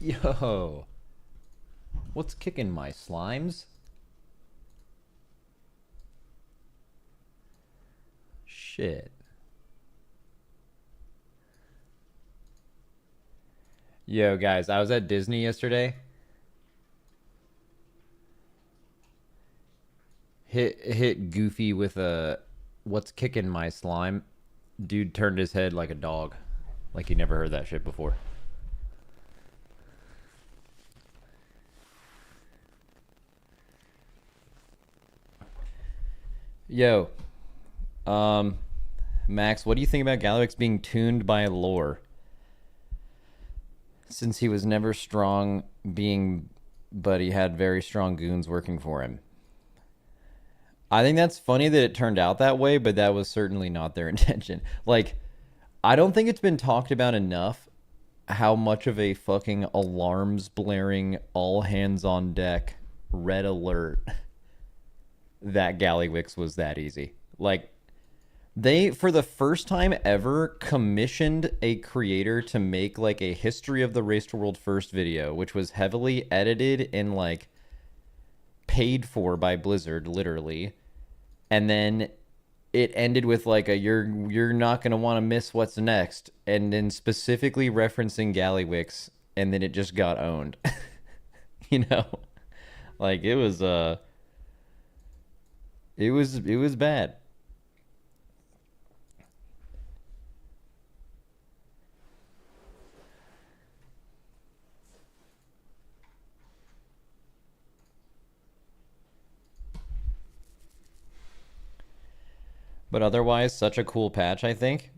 Yo, what's kicking my slimes? Shit. Yo, guys, I was at Disney yesterday. Hit Goofy with a what's kicking my slime? Dude turned his head like a dog. Like he never heard that shit before. Yo, um, Max, what do you think about Gallywix being tuned by lore? Since he was never strong being, but he had very strong goons working for him. I think that's funny that it turned out that way, but that was certainly not their intention. Like, I don't think it's been talked about enough how much of a fucking alarms blaring, all hands on deck, red alert that Gallywix was that easy. Like, they, for the first time ever, commissioned a creator to make like a history of the Race to World First video, which was heavily edited and like paid for by Blizzard, literally. And then it ended with like a you're not gonna want to miss what's next, and then specifically referencing Gallywix, and then it just got owned. you know, like it was bad. But otherwise, such a cool patch, I think.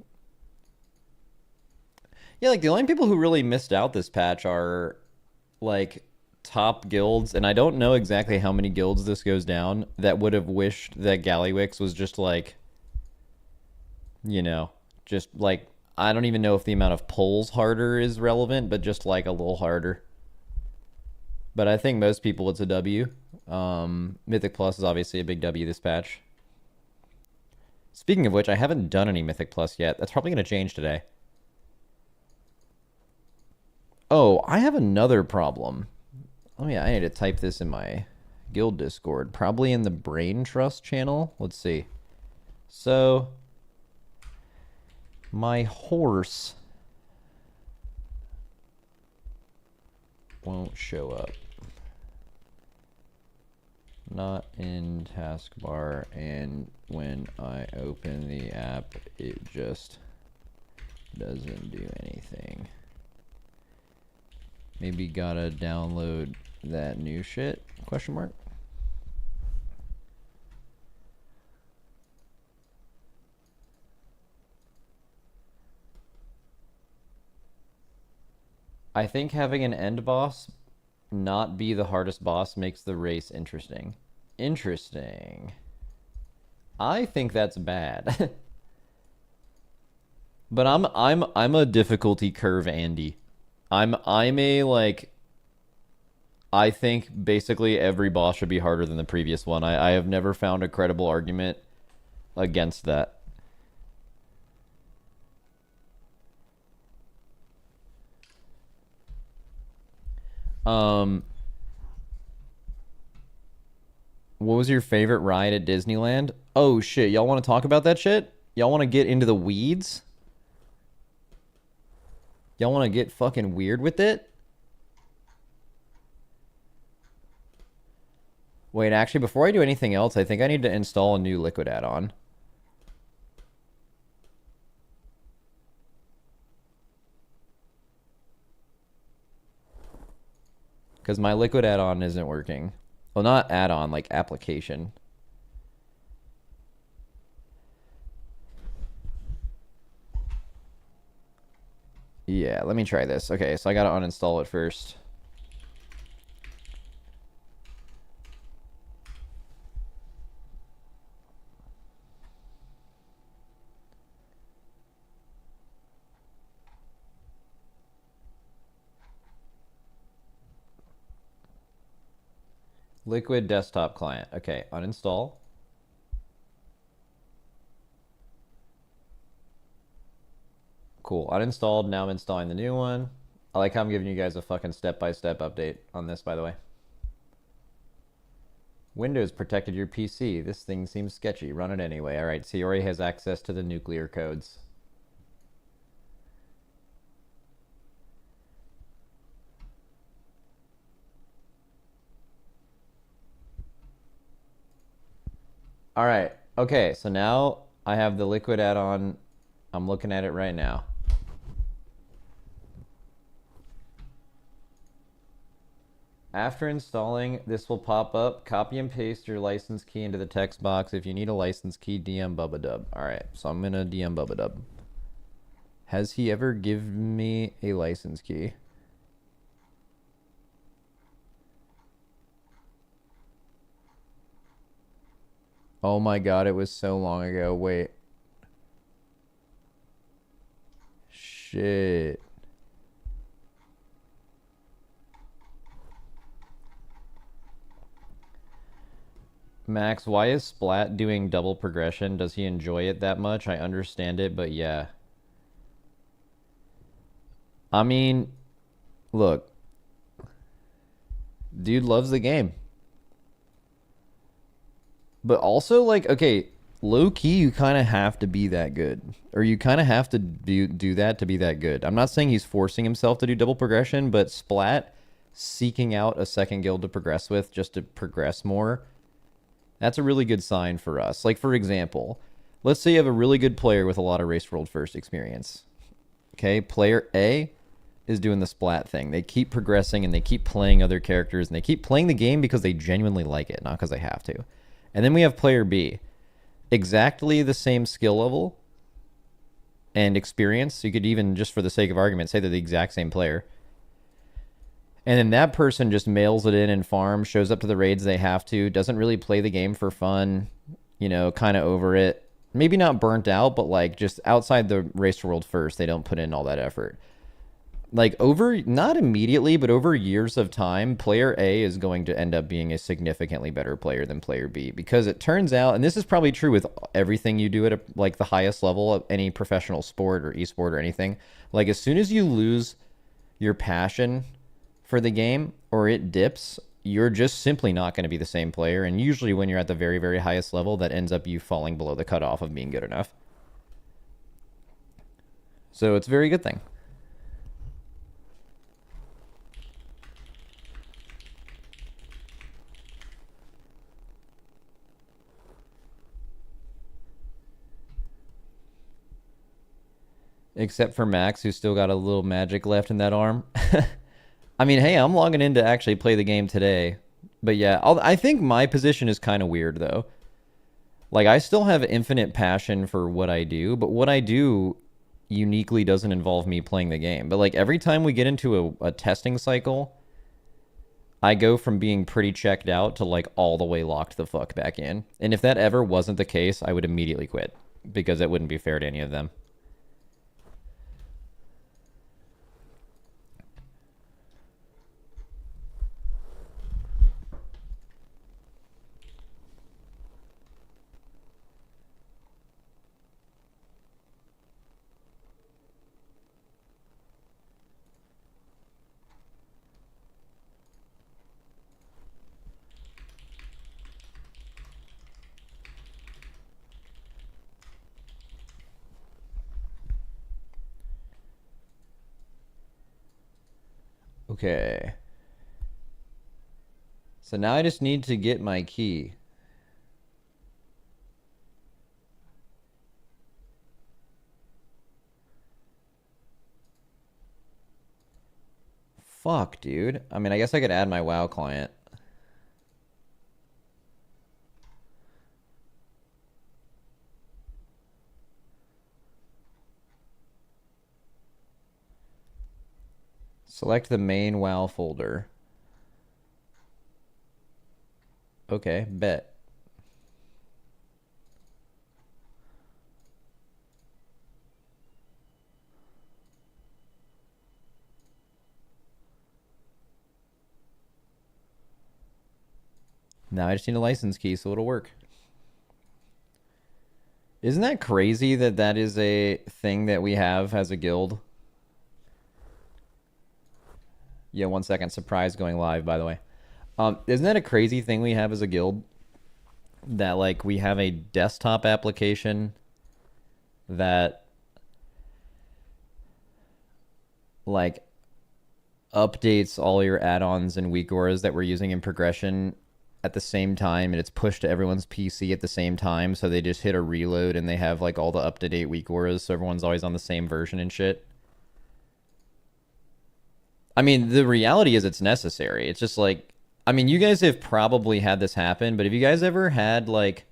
Yeah, like the only people who really missed out this patch are like top guilds, and I don't know exactly how many guilds this goes down that would have wished that Gallywix was just like, you know, just like I don't even know if the amount of pulls harder is relevant, but just like a little harder. But I think most people it's a W. Mythic Plus is obviously a big W this patch. Speaking of which, I haven't done any Mythic Plus yet. That's probably going to change today. Oh, I have another problem. Oh yeah, I need to type this in my guild Discord. Probably in the Brain Trust channel. Let's see. So, my horse won't show up. Not in taskbar, and when I open the app, it just doesn't do anything. Maybe gotta download that new shit? Question mark. I think having an end boss not be the hardest boss makes the race interesting. Interesting. I think that's bad. But I'm a difficulty curve Andy. I'm a like I think basically every boss should be harder than the previous one. I have never found a credible argument against that. Um what was your favorite ride at Disneyland? Oh shit, y'all want to talk about that shit? Y'all want to get into the weeds? Y'all want to get fucking weird with it? Wait, actually, before I do anything else, I think I need to install a new Liquid add-on. Because my Liquid add-on isn't working. Well, not add-on, like application. Yeah, let me try this. Okay, so I gotta uninstall it first. Liquid desktop client. Okay, uninstall. Cool, uninstalled. Now I'm installing the new one. I like how I'm giving you guys a fucking step-by-step update on this, by the way. Windows protected your PC. This thing seems sketchy. Run it anyway. All right, Siori has access to the nuclear codes. All right. Okay, so now I have the liquid add-on. I'm looking at it right now. After installing, this will pop up. Copy and paste your license key into the text box. If you need a license key, DM Bubba All right, so I'm gonna DM Bubba. Has he ever given me a license key? Oh my god, it was so long ago. Wait. Shit. Max, why is Splat doing double progression? Does he enjoy it that much? I understand it, but yeah. I mean, look. Dude loves the game. But also, like, okay, low key, you kind of have to be that good. Or you kind of have to do that to be that good. I'm not saying he's forcing himself to do double progression, but Splat seeking out a second guild to progress with just to progress more, that's a really good sign for us. Like, for example, let's say you have a really good player with a lot of Race World First experience. Okay, player A is doing the Splat thing. They keep progressing and they keep playing other characters and they keep playing the game because they genuinely like it, not because they have to. And then we have player B. Exactly the same skill level and experience. You could even, just for the sake of argument, say they're the exact same player. And then that person just mails it in and farms, shows up to the raids they have to, doesn't really play the game for fun, you know, kind of over it. Maybe not burnt out, but like just outside the Race to World First, they don't put in all that effort. Like over, not immediately, but over years of time, player A is going to end up being a significantly better player than player B, because it turns out, and this is probably true with everything you do at like the highest level of any professional sport or esport or anything. Like as soon as you lose your passion for the game or it dips, you're just simply not going to be the same player. And usually when you're at the very, very highest level, that ends up you falling below the cutoff of being good enough. So it's a very good thing. Except for Max, who's still got a little magic left in that arm. I mean, hey, I'm logging in to actually play the game today. But yeah, I think my position is kind of weird, though. Like, I still have infinite passion for what I do, but what I do uniquely doesn't involve me playing the game. But, like, every time we get into a testing cycle, I go from being pretty checked out to, like, all the way locked the fuck back in. And if that ever wasn't the case, I would immediately quit, because it wouldn't be fair to any of them. Okay. So now I just need to get my key. Fuck, dude. I mean, I guess I could add my WoW client. Select the main WoW folder. Okay, bet. Now I just need a license key, so it'll work. Isn't that crazy that that is a thing that we have as a guild? Yeah, 1 second. Surprise going live, by the way. Isn't that a crazy thing we have as a guild? That, like, we have a desktop application that, like, updates all your add-ons and weak auras that we're using in progression at the same time, and it's pushed to everyone's PC at the same time, so they just hit a reload and they have, like, all the up-to-date weak auras, so everyone's always on the same version and shit. I mean, the reality is it's necessary. It's just like, I mean, you guys have probably had this happen, but have you guys ever had, like,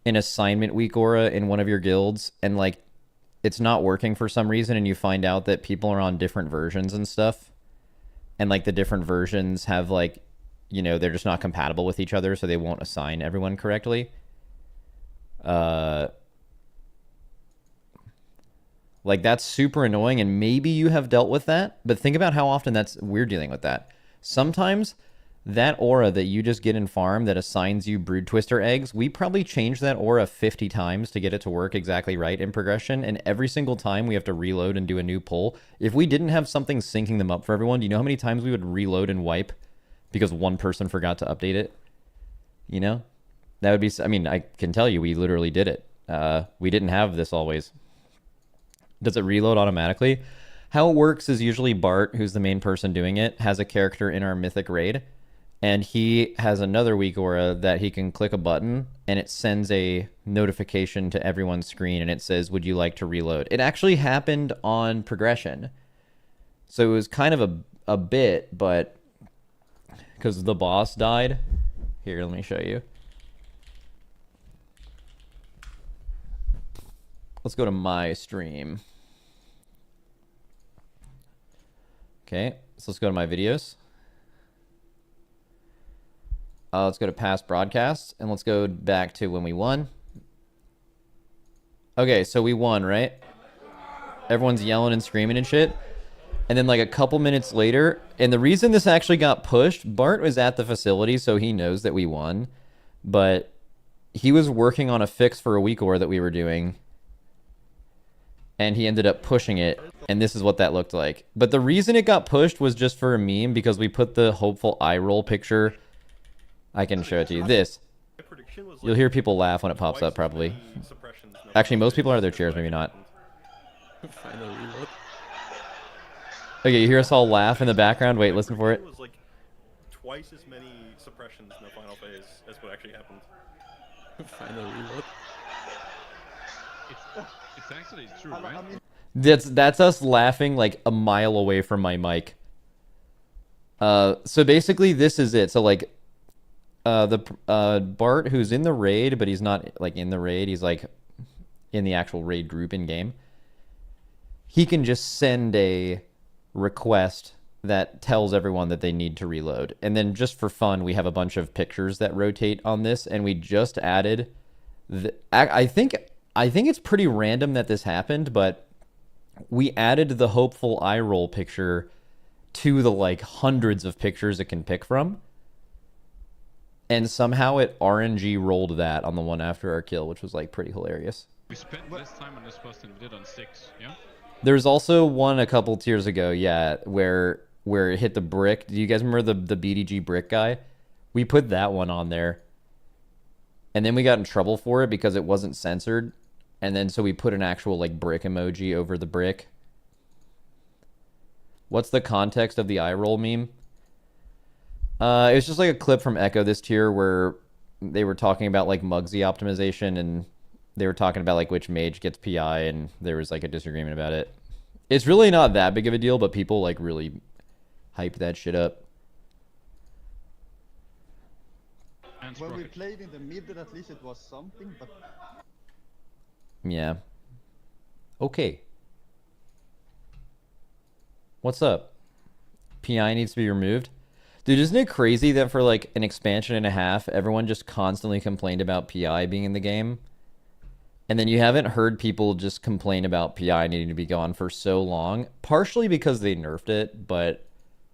an assignment weak aura in one of your guilds, and, like, it's not working for some reason, and you find out that people are on different versions and stuff, and, like, the different versions have, like, you know, they're just not compatible with each other, so they won't assign everyone correctly? Like, that's super annoying, and maybe you have dealt with that, but think about how often we're dealing with that. Sometimes that aura that you just get in farm that assigns you Brood Twister eggs, we probably change that aura 50 times to get it to work exactly right in progression, and every single time we have to reload and do a new pull. If we didn't have something syncing them up for everyone, do you know how many times we would reload and wipe because one person forgot to update it? You know? That would be, I mean, I can tell you, we literally did it. We didn't have this always. Does it reload automatically? How it works is usually Bart, who's the main person doing it, has a character in our Mythic raid, and he has another weak aura that he can click a button, and it sends a notification to everyone's screen, and it says, would you like to reload? It actually happened on progression. So it was kind of a bit, but because the boss died. Here, let me show you. Let's go to my stream. Okay, so let's go to my videos. Let's go to past broadcasts, and let's go back to when we won. Okay, so we won, right? Everyone's yelling and screaming and shit. And then, like, a couple minutes later, and the reason this actually got pushed, Bart was at the facility, so he knows that we won. But he was working on a fix for a weak aura that we were doing, and he ended up pushing it, and this is what that looked like. But the reason it got pushed was just for a meme, because we put the hopeful eye roll picture. I can show it to you. This. You'll hear people laugh when it pops up, probably. Actually, most people are out of their chairs, maybe not. Okay, you hear us all laugh in the background? Wait, listen for it. It was like twice as many suppressions in the final phase as what actually happened. Final reload. It's actually true, right? That's us laughing like a mile away from my mic. So basically this is it. So like Bart, who's in the raid, but he's not like in the raid, he's like in the actual raid group in game. He can just send a request that tells everyone that they need to reload. And then just for fun, we have a bunch of pictures that rotate on this, and we just added I think it's pretty random that this happened, but we added the hopeful eye roll picture to the like hundreds of pictures it can pick from. And somehow it RNG rolled that on the one after our kill, which was like pretty hilarious. We spent less time on this bus than we did on 6, yeah? There's also one a couple tiers ago, yeah, where it hit the brick. Do you guys remember the BDG brick guy? We put that one on there. And then we got in trouble for it because it wasn't censored. And then so we put an actual like brick emoji over the brick. What's the context of the eye roll meme? It was just like a clip from Echo this tier where they were talking about like Mugsy optimization, and they were talking about like which mage gets PI, and there was like a disagreement about it. It's really not that big of a deal, but people like really hype that shit up. When we played in the middle, at least it was something, but... Yeah. Okay. What's up? PI needs to be removed? Dude, isn't it crazy that for like an expansion and a half, everyone just constantly complained about PI being in the game? And then you haven't heard people just complain about PI needing to be gone for so long, partially because they nerfed it, but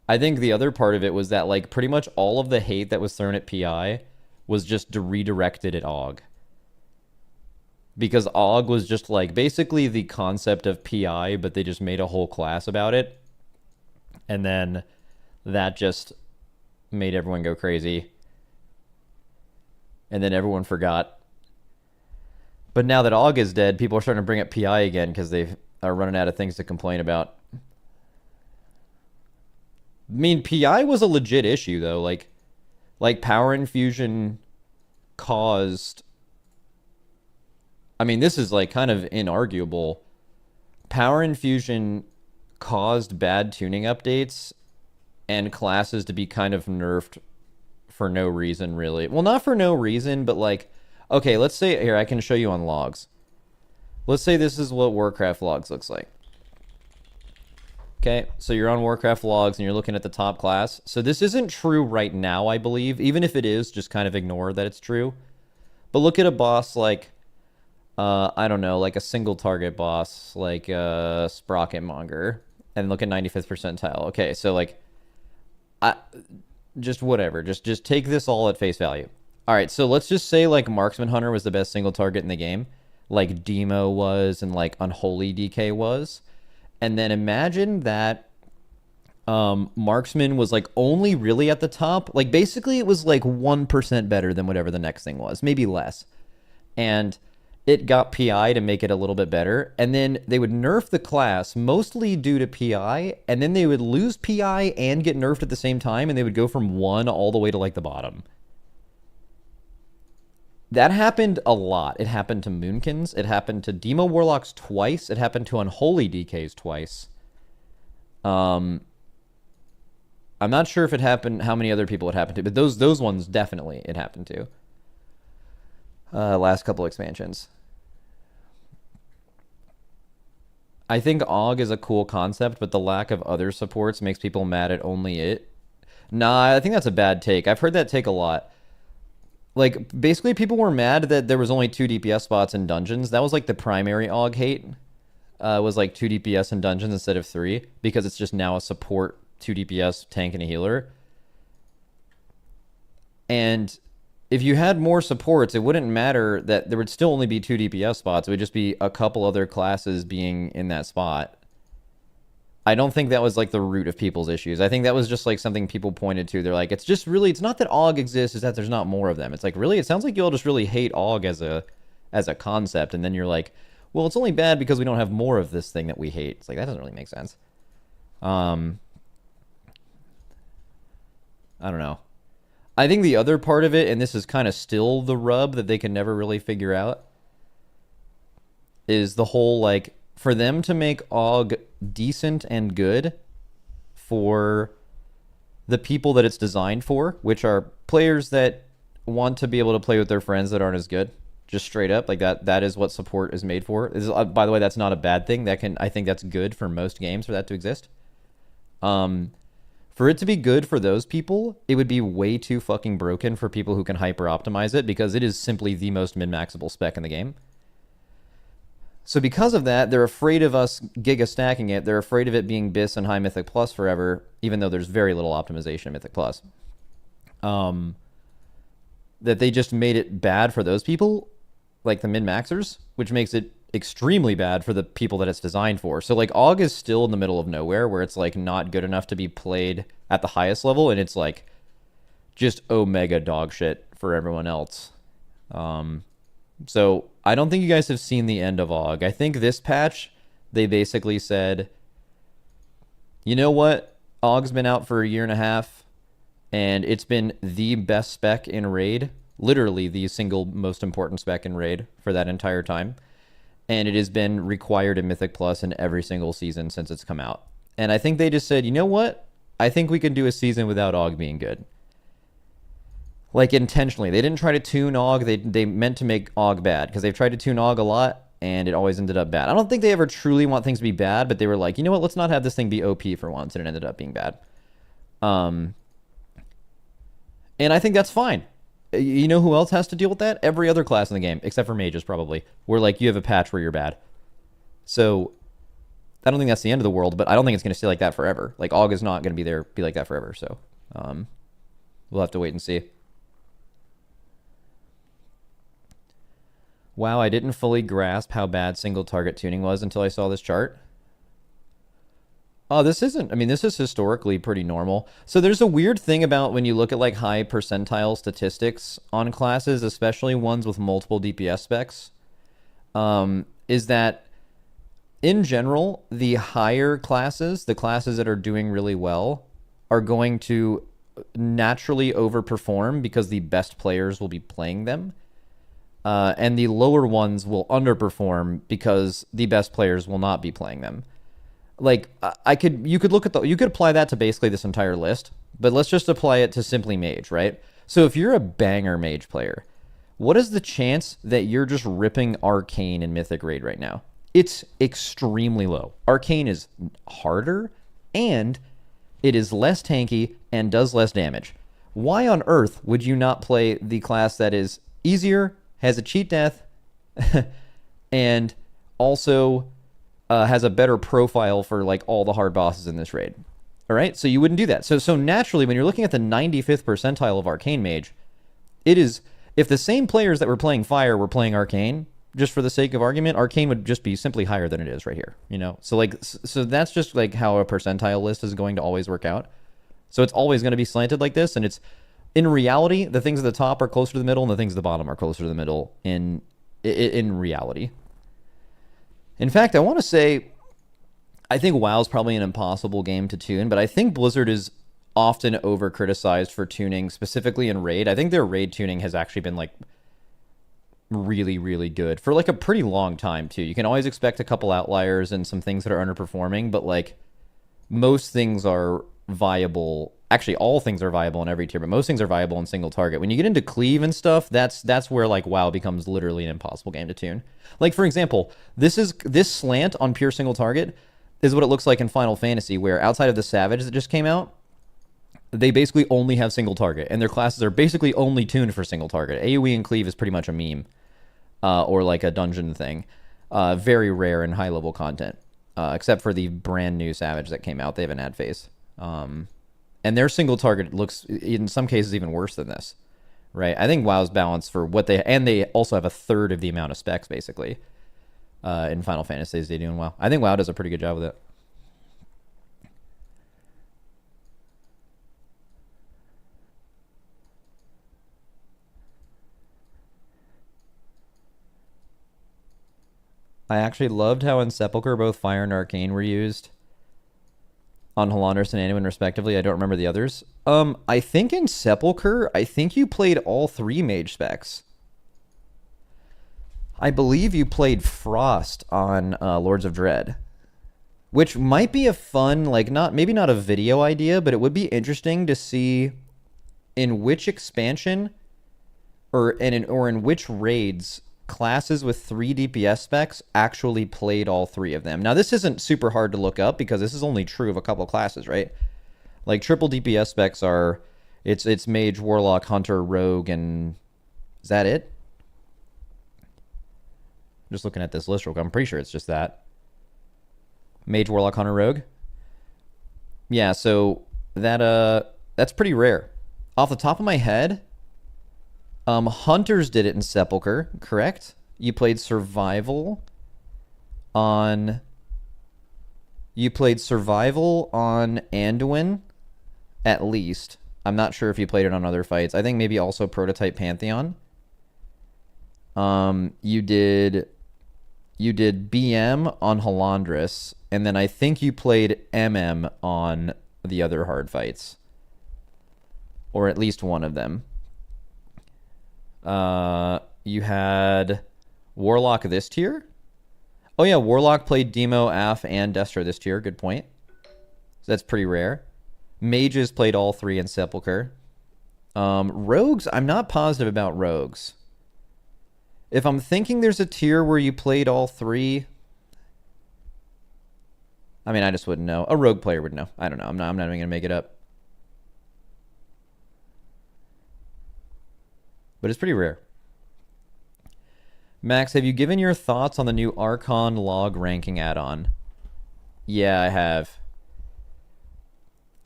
I think the other part of it was that like pretty much all of the hate that was thrown at PI was just redirected at AUG. Because AUG was just like basically the concept of PI, but they just made a whole class about it. And then that just made everyone go crazy. And then everyone forgot. But now that Aug is dead, people are starting to bring up PI again because they are running out of things to complain about. I mean, PI was a legit issue, though. Like power infusion caused... I mean, this is, like, kind of inarguable. Power infusion caused bad tuning updates and classes to be kind of nerfed for no reason, really. Well, not for no reason, but, like... Okay, let's say... Here, I can show you on logs. Let's say this is what Warcraft logs looks like. Okay, so you're on Warcraft logs and you're looking at the top class. So this isn't true right now, I believe. Even if it is, just kind of ignore that it's true. But look at a boss like, I don't know, like a single target boss, like Sprocket Monger, and look at 95th percentile. Okay, so like, just whatever. Just take this all at face value. All right, so let's just say like Marksman Hunter was the best single target in the game, like Demo was and like Unholy DK was. And then imagine that Marksman was like only really at the top. Like basically it was like 1% better than whatever the next thing was, maybe less. And it got PI to make it a little bit better. And then they would nerf the class mostly due to PI. And then they would lose PI and get nerfed at the same time. And they would go from 1 all the way to like the bottom. That happened a lot. It happened to Moonkins. It happened to Demo Warlocks twice. It happened to Unholy DKs twice. I'm not sure if it happened, how many other people it happened to, but those ones definitely it happened to. Last couple expansions. I think Aug is a cool concept, but the lack of other supports makes people mad at only it. Nah, I think that's a bad take. I've heard that take a lot. Like, basically, people were mad that there was only 2 DPS spots in dungeons. That was, like, the primary Aug hate. Was, like, 2 DPS in dungeons instead of 3. Because it's just now a support 2 DPS tank and a healer. And if you had more supports, it wouldn't matter that there would still only be 2 DPS spots. It would just be a couple other classes being in that spot. I don't think that was like the root of people's issues. I think that was just like something people pointed to. They're like, it's just really, it's not that AUG exists, it's that there's not more of them. It's like, really, it sounds like you all just really hate AUG as a concept. And then you're like, well, it's only bad because we don't have more of this thing that we hate. It's like, that doesn't really make sense. I don't know. I think the other part of it, and this is kind of still the rub that they can never really figure out, is the whole, like, for them to make AUG decent and good for the people that it's designed for, which are players that want to be able to play with their friends that aren't as good, just straight up, like that is what support is made for. By the way, that's not a bad thing. I think that's good for most games for that to exist. For it to be good for those people, it would be way too fucking broken for people who can hyper optimize it, because it is simply the most min-maxable spec in the game. So because of that, they're afraid of us giga stacking it. They're afraid of it being BIS and high Mythic Plus forever, even though there's very little optimization in Mythic Plus. That they just made it bad for those people, like the min-maxers, which makes it extremely bad for the people that it's designed for. So like AUG is still in the middle of nowhere, where it's like not good enough to be played at the highest level, and it's like just omega dog shit for everyone else. So I don't think you guys have seen the end of AUG. I think this patch, they basically said, you know what? AUG's been out for a year and a half, and it's been the best spec in Raid, literally the single most important spec in Raid for that entire time. And it has been required in Mythic Plus in every single season since it's come out. And I think they just said, you know what? I think we can do a season without AUG being good. Like, intentionally. They didn't try to tune AUG. They meant to make AUG bad, because they've tried to tune AUG a lot, and it always ended up bad. I don't think they ever truly want things to be bad, but they were like, you know what? Let's not have this thing be OP for once, and it ended up being bad. And I think that's fine. You know who else has to deal with that? Every other class in the game, except for mages, probably. Where, like, you have a patch where you're bad. So, I don't think that's the end of the world, but I don't think it's going to stay like that forever. Like, AUG is not going to be like that forever, so we'll have to wait and see. Wow, I didn't fully grasp how bad single target tuning was until I saw this chart. Oh, this isn't. I mean, this is historically pretty normal. So there's a weird thing about when you look at like high percentile statistics on classes, especially ones with multiple DPS specs, is that in general, the higher classes, the classes that are doing really well, are going to naturally overperform because the best players will be playing them. And the lower ones will underperform because the best players will not be playing them. Like you could apply that to basically this entire list, but let's just apply it to simply mage, right? So if you're a banger mage player, what is the chance that you're just ripping Arcane in Mythic Raid right now? It's extremely low. Arcane is harder, and it is less tanky and does less damage. Why on earth would you not play the class that is easier, has a cheat death, and also has a better profile for like all the hard bosses in this raid? All right, so you wouldn't do that. So naturally, when you're looking at the 95th percentile of Arcane Mage, it is, if the same players that were playing Fire were playing Arcane, just for the sake of argument, Arcane would just be simply higher than it is right here, you know? So like, so that's just like how a percentile list is going to always work out. So it's always going to be slanted like this, and it's, in reality, the things at the top are closer to the middle, and the things at the bottom are closer to the middle in reality. In fact, I want to say, I think WoW's probably an impossible game to tune, but I think Blizzard is often over-criticized for tuning, specifically in Raid. I think their Raid tuning has actually been like really, really good for like a pretty long time too. You can always expect a couple outliers and some things that are underperforming, but like most things are viable. Actually, all things are viable in every tier, but most things are viable in single target. When you get into cleave and stuff, that's where like WoW becomes literally an impossible game to tune. Like for example, this slant on pure single target is what it looks like in Final Fantasy, where outside of the Savage that just came out, they basically only have single target, and their classes are basically only tuned for single target. AoE and cleave is pretty much a meme, or like a dungeon thing. Very rare in high level content, except for the brand new Savage that came out. They have an ad phase. And their single target looks, in some cases, even worse than this, right? I think WoW's balanced for what they also have a third of the amount of specs, basically, in Final Fantasy as they do in WoW. I think WoW does a pretty good job with it. I actually loved how in Sepulchre both Fire and Arcane were used on Halandris and Anduin respectively. I don't remember the others. I think in Sepulchre, I think you played all three mage specs. I believe you played Frost on Lords of Dread, which might be a fun, like maybe not a video idea, but it would be interesting to see in which expansion or in which raids classes with 3 DPS specs actually played all 3 of them. Now, this isn't super hard to look up because this is only true of a couple classes, right? Like, triple DPS specs are, it's Mage, Warlock, Hunter, Rogue, and is that it? I'm just looking at this list real quick. I'm pretty sure it's just that. Mage, Warlock, Hunter, Rogue. Yeah, so that's pretty rare. Off the top of my head, Hunters did it in Sepulchre, correct? You played Survival on Anduin, at least. I'm not sure if you played it on other fights. I think maybe also Prototype Pantheon. You did BM on Halandris, and then I think you played MM on the other hard fights, or at least one of them. You had Warlock this tier. Oh yeah, Warlock played Demo, Af, and Destro this tier. Good point. So that's pretty rare. Mages played all 3 in Sepulchre. Rogues, I'm not positive about Rogues. If I'm thinking there's a tier where you played all 3, I mean, I just wouldn't know. A Rogue player would know. I don't know. I'm not even gonna make it up. But it's pretty rare. Max, have you given your thoughts on the new Archon log ranking add-on? Yeah, I have.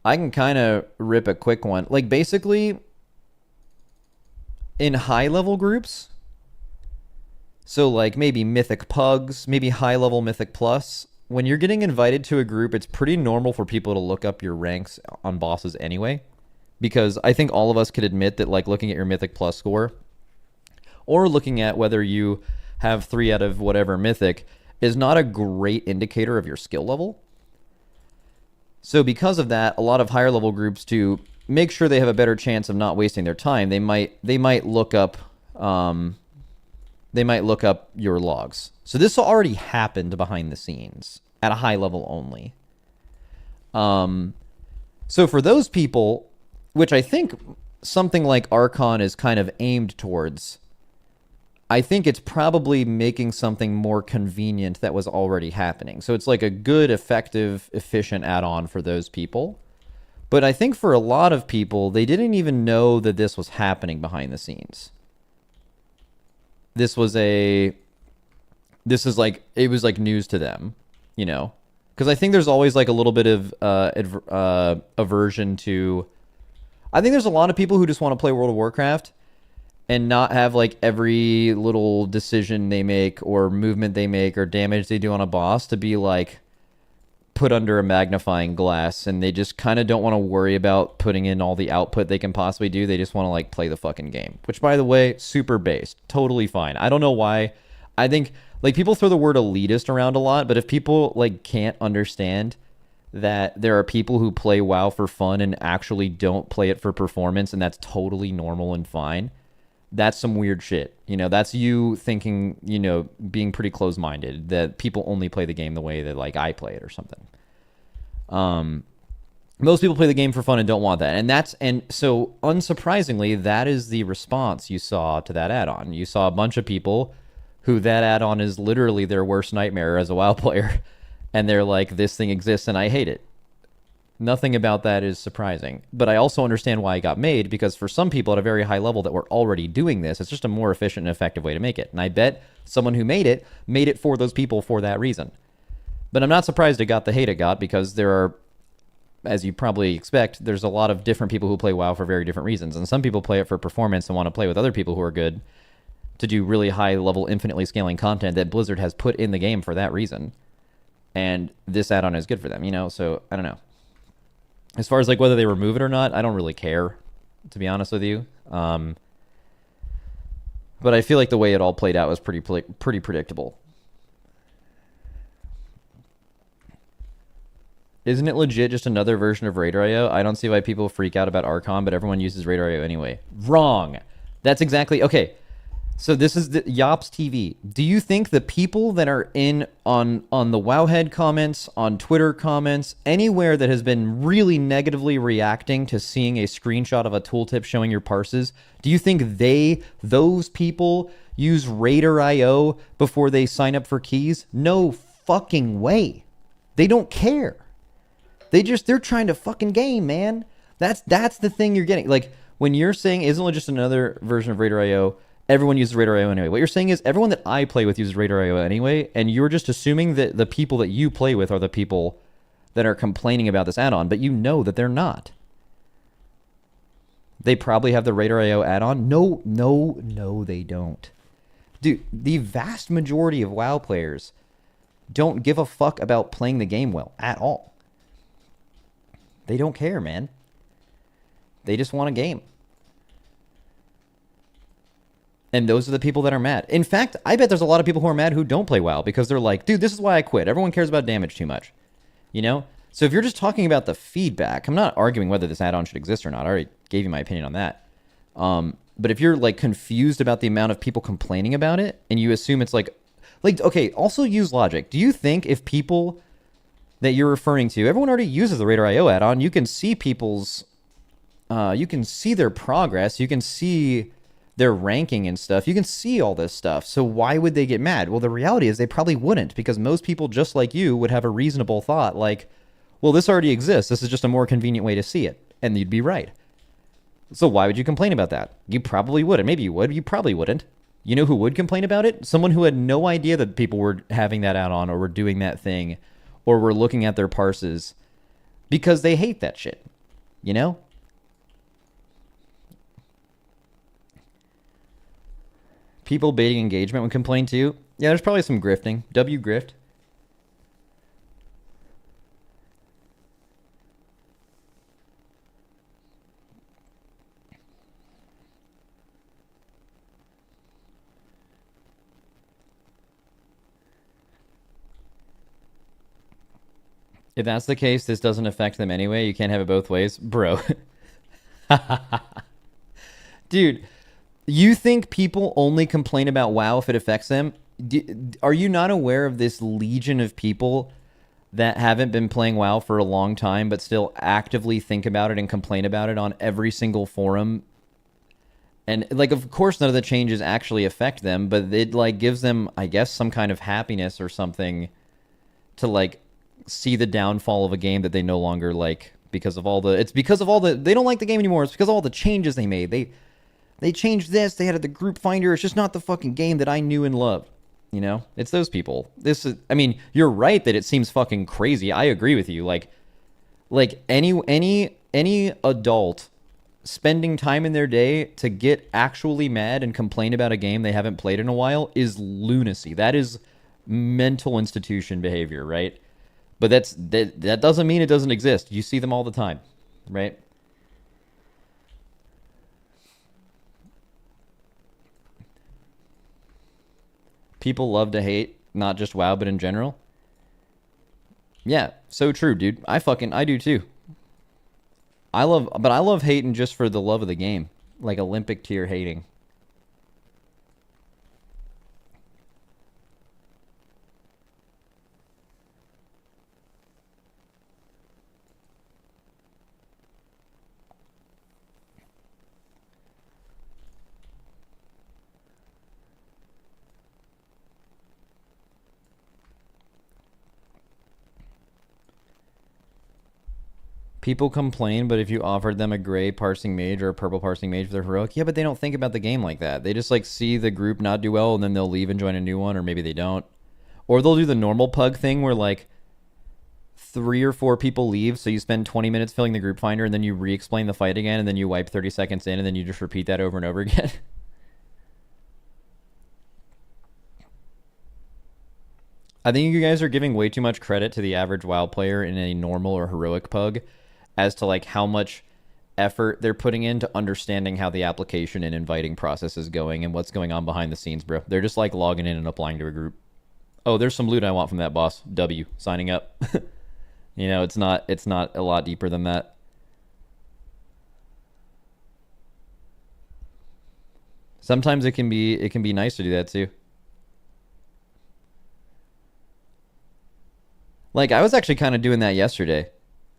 I can kind of rip a quick one. Like, basically, in high-level groups, so like maybe Mythic Pugs, maybe high-level Mythic Plus, when you're getting invited to a group, it's pretty normal for people to look up your ranks on bosses anyway. Because I think all of us could admit that, like, looking at your Mythic Plus score or looking at whether you have 3 out of whatever Mythic is not a great indicator of your skill level. So because of that, a lot of higher level groups, to make sure they have a better chance of not wasting their time, they might look up your logs. So this already happened behind the scenes at a high level only. So for those people, which I think something like Archon is kind of aimed towards, I think it's probably making something more convenient that was already happening. So it's like a good, effective, efficient add-on for those people. But I think for a lot of people, they didn't even know that this was happening behind the scenes. It was like news to them, you know? Because I think there's always like a little bit of aversion to... I think there's a lot of people who just want to play World of Warcraft and not have like every little decision they make or movement they make or damage they do on a boss to be like put under a magnifying glass, and they just kind of don't want to worry about putting in all the output they can possibly do. They just want to like play the fucking game, which, by the way, super based, totally fine. I don't know why. I think like people throw the word elitist around a lot, but if people like can't understand that there are people who play WoW for fun and actually don't play it for performance, and that's totally normal and fine, that's some weird shit. You know, that's you thinking, you know, being pretty close-minded, that people only play the game the way that like I play it or something. Most people play the game for fun and don't want that. And so unsurprisingly, that is the response you saw to that add-on. You saw a bunch of people who that add-on is literally their worst nightmare as a WoW player. And they're like, this thing exists and I hate it. Nothing about that is surprising. But I also understand why it got made, because for some people at a very high level that were already doing this, it's just a more efficient and effective way to make it. And I bet someone who made it for those people for that reason. But I'm not surprised it got the hate it got, because there are, as you probably expect, there's a lot of different people who play WoW for very different reasons. And some people play it for performance and want to play with other people who are good to do really high level, infinitely scaling content that Blizzard has put in the game for that reason. And this add-on is good for them, you know? So, I don't know. As far as like whether they remove it or not, I don't really care, to be honest with you. But I feel like the way it all played out was pretty predictable. Isn't it legit just another version of Radar.io? I don't see why people freak out about Archon, but everyone uses Radar.io anyway. Wrong. That's exactly... Okay. So this is the Yops TV. Do you think the people that are in on the Wowhead comments, on Twitter comments, anywhere that has been really negatively reacting to seeing a screenshot of a tooltip showing your parses, do you think those people use Radar.io before they sign up for keys? No fucking way. They don't care. They're trying to fucking game, man. That's the thing you're getting. Like when you're saying isn't it just another version of Radar.io? Everyone uses Radar.io anyway. What you're saying is everyone that I play with uses Radar.io anyway, and you're just assuming that the people that you play with are the people that are complaining about this add-on, but you know that they're not. They probably have the Radar.io add-on. No, they don't. Dude, the vast majority of WoW players don't give a fuck about playing the game well at all. They don't care, man. They just want a game. And those are the people that are mad. In fact, I bet there's a lot of people who are mad who don't play WoW because they're like, dude, this is why I quit. Everyone cares about damage too much. You know? So if you're just talking about the feedback, I'm not arguing whether this add-on should exist or not. I already gave you my opinion on that. But if you're like confused about the amount of people complaining about it and you assume it's like, okay, also use logic. Do you think if people that you're referring to, everyone already uses the Radar.io add-on, you can see people's, you can see their progress, you can see their ranking and stuff. You can see all this stuff. So why would they get mad? Well, the reality is they probably wouldn't, because most people just like you would have a reasonable thought like, well, this already exists. This is just a more convenient way to see it. And you'd be right. So why would you complain about that? You probably wouldn't. Maybe you would. You probably wouldn't. You know who would complain about it? Someone who had no idea that people were having that add-on or were doing that thing or were looking at their parses because they hate that shit. You know? People baiting engagement when complained to. Yeah, there's probably some grifting. W grift. If that's the case, this doesn't affect them anyway. You can't have it both ways. Bro. Dude, you think people only complain about WoW if it affects them? Are you not aware of this legion of people that haven't been playing WoW for a long time but still actively think about it and complain about it on every single forum? And, like, of course none of the changes actually affect them, but it, like, gives them, I guess, some kind of happiness or something to, like, see the downfall of a game that they no longer like because of all the... It's because of all the... They don't like the game anymore. It's because of all the changes they made. They changed this. They added the group finder. It's just not the fucking game that I knew and loved. You know? It's those people. This is... I mean, you're right that it seems fucking crazy. I agree with you. Like any adult spending time in their day to get actually mad and complain about a game they haven't played in a while is lunacy. That is mental institution behavior, right? But that doesn't mean it doesn't exist. You see them all the time, right? People love to hate, not just WoW, but in general. Yeah, so true, dude. I do too. I love hating just for the love of the game. Like Olympic tier hating. People complain, but if you offered them a gray parsing mage or a purple parsing mage for their heroic, yeah, but they don't think about the game like that. They just like see the group not do well and then they'll leave and join a new one, or maybe they don't. Or they'll do the normal pug thing where like 3 or 4 people leave, so you spend 20 minutes filling the group finder and then you re-explain the fight again and then you wipe 30 seconds in and then you just repeat that over and over again. I think you guys are giving way too much credit to the average WoW player in a normal or heroic pug as to like how much effort they're putting into understanding how the application and inviting process is going and what's going on behind the scenes, bro. They're just like logging in and applying to a group. Oh, there's some loot I want from that boss. W, signing up. You know, it's not a lot deeper than that. Sometimes it can be nice to do that too. Like I was actually kind of doing that yesterday.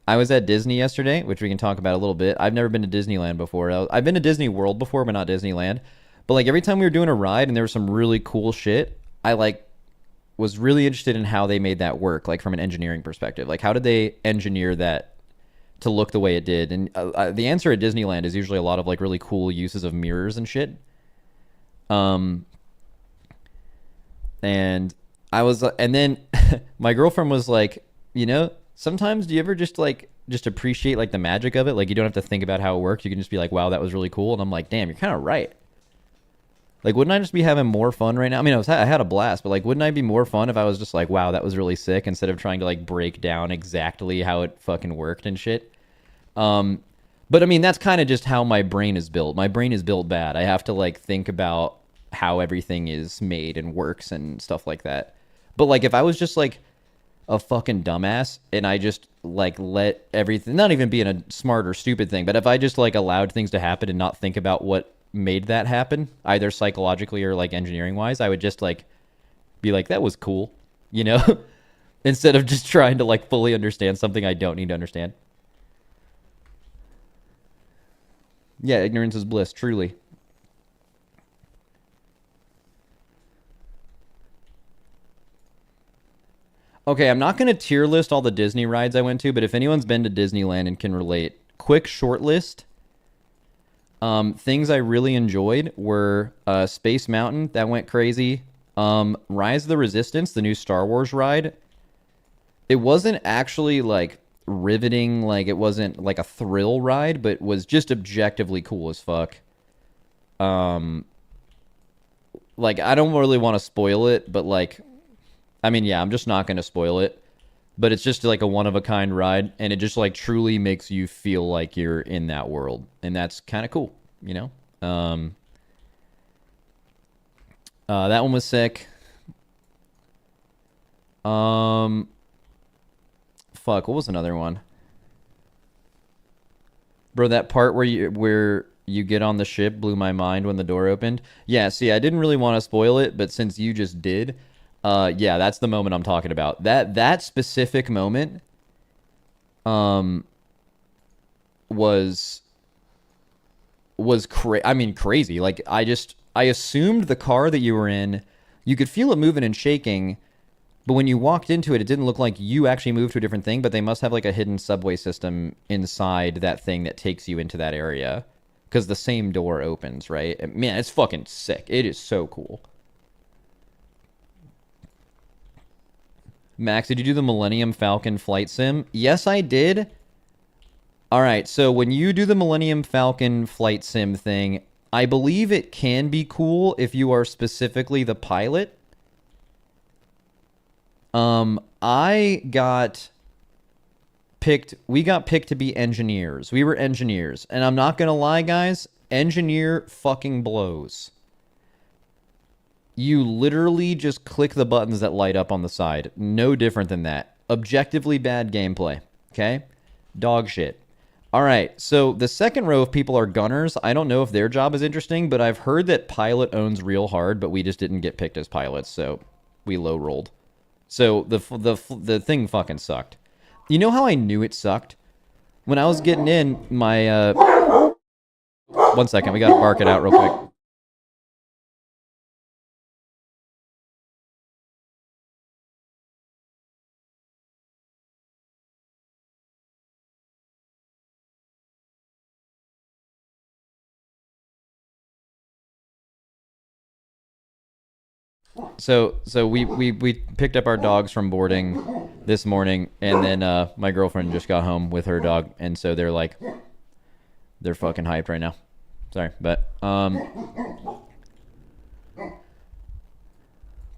I was at Disney yesterday, which we can talk about a little bit. I've never been to Disneyland before. I've been to Disney World before, but not Disneyland. But like every time we were doing a ride and there was some really cool shit, I like was really interested in how they made that work, like from an engineering perspective. Like how did they engineer that to look the way it did? And the answer at Disneyland is usually a lot of like really cool uses of mirrors and shit. And I was, and then my girlfriend was like, you know, sometimes do you ever just appreciate like the magic of it? Like you don't have to think about how it works. You can just be like, wow, that was really cool. And I'm like, damn, you're kind of right. Like, wouldn't I just be having more fun right now? I mean, I had a blast, but like, wouldn't I be more fun if I was just like, wow, that was really sick, instead of trying to like break down exactly how it fucking worked and shit. But I mean, that's kind of just how my brain is built. My brain is built bad. I have to like think about how everything is made and works and stuff like that. But like, if I was just like a fucking dumbass and I just like let everything, not even being a smart or stupid thing, but if I just like allowed things to happen and not think about what made that happen, either psychologically or like engineering wise, I would just like be like, that was cool, you know? Instead of just trying to like fully understand something I don't need to understand. Yeah, ignorance is bliss, truly. Okay, I'm not going to tier list all the Disney rides I went to, but if anyone's been to Disneyland and can relate, quick short list. Things I really enjoyed were Space Mountain, that went crazy. Rise of the Resistance, the new Star Wars ride. It wasn't actually like riveting, like it wasn't like a thrill ride, but was just objectively cool as fuck. Like I don't really want to spoil it, but like, I mean, yeah, I'm just not going to spoil it, but it's just like a one-of-a-kind ride, and it just like truly makes you feel like you're in that world, and that's kind of cool, you know? That one was sick. Fuck, what was another one? Bro, that part where you get on the ship blew my mind when the door opened. Yeah, see, I didn't really want to spoil it, but since you just did, yeah, that's the moment I'm talking about. That specific moment was crazy. Like I assumed the car that you were in, you could feel it moving and shaking, but when you walked into it, it didn't look like you actually moved to a different thing, but they must have like a hidden subway system inside that thing that takes you into that area. Because the same door opens, right? Man, it's fucking sick. It is so cool. Max, did you do the Millennium Falcon flight sim? Yes, I did. All right, so when you do the Millennium Falcon flight sim thing, I believe it can be cool if you are specifically the pilot. I got picked. We got picked to be engineers. We were engineers, and I'm not gonna lie, guys. Engineer fucking blows. You literally just click the buttons that light up on the side. No different than that. Objectively bad gameplay. Okay? Dog shit. All right, so the second row of people are gunners. I don't know if their job is interesting, but I've heard that pilot owns real hard, but we just didn't get picked as pilots, so we low rolled. So the thing fucking sucked. You know how I knew it sucked? When I was getting in, my 1 second, we gotta bark it out real quick. So we picked up our dogs from boarding this morning, and then my girlfriend just got home with her dog, and so they're fucking hyped right now. Sorry, but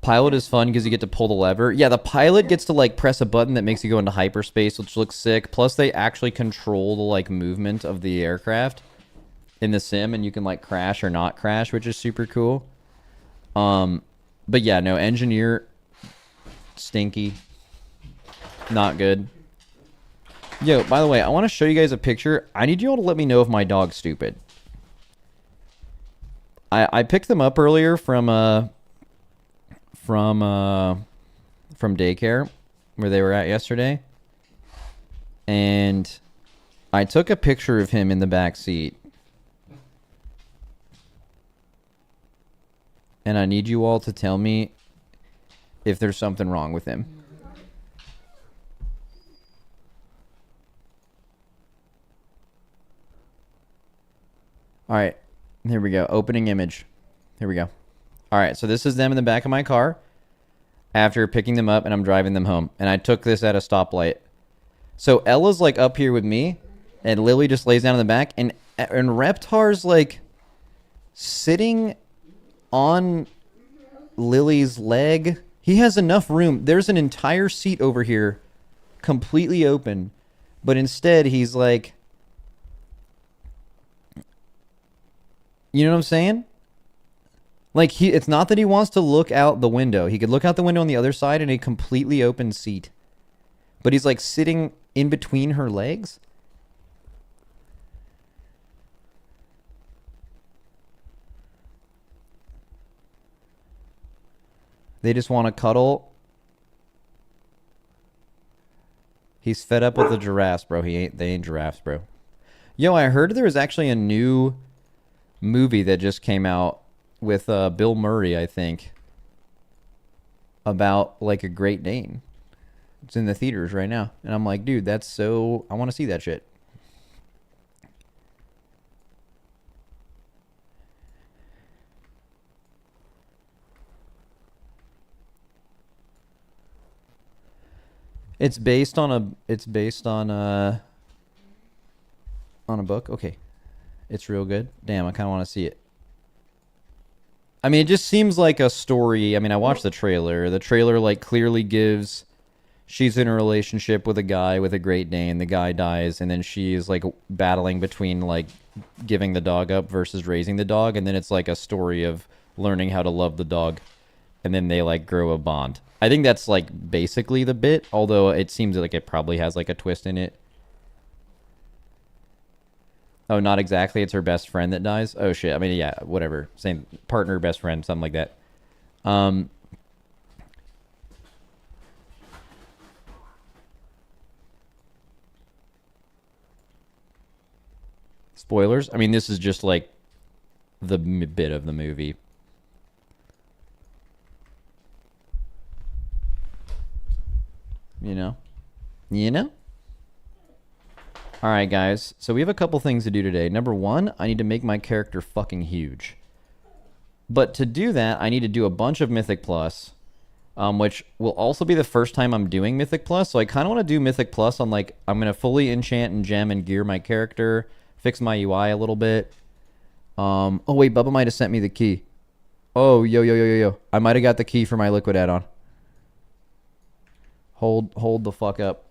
pilot is fun because you get to pull the lever. Yeah, the pilot gets to like press a button that makes you go into hyperspace, which looks sick. Plus, they actually control the like movement of the aircraft in the sim, and you can like crash or not crash, which is super cool. But yeah, no, engineer, stinky, not good. Yo, by the way, I want to show you guys a picture. I need you all to let me know if my dog's stupid. I picked them up earlier from daycare where they were at yesterday, and I took a picture of him in the back seat. And I need you all to tell me if there's something wrong with him. All right, here we go. Opening image. Here we go. All right, so this is them in the back of my car after picking them up, and I'm driving them home. And I took this at a stoplight. So Ella's like up here with me, and Lily just lays down in the back, and Reptar's like sitting on Lily's leg. He has enough room. There's an entire seat over here completely open, but instead he's like, you know what I'm saying? Like, it's not that he wants to look out the window. He could look out the window on the other side in a completely open seat, but he's like sitting in between her legs. They just want to cuddle. He's fed up with the giraffes, bro. They ain't giraffes, bro. Yo, I heard there was actually a new movie that just came out with Bill Murray, I think, about like a Great Dane. It's in the theaters right now. And I'm like, dude, that's so... I want to see that shit. It's based on a book. Okay. It's real good. Damn, I kind of want to see it. I mean, it just seems like a story. I mean, I watched the trailer. The trailer like clearly gives she's in a relationship with a guy with a Great Dane. The guy dies, and then she's like battling between like giving the dog up versus raising the dog, and then it's like a story of learning how to love the dog. and then they like grow a bond. I think that's like basically the bit, although it seems like it probably has like a twist in it. Oh, not exactly. It's her best friend that dies. Oh shit. I mean, yeah, whatever. Same partner, best friend, something like that. Spoilers. I mean, this is just like the bit of the movie. You know? You know? Alright, guys. So we have a couple things to do today. Number one, I need to make my character fucking huge. But to do that, I need to do a bunch of Mythic Plus, which will also be the first time I'm doing Mythic Plus. So I kind of want to do Mythic Plus on, like, I'm going to fully enchant and gem and gear my character, fix my UI a little bit. Oh, wait, Bubba might have sent me the key. Oh, yo. I might have got the key for my liquid add-on. Hold the fuck up.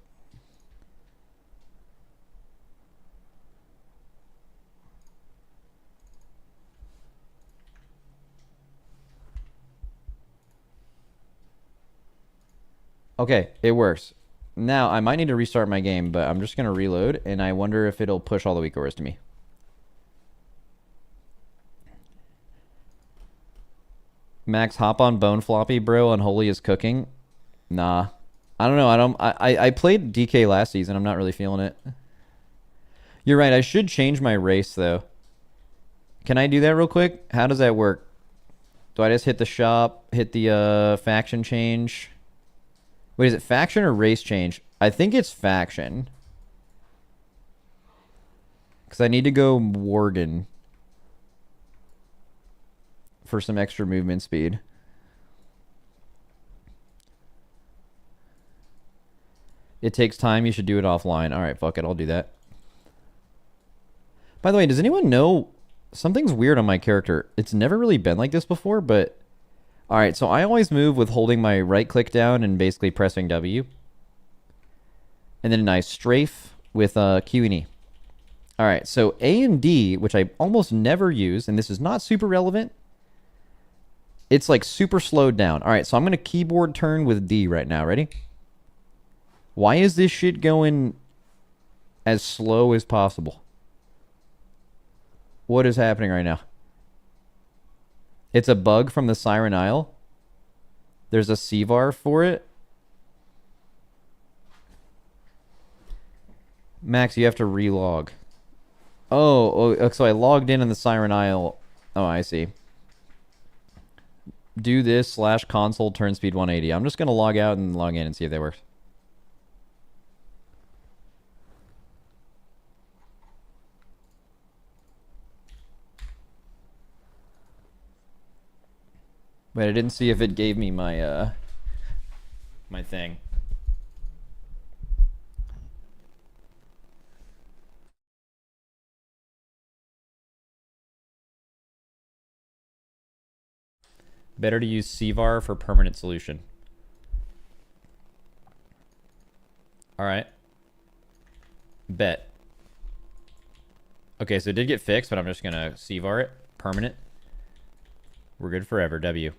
Okay, it works. Now, I might need to restart my game, but I'm just going to reload, and I wonder if it'll push all the weak ores to me. Max, hop on Bone Floppy, bro. Unholy is cooking. Nah. I don't know. I played DK last season. I'm not really feeling it. You're right. I should change my race, though. Can I do that real quick? How does that work? Do I just hit the shop, hit the faction change? Wait, is it faction or race change? I think it's faction. Because I need to go Worgen for some extra movement speed. It takes time. You should do it offline. All right, fuck it. I'll do that. By the way, does anyone know something's weird on my character? It's never really been like this before, but... Alright, so I always move with holding my right click down and basically pressing W. And then I strafe with Q and E. Alright, so A and D, which I almost never use, and this is not super relevant, it's like super slowed down. Alright, so I'm going to keyboard turn with D right now. Ready? Why is this shit going as slow as possible? What is happening right now? It's a bug from the Siren Isle. There's a CVAR for it. Max, you have to relog. Oh, so I logged in the Siren Isle. Oh, I see. Do this / console turn speed 180. I'm just going to log out and log in and see if that works. Wait, I didn't see if it gave me my my thing. Better to use CVAR for permanent solution. Alright. Bet. Okay, so it did get fixed, but I'm just gonna CVAR it. Permanent. We're good forever, W.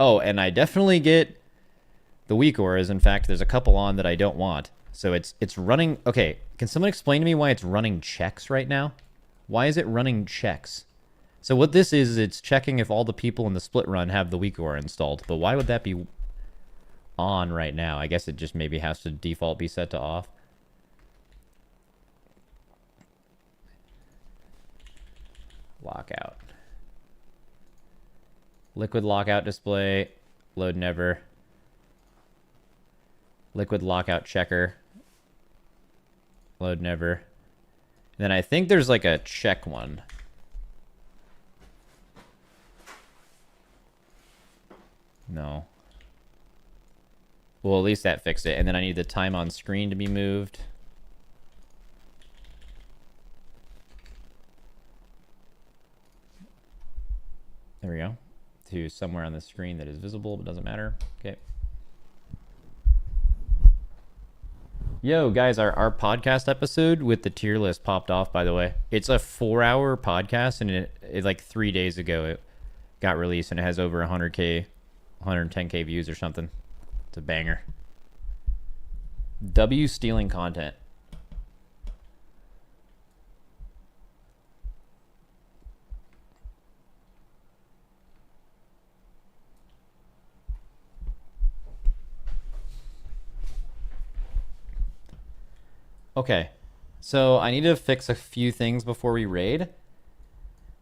Oh, and I definitely get the weak auras. In fact, there's a couple on that I don't want. So it's running... Okay, can someone explain to me why it's running checks right now? Why is it running checks? So what this is it's checking if all the people in the split run have the weak aura installed. But why would that be on right now? I guess it just maybe has to default be set to off. Lockout. Liquid lockout display. Load never. Liquid lockout checker. Load never. And then I think there's like a check one. No. Well, at least that fixed it. And then I need the time on screen to be moved. There we go. To somewhere on the screen that is visible, but doesn't matter. Okay. Yo, guys, our podcast episode with the tier list popped off, by the way. It's a 4-hour podcast, and it like 3 days ago it got released, and it has over 100K 110k views or something. It's a banger. W stealing content. Okay, so I need to fix a few things before we raid,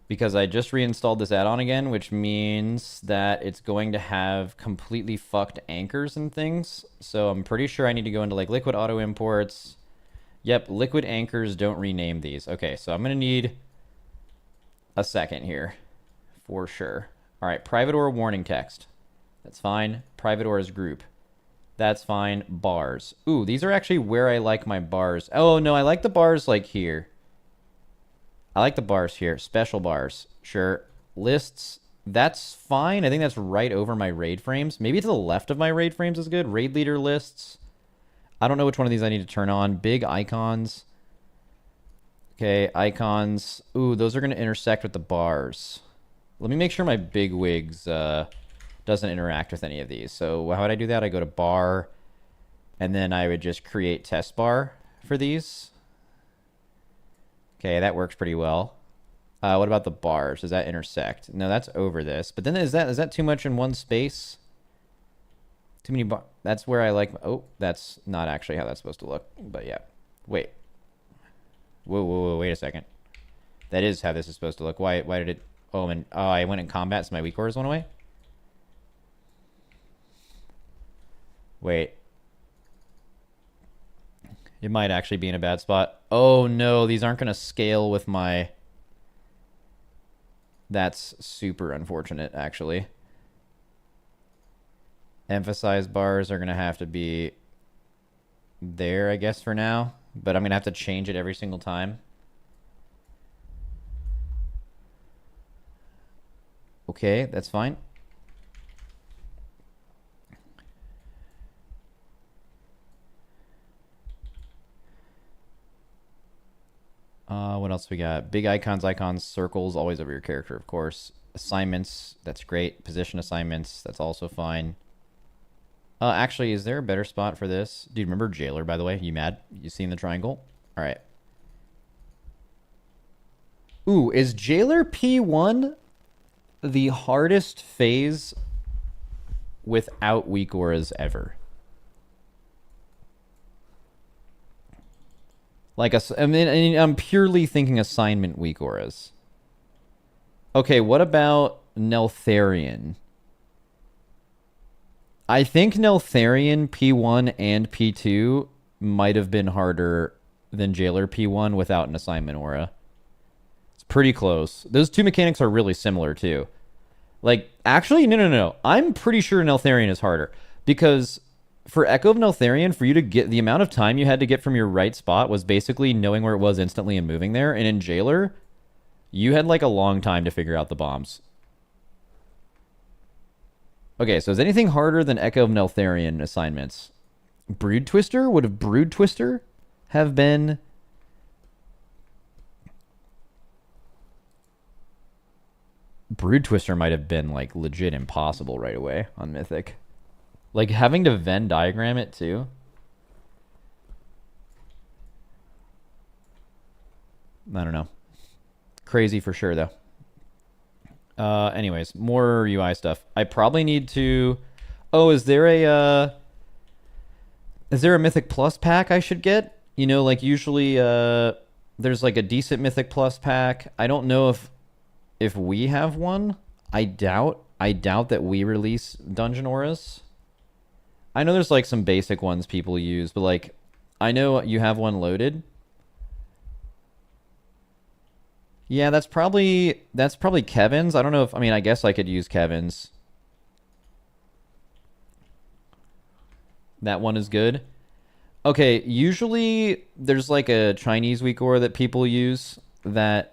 because I just reinstalled this add-on again, which means that it's going to have completely fucked anchors and things. So I'm pretty sure I need to go into like liquid auto imports. Yep, liquid anchors don't rename these. Okay, so I'm gonna need a second here for sure. All right, private or warning text. That's fine. Private or as group. That's fine. Bars. Ooh, these are actually where I like my bars. Oh, no, I like the bars like here. I like the bars here. Special bars. Sure. Lists. That's fine. I think that's right over my raid frames. Maybe to the left of my raid frames is good. Raid leader lists. I don't know which one of these I need to turn on. Big icons. Okay, icons. Ooh, those are going to intersect with the bars. Let me make sure my big wigs doesn't interact with any of these. So how would I do that? I go to bar, and then I would just create test bar for these. Okay, that works pretty well. What about the bars? Does that intersect? No, that's over this. But then is that too much in one space? Too many bar. That's where I like. Oh, that's not actually how that's supposed to look. But yeah. Wait. Whoa, wait a second. That is how this is supposed to look. Why did it? Oh, I went in combat, so my weak cores went away. Wait. It might actually be in a bad spot. Oh no, these aren't going to scale with my... That's super unfortunate, actually. Emphasize bars are going to have to be there, I guess, for now. But I'm going to have to change it every single time. Okay, that's fine. What else we got? Big icons, circles, always over your character, of course. Assignments, that's great. Position assignments, that's also fine. Actually, is there a better spot for this? Dude, remember Jailer, by the way? You mad? You seen the triangle? All right. Ooh, is Jailer P1 the hardest phase without weak auras ever? Like, I'm purely thinking assignment weak auras. Okay, what about Neltharion? I think Neltharion P1 and P2 might have been harder than Jailer P1 without an assignment aura. It's pretty close. Those two mechanics are really similar, too. Like, actually, no. I'm pretty sure Neltharion is harder. Because... for Echo of Neltharion, for you to get the amount of time you had to get from your right spot was basically knowing where it was instantly and moving there. And in Jailer, you had like a long time to figure out the bombs. Okay, so is anything harder than Echo of Neltharion assignments? Brood Twister? Would Brood Twister have been... Brood Twister might have been like legit impossible right away on Mythic. Like, having to Venn diagram it, too. I don't know. Crazy for sure, though. Anyways, more UI stuff. I probably need to... Oh, is there a Mythic Plus pack I should get? You know, like, usually, there's, like, a decent Mythic Plus pack. I don't know if we have one. I doubt that we release Dungeon Auras. I know there's like some basic ones people use, but like, I know you have one loaded. Yeah, that's probably Kevin's. I don't know if, I mean, I guess I could use Kevin's. That one is good. Okay, usually there's like a Chinese weak aura that people use that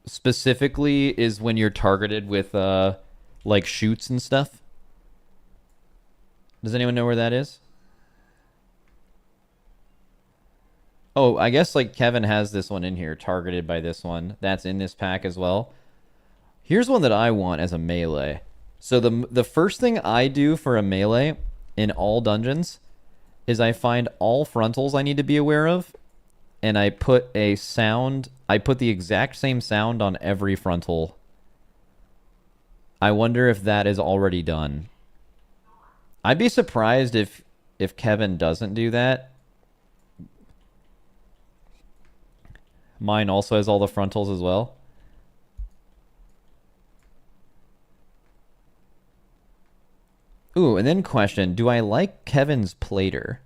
specifically is when you're targeted with like shoots and stuff. Does anyone know where that is? Oh, I guess like Kevin has this one in here, targeted by this one. That's in this pack as well. Here's one that I want as a melee. So the first thing I do for a melee in all dungeons is I find all frontals I need to be aware of, and I put a sound. I put the exact same sound on every frontal. I wonder if that is already done. I'd be surprised if Kevin doesn't do that. Mine also has all the frontals as well. Ooh, and then question, do I like Kevin's plater?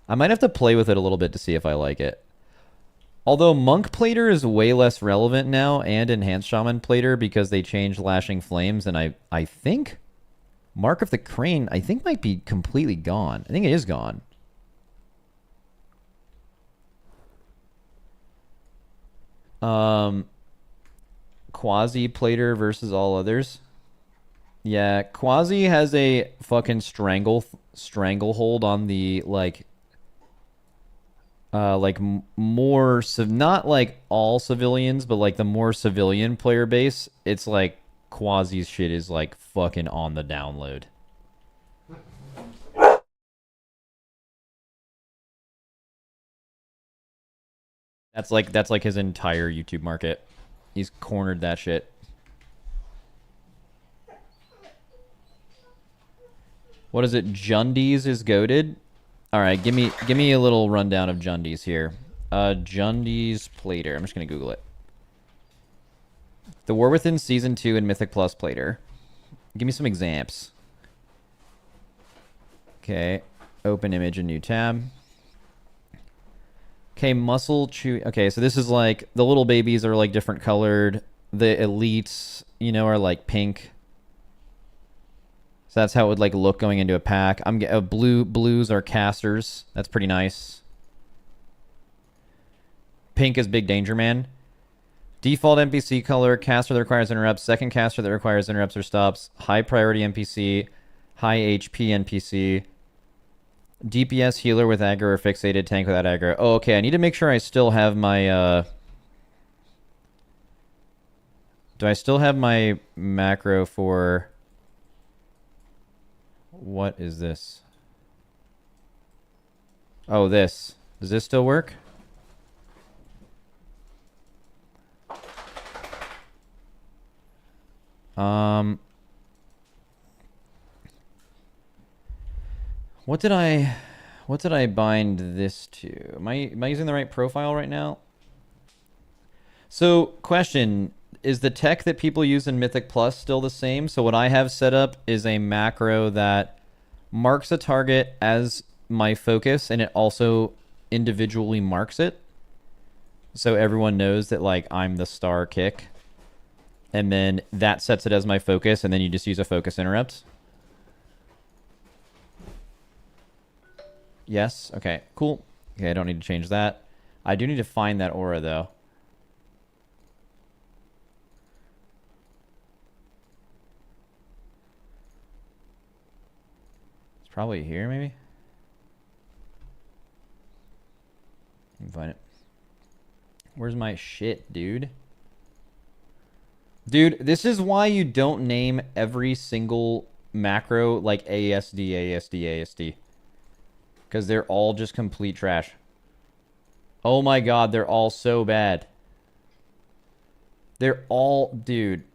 I might have to play with it a little bit to see if I like it. Although Monk plater is way less relevant now, and Enhanced Shaman plater, because they changed Lashing Flames, and I think Mark of the Crane, I think, might be completely gone. I think it is gone. Quasi plater versus all others. Yeah, Quasi has a fucking stranglehold on the more not like all civilians, but like the more civilian player base. It's like Quasi's shit is like fucking on the download. That's like his entire YouTube market. He's cornered that shit. What is it? Jundies is goated. All right, give me a little rundown of Jundies here. Jundies plater. I'm just gonna Google it. The War Within Season 2 and Mythic Plus plater. Give me some examples. Okay, open image, a new tab. Okay, muscle chew. Okay, so this is like the little babies are like different colored. The elites, you know, are like pink. So that's how it would like look going into a pack. I'm blues are casters. That's pretty nice. Pink is Big Danger Man. Default NPC color, caster that requires interrupts, second caster that requires interrupts or stops, high priority NPC, high HP NPC, DPS healer with aggro or fixated, tank without aggro. Oh, okay, I need to make sure I still have my, do I still have my macro for... What is this? Oh, this. Does this still work? What did I bind this to? Am I using the right profile right now? So, question, is the tech that people use in Mythic Plus still the same? So what I have set up is a macro that marks a target as my focus, and it also individually marks it. So everyone knows that like I'm the star kick. And then that sets it as my focus, and then you just use a focus interrupt. Yes? Okay, cool. Okay, I don't need to change that. I do need to find that aura, though. It's probably here, maybe? I can find it. Where's my shit, dude? Dude, this is why you don't name every single macro like ASD, ASD, ASD. Because they're all just complete trash. Oh my god, they're all so bad. They're all... Dude.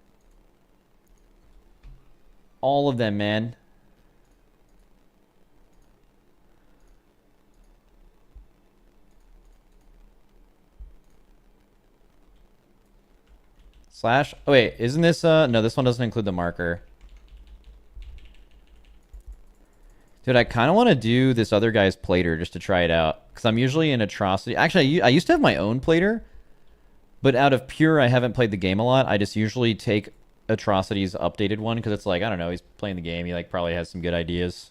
All of them, man. Slash... Oh, wait, isn't this... No, this one doesn't include the marker. Dude, I kind of want to do this other guy's plater just to try it out. Because I'm usually in Atrocity. Actually, I used to have my own plater. But out of pure, I haven't played the game a lot. I just usually take Atrocity's updated one. Because it's like, I don't know, he's playing the game. He like probably has some good ideas.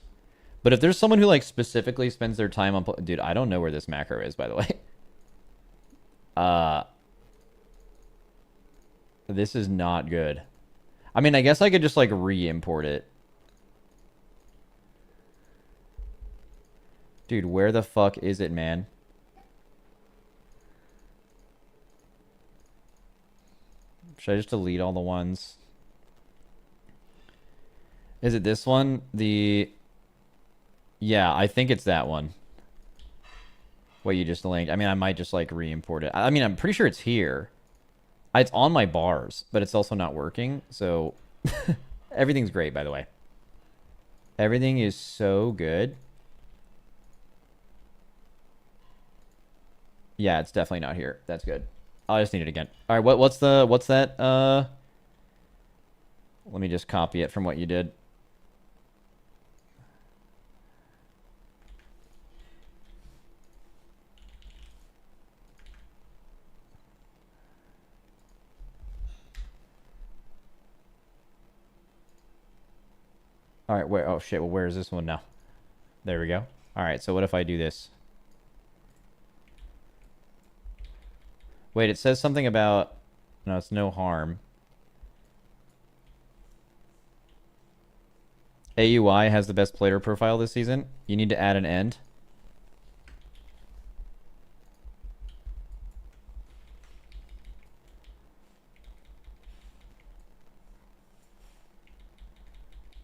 But if there's someone who like specifically spends their time on... Dude, I don't know where this macro is, by the way. This is not good. I mean, I guess I could just like re-import it. Dude, where the fuck is it, man? Should I just delete all the ones? Is it this one? Yeah, I think it's that one. What you just linked. I mean, I might just like re-import it. I mean, I'm pretty sure it's here. It's on my bars, but it's also not working. So everything's great, by the way. Everything is so good. Yeah, it's definitely not here. That's good. I just need it again. All right, what's that? Let me just copy it from what you did. All right, where? Oh shit! Well, where is this one now? There we go. All right, so what if I do this? Wait, it says something about... No, it's no harm. AUI has the best player profile this season. You need to add an end.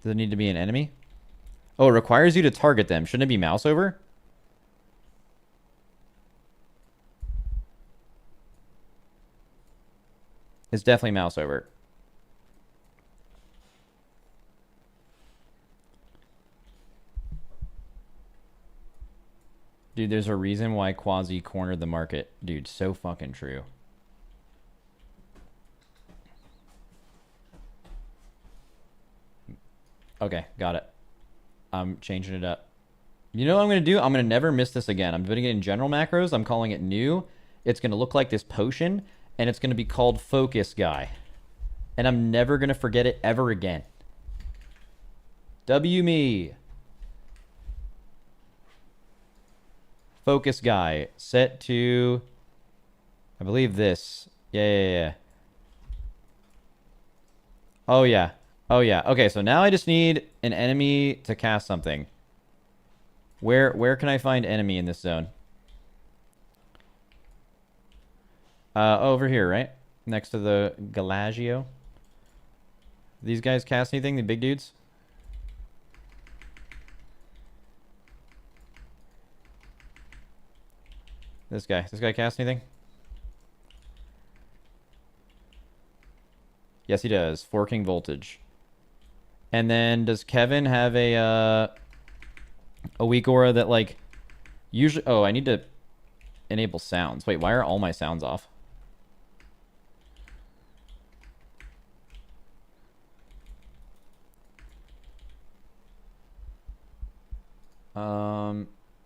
Does it need to be an enemy? Oh, it requires you to target them. Shouldn't it be mouse over? It's definitely mouse over. Dude, there's a reason why Quasi cornered the market. Dude, so fucking true. Okay, got it. I'm changing it up. You know what I'm going to do? I'm going to never miss this again. I'm putting it in general macros. I'm calling it new. It's going to look like this potion, and it's going to be called Focus Guy. And I'm never going to forget it ever again. W me. Focus Guy. Set to... I believe this. Yeah. Oh, yeah. Oh, yeah. Okay, so now I just need an enemy to cast something. Where can I find enemy in this zone? Over here, right? Next to the Galagio. These guys cast anything, the big dudes? This guy cast anything? Yes, he does. Forking voltage. And then does Kevin have a weak aura that like usually... Oh, I need to enable sounds. Wait, why are all my sounds off?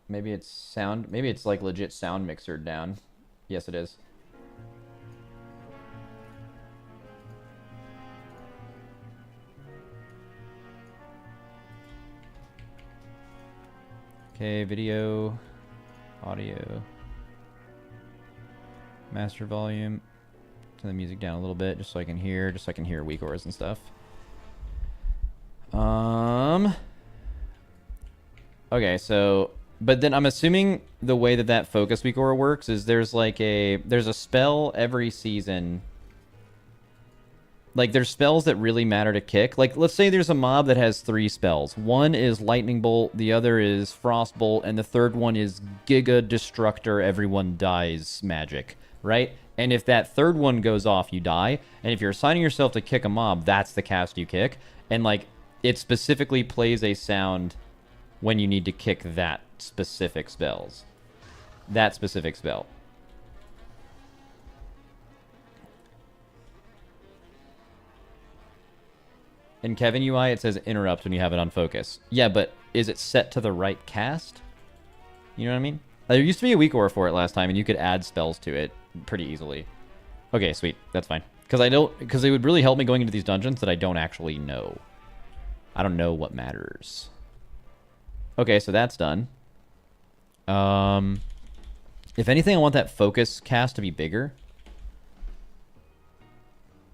Maybe it's sound. Maybe it's like legit sound mixer down. Yes, it is. Okay, video, audio, master volume. Turn the music down a little bit just so I can hear weak auras and stuff. Okay, so, but then I'm assuming the way that focus weak aura works is there's a spell every season. Like, there's spells that really matter to kick. Like, let's say there's a mob that has 3 spells. One is Lightning Bolt, the other is Frost Bolt, and the third one is Giga Destructor, everyone dies magic, right? And if that third one goes off, you die. And if you're assigning yourself to kick a mob, that's the cast you kick. And, like, it specifically plays a sound when you need to kick that specific spell. In Kevin UI, it says interrupt when you have it on focus. Yeah, but is it set to the right cast? You know what I mean? There used to be a weak aura for it last time, and you could add spells to it pretty easily. Okay, sweet. That's fine. Because it would really help me going into these dungeons that I don't actually know. I don't know what matters. Okay, so that's done. If anything, I want that focus cast to be bigger.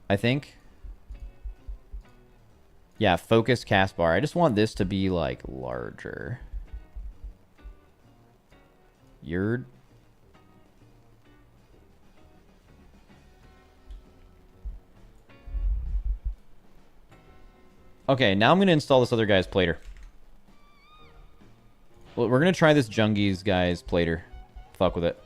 I think. Yeah, focus cast bar. I just want this to be, like, larger. Yerd. Okay, now I'm going to install this other guy's plater. Well, we're going to try this Jungies guy's plater. Fuck with it.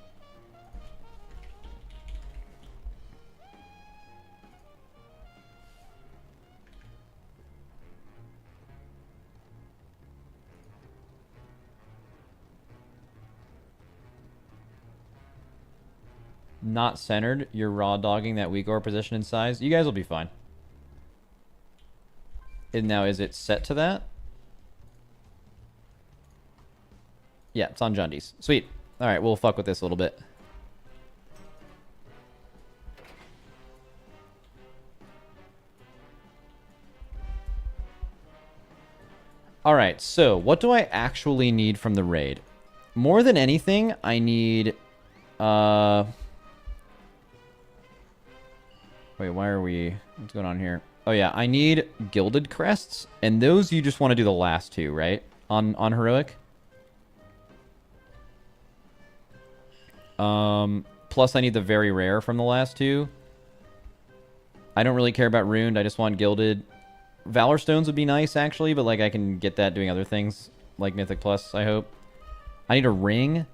Not centered. You're raw dogging that weak ore position and size. You guys will be fine. And now, is it set to that? Yeah, it's on Jundies. Sweet. All right, we'll fuck with this a little bit. All right, so what do I actually need from the raid? More than anything, I need... Wait, why are we... What's going on here? Oh, yeah, I need gilded crests, and those you just want to do the last two, right? On Heroic? Plus I need the very rare from the last two. I don't really care about Runed, I just want gilded. Valor Stones would be nice, actually, but, like, I can get that doing other things, like Mythic Plus, I hope. I need a ring.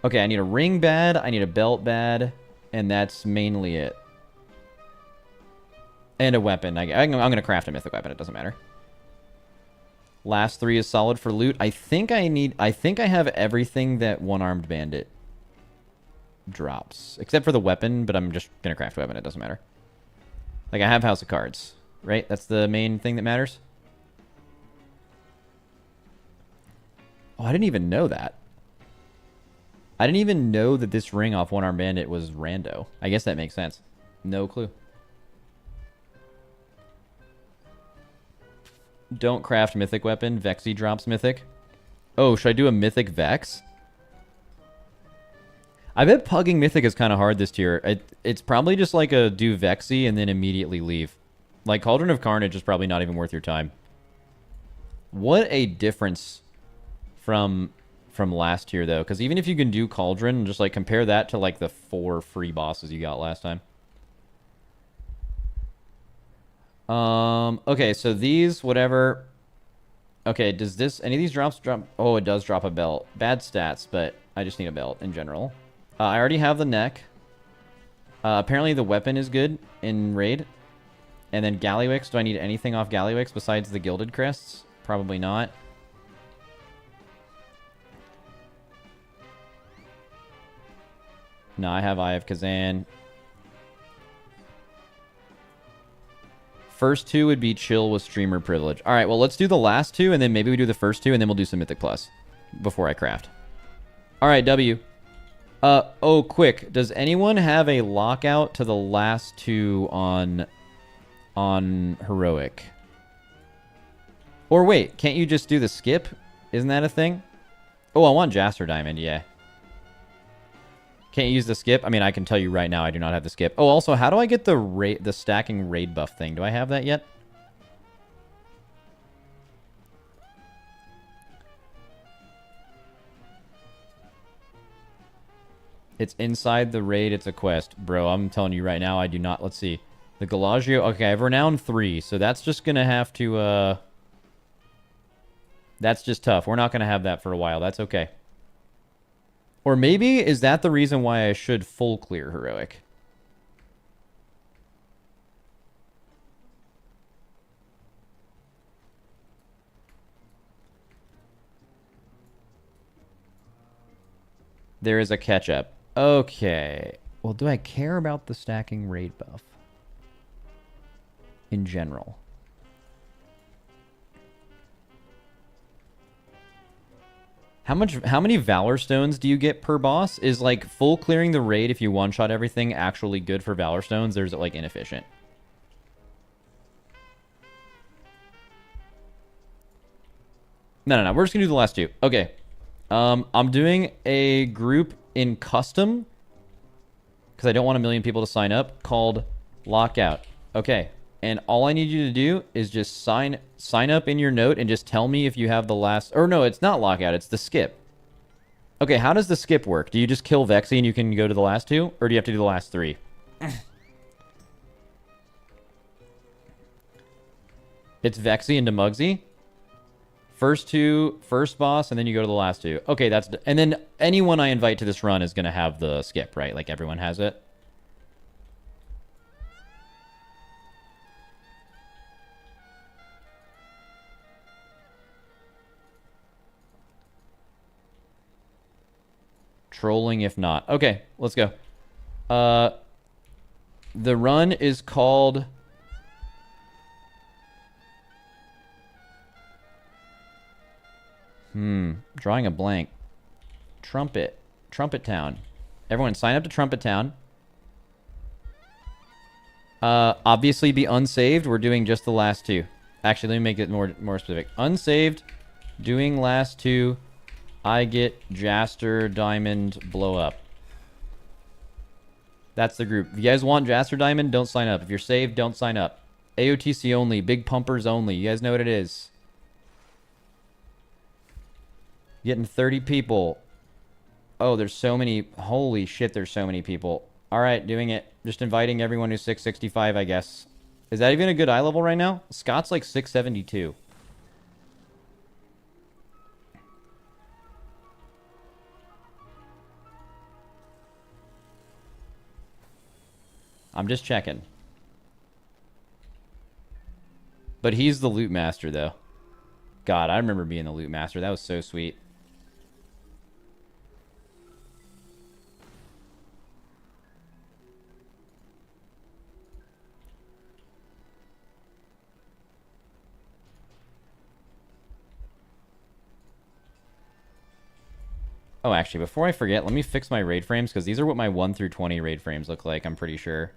Okay, I need a ring bad, I need a belt bad, and that's mainly it. And a weapon. I'm going to craft a mythic weapon. It doesn't matter. Last three is solid for loot. I think I have everything that one-armed bandit drops. Except for the weapon, but I'm just going to craft a weapon. It doesn't matter. Like, I have House of Cards. Right? That's the main thing that matters. Oh, I didn't even know that. I didn't even know that this ring off one-armed bandit was rando. I guess that makes sense. No clue. Don't craft mythic weapon. Vexy drops mythic. Oh, should I do a mythic Vex? I bet pugging mythic is kind of hard this tier. It's probably just like a do Vexy and then immediately leave. Like Cauldron of Carnage is probably not even worth your time. What a difference from last tier though. Because even if you can do Cauldron, just like compare that to like the 4 free bosses you got last time. Okay, so these, whatever. Okay, does this, any of these drop? Oh, it does drop a belt. Bad stats, but I just need a belt in general. I already have the neck. Apparently the weapon is good in raid. And then Gallywix, do I need anything off Gallywix besides the gilded crests? Probably not. No, I have Eye of Kazan. First two would be chill with streamer privilege. All right, well, let's do the last two, and then maybe we do the first two, and then we'll do some Mythic Plus before I craft. All right, W. Oh, quick. Does anyone have a lockout to the last two on Heroic? Or wait, can't you just do the skip? Isn't that a thing? Oh, I want Jaster Diamond, yeah. Can't you use the skip? I mean, I can tell you right now I do not have the skip. Oh, also, how do I get the stacking raid buff thing? Do I have that yet? It's inside the raid. It's a quest. Bro, I'm telling you right now, I do not. Let's see. The Galagio. Okay, I have renowned 3, so that's just going to have to... That's just tough. We're not going to have that for a while. That's okay. Or maybe, is that the reason why I should full clear Heroic? There is a catch-up. Okay. Well, do I care about the stacking raid buff? In general. How many Valor Stones do you get per boss? Is like full clearing the raid if you one-shot everything actually good for Valor Stones? Or is it like inefficient? No. We're just gonna do the last two. Okay. I'm doing a group in custom because I don't want 1 million people to sign up called Lockout. Okay. And all I need you to do is just sign up in your note and just tell me if you have the last... Or no, it's not Lockout. It's the skip. Okay, how does the skip work? Do you just kill Vexy and you can go to the last two? Or do you have to do the last 3? It's Vexy into Mugsy. First two, first boss, and then you go to the last two. Okay, that's... And then anyone I invite to this run is going to have the skip, right? Like, everyone has it. Trolling if not. Okay, let's go. The run is called... Drawing a blank. Trumpet Town. Everyone sign up to Trumpet Town. Obviously be unsaved. We're doing just the last two. Actually, let me make it more specific. Unsaved, doing last two. I get Jaster, Diamond, blow up. That's the group. If you guys want Jaster Diamond, don't sign up. If you're saved, don't sign up. AOTC only. Big pumpers only. You guys know what it is. Getting 30 people. Oh, there's so many. Holy shit, there's so many people. All right, doing it. Just inviting everyone who's 665, I guess. Is that even a good eye level right now? Scott's like 672. I'm just checking. But he's the loot master, though. God, I remember being the loot master. That was so sweet. Oh, actually, before I forget, let me fix my raid frames, because these are what my 1 through 20 raid frames look like, I'm pretty sure.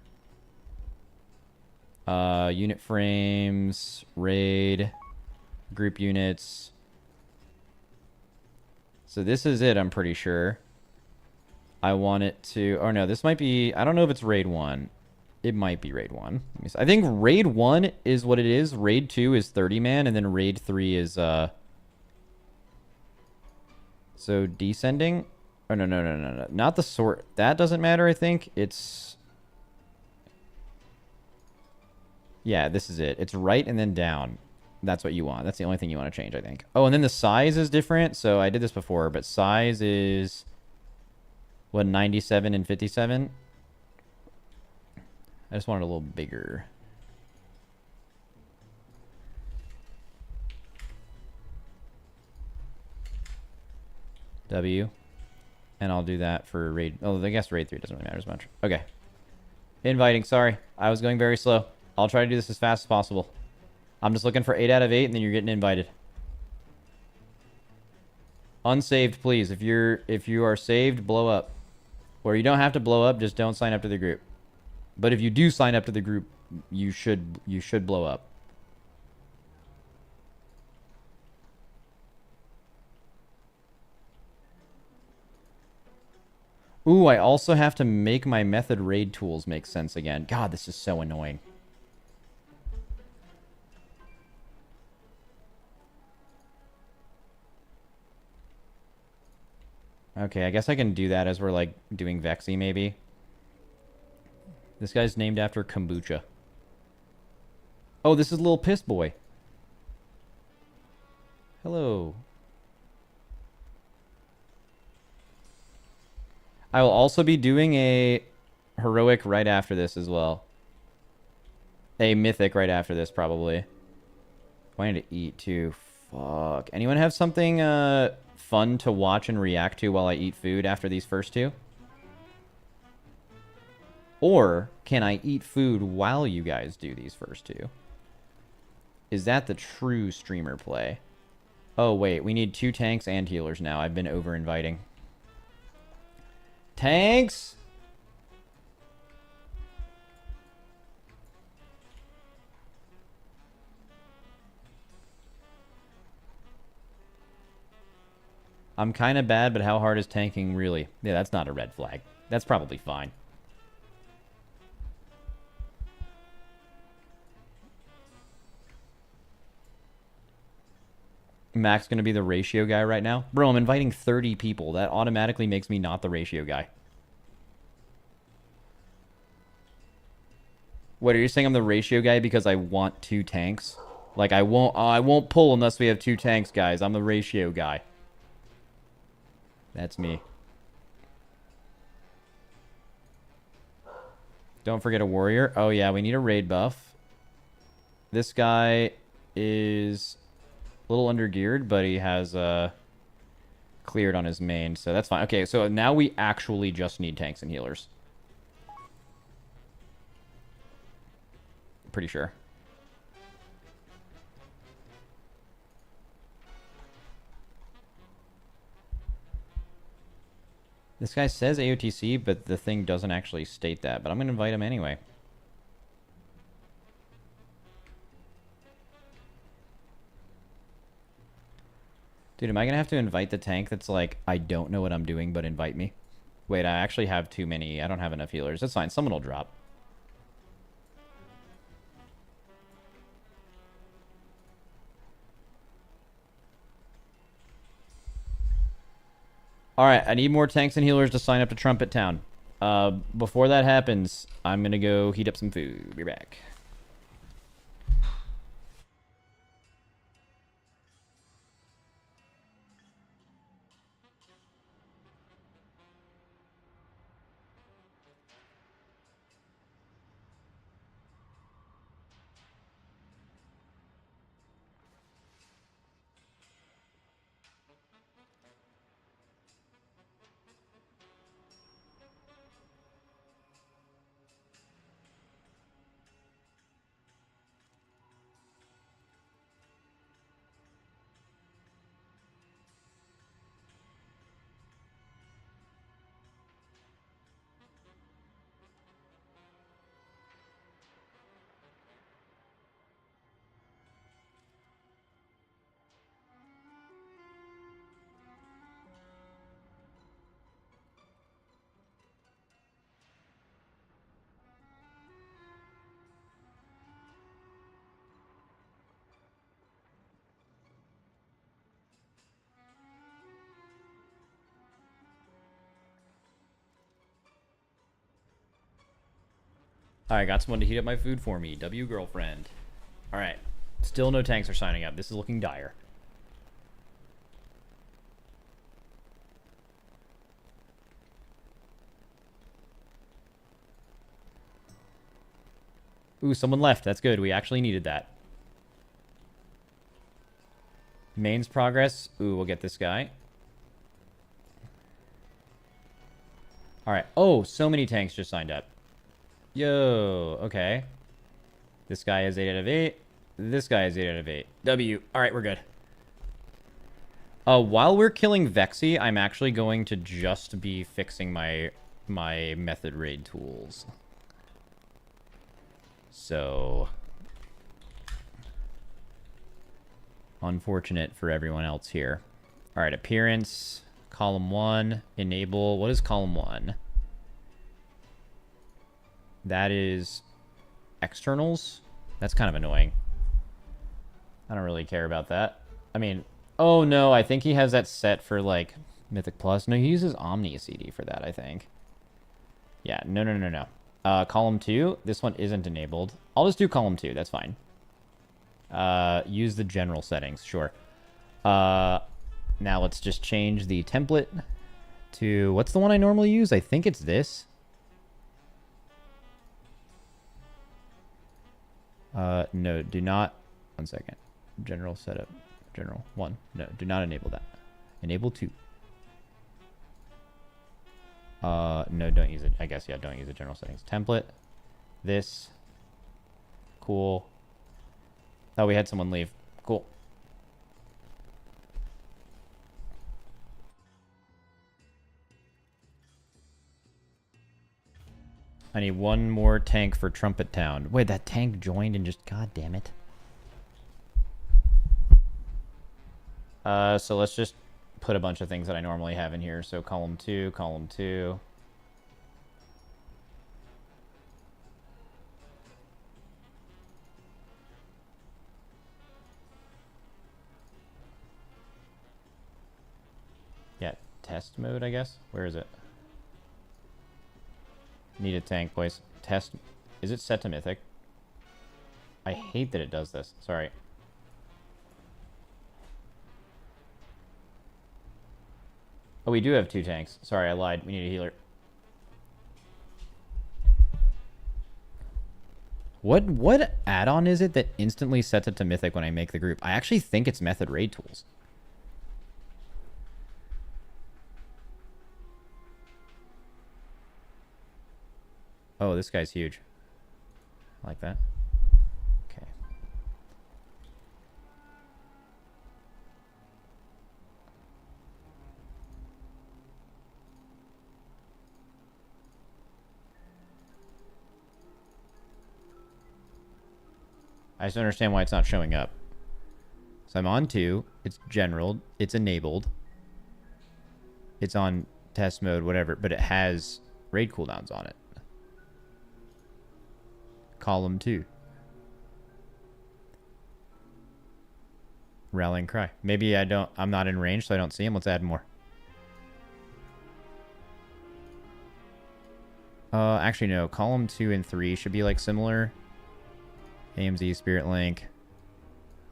Unit frames, raid, group units. So this is it, I'm pretty sure. I want it to... Oh, no, this might be... I don't know if it's raid 1. It might be raid 1. I think raid 1 is what it is. Raid 2 is 30-man, and then raid 3 is... So descending? Oh, no. Not the sort. That doesn't matter, I think. It's... Yeah, this is it. It's right and then down. That's what you want. That's the only thing you want to change, I think. Oh, and then the size is different. So I did this before, but size is... What, 97 and 57? I just want it a little bigger. W. And I'll do that for raid... Oh, I guess raid 3 doesn't really matter as much. Okay. Inviting, sorry. I was going very slow. I'll try to do this as fast as possible. I'm just looking for 8 out of 8, and then you're getting invited. Unsaved, please. If you are saved, blow up. Or you don't have to blow up, just don't sign up to the group. But if you do sign up to the group, you should blow up. Ooh, I also have to make my method raid tools make sense again. God, this is so annoying. Okay, I guess I can do that as we're, like, doing Vexy, maybe. This guy's named after kombucha. Oh, this is Lil Piss Boy. Hello. I will also be doing a heroic right after this as well. A mythic right after this, probably. I need to eat, too. Fuck. Anyone have something fun to watch and react to while I eat food after these first two? Or can I eat food while you guys do these first two? Is that the true streamer play? Oh, wait. We need 2 tanks and healers now. I've been over-inviting. Tanks! I'm kind of bad, but how hard is tanking really? Yeah, that's not a red flag. That's probably fine. Mac's going to be the ratio guy right now. Bro, I'm inviting 30 people. That automatically makes me not the ratio guy. What, are you saying I'm the ratio guy because I want 2 tanks? Like, I won't pull unless we have 2 tanks, guys. I'm the ratio guy. That's me. Don't forget a warrior. Oh, yeah, we need a raid buff. This guy is a little undergeared, but he has cleared on his main, so that's fine. Okay, so now we actually just need tanks and healers. Pretty sure. This guy says AOTC, but the thing doesn't actually state that. But I'm going to invite him anyway. Dude, am I going to have to invite the tank that's like, I don't know what I'm doing, but invite me? Wait, I actually have too many. I don't have enough healers. That's fine. Someone will drop. Alright, I need more tanks and healers to sign up to Trumpet Town. Before that happens, I'm gonna go heat up some food. Be back. Alright, got someone to heat up my food for me. W girlfriend. Alright. Still no tanks are signing up. This is looking dire. Ooh, someone left. That's good. We actually needed that. Main's progress. Ooh, we'll get this guy. Alright. Oh, so many tanks just signed up. Yo, okay. This guy is 8 out of 8. This guy is 8 out of 8. W. Alright, we're good. While we're killing Vexy, I'm actually going to just be fixing my method raid tools. So, unfortunate for everyone else here. Alright, appearance, column 1, enable. What is column 1? That is externals. That's kind of annoying. I don't really care about that. I mean, oh no, I think he has that set for like Mythic Plus. No, he uses Omni CD for that, I think. Yeah, no. Column 2, this one isn't enabled. I'll just do column 2, that's fine. Use the general settings, sure. Now let's just change the template to, what's the one I normally use? I think it's this. No, do not, 1 second. General setup, general 1. No, do not enable that. Enable 2. No, don't use it. I guess, yeah, don't use the general settings. Template. This. Cool. Oh, we had someone leave. Cool. I need one more tank for Trumpet Town. Wait, that tank joined and just... God damn it. So let's just put a bunch of things that I normally have in here. So column 2, column 2. Yeah, test mode, I guess. Where is it? Need a tank, boys. Test. Is it set to Mythic? I hate that it does this. Sorry. Oh, we do have 2 tanks. Sorry, I lied. We need a healer. What add-on is it that instantly sets it to Mythic when I make the group? I actually think it's Method Raid Tools. Oh, this guy's huge. I like that. Okay. I just don't understand why it's not showing up. So I'm on 2. It's general. It's enabled. It's on test mode, whatever. But it has raid cooldowns on it. Column 2. Rallying cry. Maybe I'm not in range, so I don't see him. Let's add more. Actually, no. Column 2 and 3 should be, like, similar. AMZ, Spirit Link.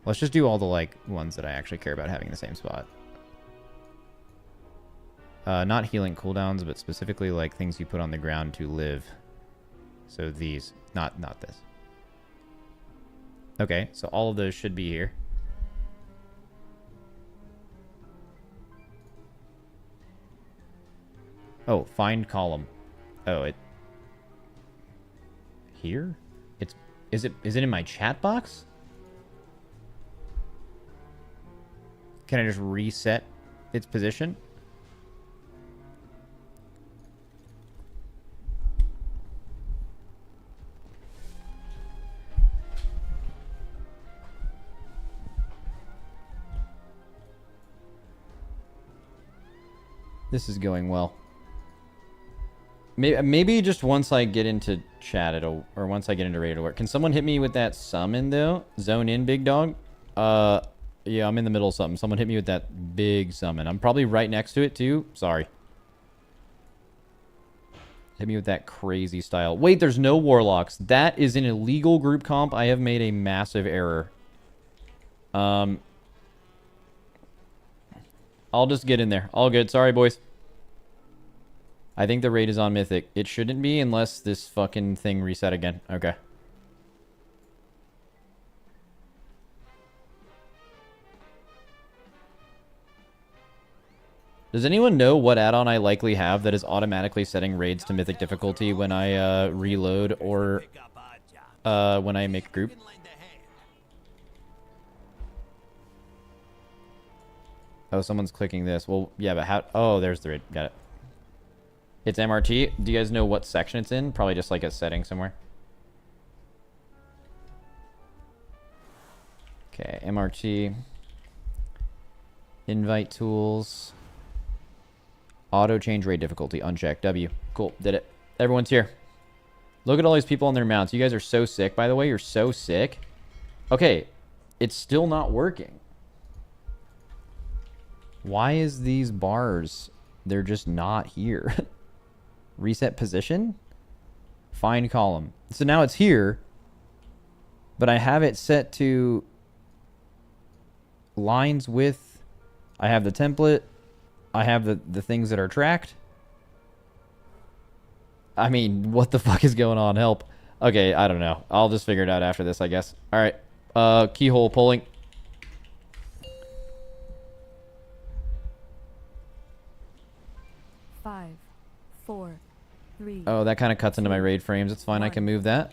Let's just do all the, like, ones that I actually care about having in the same spot. Not healing cooldowns, but specifically, like, things you put on the ground to live. So these. Not this. Okay, so all of those should be here. Oh, find column. Oh, it... Here? Is it in my chat box? Can I just reset its position? This is going well. Maybe just once I get into chat, or once I get into raid, it'll work. Can someone hit me with that summon, though? Zone in, big dog? Yeah, I'm in the middle of something. Someone hit me with that big summon. I'm probably right next to it, too. Sorry. Hit me with that crazy style. Wait, there's no warlocks. That is an illegal group comp. I have made a massive error. I'll just get in there. All good. Sorry, boys. I think the raid is on Mythic. It shouldn't be unless this fucking thing reset again. Okay. Does anyone know what add-on I likely have that is automatically setting raids to Mythic difficulty when I reload or when I make a group? Oh, someone's clicking this. Well, yeah, but how... Oh, there's the raid. Got it. It's MRT. Do you guys know what section it's in? Probably just like a setting somewhere. Okay, MRT. Invite tools. Auto change raid difficulty. Unchecked. W. Cool. Did it. Everyone's here. Look at all these people on their mounts. You guys are so sick, by the way. You're so sick. Okay. It's still not working. Why is these bars... They're just not here. Reset position? Find column. So now it's here. But I have it set to... lines with... I have the template. I have the things that are tracked. I mean, what the fuck is going on? Help. Okay, I don't know. I'll just figure it out after this, I guess. Alright. Keyhole pulling. Five, 4, 3. Oh, that kind of cuts into my raid frames. It's fine. I can move that.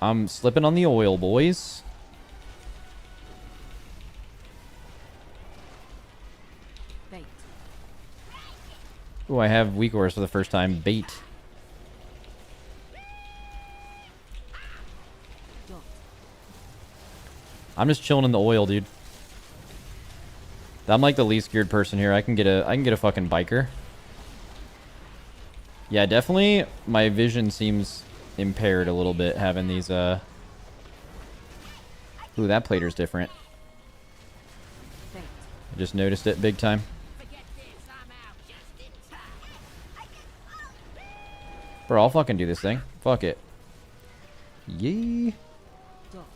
I'm slipping on the oil, boys. Bait. Oh, I have weak ores for the first time. Bait. I'm just chilling in the oil, dude. I'm like the least geared person here. I can get a fucking biker. Yeah, definitely my vision seems impaired a little bit having these Ooh, that plater's different. I just noticed it big time. Bro, I'll fucking do this thing. Fuck it. Yee. Dot.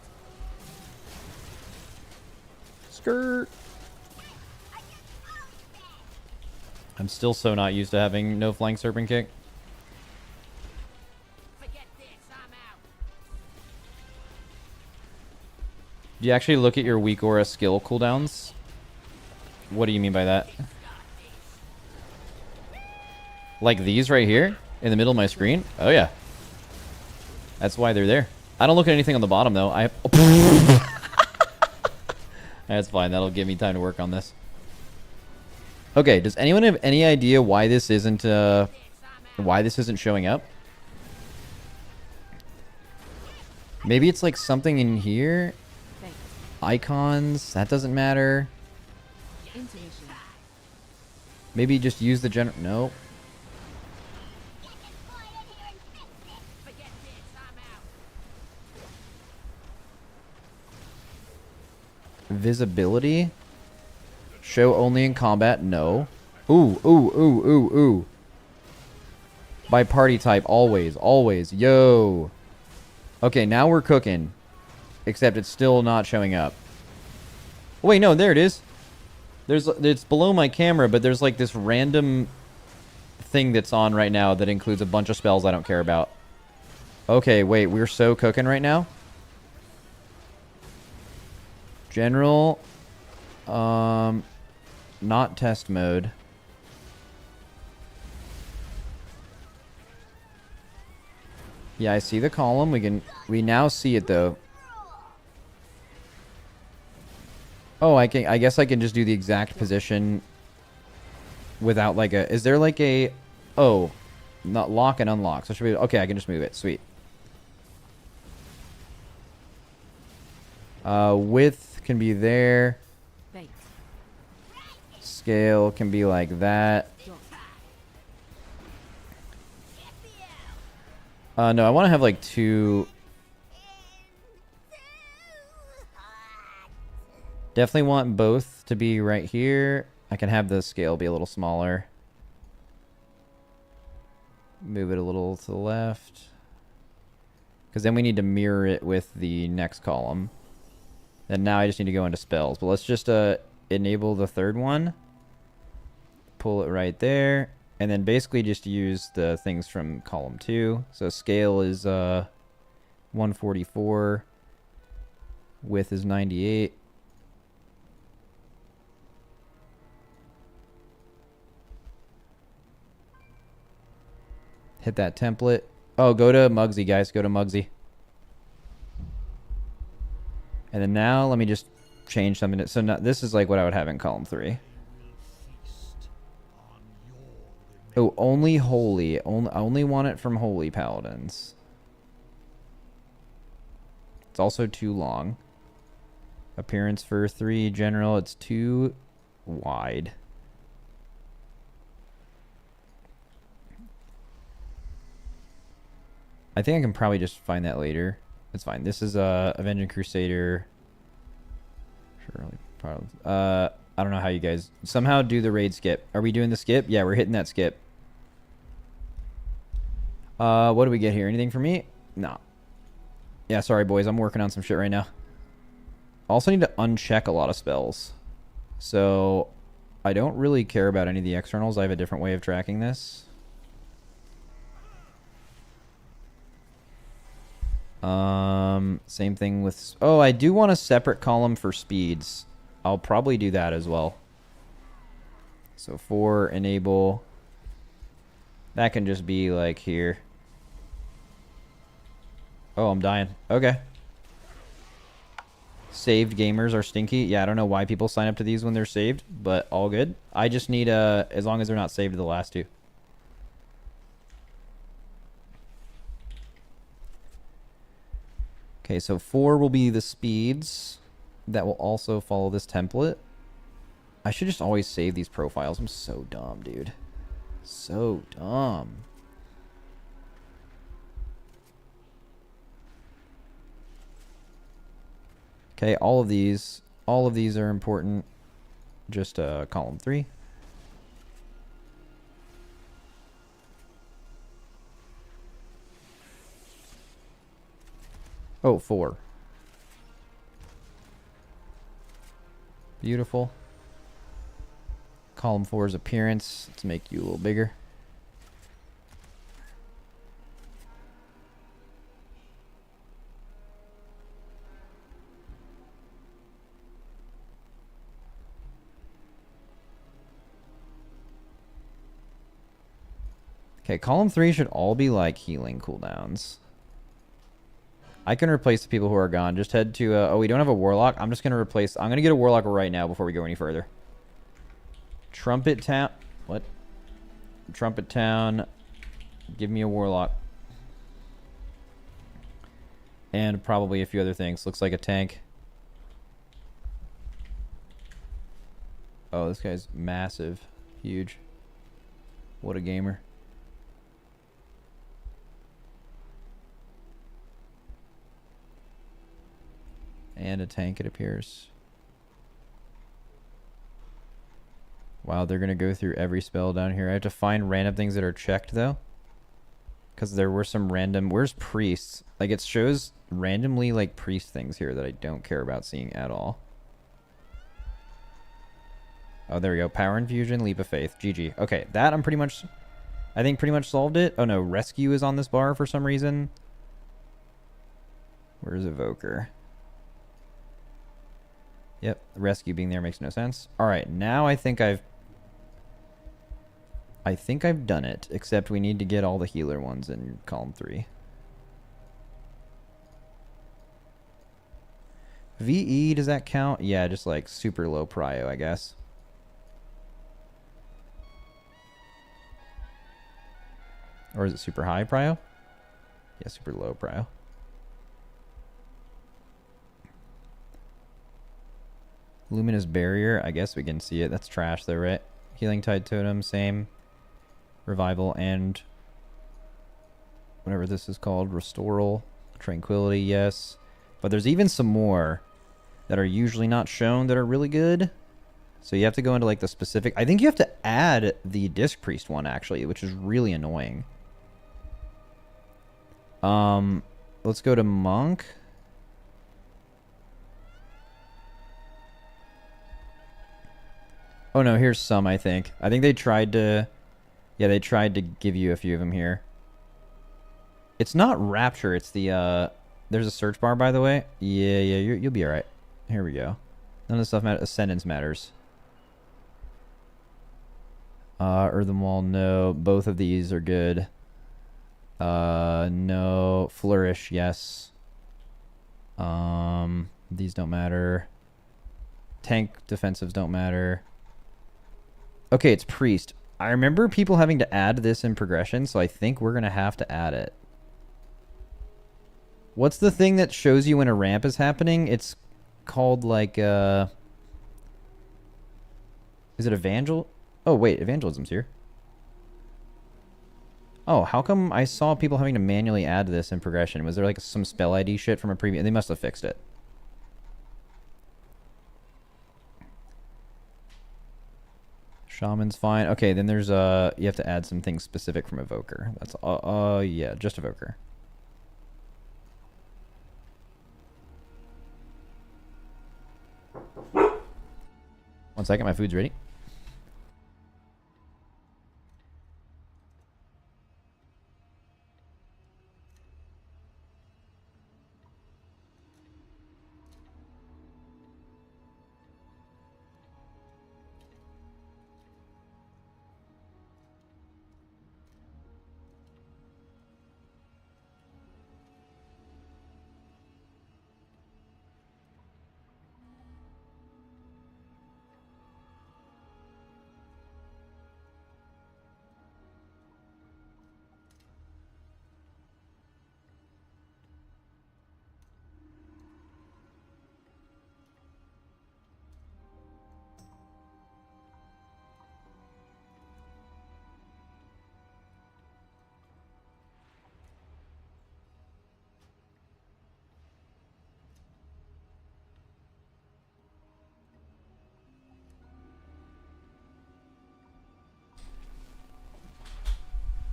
Skirt. I'm still so not used to having no flying serpent kick. Do you actually look at your weak aura skill cooldowns? What do you mean by that? Like these right here in the middle of my screen? Oh yeah. That's why they're there. I don't look at anything on the bottom though. That's fine. That'll give me time to work on this. Okay, does anyone have any idea why this isn't showing up? Maybe it's like something in here. Bait. Icons, that doesn't matter. Intuition. Maybe just use the general. No. Visibility. Show only in combat. No. Ooh, ooh, ooh, ooh, ooh. By party type, always, always. Yo. Okay, now we're cooking. Except it's still not showing up. Wait, no, there it is. It's below my camera, but there's like this random thing that's on right now that includes a bunch of spells I don't care about. Okay, wait, we're so cooking right now. General. Not test mode. Yeah, I see the column. We now see it though. Oh, I guess I can just do the exact position without like a... Is there like a... Oh, not lock and unlock. So should we... Okay, I can just move it. Sweet. Width can be there. Bait. Scale can be like that. No, I want to have like two... Definitely want both to be right here. I can have the scale be a little smaller. Move it a little to the left. Because then we need to mirror it with the next column. And now I just need to go into spells. But let's just enable the third one. Pull it right there. And then basically just use the things from column 2. So scale is 144. Width is 98. Hit that template. Oh, go to Mugsy, guys. Go to Mugsy. And then now let me just change something. So now, this is like what I would have in column 3. Oh, only holy. Only want it from holy paladins. It's also too long. Appearance for 3 general. It's too wide. I think I can probably just find that later. It's fine. This is Avenging Crusader. Surely, probably. I don't know how you guys somehow do the raid skip. Are we doing the skip? Yeah, we're hitting that skip. What do we get here? Anything for me? No. Yeah, sorry boys. I'm working on some shit right now. Also need to uncheck a lot of spells. So I don't really care about any of the externals. I have a different way of tracking this. Same thing with... Oh, I do want a separate column for speeds. I'll probably do that as well. So for enable... That can just be like here. Oh, I'm dying. Okay. Saved gamers are stinky. Yeah, I don't know why people sign up to these when they're saved, but all good. I just need as long as they're not saved to the last 2. Okay, so 4 will be the speeds. That will also follow this template. I should just always save these profiles. I'm so dumb, dude. So dumb. Okay, all of these are important. Just column 3. Oh, 4. Beautiful. Column 4's appearance. Let's make you a little bigger. Okay, column 3 should all be like healing cooldowns. I can replace the people who are gone. Just head to... oh, we don't have a warlock. I'm just going to replace... I'm going to get a warlock right now before we go any further. Trumpet Town... What? Trumpet Town. Give me a warlock. And probably a few other things. Looks like a tank. Oh, this guy's massive. Huge. What a gamer. And a tank, it appears. Wow, they're going to go through every spell down here. I have to find random things that are checked, though. Because there were some random... Where's priests? Like, it shows randomly, like, priest things here that I don't care about seeing at all. Oh, there we go. Power infusion, leap of faith. GG. Okay, that I'm pretty much... I think pretty much solved it. Oh, no. Rescue is on this bar for some reason. Where's Evoker? Yep, rescue being there makes no sense. All right, now I think I've done it, except we need to get all the healer ones in column 3. VE, does that count? Yeah, just like super low prio, I guess. Or is it super high prio? Yeah, super low prio. Luminous barrier. I guess we can see it. That's trash though, right? Healing tide totem, same. Revival and whatever this is called. Restoral. Tranquility, yes. But there's even some more that are usually not shown that are really good. So you have to go into like the specific... I think you have to add the Disc Priest one actually, which is really annoying. Let's go to Monk. Oh no, here's some, I think. I think they tried to... Yeah, they tried to give you a few of them here. It's not Rapture, it's the, There's a search bar, by the way. Yeah, you'll be alright. Here we go. None of the stuff matters. Ascendance matters. Earthen Wall, no. Both of these are good. No. Flourish, yes. These don't matter. Tank defensives don't matter. Okay, it's Priest. I remember people having to add this in progression, so I think we're going to have to add it. What's the thing that shows you when a ramp is happening? It's called like, is it Evangel? Oh, wait, Evangelism's here. Oh, how come I saw people having to manually add this in progression? Was there like some spell ID shit from a previous... They must have fixed it. Shaman's fine. Okay, then there's you have to add some things specific from Evoker. That's yeah, just Evoker. One second, my food's ready.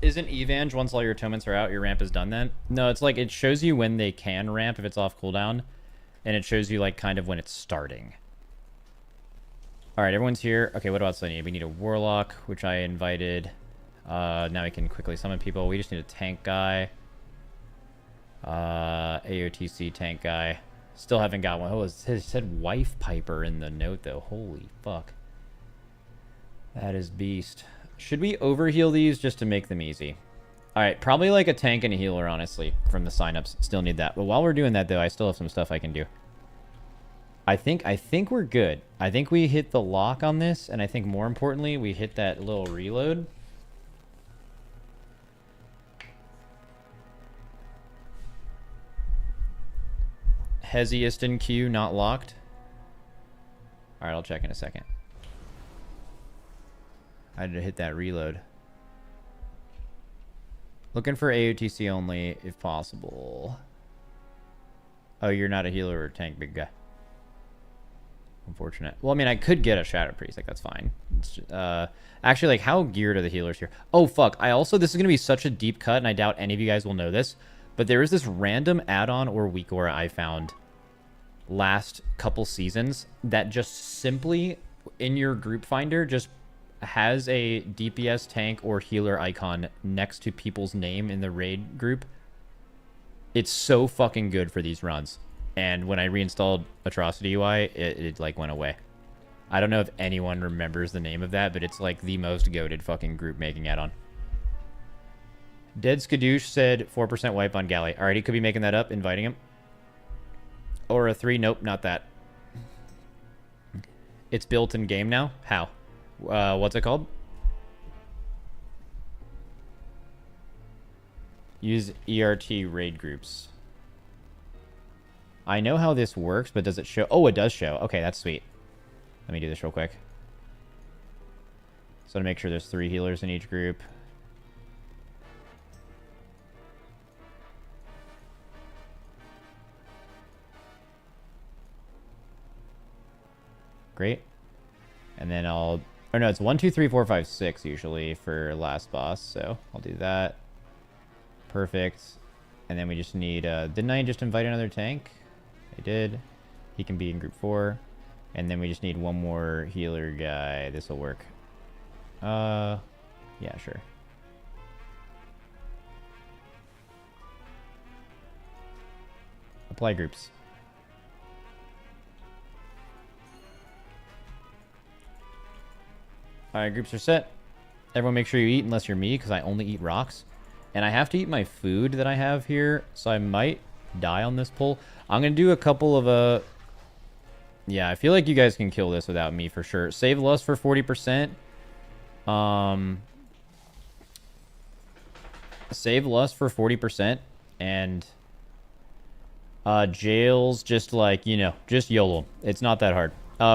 isn't Evange once all your atonements are out, your ramp is done then? No, it's like it shows you when they can ramp if it's off cooldown, and it shows you like kind of when it's starting. All right, everyone's here. Okay, what else do I need? We need a warlock, which I invited. Now we can quickly summon people. We just need a tank guy. AOTC tank guy. Still haven't got one. Oh, it said wife piper in the note though. Holy fuck. That is beast. Should we overheal these just to make them easy? All right, probably like a tank and a healer, honestly, from the signups. Still need that. But while we're doing that though, I still have some stuff I can do. I think we're good. I think we hit the lock on this, and I think more importantly, we hit that little reload. Hesiest in queue, not locked. All right, I'll check in a second. I had to hit that reload. Looking for AOTC only, if possible. Oh, you're not a healer or a tank, big guy. Unfortunate. Well, I mean, I could get a Shadow Priest. Like, that's fine. It's just, actually, like, how geared are the healers here? Oh, fuck. This is going to be such a deep cut, and I doubt any of you guys will know this, but there is this random add-on or weak aura I found last couple seasons that just simply, in your group finder, just has a DPS tank or healer icon next to people's name in the raid group. It's so fucking good for these runs. And when I reinstalled Atrocity UI, it like went away. I don't know if anyone remembers the name of that, but it's like the most goated fucking group making add-on. Dead Skadoosh said 4% wipe on Galley. Alright, he could be making that up, inviting him. Or a 3, nope, not that. It's built in game now? How? What's it called? Use ERT raid groups. I know how this works, but does it show? Oh, it does show. Okay, that's sweet. Let me do this real quick. So to make sure there's 3 healers in each group. Great. And then I'll... Or no, it's 1, 2, 3, 4, 5, 6 usually for last boss. So I'll do that. Perfect. And then we just need... didn't I just invite another tank? I did. He can be in group 4. And then we just need one more healer guy. This will work. Yeah, sure. Apply groups. Alright, groups are set. Everyone make sure you eat unless you're me, because I only eat rocks. And I have to eat my food that I have here, so I might die on this pull. I'm going to do a couple of... Yeah, I feel like you guys can kill this without me for sure. Save Lust for 40%. Save Lust for 40%. And... jails, just like, you know, just YOLO. It's not that hard.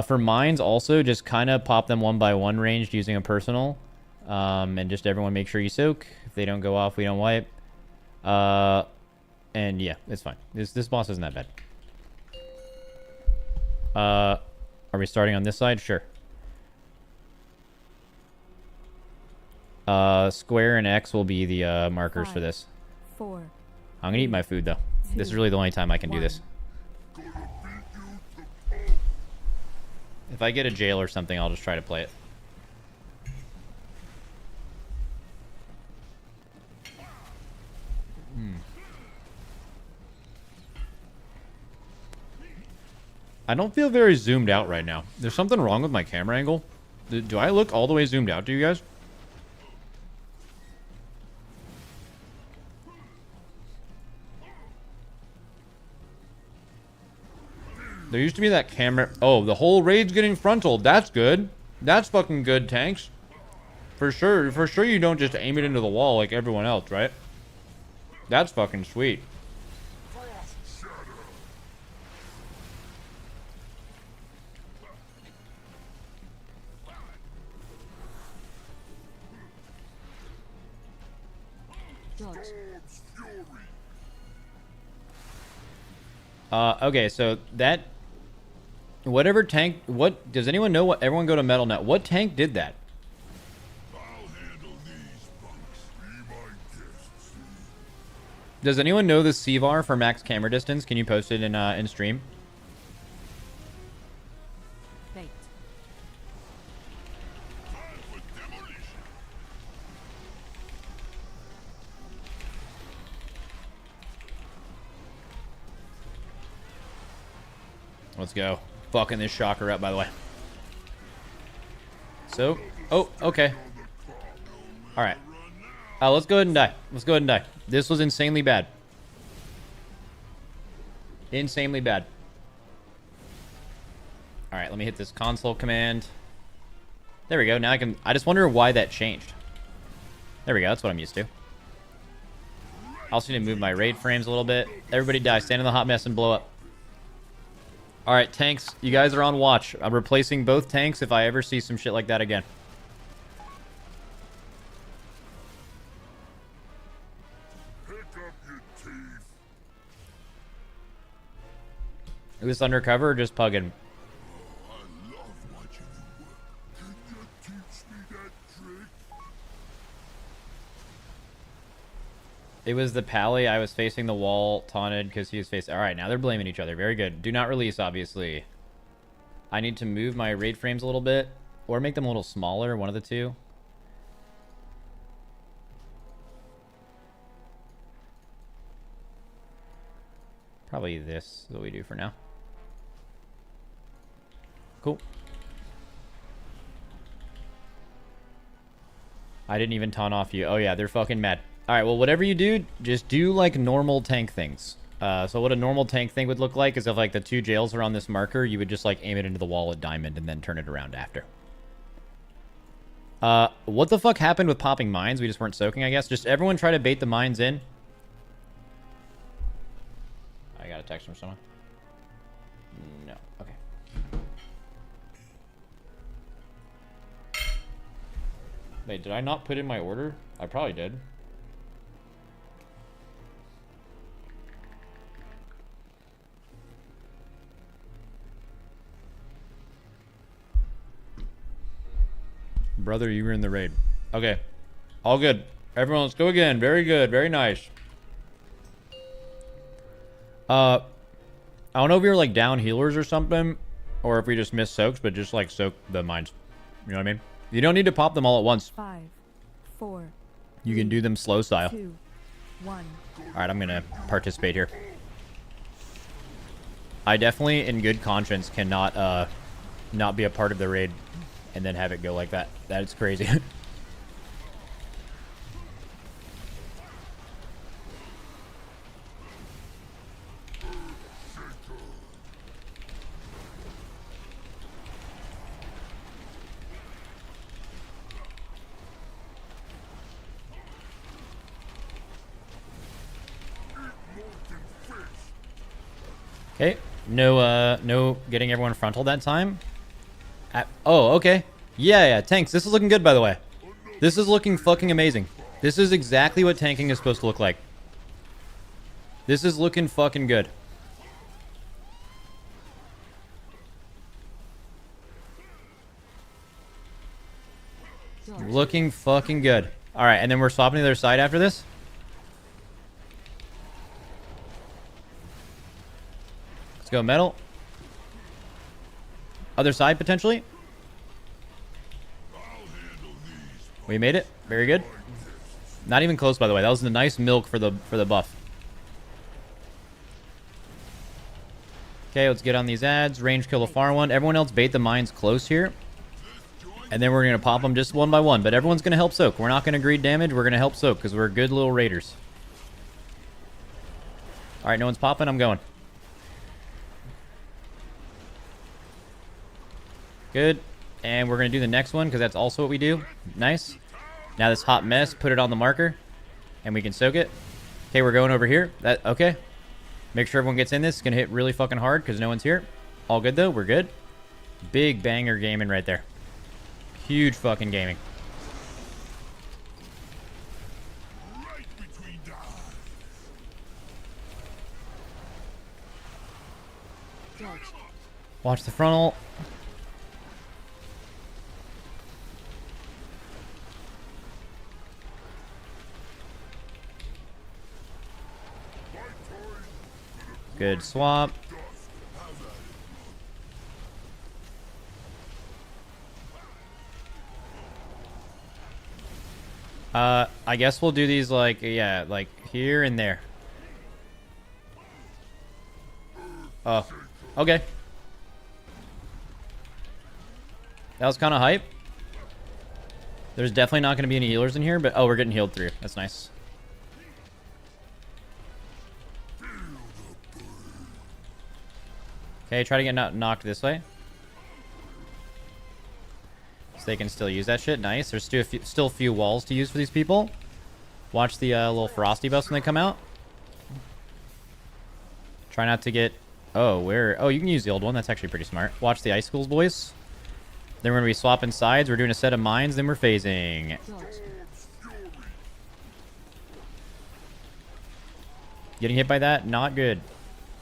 For mines, also, just kind of pop them 1 by 1 ranged using a personal. And just everyone make sure you soak. If they don't go off, we don't wipe. And yeah, it's fine. This boss isn't that bad. Are we starting on this side? Sure. Square and X will be the markers 5, for this. 4. I'm gonna eat my food though. This is really the only time I can do this. If I get a jail or something, I'll just try to play it. I don't feel very zoomed out right now. There's something wrong with my camera angle. Do I look all the way zoomed out to you guys? There used to be that camera. Oh, the whole raid's getting frontal. That's good. That's fucking good, tanks. For sure. For sure you don't just aim it into the wall like everyone else, right? That's fucking sweet. Okay, so that... Whatever tank... What... Does anyone know what... Everyone go to Metal Net. What tank did that? Does anyone know the CVAR for max camera distance? Can you post it in stream? Bait. Let's go. Fucking this shocker up, by the way. So, oh, okay. All right. Let's go ahead and die. Let's go ahead and die. This was insanely bad. Insanely bad. All right, let me hit this console command. There we go. Now I just wonder why that changed. There we go. That's what I'm used to. I also need to move my raid frames a little bit. Everybody die. Stand in the hot mess and blow up. All right, tanks. You guys are on watch. I'm replacing both tanks if I ever see some shit like that again. Is this undercover or just pugging? It was the pally. I was facing the wall, taunted because he was facing... Alright, now they're blaming each other. Very good. Do not release, obviously. I need to move my raid frames a little bit. Or make them a little smaller, one of the two. Probably this is what we do for now. Cool. I didn't even taunt off you. Oh yeah, they're fucking mad. Alright, well, whatever you do, just do, like, normal tank things. So what a normal tank thing would look like is if, like, the two jails are on this marker, you would just, like, aim it into the wall at diamond and then turn it around after. What the fuck happened with popping mines? We just weren't soaking, I guess. Just everyone try to bait the mines in. I got a text from someone. No. Okay. Wait, did I not put in my order? I probably did. Brother, you were in the raid. Okay. All good. Everyone, let's go again. Very good. Very nice. I don't know if you're like down healers or something, or if we just missed soaks, but just like soak the mines. You know what I mean? You don't need to pop them all at once. 5, 4. You can do them slow style. 2, 1. All right, I'm gonna participate here. I definitely, in good conscience, cannot not be a part of the raid and then have it go like that. That is crazy. Okay, no getting everyone frontal that time. Oh, okay. Yeah, tanks. This is looking good, by the way. This is looking fucking amazing. This is exactly what tanking is supposed to look like. This is looking fucking good. Looking fucking good. All right, and then we're swapping to the other side after this. Let's go metal. Other side, potentially. We made it. Very good. Not even close, by the way. That was the nice milk for the buff. Okay, let's get on these ads. Range kill the far one. Everyone else bait the mines close here. And then we're going to pop them just one by one. But everyone's going to help soak. We're not going to greed damage. We're going to help soak because we're good little raiders. All right, no one's popping. I'm going. Good. And we're going to do the next one because that's also what we do. Nice. Now this hot mess, put it on the marker. And we can soak it. Okay, we're going over here. Okay. Make sure everyone gets in this. It's going to hit really fucking hard because no one's here. All good, though. We're good. Big banger gaming right there. Huge fucking gaming. Watch the frontal. Good swap. I guess we'll do these like, yeah, like here and there. Oh, okay. That was kind of hype. There's definitely not going to be any healers in here, but oh, we're getting healed through. That's nice. Okay, try to get knocked this way. So they can still use that shit. Nice. There's still a few walls to use for these people. Watch the little frosty buffs when they come out. Try not to get... Oh, where... Oh, you can use the old one. That's actually pretty smart. Watch the icicles, boys. Then we're going to be swapping sides. We're doing a set of mines. Then we're phasing. Getting hit by that? Not good.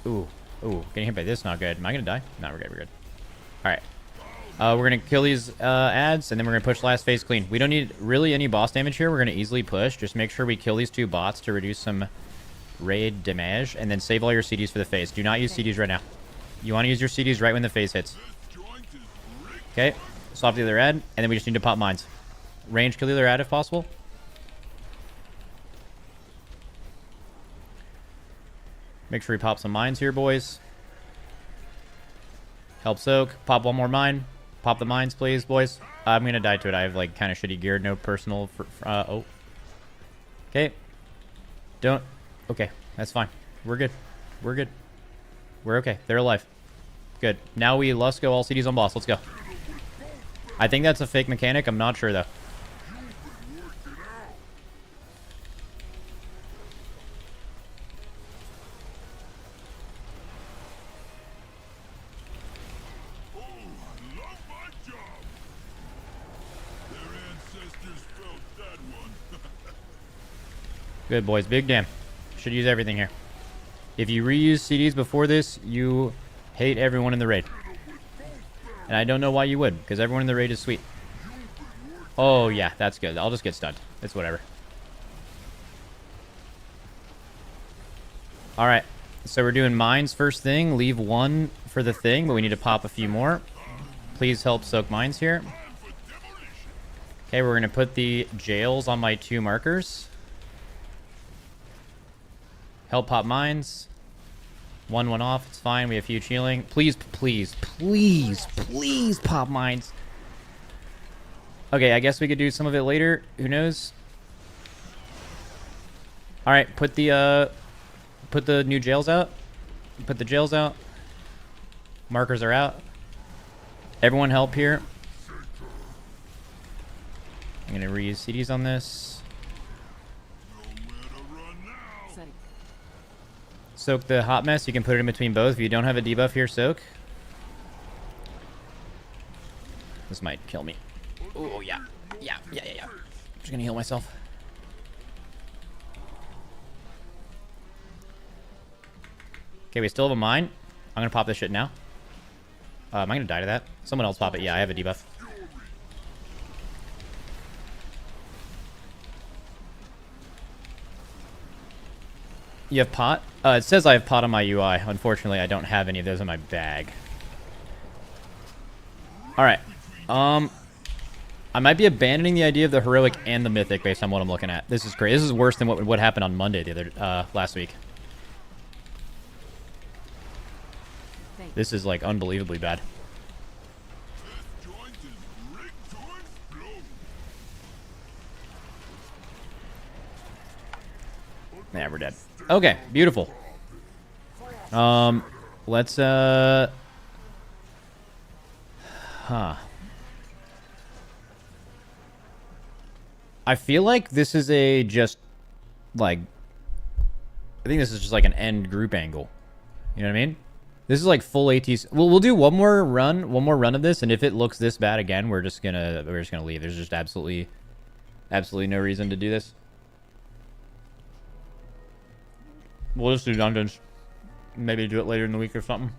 Ooh. Ooh. Getting hit by this? Not good. Am I going to die? No, we're good. We're good. All right. We're going to kill these ads, and then we're going to push last phase clean. We don't need really any boss damage here. We're going to easily push. Just make sure we kill these two bots to reduce some raid damage, and then save all your CDs for the phase. Do not use CDs right now. You want to use your CDs right when the phase hits. Okay. Swap the other ad, and then we just need to pop mines. Range kill the other ad if possible. Make sure we pop some mines here, boys. Help soak. Pop one more mine. Pop the mines, please, boys. I'm going to die to it. I have, like, kind of shitty gear. No personal... oh. Okay. Don't... Okay. That's fine. We're good. We're good. We're okay. They're alive. Good. Now let's go all CDs on boss. Let's go. I think that's a fake mechanic. I'm not sure, though. Good, boys. Big damn. Should use everything here. If you reuse CDs before this, you hate everyone in the raid. And I don't know why you would, because everyone in the raid is sweet. Oh, yeah, that's good. I'll just get stunned. It's whatever. Alright. So we're doing mines first thing. Leave one for the thing, but we need to pop a few more. Please help soak mines here. Okay, we're going to put the jails on my 2 markers. Help pop mines. One went off. It's fine. We have huge healing. Please, please, please, please pop mines. Okay, I guess we could do some of it later. Who knows? All right, put the new jails out. Put the jails out. Markers are out. Everyone help here. I'm gonna reuse CDs on this. Soak the hot mess. You can put it in between both. If you don't have a debuff here, soak. This might kill me. Oh, yeah. Yeah. I'm just gonna heal myself. Okay, we still have a mine. I'm gonna pop this shit now. Am I gonna die to that? Someone else pop it. Yeah, I have a debuff. You have pot? It says I have pot on my UI. Unfortunately, I don't have any of those in my bag. Alright. I might be abandoning the idea of the heroic and the mythic based on what I'm looking at. This is great. This is worse than what happened on Monday last week. This is like unbelievably bad. Yeah, we're dead. Okay, beautiful. Let's I feel like this is I think this is just like an end group angle. You know what I mean? This is like full ATC. We'll do one more run of this, and if it looks this bad again, we're just gonna leave. There's just absolutely no reason to do this. We'll just do dungeons. Maybe do it later in the week or something.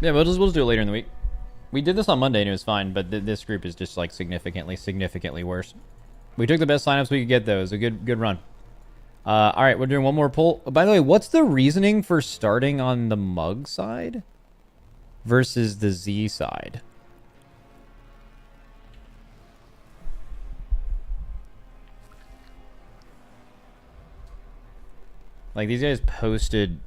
Yeah, we'll just do it later in the week. We did this on Monday and it was fine, but this group is just like significantly worse. We took the best signups we could get though. It was a good run. All right, we're doing one more pull. Oh, by the way, what's the reasoning for starting on the mug side versus the Z side? Like, these guys posted...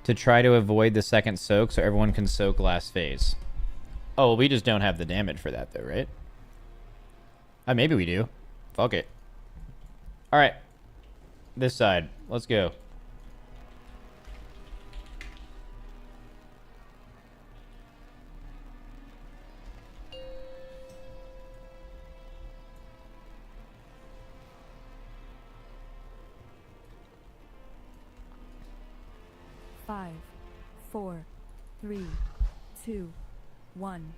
to try to avoid the second soak so everyone can soak last phase. Oh, well, we just don't have the damage for that, though, right? Maybe we do. Fuck it. Alright. This side. Let's go. Five, 4, 3, 2, 1.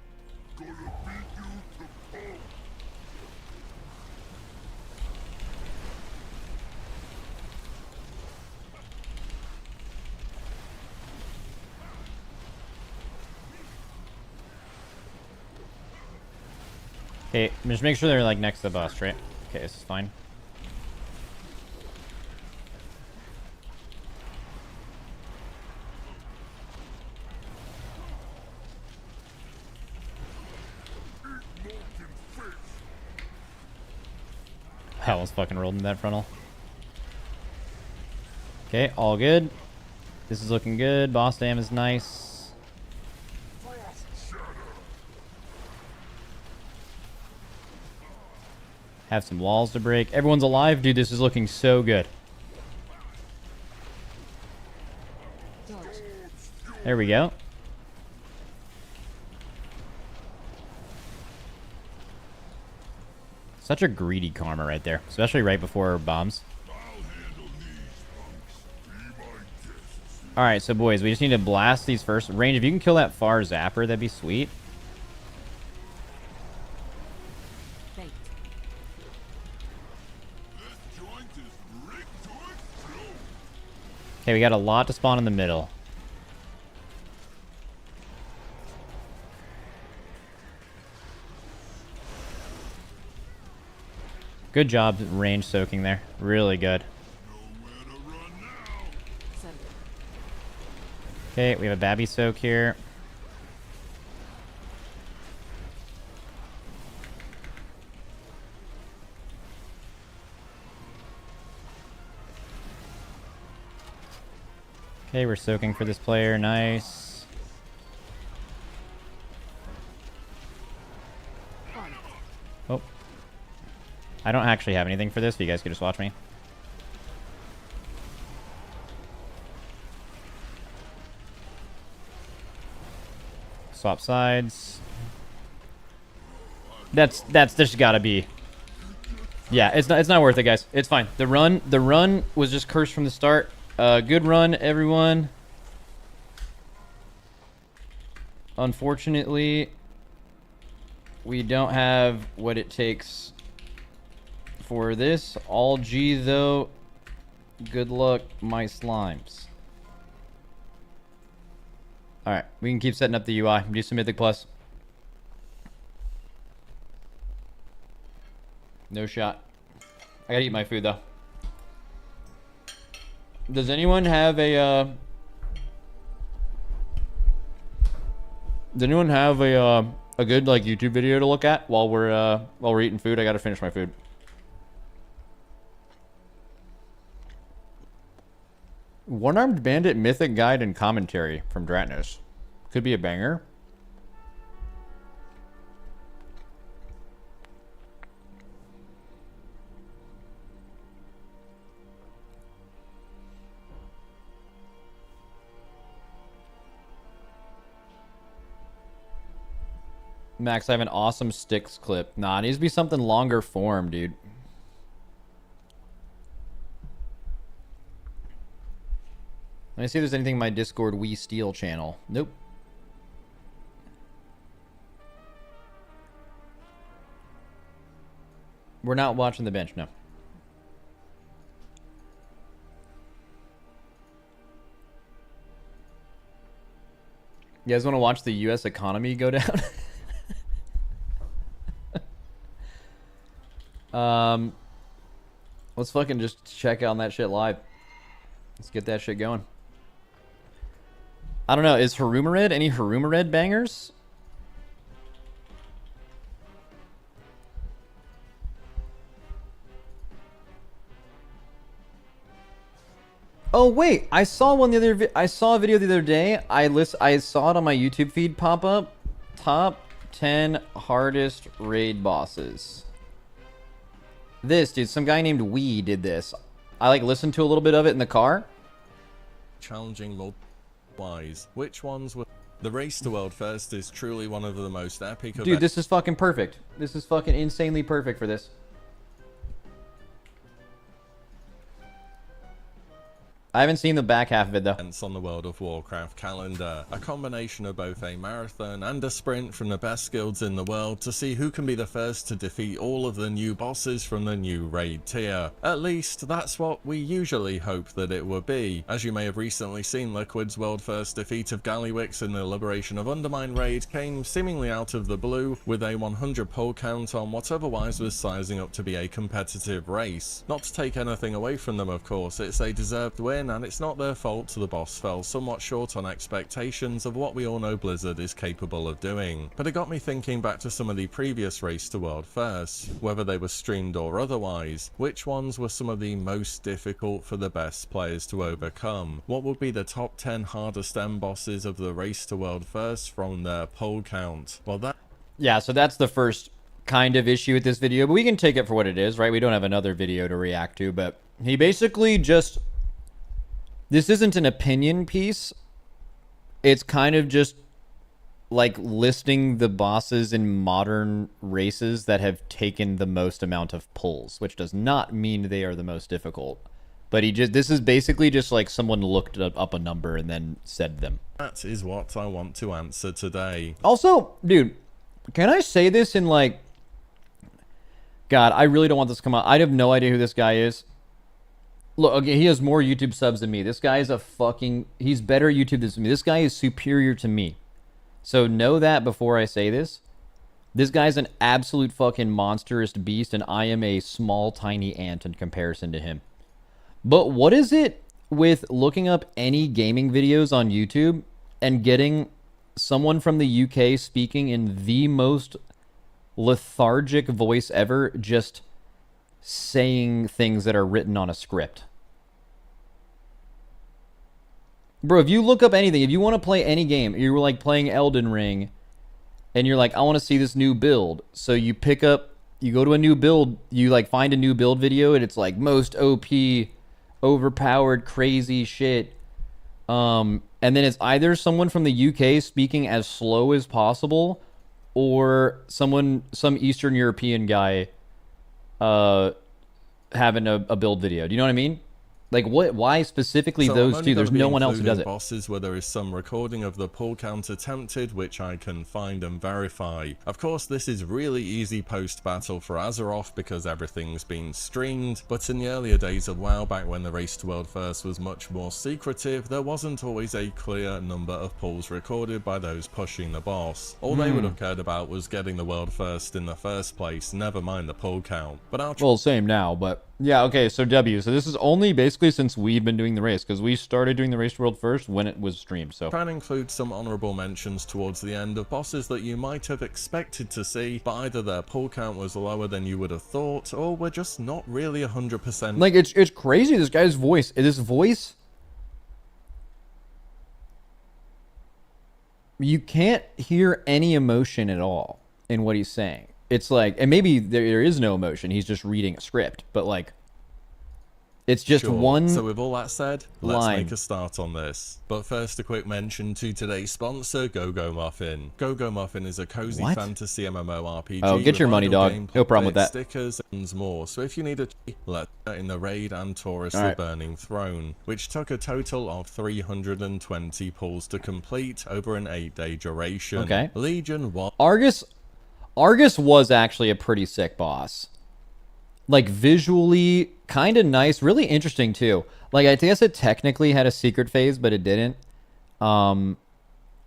Okay, just make sure they're like next to the bus, right? Okay, this is fine. I almost fucking rolled in that frontal. Okay, all good. This is looking good. Boss dam is nice. Have some walls to break. Everyone's alive. Dude, this is looking so good. There we go. Such a greedy karma right there, especially right before bombs. Alright, so boys, we just need to blast these first. Range, if you can kill that far zapper, that'd be sweet. Fate. Okay, we got a lot to spawn in the middle. Good job range soaking there. Really good. Okay, we have a Babby soak here. Okay, we're soaking for this player. Nice. Oh. I don't actually have anything for this, but you guys can just watch me. Swap sides. That's just gotta be. Yeah, it's not worth it, guys. It's fine. The run was just cursed from the start. Good run, everyone. Unfortunately, we don't have what it takes for this. All G though. Good luck, my slimes. Alright, we can keep setting up the UI. Do some Mythic Plus. No shot. I gotta eat my food though. Does anyone have a a good like YouTube video to look at while we're eating food? I gotta finish my food. One-Armed Bandit Mythic Guide and Commentary from Dratnos. Could be a banger. Max, I have an awesome sticks clip. Nah, it needs to be something longer form, dude. Let me see if there's anything in my Discord We Steal channel. Nope. We're not watching the bench, no. You guys want to watch the U.S. economy go down? Let's fucking just check on that shit live. Let's get that shit going. I don't know. Is Harumared any Harumared bangers? Oh wait, I saw one the other. I saw a video the other day. I saw it on my YouTube feed pop up. Top 10 hardest raid bosses. This dude, some guy named Wee did this. I like listened to a little bit of it in the car. Challenging Lord Wise. Which ones were the race to world first is truly one of the most epic Dude, this is fucking perfect. This is fucking insanely perfect for this. I haven't seen the back half of it though. events on the World of Warcraft calendar. A combination of both a marathon and a sprint from the best guilds in the world to see who can be the first to defeat all of the new bosses from the new raid tier. At least, that's what we usually hope that it would be. As you may have recently seen, Liquid's world first defeat of Gallywix in the Liberation of Undermine raid came seemingly out of the blue with a 100 pull count on what otherwise was sizing up to be a competitive race. Not to take anything away from them, of course, it's a deserved win, and it's not their fault the boss fell somewhat short on expectations of what we all know Blizzard is capable of doing. But it got me thinking back to some of the previous race to world firsts, whether they were streamed or otherwise. Which ones were some of the most difficult for the best players to overcome? What would be the top 10 hardest end bosses of the race to world first from their poll count? Well, yeah, so that's the first kind of issue with this video, but we can take it for what it is, right? We don't have another video to react to, but he basically just... This isn't an opinion piece. It's kind of just like listing the bosses in modern races that have taken the most amount of pulls, which does not mean they are the most difficult. But this is basically just like someone looked up a number and then said them. that is what I want to answer today. Also, dude, can I say this in like... God, I really don't want this to come out. I have no idea who this guy is. Look, okay, he has more YouTube subs than me. This guy is a fucking... He's better at YouTube than me. This guy is superior to me. So know that before I say this. This guy's an absolute fucking monstrous beast, and I am a small, tiny ant in comparison to him. But what is it with looking up any gaming videos on YouTube and getting someone from the UK speaking in the most lethargic voice ever, just saying things that are written on a script? Bro, if you look up anything, if you want to play any game, you're like playing Elden Ring, and you're like, I want to see this new build. So you pick up, you go to a new build, you like find a new build video, and it's like most OP, overpowered, crazy shit. And then it's either someone from the UK speaking as slow as possible, or some Eastern European guy having a build video. Do you know what I mean? Like, what? Why specifically those two? There's no one else who does it. Bosses where there is some recording of the pull count attempted, which I can find and verify. Of course, this is really easy post-battle for Azeroth because everything's been streamed, but in the earlier days of WoW, back when the race to world first was much more secretive, there wasn't always a clear number of pulls recorded by those pushing the boss. All they would have cared about was getting the world first in the first place, never mind the pull count. But well, same now, but... Yeah, okay, so W. So this is only basically since we've been doing the race, because we started doing the race world first when it was streamed, so... Try and include some honourable mentions towards the end of bosses that you might have expected to see, but either their pull count was lower than you would have thought, or were just not really 100%. Like, it's crazy, this guy's voice. This voice... You can't hear any emotion at all in what he's saying. It's like, and maybe there is no emotion, he's just reading a script, but like, it's just one. So with all that said, let's line. make a start on this. But first, a quick mention to today's sponsor, Go-Go Muffin. Go-Go Muffin is a cozy fantasy MMORPG. Oh, get your money, dog. No problem with that. Stickers and more. So if you need a let's in the raid and Taurus the Burning Throne, which took a total of 320 pulls to complete over an 8-day duration. Okay. Legion 1. Argus was actually a pretty sick boss. Like, visually, kind of nice. Really interesting, too. Like, I guess it technically had a secret phase, but it didn't.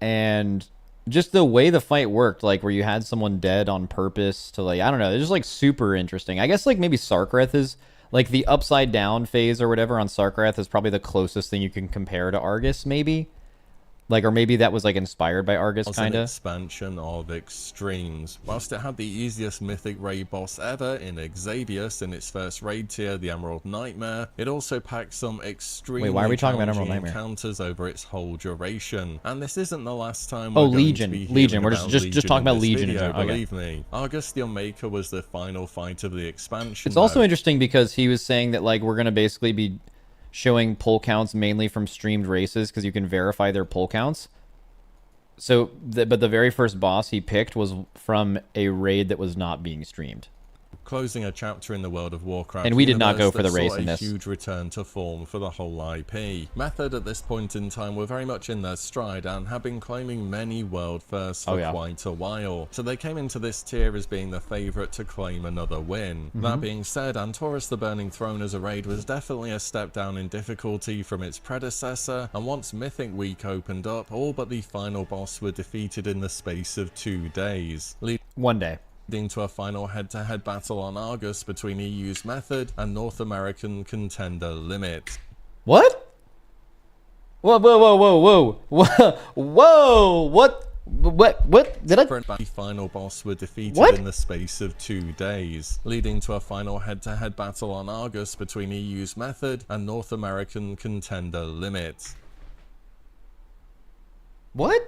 And just the way the fight worked, like where you had someone dead on purpose to like, I don't know, it's just like super interesting. I guess like maybe Sarkareth is like the upside down phase or whatever on Sarkareth is probably the closest thing you can compare to Argus, maybe. Like, or maybe that was like inspired by Argus, kind An of. expansion of Extremes. Whilst it had the easiest Mythic raid boss ever in Xavius in its first raid tier, the Emerald Nightmare, it also packed some extremely why are we talking about Emerald challenging Nightmare? encounters over its whole duration. And this isn't the last time Oh, we're Legion. going to be Legion. hearing We're about just talking in about this Legion in video, general. Okay. believe me. Argus the Unmaker was the final fight of the expansion. It's also though. interesting because he was saying that like we're gonna basically be showing pull counts mainly from streamed races because you can verify their pull counts. So, but the very first boss he picked was from a raid that was not being streamed. Closing a chapter in the World of Warcraft And we did not universe go for the that race saw in this. a huge return to form for the whole IP. Method at this point in time were very much in their stride and have been claiming many world firsts for quite a while. So they came into this tier as being the favourite to claim another win. That being said, Antorus the Burning Throne as a raid was definitely a step down in difficulty from its predecessor, and once Mythic Week opened up, all but the final boss were defeated in the space of 2 days. One day. Leading to a final head-to-head battle on Argus between EU's Method and North American contender Limit. What? Whoa, whoa, whoa, whoa, whoa, whoa, what did I? The final boss were defeated in the space of 2 days, leading to a final head-to-head battle on Argus between EU's Method and North American contender Limit. What?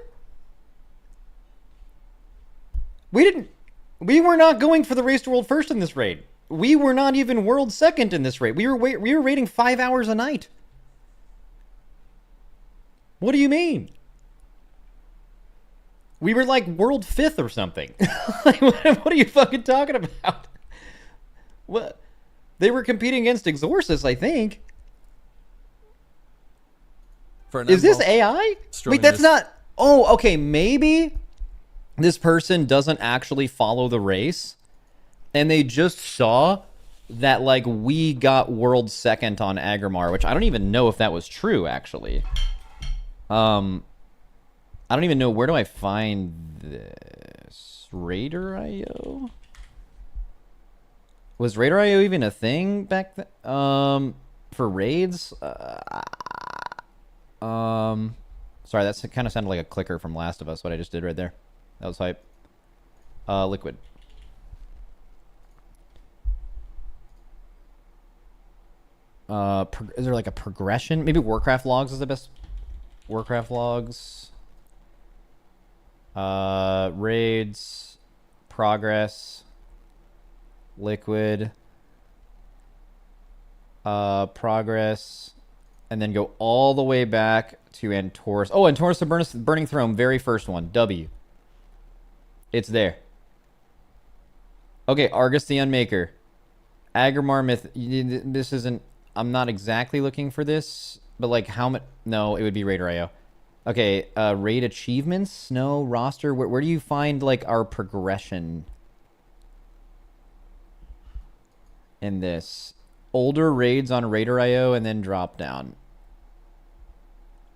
We were not going for the race to world first in this raid. We were not even world second in this raid. We were raiding 5 hours a night. What do you mean? We were like world fifth or something. Like, what are you fucking talking about? What? They were competing against Exorcist, I think. Is this AI? Wait, that's not... Oh, okay, maybe this person doesn't actually follow the race, and they just saw that, like, we got world second on Agrimar, which I don't even know if that was true, actually. I don't even know, where do I find this? Raider.io? Was Raider.io even a thing back then? For raids? Sorry, that kind of sounded like a clicker from Last of Us, what I just did right there. That was hype. Liquid. Is there like a progression? Maybe Warcraft logs is the best. Warcraft logs. Raids. Progress. Liquid. Progress. And then go all the way back to Antorus. Oh, Antorus the Burning Throne, very first one. W. It's there. Okay, Argus the Unmaker. Agrimar Myth. This isn't... I'm not exactly looking for this, but like how much... No, it would be Raider.io. Okay, raid achievements? No, roster. Where do you find like our progression in this? Older raids on Raider.io and then drop down.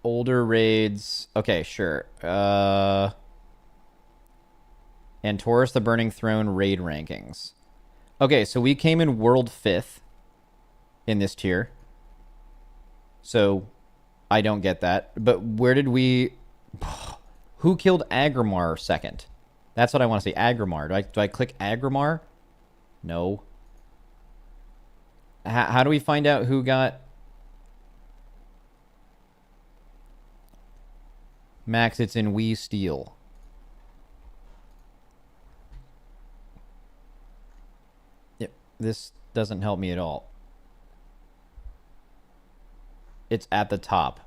Older raids. Okay, sure. Antorus the Burning Throne raid rankings. Okay, so we came in world 5th in this tier. So I don't get that. But where did we... Who killed Agrimar second? That's what I want to see. Agrimar. Do I click Agrimar? No. How do we find out who got... Max, it's in We Steel. Yep, this doesn't help me at all. It's at the top.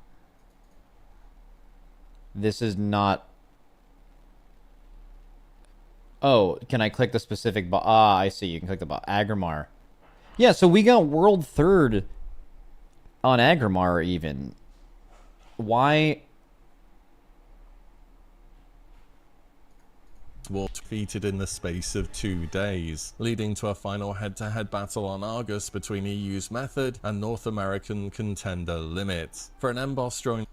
This is not... Oh, can I click the specific... Ah, I see. You can click the... Agrimar. Yeah, so we got world 3rd on Agrimar even. Why... Were defeated in the space of 2 days, leading to a final head-to-head battle on Argus between EU's Method and North American contender Limit. For an M-Boss drawing...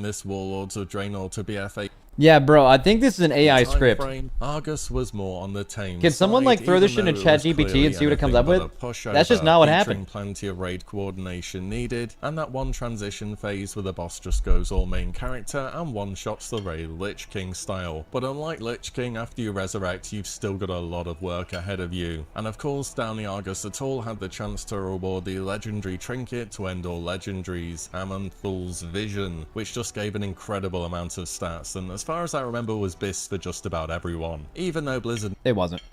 this Warlords of Draenor to BFA. Yeah, bro, I think this is an AI Time script. frame, Argus was more on the tame Can someone, side, like, throw this even shit into though it was ChatGPT and see what it comes clearly up with? anything but a pushover, That's just not what featuring happened. Plenty of raid coordination needed, and that one transition phase where the boss just goes all main character and one-shots the raid Lich King style. But unlike Lich King, after you resurrect, you've still got a lot of work ahead of you. And of course, Downey Argus at all had the chance to reward the legendary trinket to end all legendaries, Amanthal's Vision, which just gave an incredible amount of stats, and as far as I remember was BIS for just about everyone, even though Blizzard It wasn't.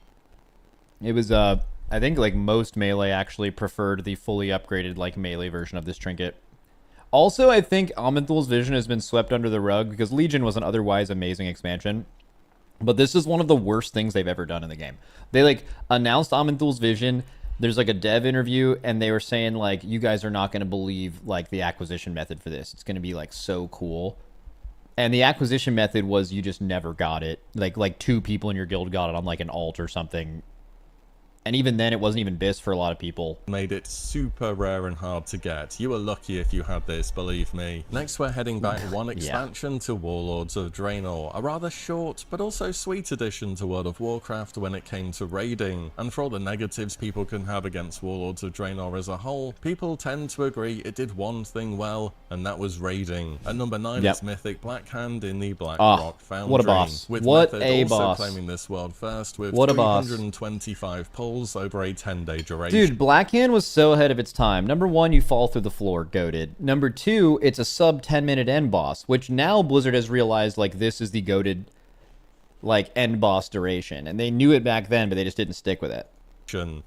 It was, I think, like, most melee actually preferred the fully upgraded, like, melee version of this trinket. Also, I think Amanthal's Vision has been swept under the rug because Legion was an otherwise amazing expansion. But this is one of the worst things they've ever done in the game. They, like, announced Amanthal's Vision. There's, like, a dev interview, and they were saying, like, you guys are not going to believe, like, the acquisition method for this. It's going to be, like, so cool. And the acquisition method was you just never got it. Like 2 people in your guild got it on, like, an alt or something. And even then, it wasn't even BIS for a lot of people. made it super rare and hard to get. You were lucky if you had this, believe me. Next, we're heading back one expansion to Warlords of Draenor, a rather short but also sweet addition to World of Warcraft when it came to raiding. And for all the negatives people can have against Warlords of Draenor as a whole, people tend to agree it did one thing well, and that was raiding. At number 9 is Mythic Blackhand in the Black Rock Foundry. What a boss. With What Method a also boss. claiming this world first with What a boss. 325 pulls over a 10-day duration. Dude, Blackhand was so ahead of its time. Number 1, you fall through the floor, goated. Number 2, it's a sub 10-minute end boss, which now Blizzard has realized, like, this is the goated, like, end boss duration. And they knew it back then, but they just didn't stick with it.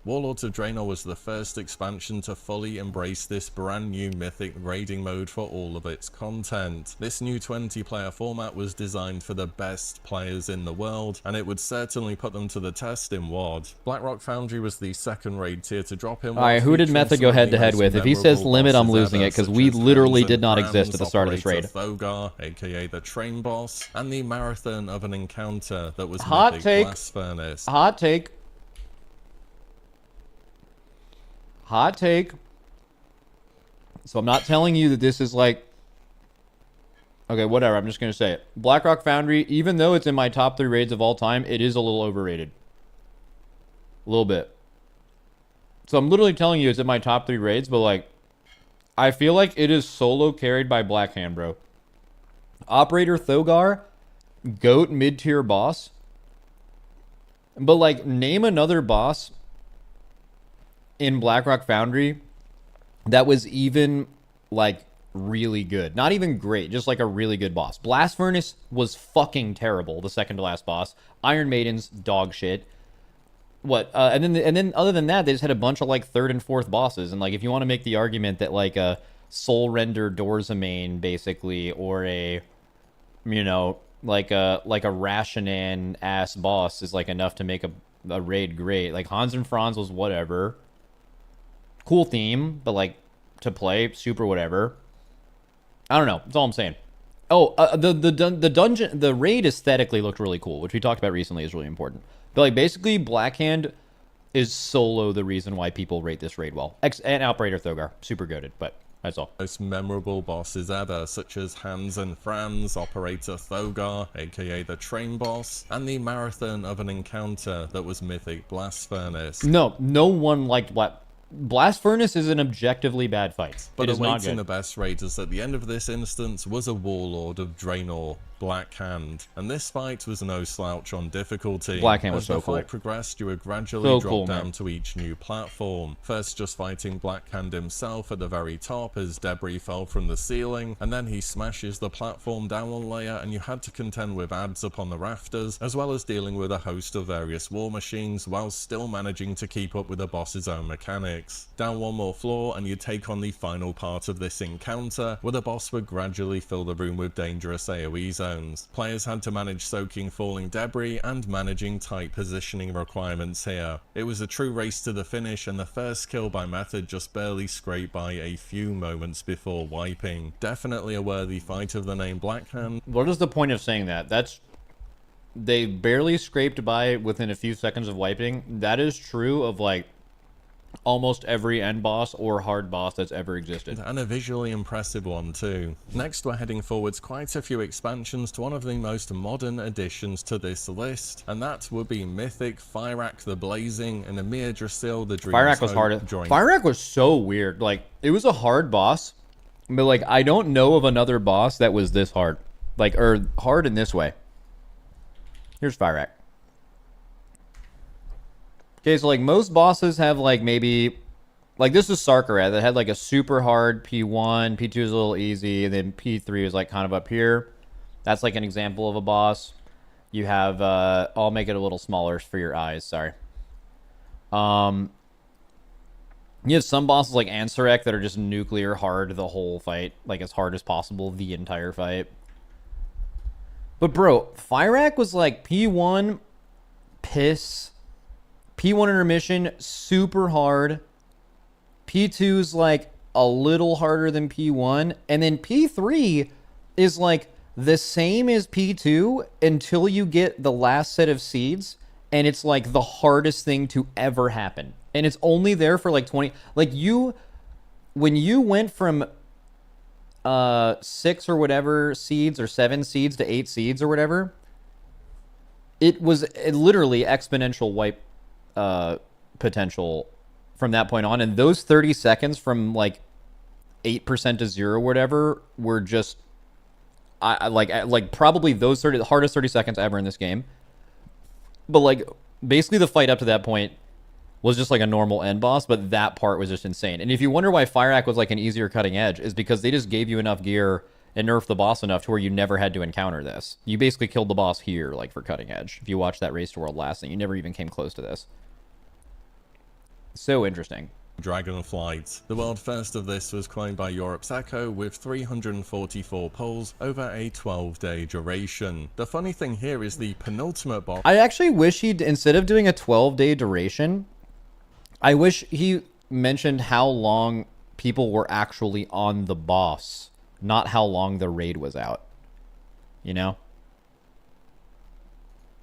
Warlords of Draenor was the first expansion to fully embrace this brand new Mythic raiding mode for all of its content. This new 20-player format was designed for the best players in the world, and it would certainly put them to the test in WoD. Blackrock Foundry was the second raid tier to drop in. Alright, who did Method go head-to-head with? If he says limit, I'm losing it, because we literally did not exist at the start of this raid. Thogar, aka the train boss, and the marathon of an encounter that was Hot Mythic take. Blast Furnace. Hot take. Hot take. So I'm not telling you that this is like... Okay, whatever. I'm just going to say it. Blackrock Foundry, even though it's in my top 3 raids of all time, it is a little overrated. A little bit. So I'm literally telling you it's in my top 3 raids, but, like, I feel like it is solo carried by Blackhand, bro. Operator Thogar, GOAT mid-tier boss. But, like, name another boss in Blackrock Foundry that was even, like, really good. Not even great, just like a really good boss. Blast Furnace was fucking terrible, the second to last boss. Iron Maiden's dog shit. What? And then other than that, they just had a bunch of, like, 3rd and 4th bosses. And, like, if you want to make the argument that, like, a Soul Render Dorzamain, basically, or a, you know, like a Rashanan ass boss is, like, enough to make a raid great. Like, Hans and Franz was whatever. Cool theme, but, like, to play, super whatever. I don't know. That's all I'm saying. Oh, the dungeon, the raid aesthetically looked really cool, which we talked about recently is really important. But, like, basically, Blackhand is solo the reason why people rate this raid well. And Operator Thogar, super goated, but that's all. Most memorable bosses ever, such as Hans and Franz, Operator Thogar, aka the train boss, and the marathon of an encounter that was Mythic Blast Furnace. No one liked Blast Furnace is an objectively bad fight. But it is not awaiting good. the best raiders at the end of this instance was a Warlord of Draenor, Blackhand, and this fight was no slouch on difficulty. Blackhand was As so the cool. fight progressed, you would gradually So drop cool, down man. to each new platform. First just fighting Blackhand himself at the very top as debris fell from the ceiling, and then he smashes the platform down one layer and you had to contend with ads upon the rafters, as well as dealing with a host of various war machines while still managing to keep up with the boss's own mechanics. Down one more floor and you take on the final part of this encounter, where the boss would gradually fill the room with dangerous AoE zones. Players had to manage soaking falling debris and managing tight positioning requirements here. It was a true race to the finish, and the first kill by Method just barely scraped by a few moments before wiping. Definitely a worthy fight of the name Blackhand. What is the point of saying that? They barely scraped by within a few seconds of wiping. That is true of, like, almost every end boss or hard boss that's ever existed. And a visually impressive one too. Next, we're heading forwards quite a few expansions to one of the most modern additions to this list, and that would be Mythic, Fyrakk the Blazing, and Emir Drasil the Dream. Fyrakk was hard. Fyrakk was so weird. Like, it was a hard boss, but like, I don't know of another boss that was this hard. Like, or hard in this way. Here's Fyrakk. Okay, so like most bosses have like maybe, like this is Sarkarat that had like a super hard P1, P2 is a little easy, and then P3 is like kind of up here. That's like an example of a boss. You have, I'll make it a little smaller for your eyes, sorry. You have some bosses like Ansarek that are just nuclear hard the whole fight, like as hard as possible the entire fight. But bro, Fyrakk was like P1, piss. P1 intermission, super hard. P2's like a little harder than P1. And then P3 is like the same as P2 until you get the last set of seeds. And it's like the hardest thing to ever happen. And it's only there for like 20. Like when you went from 6 or whatever seeds or 7 seeds to 8 seeds or whatever, it was literally exponential wipe potential from that point on, and those 30 seconds from like 8% to 0 or whatever were just like probably those the hardest 30 seconds ever in this game. But like basically the fight up to that point was just like a normal end boss, but that part was just insane. And if you wonder why Fyrakk was like an easier cutting edge, is because they just gave you enough gear and nerfed the boss enough to where you never had to encounter this. You basically killed the boss here, like for cutting edge. If you watch that Race to World last thing, you never even came close to this. So interesting. Dragonflight. The world first of this was coined by Europe's Echo with 344 pulls over a 12-day duration. The funny thing here is the penultimate boss. I actually wish he'd, instead of doing a 12-day duration, I wish he mentioned how long people were actually on the boss, not how long the raid was out. You know?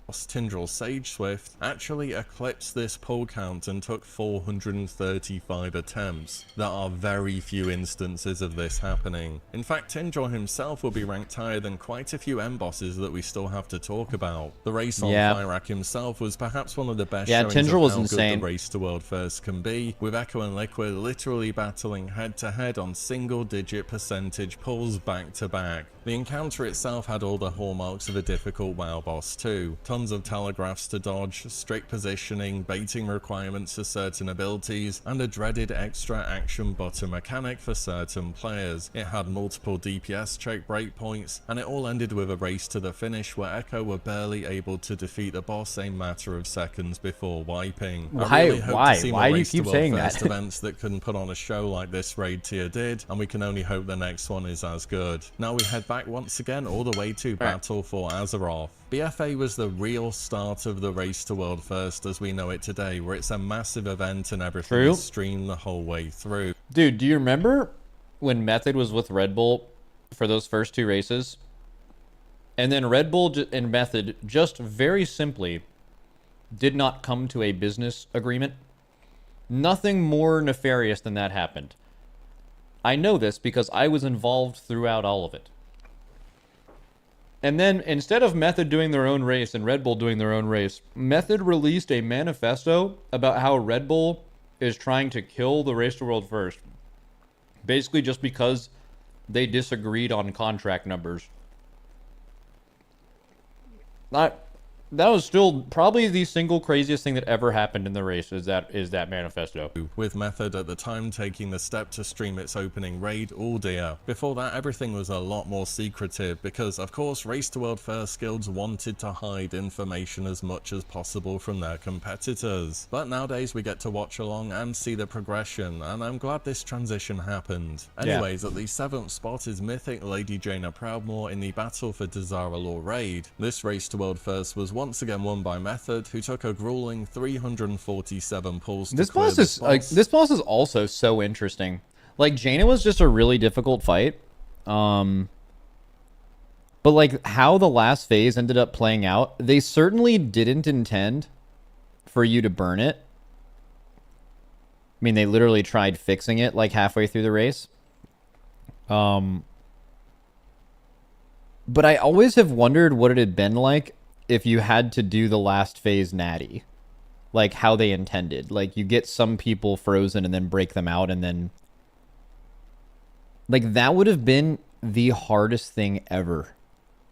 Tindral Sage Swift actually eclipsed this pull count and took 435 attempts. There are very few instances of this happening. In fact, Tindral himself will be ranked higher than quite a few end bosses that we still have to talk about. The race on Fyrakk himself was perhaps one of the best showings Tindral of was how insane. good the race to world first can be, with Echo and Liquid literally battling head to head on single-digit percentage pulls back to back. The encounter itself had all the hallmarks of a difficult WoW boss too. Tons of telegraphs to dodge, strict positioning, baiting requirements for certain abilities, and a dreaded extra action butter mechanic for certain players. It had multiple DPS check breakpoints, and it all ended with a race to the finish where Echo were barely able to defeat the boss a matter of seconds before wiping. I really hope to see more Race to World First events that can put on a show like this raid tier did, and we can only hope the next one is as good. Now we head back once again all the way to Battle for Azeroth. BFA was the real start of the Race to World First as we know it today, where it's a massive event and everything is streamed the whole way through. Dude, do you remember when Method was with Red Bull for those first 2 races? And then Red Bull and Method just very simply did not come to a business agreement? Nothing more nefarious than that happened. I know this because I was involved throughout all of it. And then, instead of Method doing their own race and Red Bull doing their own race, Method released a manifesto about how Red Bull is trying to kill the Race to World First. Basically just because they disagreed on contract numbers. That was still probably the single craziest thing that ever happened in the race is that manifesto. With Method at the time taking the step to stream its opening raid, Uldir. Before that, everything was a lot more secretive because, of course, Race to World First guilds wanted to hide information as much as possible from their competitors. But nowadays we get to watch along and see the progression, and I'm glad this transition happened. Anyways, at the 7th spot is Mythic Lady Jaina Proudmoore in the Battle for Dazara Law raid. This Race to World First was once again won by Method, who took a grueling 347 pulls to clear this boss. This boss is also so interesting. Like, Jaina was just a really difficult fight. But like how the last phase ended up playing out, they certainly didn't intend for you to burn it. mean, they literally tried fixing it like halfway through the race. But I always have wondered what it had been like if you had to do the last phase natty. Like how they intended. Like you get some people frozen and then break them out and then... Like that would have been the hardest thing ever.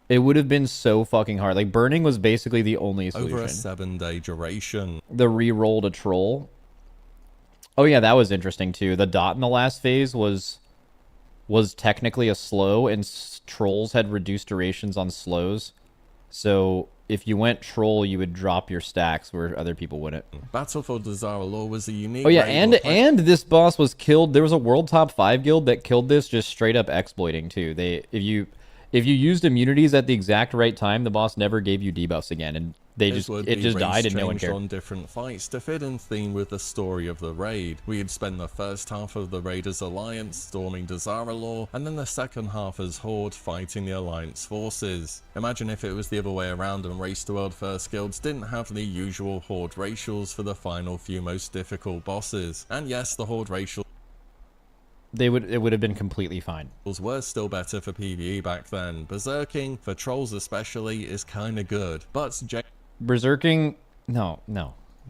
It would have been so fucking hard. Like burning was basically the only solution. Over a 7-day duration. The re-rolled a troll. Oh yeah, that was interesting too. The dot in the last phase was technically a slow, and trolls had reduced durations on slows. So if you went troll, you would drop your stacks where other people wouldn't. Battle for Desire Law was a unique... Oh yeah, and this boss was killed. There was a world top 5 guild that killed this just straight up exploiting too. If you used immunities at the exact right time, the boss never gave you debuffs again, and it just died and no one cared. On different fights to fit in theme with the story of the raid. We'd spend the first half of the Raiders Alliance storming Desire Law, and then the second half as Horde fighting the Alliance forces. Imagine if it was the other way around and Race to World First guilds didn't have the usual Horde racials for the final few most difficult bosses. And yes, the Horde racials it would have been completely fine. Were still better for PvE back then. Berserking, for trolls especially, is kinda good. But Berserking, no.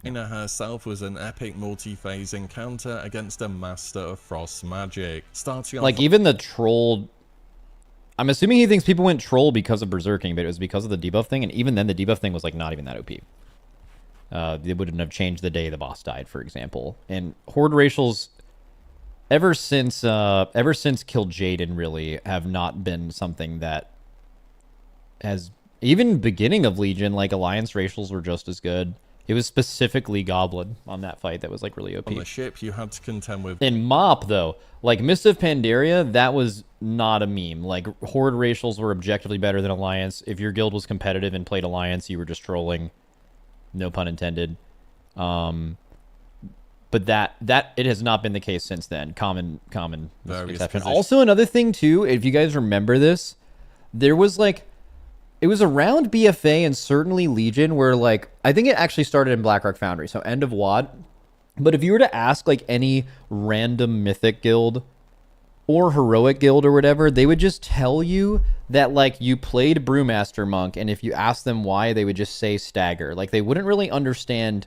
Jaina herself was an epic multi-phase encounter against a master of frost magic. Starting off like even the troll... I'm assuming he thinks people went troll because of berserking, but it was because of the debuff thing, and even then the debuff thing was like not even that OP. It wouldn't have changed the day the boss died, for example. And Horde racials... Ever since Kill Jaden, really have not been something that has... Even beginning of Legion, like Alliance racials were just as good. It was specifically Goblin on that fight that was like really OP. On the ship, you had to contend with... In Mop, though, like Mist of Pandaria, that was not a meme. Like Horde racials were objectively better than Alliance. If your guild was competitive and played Alliance, you were just trolling. No pun intended. But that it has not been the case since then. Common exception. Also, another thing too, if you guys remember this, there was like, it was around BFA and certainly Legion where like, I think it actually started in Blackrock Foundry, so end of WoD. But if you were to ask like any random Mythic guild or Heroic guild or whatever, they would just tell you that like you played Brewmaster Monk, and if you asked them why, they would just say Stagger. Like they wouldn't really understand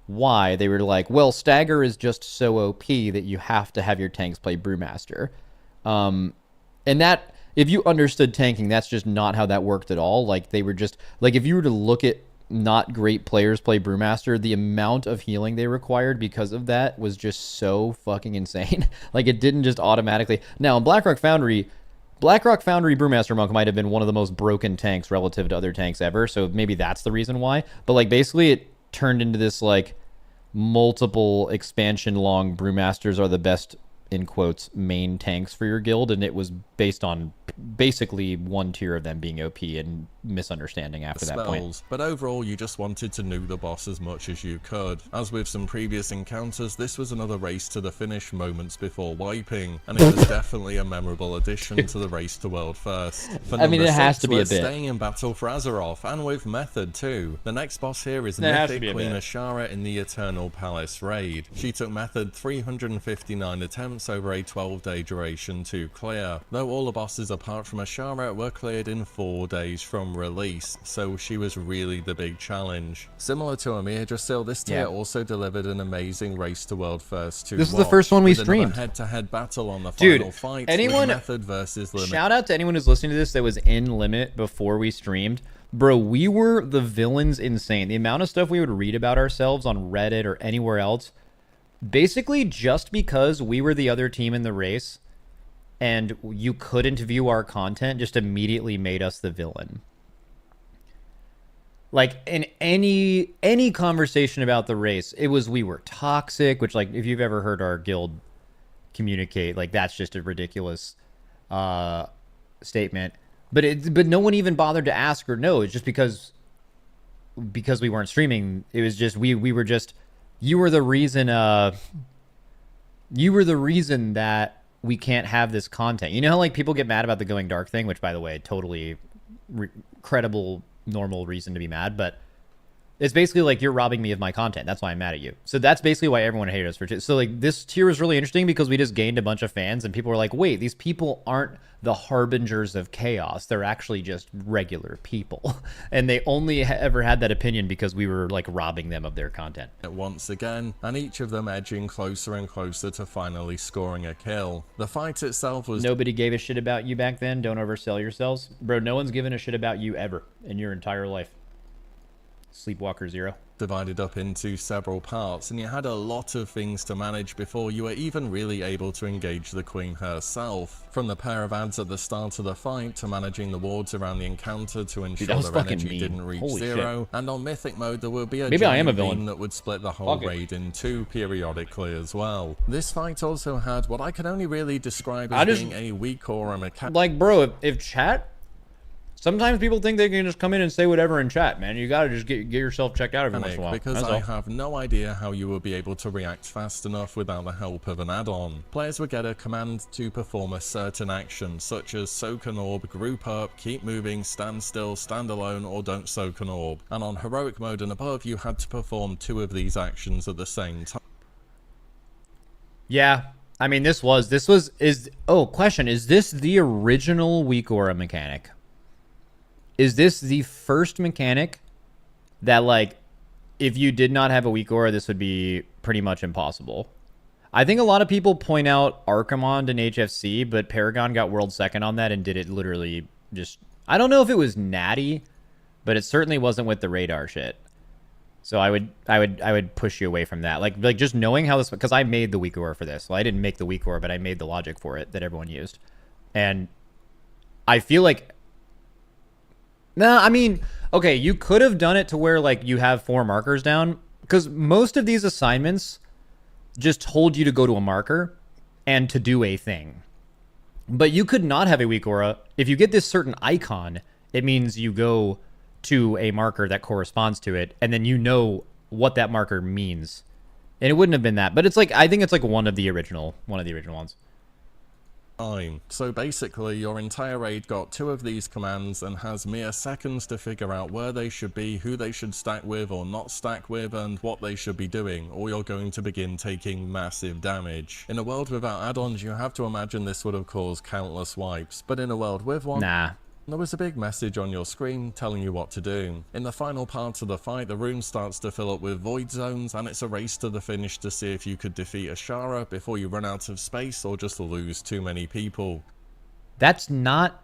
why. They were like, well, Stagger is just so OP that you have to have your tanks play Brewmaster. And that, if you understood tanking, that's just not how that worked at all. Like they were just, like if you were to look at not great players play Brewmaster, the amount of healing they required because of that was just so fucking insane. Like it didn't just automatically. Now in Blackrock Foundry Brewmaster Monk might have been one of the most broken tanks relative to other tanks ever, so maybe that's the reason why. But like basically it turned into this like multiple expansion long Brewmasters are the best, in quotes, main tanks for your guild, and it was based on basically one tier of them being OP and misunderstanding after that point. But overall, you just wanted to nuke the boss as much as you could. As with some previous encounters, this was another race to the finish moments before wiping, and it was definitely a memorable addition to the Race to World First. I mean, it has to be a bit. Staying in battle for Azeroth, and with Method too. The next boss here is Mythic Queen Ashara in the Eternal Palace raid. She took Method 359 attempts over a 12-day duration to clear, though all the bosses apart from Ashara were cleared in 4 days from release, so she was really the big challenge. Similar to Amir Drasil, this tier also delivered an amazing Race to World First to This is the first one we streamed. Head-to-head battle on the final fight. Anyone, Method versus Limit. Shout out to anyone who's listening to this that was in Limit before we streamed. Bro, we were the villains insane. The amount of stuff we would read about ourselves on Reddit or anywhere else, basically just because we were the other team in the race and you couldn't view our content, just immediately made us the villain. Like in any conversation about the race, it was we were toxic, which like if you've ever heard our guild communicate, like that's just a ridiculous statement. But no one even bothered to ask or know. It's just because we weren't streaming. It was just we were just, you were the reason that we can't have this content. You know how like people get mad about the going dark thing, which by the way, totally credible, normal reason to be mad. But It's basically like you're robbing me of my content. That's why I'm mad at you. So that's basically why everyone hated us for it. So like this tier was really interesting because we just gained a bunch of fans and people were like, wait, these people aren't the harbingers of chaos. They're actually just regular people. And they only ever had that opinion because we were like robbing them of their content. Once again, and each of them edging closer and closer to finally scoring a kill. The fight itself was... Nobody gave a shit about you back then. Don't oversell yourselves. Bro, no one's given a shit about you ever in your entire life. Sleepwalker 0. Divided up into several parts, and you had a lot of things to manage before you were even really able to engage the queen herself. From the pair of ads at the start of the fight to managing the wards around the encounter to ensure their energy didn't reach zero, and on Mythic mode there would be a giant beam that would split the whole raid in two periodically as well. This fight also had what I can only really describe as being a weak aura mechanic. Like, bro, if chat... Sometimes people think they can just come in and say whatever in chat, man. You gotta just get yourself checked out every once in a while. Because I have no idea how you will be able to react fast enough without the help of an add-on. Players would get a command to perform a certain action, such as soak an orb, group up, keep moving, stand still, stand alone, or don't soak an orb. And on heroic mode and above, you had to perform 2 of these actions at the same time. Yeah. I mean, question, is this the original weak aura mechanic? Is this the first mechanic that, like, if you did not have a weak aura, this would be pretty much impossible? I think a lot of people point out Archon and HFC, but Paragon got world second on that and did it literally just... I don't know if it was natty, but it certainly wasn't with the radar shit. So I would push you away from that. Like just knowing how this... Because I made the weak aura for this. Well, I didn't make the weak aura, but I made the logic for it that everyone used. And I feel like... No, I mean, okay, you could have done it to where, like, you have 4 markers down, because most of these assignments just told you to go to a marker and to do a thing. But you could not have a weak aura. If you get this certain icon, it means you go to a marker that corresponds to it, and then you know what that marker means. And it wouldn't have been that. But it's like, I think it's like one of the original ones. So basically, your entire raid got 2 of these commands and has mere seconds to figure out where they should be, who they should stack with or not stack with, and what they should be doing, or you're going to begin taking massive damage. In a world without add-ons, you have to imagine this would have caused countless wipes, but in a world with one... Nah. There was a big message on your screen telling you what to do. In the final part of the fight, the room starts to fill up with void zones, and it's a race to the finish to see if you could defeat Ashara before you run out of space or just lose too many people. That's not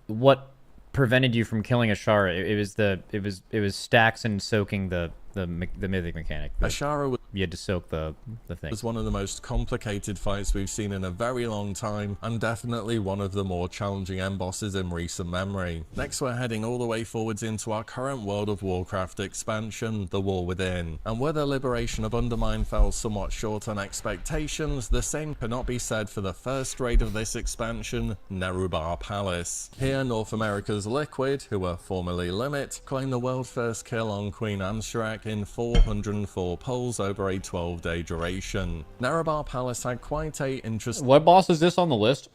what prevented you from killing Ashara. It was stacks and soaking the mythic mechanic. Ashara you had to soak the thing. It was one of the most complicated fights we've seen in a very long time, and definitely one of the more challenging end bosses in recent memory. Next, we're heading all the way forwards into our current World of Warcraft expansion, The War Within. And where the liberation of Undermine fell somewhat short on expectations, the same cannot be said for the first raid of this expansion, Nerubar Palace. Here, North America's Liquid, who were formerly Limit, claimed the world first kill on Queen Ansharak in 404 pulls over a 12-day duration. Nerubar Palace had quite a interesting... What boss is this on the list?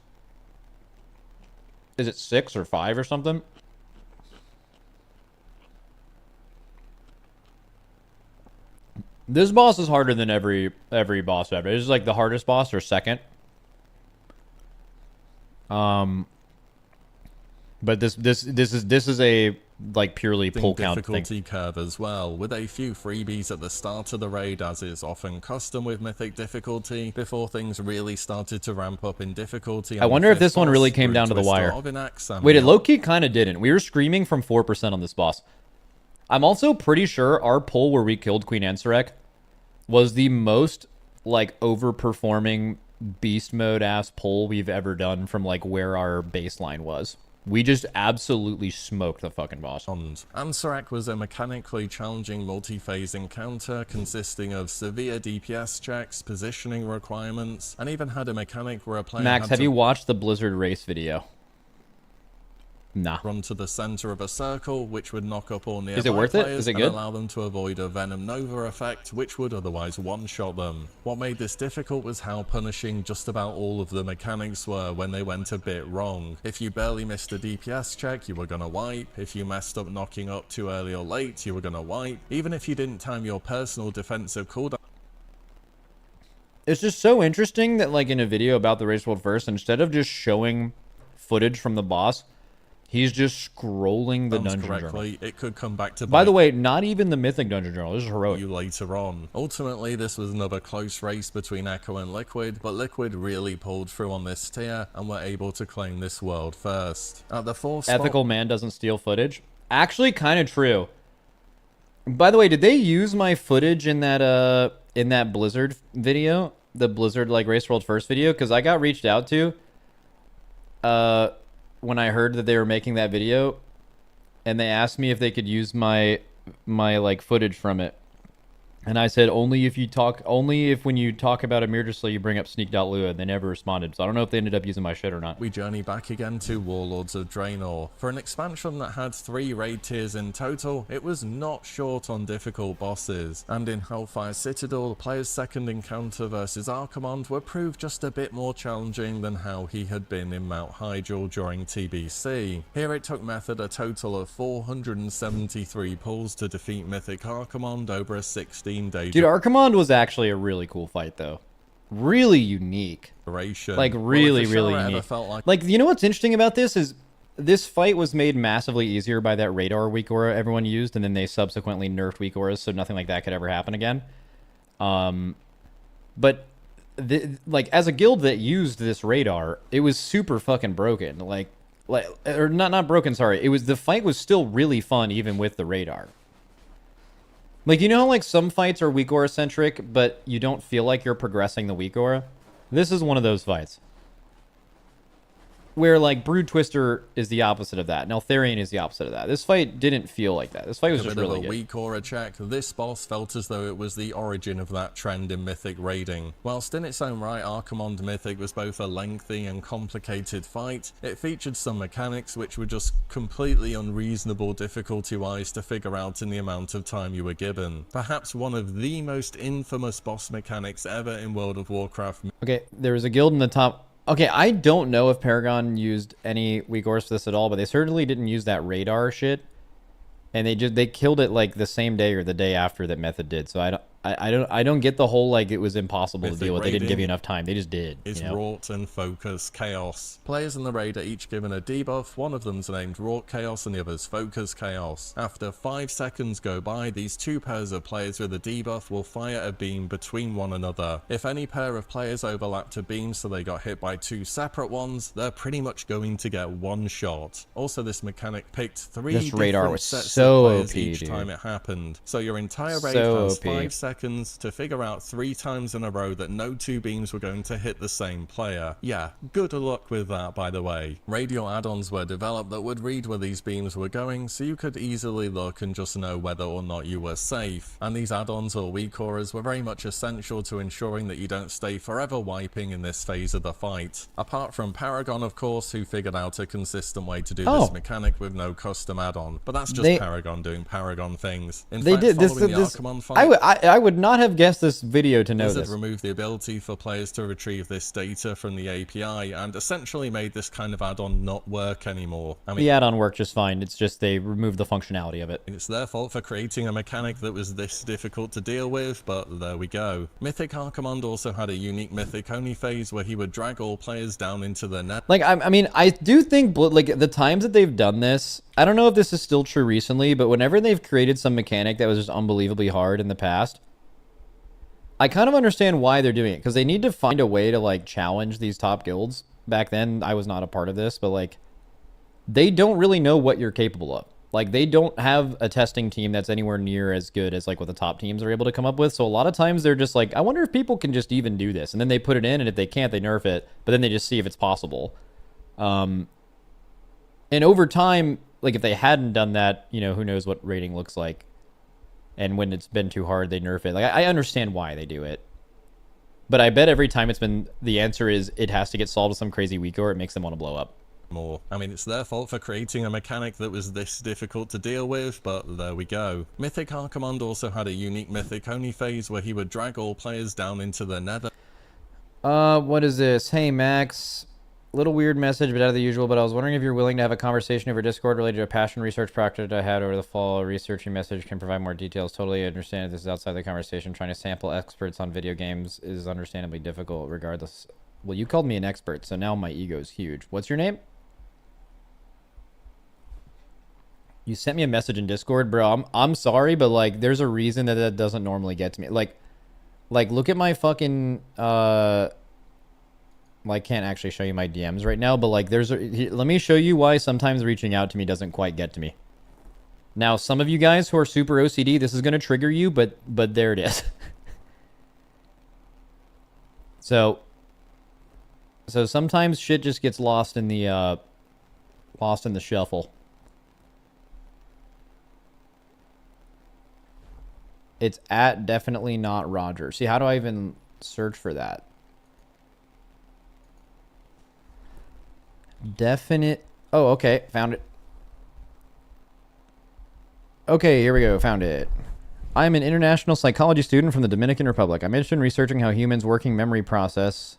Is it 6 or 5 or something? This boss is harder than every boss ever. This is like the hardest boss or second. But this is a like purely pull count difficulty curve as well, with a few freebies at the start of the raid, as is often custom with Mythic difficulty, before things really started to ramp up in difficulty. I wonder if this one really came down to the wire. Wait, it low-key kind of didn't. We were screaming from 4% on this boss. I'm also pretty sure our pull where we killed Queen Ansarek was the most like overperforming beast mode ass pull we've ever done from like where our baseline was. We just absolutely smoked the fucking boss. Ansarek was a mechanically challenging multi-phase encounter consisting of severe DPS checks, positioning requirements, and even had a mechanic where a player Max, have you watched the Blizzard race video? Nah. run to the center of a circle, which would knock up all nearby Is it worth it? players Is it and good? allow them to avoid a Venom Nova effect, which would otherwise one-shot them. What made this difficult was how punishing just about all of the mechanics were when they went a bit wrong. If you barely missed a DPS check, you were gonna wipe. If you messed up knocking up too early or late, you were gonna wipe. Even if you didn't time your personal defensive cooldown. It's just so interesting that, like, in a video about the Race World First, instead of just showing footage from the boss, he's just scrolling the dungeon correctly, journal. it could come back to By the bite way, not even the Mythic dungeon journal. This is heroic. you later on. Ultimately, this was another close race between Echo and Liquid, but Liquid really pulled through on this tier and were able to claim this world first. At the 4th spot, Ethical man doesn't steal footage. Actually, kind of true. By the way, did they use my footage in that Blizzard video? The Blizzard, like, Race World First video? Because I got reached out to when I heard that they were making that video, and they asked me if they could use my like footage from it. And I said, only if when you talk about Amir Display you bring up Sneak.lua, and they never responded. So I don't know if they ended up using my shit or not. we journey back again to Warlords of Draenor. For an expansion that had 3 raid tiers in total, it was not short on difficult bosses. And in Hellfire Citadel, the player's second encounter versus Archon were proved just a bit more challenging than how he had been in Mount Hyjal during TBC. Here it took Method a total of 473 pulls to defeat Mythic Archon over a 16-day Dude, Archimond was actually a really cool fight, though. Really unique. duration. Like, Well, really, if the really shower ever unique. felt Like, you know what's interesting about this is this fight was made massively easier by that radar weak aura everyone used, and then they subsequently nerfed weak auras, so nothing like that could ever happen again. But like, as a guild that used this radar, it was super fucking broken. Like or not broken. Sorry, the fight was still really fun even with the radar. Like, you know how, like, some fights are weak aura centric, but you don't feel like you're progressing the weak aura? This is one of those fights. Where, like, Brood Twister is the opposite of that. And Eltharion is the opposite of that. This fight didn't feel like that. This fight was just really good. weak aura check, this boss felt as though it was the origin of that trend in Mythic raiding. Whilst in its own right, Archimond Mythic was both a lengthy and complicated fight, it featured some mechanics which were just completely unreasonable difficulty-wise to figure out in the amount of time you were given. Perhaps one of the most infamous boss mechanics ever in World of Warcraft. Okay, there was a guild in the top... Okay, I don't know if Paragon used any weak auras for this at all, but they certainly didn't use that radar shit. And they killed it like the same day or the day after that Method did. So I don't get the whole, like, it was impossible to deal with. They didn't give you enough time. They just did. Is wrought and focus chaos. Players in the raid are each given a debuff. One of them's named wrought chaos and the other's focus chaos. After 5 seconds go by, these 2 pairs of players with a debuff will fire a beam between one another. If any pair of players overlapped a beam so they got hit by 2 separate ones, they're pretty much going to get one shot. Also, this mechanic picked 3 This radar different was sets so of players OP, each dude. time it happened. So your entire raid So has OP. 5 seconds to figure out 3 times in a row that no 2 beams were going to hit the same player. Yeah, good luck with that, by the way. Radial add-ons were developed that would read where these beams were going, so you could easily look and just know whether or not you were safe. And these add-ons or weak auras were very much essential to ensuring that you don't stay forever wiping in this phase of the fight. Apart from Paragon, of course, who figured out a consistent way to do this mechanic with no custom add-on. But that's just Paragon doing Paragon things. In They fact, did this. following the This Archimon fight, I would not have guessed this video to know Blizzard this. removed the ability for players to retrieve this data from the API and essentially made this kind of add-on not work anymore. I mean, The add-on worked just fine. It's just they removed the functionality of it. it's their fault for creating a mechanic that was this difficult to deal with, but there we go. Mythic Archimond also had a unique Mythic only phase where he would drag all players down into the net. Like, I mean, I do think, like, the times that they've done this, I don't know if this is still true recently, but whenever they've created some mechanic that was just unbelievably hard in the past, I kind of understand why they're doing it, because they need to find a way to, like, challenge these top guilds. Back then, I was not a part of this, but, like, they don't really know what you're capable of. Like, they don't have a testing team that's anywhere near as good as, like, what the top teams are able to come up with. So a lot of times they're just like, I wonder if people can just even do this. And then they put it in, and if they can't, they nerf it. But then they just see if it's possible. And over time, like, if they hadn't done that, you know, who knows what rating looks like. And when it's been too hard, they nerf it. Like, I understand why they do it. But I bet every time it's been, the answer is it has to get solved with some crazy weak or it makes them want to blow up. more. I mean, it's their fault for creating a mechanic that was this difficult to deal with, but there we go. Mythic Archon also had a unique Mythic only phase where he would drag all players down into the nether. What is this? Hey, Max. Little weird message, but out of the usual, but I was wondering if you're willing to have a conversation over Discord related to a passion research project I had over the fall. A researching message can provide more details. Totally understand if this is outside the conversation. Trying to sample experts on video games is understandably difficult regardless. Well, you called me an expert, so now my ego is huge. What's your name? You sent me a message in Discord, bro. I'm sorry, but like, there's a reason that doesn't normally get to me. Like, look at my fucking well, I can't actually show you my DMs right now, but like, let me show you why sometimes reaching out to me doesn't quite get to me. Now, some of you guys who are super OCD, this is gonna trigger you, but there it is. So sometimes shit just gets lost in the shuffle. It's at definitely not Roger. See, how do I even search for that? Definite. Oh, okay. Found it. Okay, here we go. Found it. I'm an international psychology student from the Dominican Republic. I'm interested in researching how humans' working memory process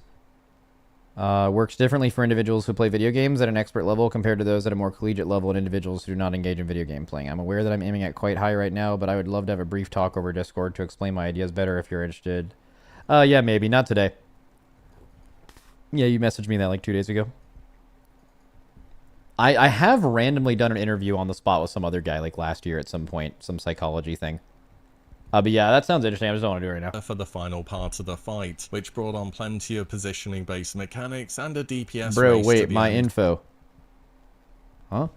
works differently for individuals who play video games at an expert level compared to those at a more collegiate level and individuals who do not engage in video game playing. I'm aware that I'm aiming at quite high right now, but I would love to have a brief talk over Discord to explain my ideas better if you're interested. Yeah, maybe. Not today. Yeah, you messaged me that like 2 days ago. I have randomly done an interview on the spot with some other guy like last year at some point, some psychology thing. But yeah, that sounds interesting. I just don't want to do it right now. For the final part of the fight, which brought on plenty of positioning-based mechanics and a DPS Bro, race to wait, the my end. info. Huh?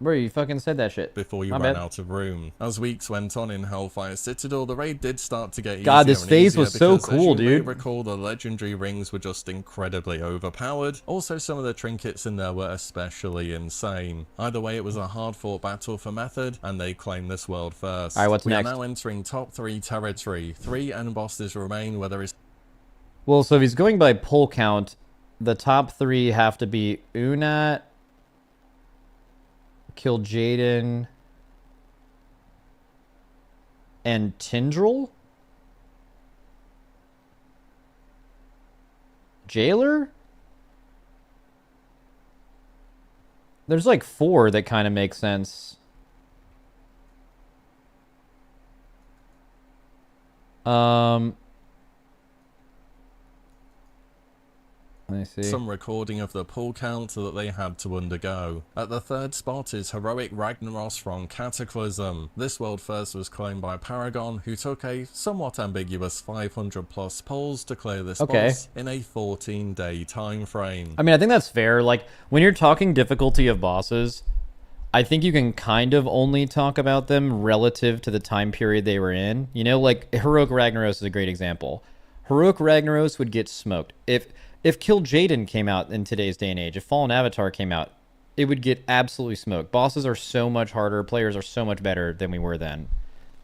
Bro, you fucking said that shit. Before you My ran bad. out of room. As weeks went on in Hellfire Citadel, the raid did start to get easier. God, this and phase easier was so because, cool, as you may dude. recall, the legendary rings were just incredibly overpowered. Also, some of the trinkets in there were especially insane. Either way, it was a hard-fought battle for Method, and they claimed this world first. Alright, what's we next? are now entering top 3 territory. 3 end bosses remain, where there is Well, so if he's going by pull count, the top 3 have to be Unat, Kill Jaden, and Tindril? Jailer? There's like 4 that kind of make sense. Let me see. some recording of the pull count that they had to undergo. At the 3rd spot is Heroic Ragnaros from Cataclysm. This world first was claimed by Paragon, who took a somewhat ambiguous 500 plus pulls to clear this boss in a 14-day time frame. I mean, I think that's fair. Like, when you're talking difficulty of bosses, I think you can kind of only talk about them relative to the time period they were in. You know, like, Heroic Ragnaros is a great example. Heroic Ragnaros would get smoked. If Kill Jaden came out in today's day and age, if Fallen Avatar came out, it would get absolutely smoked. Bosses are so much harder. Players are so much better than we were then.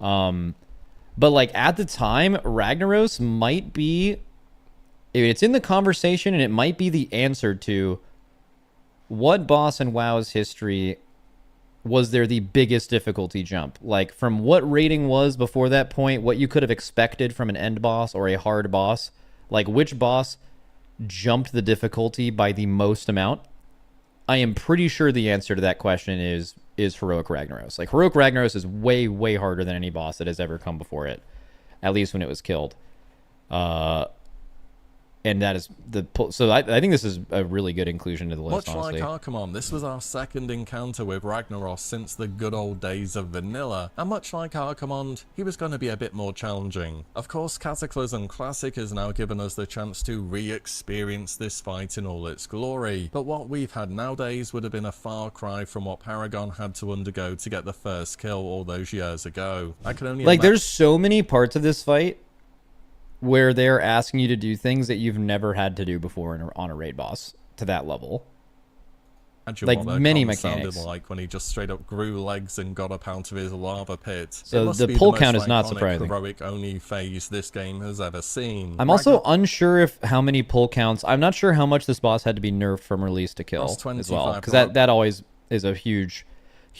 But, like, at the time, Ragnaros might be... It's in the conversation, and it might be the answer to what boss in WoW's history was there the biggest difficulty jump? Like, from what rating was before that point, what you could have expected from an end boss or a hard boss. Like, which boss jumped the difficulty by the most amount? I am pretty sure the answer to that question is Heroic Ragnaros. Like, Heroic Ragnaros is way, way harder than any boss that has ever come before it. At least when it was killed. And that is the... So I think this is a really good inclusion to the list, Much honestly. like Archon, this was our 2nd encounter with Ragnaros since the good old days of vanilla, and much like Archon, he was going to be a bit more challenging. Of course, Cataclysm Classic has now given us the chance to re-experience this fight in all its glory, but what we've had nowadays would have been a far cry from what Paragon had to undergo to get the first kill all those years ago. I can only Like, there's so many parts of this fight where they're asking you to do things that you've never had to do before on a raid boss to that level. Imagine like what their many comms sounded mechanics. like when he just straight up grew legs and got up out of his lava pit. So It must the be pull most count is not iconic surprising. heroic Oni phase this game has ever seen. I'm also unsure if how many pull counts. I'm not sure how much this boss had to be nerfed from release to kill Plus as well, 25 because that always is a huge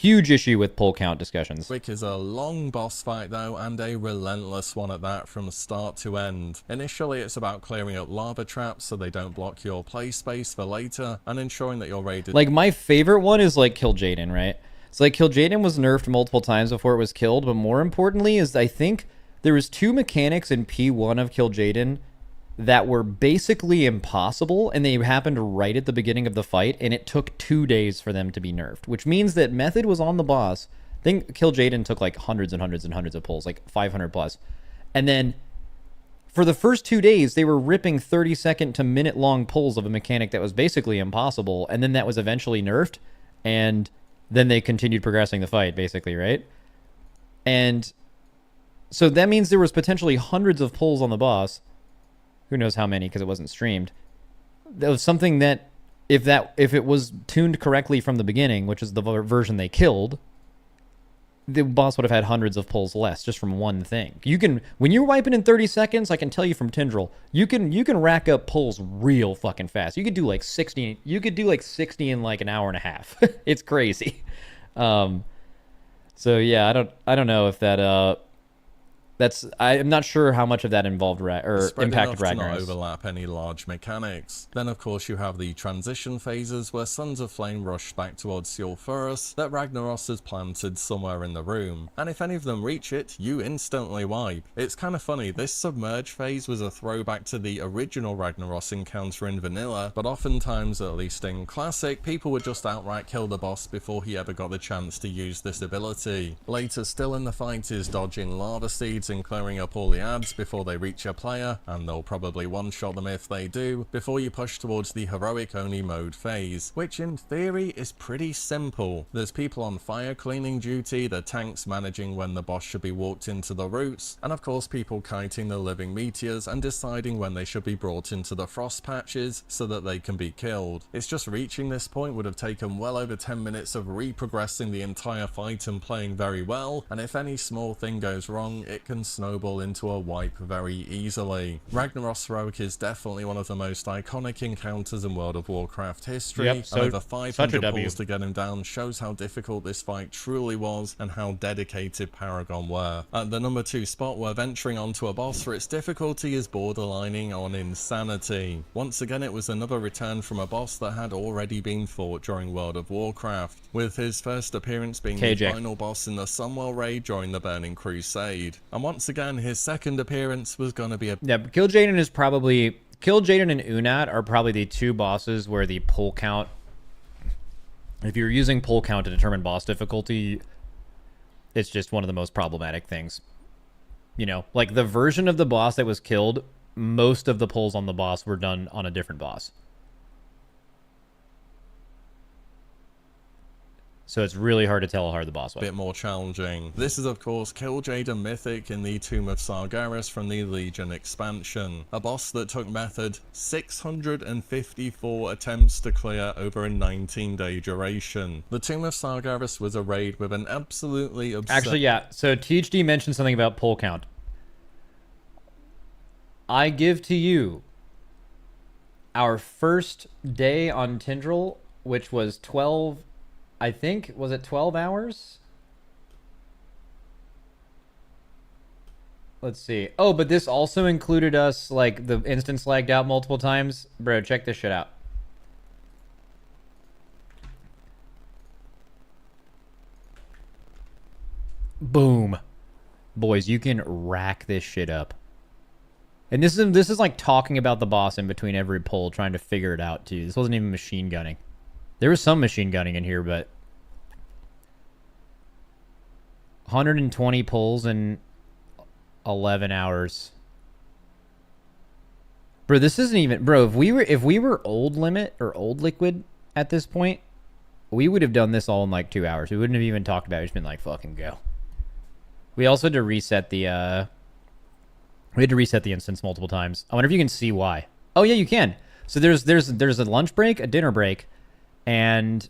issue with pull count discussions. Gallywix is a long boss fight though, and a relentless one at that from start to end. Initially it's about clearing up lava traps so they don't block your play space for later, and ensuring that your raid... Like, my favorite one is, like, Kill Jaden, right? It's like Kill Jaden was nerfed multiple times before it was killed, but more importantly is I think there was 2 mechanics in P1 of Kill Jaden that were basically impossible, and they happened right at the beginning of the fight, and it took 2 days for them to be nerfed, which means that Method was on the boss. I think Kill Jaden took like hundreds and hundreds and hundreds of pulls, like 500 plus. And then for the first 2 days, they were ripping 30-second to minute-long pulls of a mechanic that was basically impossible, and then that was eventually nerfed, and then they continued progressing the fight, basically, right? And so that means there was potentially hundreds of pulls on the boss. Who knows how many, because it wasn't streamed. That was something that if it was tuned correctly from the beginning, which is the version they killed, the boss would have had hundreds of pulls less just from one thing. You can, when you're wiping in 30 seconds, I can tell you from Tindril, you can rack up pulls real fucking fast. You could do like 60. You could do like 60 in like an hour and a half. It's crazy. So yeah, I don't know if that I'm not sure how much of that involved impacted enough to not Ragnaros. overlap any large mechanics. Then of course you have the transition phases where Sons of Flame rush back towards Sulfuras that Ragnaros has planted somewhere in the room, and if any of them reach it, you instantly wipe. It's kind of funny, this submerge phase was a throwback to the original Ragnaros encounter in vanilla, but oftentimes, at least in classic, people would just outright kill the boss before he ever got the chance to use this ability. Later still in the fight is dodging lava seeds and clearing up all the ads before they reach your player, and they'll probably one-shot them if they do, before you push towards the heroic Oni mode phase, which in theory is pretty simple. There's people on fire cleaning duty, the tanks managing when the boss should be walked into the roots, and of course people kiting the living meteors and deciding when they should be brought into the frost patches so that they can be killed. It's just reaching this point would have taken well over 10 minutes of re-progressing the entire fight and playing very well, and if any small thing goes wrong, it can snowball into a wipe very easily. Ragnaros Heroic is definitely one of the most iconic encounters in World of Warcraft history, Yep, and so over such a 500 W. pulls to get him down shows how difficult this fight truly was and how dedicated Paragon were. At the number 2 spot, we're venturing onto a boss for its difficulty is borderlining on insanity. Once again, it was another return from a boss that had already been fought during World of Warcraft, with his first appearance being the final boss in the Sunwell raid during the Burning Crusade. And once again, his second appearance was going to be a... Yeah, Kill Jaden is probably... Kill Jaden and Unat are probably the 2 bosses where the pull count... If you're using pull count to determine boss difficulty, it's just one of the most problematic things. You know, like the version of the boss that was killed, most of the pulls on the boss were done on a different boss. So it's really hard to tell how hard the boss was. Bit more challenging. This is of course Kill Jaden Mythic in the Tomb of Sargeras from the Legion expansion. A boss that took Method 654 attempts to clear over a 19-day duration. The Tomb of Sargeras was a raid with an absolutely absurd... Actually, yeah. So THD mentioned something about pull count. I give to you our first day on Tindril, which was 12... I think, was it 12 hours? Let's see. Oh, but this also included us, like, the instance lagged out multiple times. Bro, check this shit out. Boom. Boys, you can rack this shit up. And this is like talking about the boss in between every pull, trying to figure it out, too. This wasn't even machine gunning. There was some machine gunning in here, but 120 pulls in 11 hours. Bro, this isn't even... Bro, if we were old limit or old liquid at this point, we would have done this all in like 2 hours. We wouldn't have even talked about it. We've just been like, fucking go. We also had to reset the... We had to reset the instance multiple times. I wonder if you can see why. Oh, yeah, you can. So there's a lunch break, a dinner break, And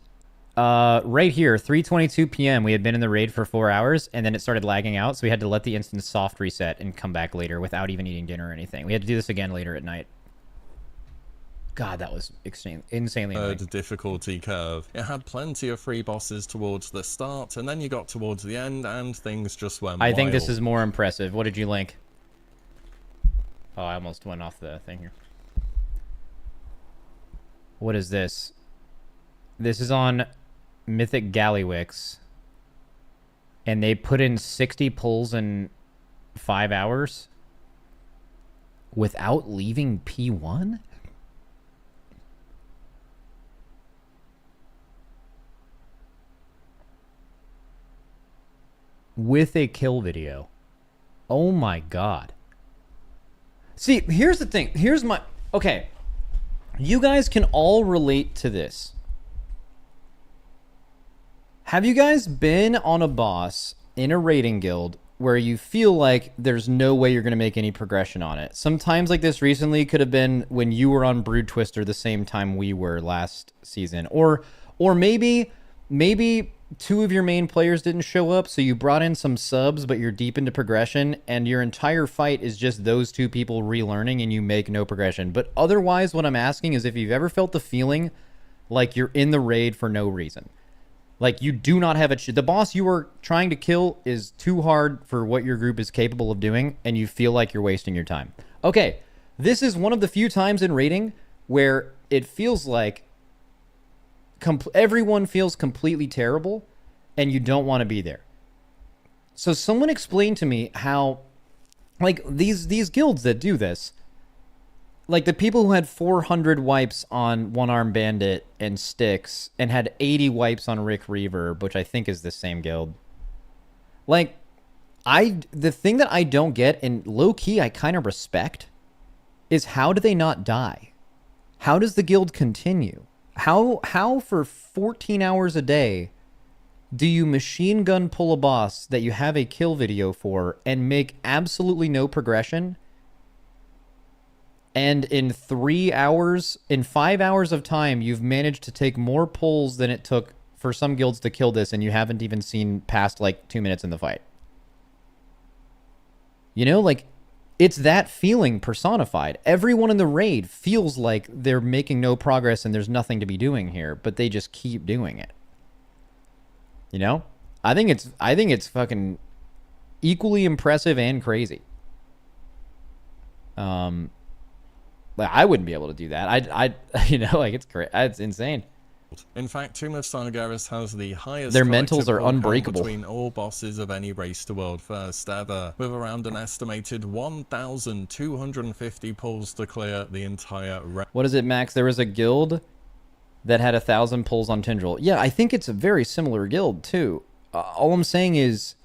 right here, 3:22 p.m., we had been in the raid for 4 hours, and then it started lagging out, so we had to let the instance soft reset and come back later without even eating dinner or anything. We had to do this again later at night. God, that was insanely annoying. The difficulty curve. It had plenty of free bosses towards the start, and then you got towards the end, and things just went I think this wild. is more impressive. What did you link? Oh, I almost went off the thing here. What is this? This is on Mythic Gallywix. And they put in 60 pulls in 5 hours without leaving P1? With a kill video. Oh my god. See, here's the thing. Here's my... Okay. You guys can all relate to this. Have you guys been on a boss in a raiding guild where you feel like there's no way you're going to make any progression on it? Sometimes like this recently could have been when you were on Brood Twister the same time we were last season. Or maybe 2 of your main players didn't show up, so you brought in some subs, but you're deep into progression, and your entire fight is just those 2 people relearning, and you make no progression. But otherwise, what I'm asking is if you've ever felt the feeling like you're in the raid for no reason. Like, you do not have the boss you are trying to kill is too hard for what your group is capable of doing, and you feel like you're wasting your time. Okay, this is one of the few times in raiding where it feels like everyone feels completely terrible, and you don't want to be there. So someone explain to me how, like, these guilds that do this, like the people who had 400 wipes on One Arm Bandit and Styx and had 80 wipes on Rick Reaver, which I think is the same guild. Like, the thing that I don't get, and low-key I kind of respect, is how do they not die? How does the guild continue? How for 14 hours a day do you machine gun pull a boss that you have a kill video for and make absolutely no progression? And in 3 hours, in 5 hours of time, you've managed to take more pulls than it took for some guilds to kill this, and you haven't even seen past like 2 minutes in the fight. You know, like, it's that feeling personified. Everyone in the raid feels like they're making no progress and there's nothing to be doing here, but they just keep doing it. You know? I think it's fucking equally impressive and crazy. Like, I wouldn't be able to do that. I you know, like, it's insane. In fact, Tomb of Sargeras has the highest Their mentals are collective unbreakable between all bosses of any Race to World first ever, with around an estimated 1,250 pulls to clear the entire raid. What is it, Max? There was a guild that had 1,000 pulls on Tindril. Yeah, I think it's a very similar guild, too. All I'm saying is,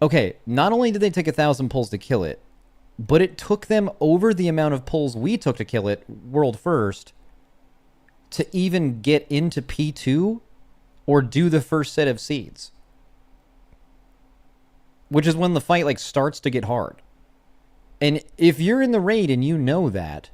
okay, not only did they take 1,000 pulls to kill it, but it took them over the amount of pulls we took to kill it, world first, to even get into P2 or do the first set of seeds. Which is when the fight, like, starts to get hard. And if you're in the raid and you know that,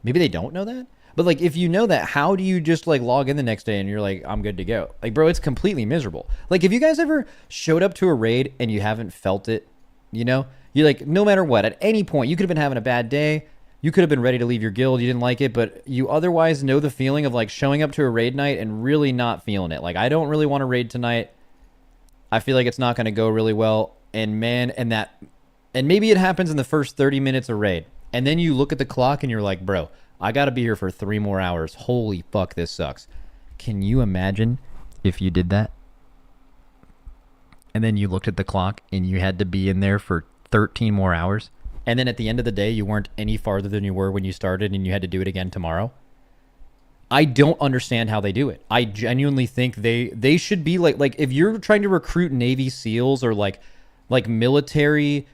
maybe they don't know that, but, like, if you know that, how do you just, like, log in the next day and you're like, I'm good to go? Like, bro, it's completely miserable. Like, if you guys ever showed up to a raid and you haven't felt it, you know? You're like, no matter what, at any point, you could have been having a bad day. You could have been ready to leave your guild. You didn't like it, but you otherwise know the feeling of, like, showing up to a raid night and really not feeling it. Like, I don't really want to raid tonight. I feel like it's not going to go really well. And, man, and maybe it happens in the first 30 minutes of raid. And then you look at the clock and you're like, bro, I got to be here for 3 more hours. Holy fuck, this sucks. Can you imagine if you did that? And then you looked at the clock and you had to be in there for 13 more hours. And then at the end of the day, you weren't any farther than you were when you started and you had to do it again tomorrow. I don't understand how they do it. I genuinely think they should be like if you're trying to recruit Navy SEALs or like military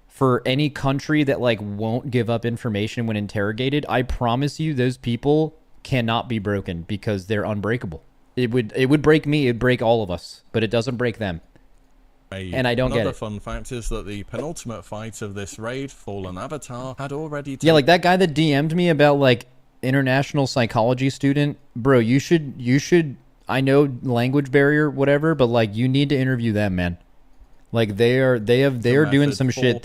for any country that, like, won't give up information when interrogated, I promise you those people cannot be broken because they're unbreakable. It would break me, it'd break all of us, but it doesn't break them. And I don't get it. Another fun fact is that the penultimate fight of this raid, Fallen Avatar, had already Yeah, like that guy that DM'd me about, like, international psychology student, bro, you should. I know language barrier, whatever, but like you need to interview them, man. Like they are doing some shit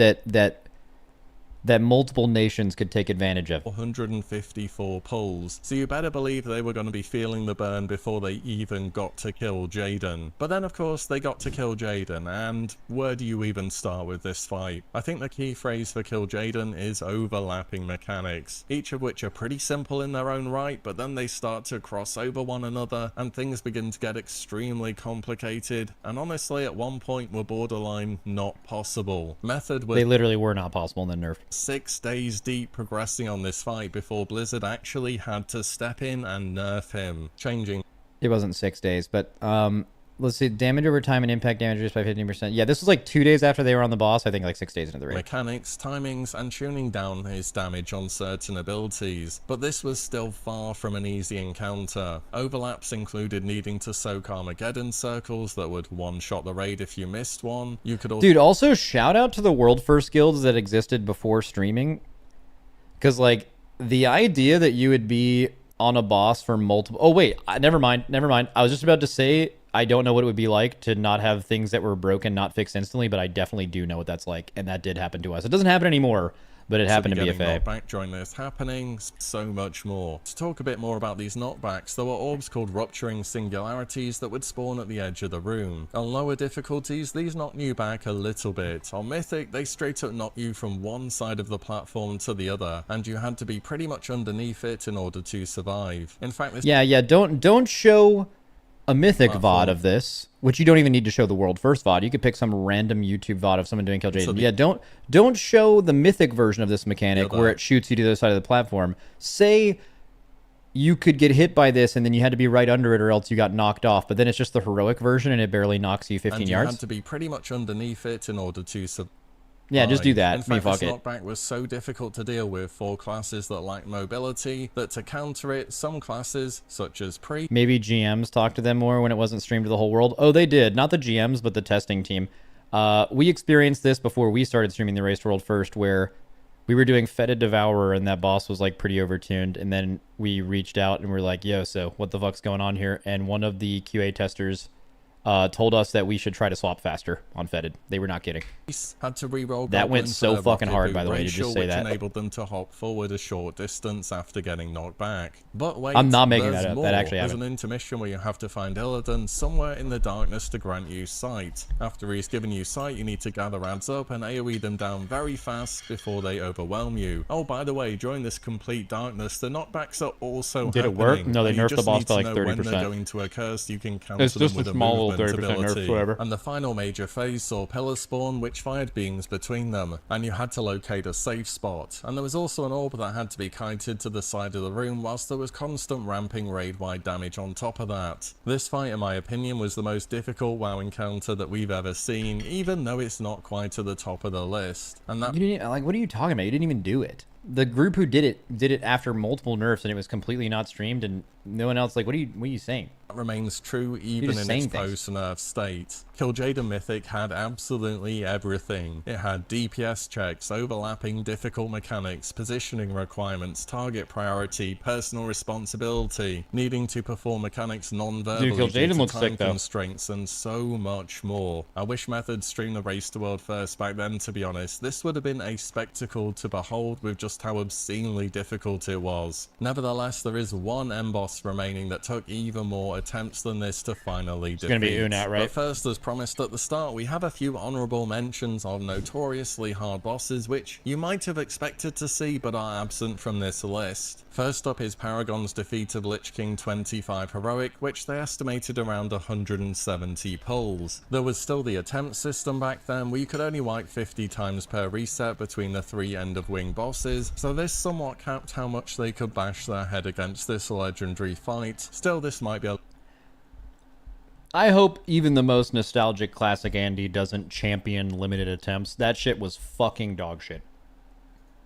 that multiple nations could take advantage of. 454 pulls, so you better believe they were going to be feeling the burn before they even got to kill Jaden. But then of course they got to kill Jaden, and where do you even start with this fight? I think the key phrase for kill Jaden is overlapping mechanics, each of which are pretty simple in their own right, but then they start to cross over one another and things begin to get extremely complicated, and honestly at one point were borderline not possible. Method was They literally were not possible in the nerf. 6 days deep progressing on this fight before Blizzard actually had to step in and nerf him, changing. It wasn't 6 days, but let's see, damage over time and impact damage reduced by 15%. Yeah, this was like 2 days after they were on the boss. I think like 6 days into the raid. Mechanics, timings, and tuning down his damage on certain abilities, but this was still far from an easy encounter. Overlaps included needing to soak Armageddon circles that would one-shot the raid if you missed one. You could also— Dude, also shout out to the world first guilds that existed before streaming, because like the idea that you would be on a boss for multiple— oh wait, never mind. I was just about to say I don't know what it would be like to not have things that were broken not fixed instantly, but I definitely do know what that's like, and that did happen to us. It doesn't happen anymore, but it happened to BFA. Knockback during this happening, so much more. To talk a bit more about these knockbacks, there were orbs called rupturing singularities that would spawn at the edge of the room. On lower difficulties, these knocked you back a little bit. On Mythic, they straight up knocked you from one side of the platform to the other, and you had to be pretty much underneath it in order to survive. In fact, this— yeah, don't show a Mythic VOD of this, which you don't even need to show the world first VOD. You could pick some random YouTube VOD of someone doing Kill Jaden. Yeah, don't show the Mythic version of this mechanic where it shoots you to the other side of the platform. Say you could get hit by this and then you had to be right under it or else you got knocked off, but then it's just the heroic version and it barely knocks you 15 yards. You had to be pretty much underneath it in order to survive. Yeah, just do that. In fact, fuck this it. knockback was so difficult to deal with for classes that lack mobility that to counter it, some classes, such as maybe GMs talked to them more when it wasn't streamed to the whole world. Oh, they did. Not the GMs, but the testing team. We experienced this before we started streaming the Race to World first, where we were doing Fetid Devourer and that boss was like pretty overtuned, and then we reached out and we're like, yo, so what the fuck's going on here? And one of the QA testers told us that we should try to swap faster on Fetid. They were not kidding. Had to re-roll that went so fucking hard, by the way, to just say that. Which enabled them to hop forward a short distance after getting knocked back. But wait, I'm not making that up. More. That actually There's happened. an intermission where you have to find Illidan somewhere in the darkness to grant you sight. After he's given you sight, you need to gather ads up and AoE them down very fast before they overwhelm you. Oh, by the way, during this complete darkness, the knockbacks are also Did happening. It work? No, they nerfed the boss by like 30%. When they're going to occur, so you can cancel it's just them with a small little 30% ability. nerf, whatever. And the final major phase saw pillars spawn, which fired beams between them, and you had to locate a safe spot. And there was also an orb that had to be kited to the side of the room, whilst there was constant ramping raid-wide damage on top of that. This fight, in my opinion, was the most difficult WoW encounter that we've ever seen, even though it's not quite to the top of the list. And that— you didn't, like, what are you talking about? You didn't even do it. The group who did it after multiple nerfs, and it was completely not streamed, and no one else. Like, what are you saying? Remains true even in its post-nerf state. Kill Jaden Mythic had absolutely everything. It had DPS checks, overlapping difficult mechanics, positioning requirements, target priority, personal responsibility, needing to perform mechanics non-verbally due to time constraints, and so much more. I wish Method streamed the Race to World first back then, to be honest. This would have been a spectacle to behold with just how obscenely difficult it was. Nevertheless, there is one end-boss remaining that took even more attempts than this to finally defeat. It's gonna be Unat, right? But first, as promised at the start, we have a few honourable mentions of notoriously hard bosses which you might have expected to see but are absent from this list. First up is Paragon's defeat of Lich King 25 Heroic, which they estimated around 170 pulls. There was still the attempt system back then, where you could only wipe 50 times per reset between the 3 end-of-wing bosses, so this somewhat capped how much they could bash their head against this legendary fight. Still, this might be a— I hope even the most nostalgic classic Andy doesn't champion limited attempts. That shit was fucking dog shit.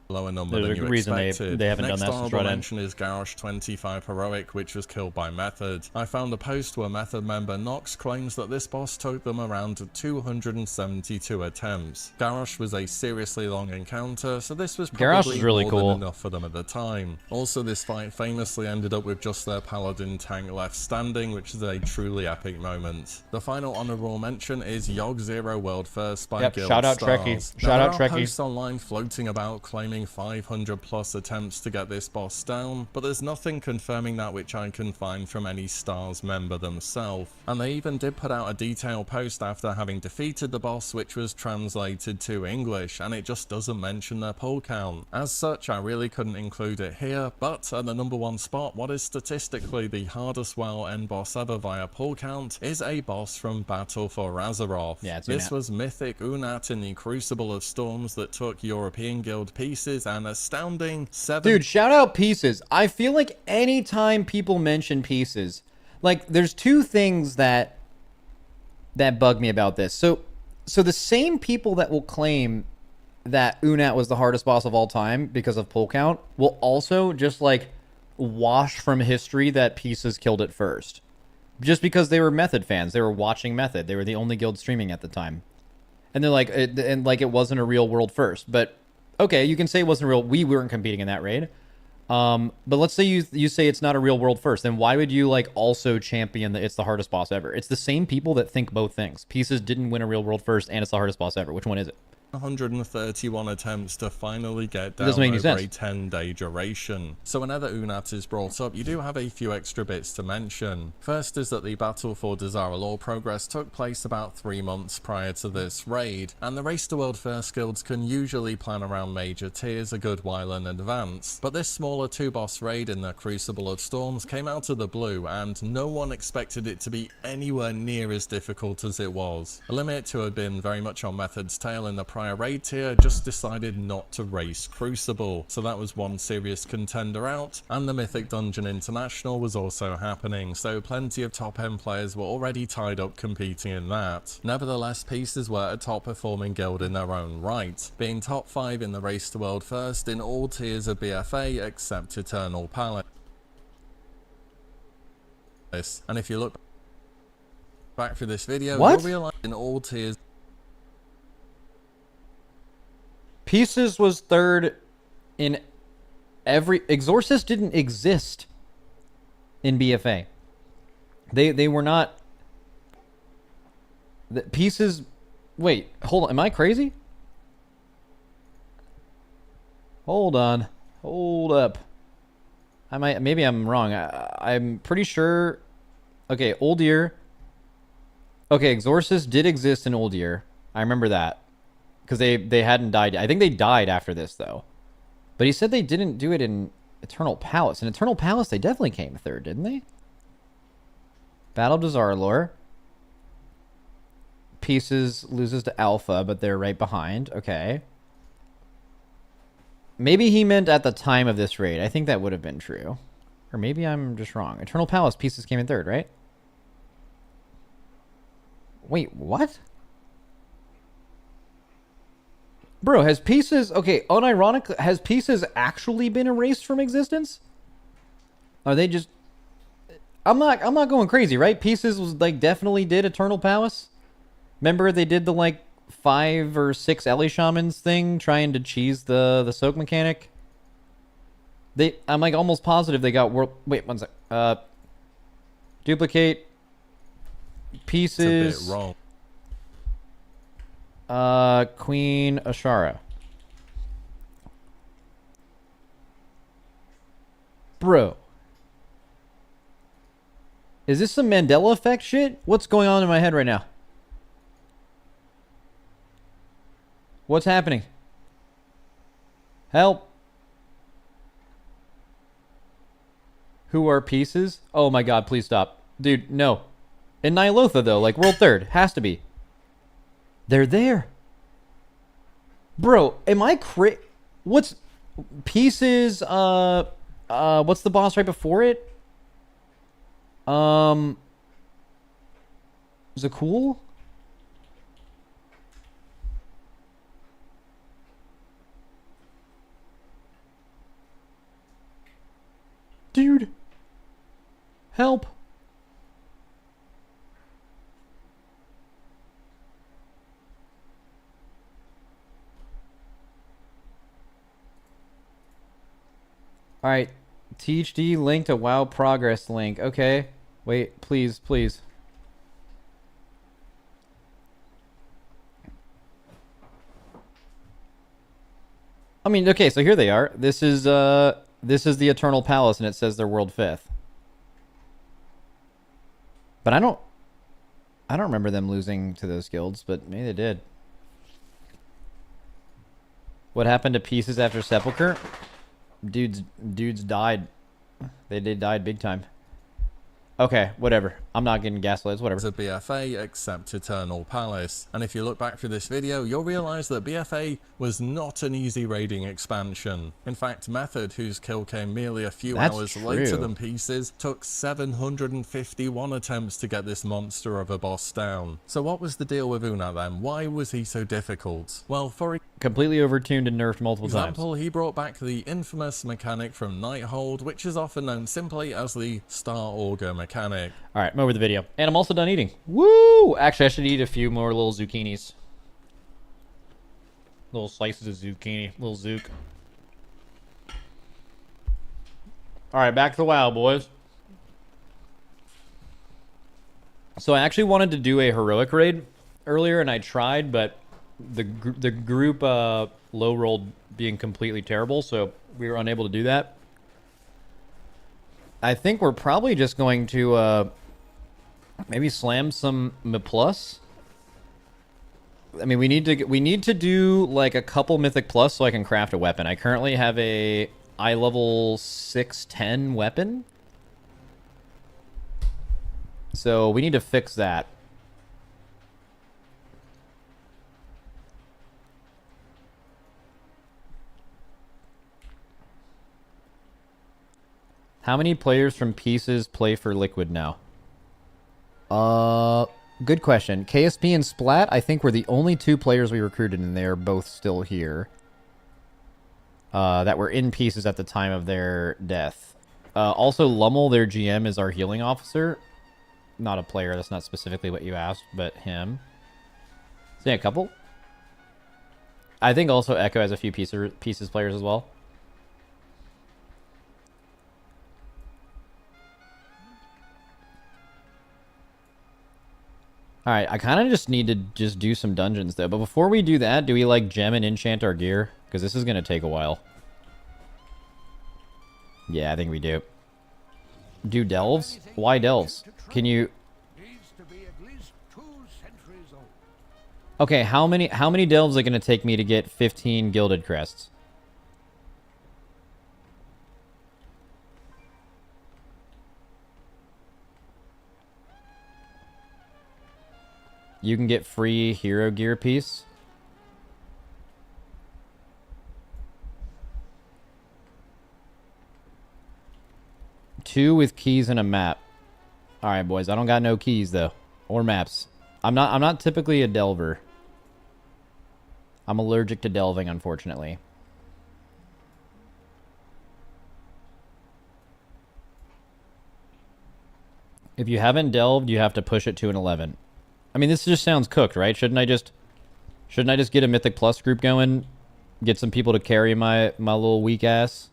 lower number There's than a you reason expected. they haven't done Next that since honorable Dread End. mention is Garrosh 25 Heroic, which was killed by Method. I found a post where Method member Nox claims that this boss took them around 272 attempts. Garrosh was a seriously long encounter, so this was Garrosh probably is really more cool. than enough for them at the time. Also, this fight famously ended up with just their paladin tank left standing, which is a truly epic moment. The final honorable mention is Yogg Zero World First by Yep, Guild shout out Stars. Trekkie. Now, Shout there out are Trekkie. posts online floating about claiming 500 plus attempts to get this boss down, but there's nothing confirming that which I can find from any Stars member themselves. And they even did put out a detailed post after having defeated the boss, which was translated to English, and it just doesn't mention their pull count. As such, I really couldn't include it here, but at the number 1 spot, what is statistically the hardest WoW end boss ever via pull count is a boss from Battle for Azeroth. Yeah, it's this Unat. was Mythic Unat in the Crucible of Storms that took European Guild pieces an astounding 7. Dude, shout out Pieces. I feel like anytime people mention Pieces, like there's two things that bug me about this. So the same people that will claim that Unat was the hardest boss of all time because of pull count will also just like wash from history that Pieces killed it first. Just because they were Method fans. They were watching Method. They were the only guild streaming at the time. And they're like, it wasn't a real world first. But okay, you can say it wasn't real. We weren't competing in that raid. But let's say you say it's not a real world first. Then why would you like also champion that it's the hardest boss ever? It's the same people that think both things. Pieces didn't win a real world first, and it's the hardest boss ever. Which one is it? 131 attempts to finally get down doesn't make any over a sense. 10-day duration. So whenever Unat is brought up, you do have a few extra bits to mention. First is that the Battle for Desara Law progress took place about 3 months prior to this raid, and the Race to World First guilds can usually plan around major tiers a good while in advance. But this smaller 2-boss raid in the Crucible of Storms came out of the blue, and no one expected it to be anywhere near as difficult as it was. A limit who had been very much on Method's tail in the prior raid tier just decided not to race Crucible, so that was one serious contender out, and the Mythic Dungeon International was also happening, so plenty of top end players were already tied up competing in that. Nevertheless, Pieces were a top performing guild in their own right, being top 5 in the Race to World First in all tiers of BFA except Eternal Palace. And if you look back through this video, What? you'll realize in all tiers Pieces was third in every... Exorcist didn't exist in BFA. They were not... The Pieces... Wait, hold on. Am I crazy? Hold on. Hold up. Maybe I'm wrong. I'm pretty sure... Okay, Old Year. Okay, Exorcist did exist in Old Year. I remember that. Because they hadn't died. I think they died after this, though. But he said they didn't do it in Eternal Palace. In Eternal Palace, they definitely came third, didn't they? Battle of Desarlor. Pieces loses to Alpha, but they're right behind. Okay. Maybe he meant at the time of this raid. I think that would have been true. Or maybe I'm just wrong. Eternal Palace, Pieces came in third, right? Wait, what? Bro, has Pieces... Okay, unironically, has Pieces actually been erased from existence? Are they just... I'm not going crazy, right? Pieces was, like, definitely did Eternal Palace? Remember they did the, like, 5 or 6 Ellie Shamans thing, trying to cheese the soak mechanic? I'm, like, almost positive they got world... Wait, one sec. Duplicate. Pieces... it's a bit wrong. Queen Ashara. Bro. Is this some Mandela effect shit? What's going on in my head right now? What's happening? Help. Who are Pieces? Oh my god, please stop. Dude, no. In Nihilotha, though, like world third. Has to be. They're there. Bro, am I what's Pieces, what's the boss right before it? Zakul? Help. All right. THD link to WoW progress link. Okay. Wait, please, please. I mean, okay, so here they are. This is the Eternal Palace, and it says they're world 5th. But I don't remember them losing to those guilds, but maybe they did. What happened to Pieces after Sepulchre? Dudes died. They died big time. Okay, whatever. I'm not getting gaslit. It's whatever. To BFA except Eternal Palace. And if you look back through this video, you'll realize that BFA was not an easy raiding expansion. In fact, Method, whose kill came merely a few hours later than Pieces, took 751 attempts to get this monster of a boss down. So what was the deal with Unat then? Why was he so difficult? Well, for completely overtuned and nerfed multiple example, times. He brought back the infamous mechanic from Nighthold, which is often known simply as the Star Auger mechanic. All right, I'm over the video. And I'm also done eating. Woo! Actually, I should eat a few more little zucchinis. Little slices of zucchini. Little zook. All right, back to the WoW, boys. So I actually wanted to do a heroic raid earlier, and I tried, but the group low rolled being completely terrible, so we were unable to do that. I think we're probably just going to maybe slam some plus. I mean, we need to do like a couple Mythic plus so I can craft a weapon. I currently have a eye level 610 weapon, so we need to fix that. How many players from Pieces play for Liquid now? Good question. KSP and Splat, I think, were the only 2 players we recruited, and they are both still here. That were in Pieces at the time of their death. Also, Lummel, their GM, is our healing officer. Not a player, that's not specifically what you asked, but him. So yeah, a couple. I think also Echo has a few Pieces players as well. Alright, I kind of just need to just do some dungeons, though. But before we do that, do we, like, gem and enchant our gear? Because this is going to take a while. Yeah, I think we do. Do delves? Why delves? Can you... Okay, how many delves are going to take me to get 15 gilded crests? You can get free hero gear piece. Two with keys and a map. All right, boys. I don't got no keys though, or maps. I'm not typically a delver. I'm allergic to delving, unfortunately. If you haven't delved, you have to push it to an 11. I mean, this just sounds cooked, right? Shouldn't I just get a Mythic Plus group going? Get some people to carry my little weak ass?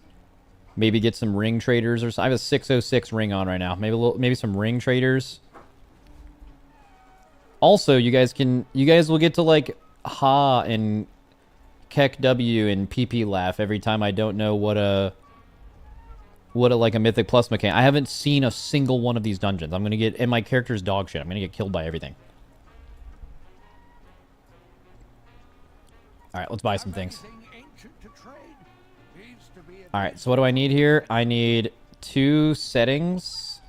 Maybe get some ring traders or something. I have a 606 ring on right now. Maybe some ring traders. Also, you guys will get to like Ha and Kek W and PP laugh every time I don't know what a like a Mythic Plus mechanic. I haven't seen a single one of these dungeons. I'm gonna get, and my character's dog shit. I'm gonna get killed by everything. All right, let's buy some things. All right, so what do I need here? I need 2 settings.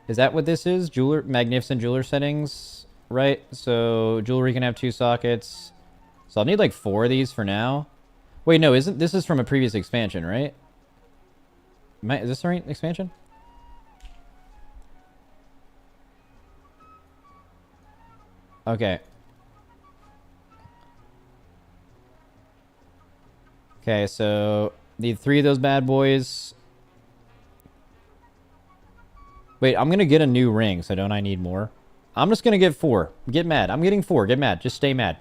Is that what this is? Magnificent jeweler settings, right? So jewelry can have 2 sockets. So I'll need like 4 of these for now. Wait, no, this is from a previous expansion, right? Is this the right expansion? Okay. Okay, so need 3 of those bad boys. Wait, I'm gonna get a new ring, so don't I need more? I'm just gonna get 4. Get mad. I'm getting 4. Get mad. Just stay mad.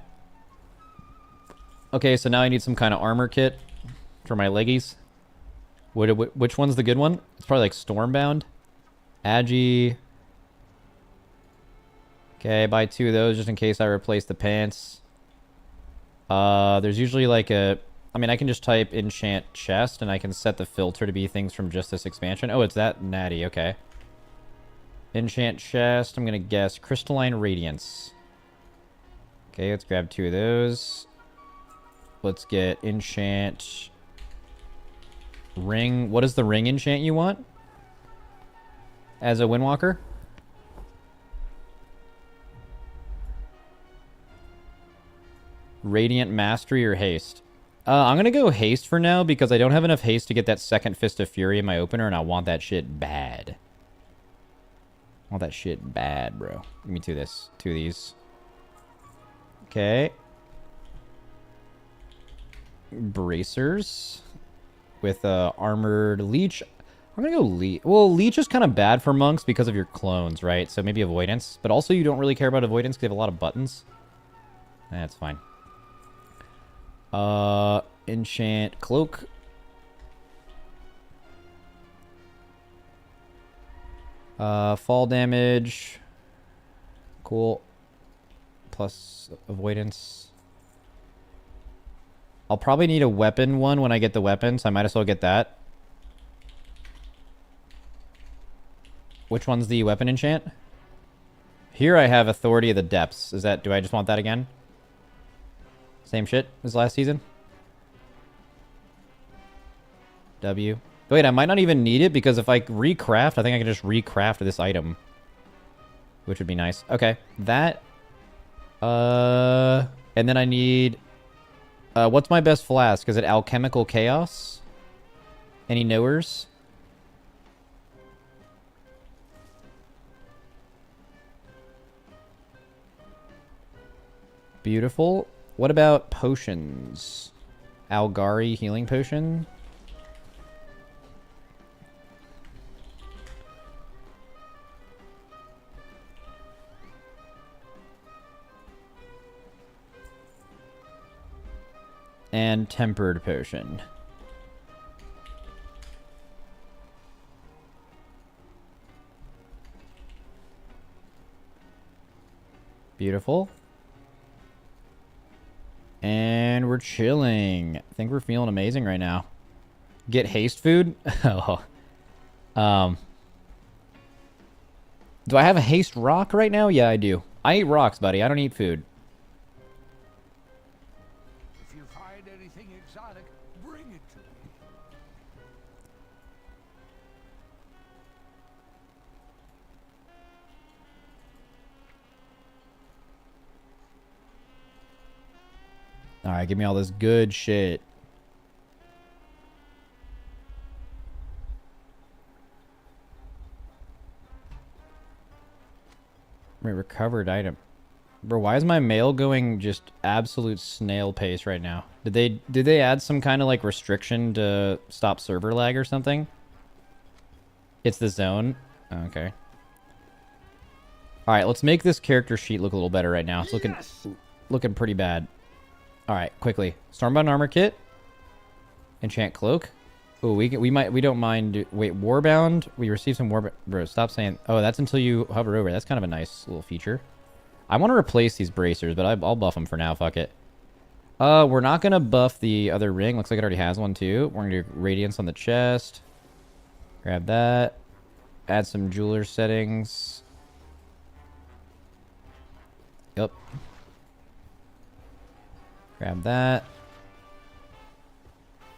Okay, so now I need some kind of armor kit for my leggies. Which one's the good one? It's probably like Stormbound. Agi. Okay, buy 2 of those just in case I replace the pants. There's usually like a... I mean, I can just type enchant chest and I can set the filter to be things from just this expansion. Oh, it's that natty. Okay. Enchant chest. I'm going to guess crystalline radiance. Okay, let's grab 2 of those. Let's get enchant ring. What is the ring enchant you want? As a Windwalker? Radiant Mastery or Haste? I'm going to go Haste for now because I don't have enough Haste to get that second Fist of Fury in my opener, and I want that shit bad. I want that shit bad, bro. Give me 2 of this. 2 of these. Okay. Bracers. With Armored Leech. I'm going to go Leech. Well, Leech is kind of bad for monks because of your clones, right? So maybe Avoidance. But also you don't really care about Avoidance because you have a lot of buttons. That's fine. Enchant Cloak. Fall damage. Cool. Plus avoidance. I'll probably need a weapon one when I get the weapon, so I might as well get that. Which one's the weapon enchant? Here I have Authority of the Depths. Is that... Do I just want that again? Same shit as last season? W. Wait, I might not even need it because if I recraft, I think I can just recraft this item. Which would be nice. Okay. That. And then I need... what's my best flask? Is it Alchemical Chaos? Any knowers? Beautiful. What about potions? Algari healing potion. And tempered potion. Beautiful. And we're chilling. I think we're feeling amazing right now. Get haste food? Oh. Do I have a haste rock right now? Yeah, I do. I eat rocks, buddy. I don't eat food. If you find anything exotic, bring it to me. Alright, give me all this good shit. Recovered item. Bro, why is my mail going just absolute snail pace right now? Did they add some kind of like restriction to stop server lag or something? It's the zone? Okay. Alright, let's make this character sheet look a little better right now. It's looking pretty bad. Alright, quickly. Stormbound armor kit. Enchant cloak. Oh, we don't mind. Wait, Warbound. We received some Warbound. Bro, stop saying. Oh, that's until you hover over. That's kind of a nice little feature. I want to replace these bracers, but I'll buff them for now. Fuck it. We're not gonna buff the other ring. Looks like it already has one too. We're gonna do radiance on the chest. Grab that. Add some jeweler settings. Yep. Grab that.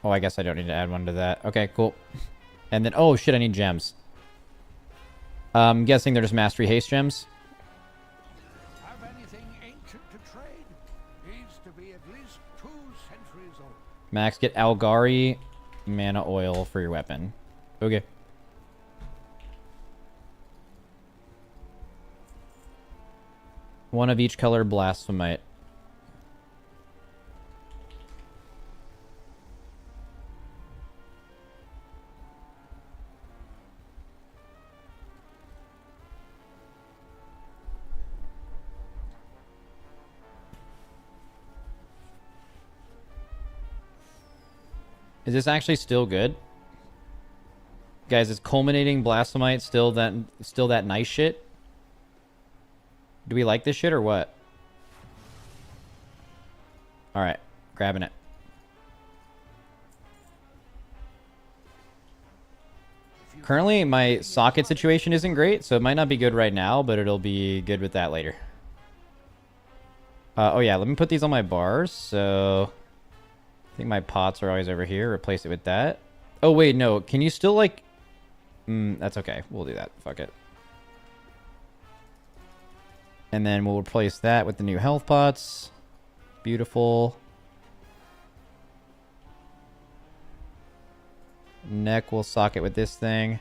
Oh, I guess I don't need to add one to that. Okay, cool. And then, oh shit, I need gems. I'm guessing they're just mastery haste gems. Have anything ancient to trade? Needs to be at least 2 centuries old. Max, get Algari mana oil for your weapon. Okay. One of each color blasphemite. Is this actually still good? Guys, is culminating blasphemite still that nice shit? Do we like this shit or what? Alright, grabbing it. Currently, my socket situation isn't great, so it might not be good right now, but it'll be good with that later. Oh yeah, let me put these on my bars, so... I think my pots are always over here. Replace it with that. Oh wait, no. Can you still like... that's okay. We'll do that. Fuck it. And then we'll replace that with the new health pots. Beautiful. Neck will socket with this thing.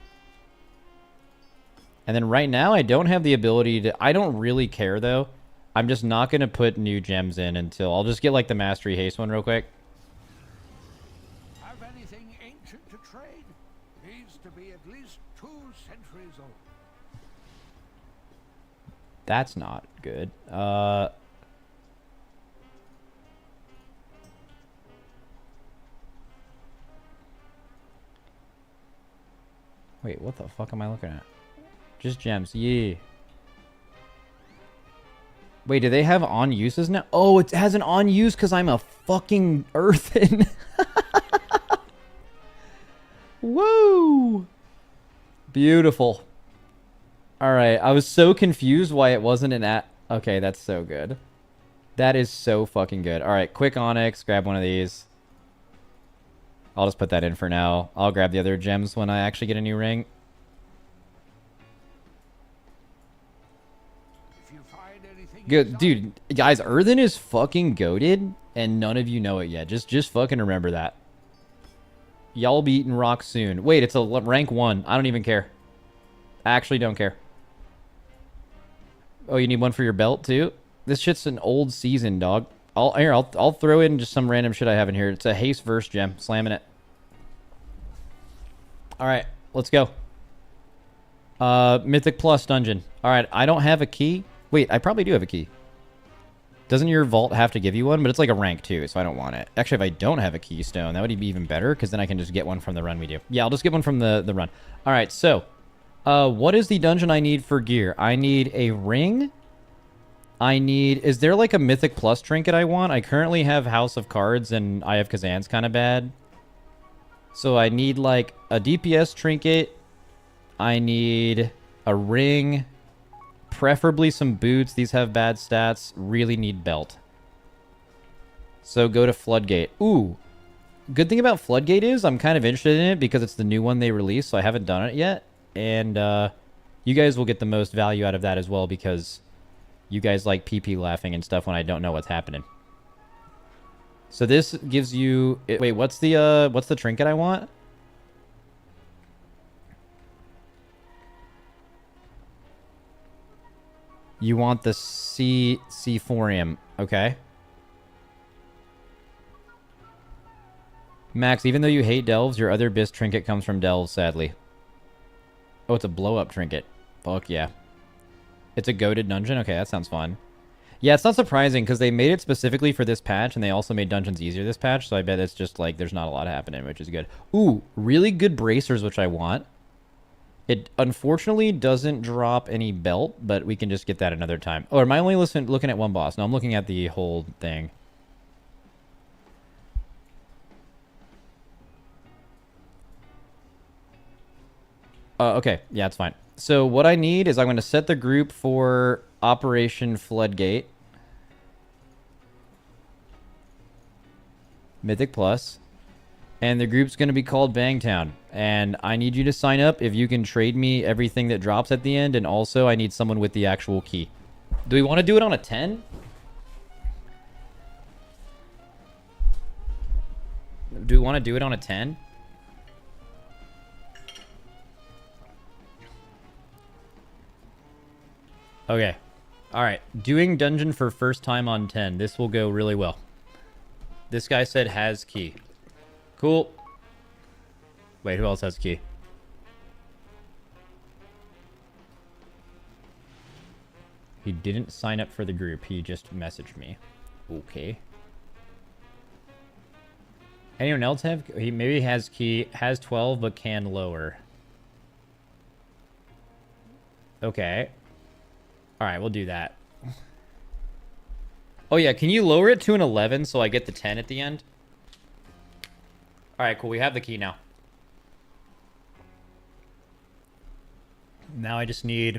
And then right now I don't have the ability to... I don't really care though. I'm just not going to put new gems in until... I'll just get like the Mastery Haste one real quick. Have anything ancient to trade? Needs to be at least 2 centuries old. That's not good. Wait, what the fuck am I looking at? Just gems, yeah. Wait, do they have on uses now? Oh, it has an on use because I'm a fucking earthen. Woo! Beautiful. Alright, I was so confused why it wasn't an at... Okay, that's so good. That is so fucking good. Alright, quick onyx, grab one of these. I'll just put that in for now. I'll grab the other gems when I actually get a new ring. Good, dude. Guys, Earthen is fucking goated, and none of you know it yet. Just fucking remember that. Y'all be eating rocks soon. Wait, it's a rank 1. I don't even care. I actually don't care. Oh, you need one for your belt too? This shit's an old season, dog. I'll throw in just some random shit I have in here. It's a haste verse gem. Slamming it. Alright, let's go. Mythic Plus dungeon. Alright, I don't have a key. Wait, I probably do have a key. Doesn't your vault have to give you one? But it's like a rank 2, so I don't want it. Actually, if I don't have a keystone, that would be even better, because then I can just get one from the run we do. Yeah, I'll just get one from the run. Alright, so... what is the dungeon I need for gear? I need a ring. I need... Is there like a Mythic Plus trinket I want? I currently have House of Cards, and Eye of Kazan's kind of bad. So I need like a DPS trinket. I need a ring. Preferably some boots. These have bad stats. Really need belt. So go to Floodgate. Ooh. Good thing about Floodgate is I'm kind of interested in it because it's the new one they released, so I haven't done it yet. And you guys will get the most value out of that as well because you guys like PP laughing and stuff when I don't know what's happening. So this gives you... Wait, what's the trinket I want? You want the Seaphorium. Okay. Max, even though you hate delves, your other Bis trinket comes from delves, sadly. Oh, it's a blow-up trinket. Fuck yeah. It's a goated dungeon? Okay, that sounds fun. Yeah, it's not surprising, because they made it specifically for this patch, and they also made dungeons easier this patch, so I bet it's just, like, there's not a lot happening, which is good. Ooh, really good bracers, which I want. It, unfortunately, doesn't drop any belt, but we can just get that another time. Oh, am I only looking at one boss? No, I'm looking at the whole thing. Okay, yeah, it's fine. So what I need is I'm going to set the group for Operation Floodgate. Mythic Plus. And the group's going to be called Bangtown. And I need you to sign up if you can trade me everything that drops at the end. And also, I need someone with the actual key. Do we want to do it on a 10? Do we want to do it on a 10? Okay. Alright. Doing dungeon for first time on 10. This will go really well. This guy said has key. Cool. Wait, who else has key? He didn't sign up for the group. He just messaged me. Okay. Anyone else have? He maybe has key, has 12, but can lower. Okay. All right, we'll do that. Oh yeah, can you lower it to an 11 so I get the 10 at the end? All right, cool. We have the key now. Now I just need...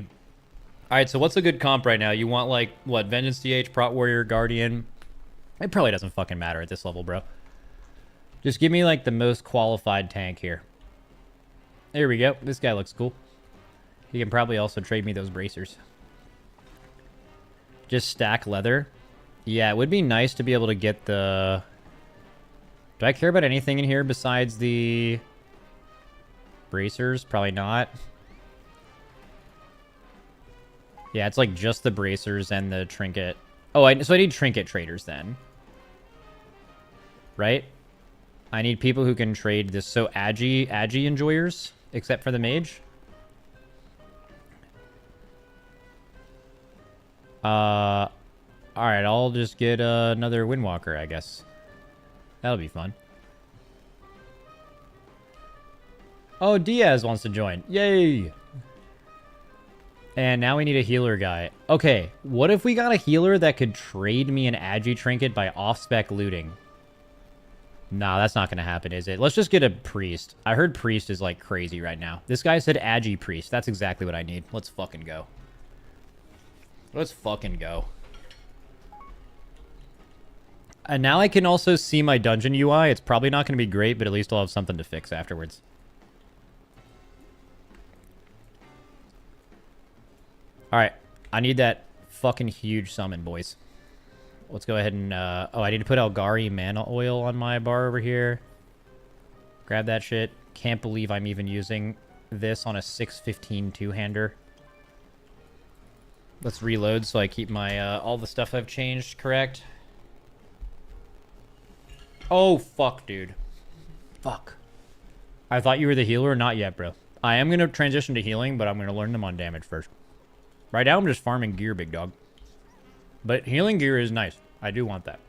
All right, so what's a good comp right now? You want like, what, Vengeance DH, Prot Warrior, Guardian? It probably doesn't fucking matter at this level, bro. Just give me like the most qualified tank here. There we go. This guy looks cool. He can probably also trade me those bracers. Just stack leather. Yeah, it would be nice to be able to get the... Do I care about anything in here besides the bracers? Probably not. Yeah, it's like just the bracers and the trinket. Oh, so I need trinket traders then. Right? I need people who can trade this. So Agi enjoyers, except for the mage. Alright, I'll just get another Windwalker, I guess. That'll be fun. Oh, Diaz wants to join. Yay! And now we need a healer guy. Okay, what if we got a healer that could trade me an Agi trinket by off-spec looting? Nah, that's not going to happen, is it? Let's just get a priest. I heard priest is like crazy right now. This guy said Agi priest. That's exactly what I need. Let's fucking go. Let's fucking go. And now I can also see my dungeon UI. It's probably not going to be great, but at least I'll have something to fix afterwards. Alright. I need that fucking huge summon, boys. Let's go ahead and... oh, I need to put Algari mana oil on my bar over here. Grab that shit. Can't believe I'm even using this on a 615 two-hander. Let's reload so I keep my... all the stuff I've changed correct. Oh, fuck, dude. Fuck. I thought you were the healer. Not yet, bro. I am going to transition to healing, but I'm going to learn them on damage first. Right now, I'm just farming gear, big dog. But healing gear is nice. I do want that.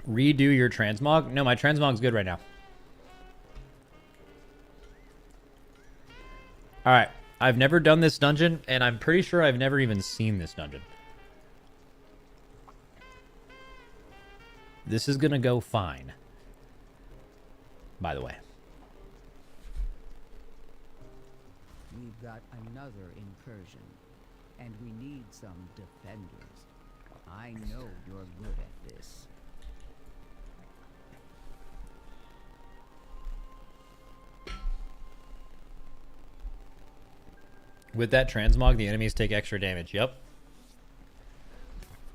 Redo your transmog? No, my transmog's good right now. Alright. I've never done this dungeon, and I'm pretty sure I've never even seen this dungeon. This is gonna go fine. By the way. We've got another incursion, and we need some defenders. I know you're good at this. With that transmog, the enemies take extra damage. Yep.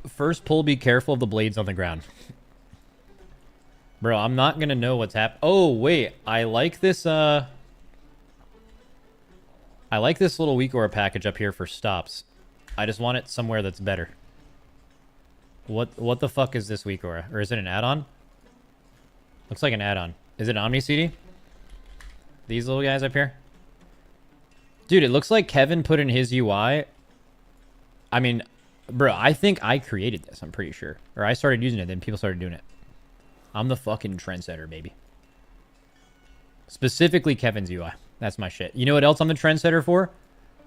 First pull, be careful of the blades on the ground. Bro, I'm not gonna know what's happening. Oh, wait. I like this, I like this little weak aura package up here for stops. I just want it somewhere that's better. What the fuck is this weak aura? Or is it an add-on? Looks like an add-on. Is it Omni CD? These little guys up here? Dude, it looks like Kevin put in his UI. I mean, bro, I think I created this, I'm pretty sure. Or I started using it, then people started doing it. I'm the fucking trendsetter, baby. Specifically Kevin's UI. That's my shit. You know what else I'm the trendsetter for?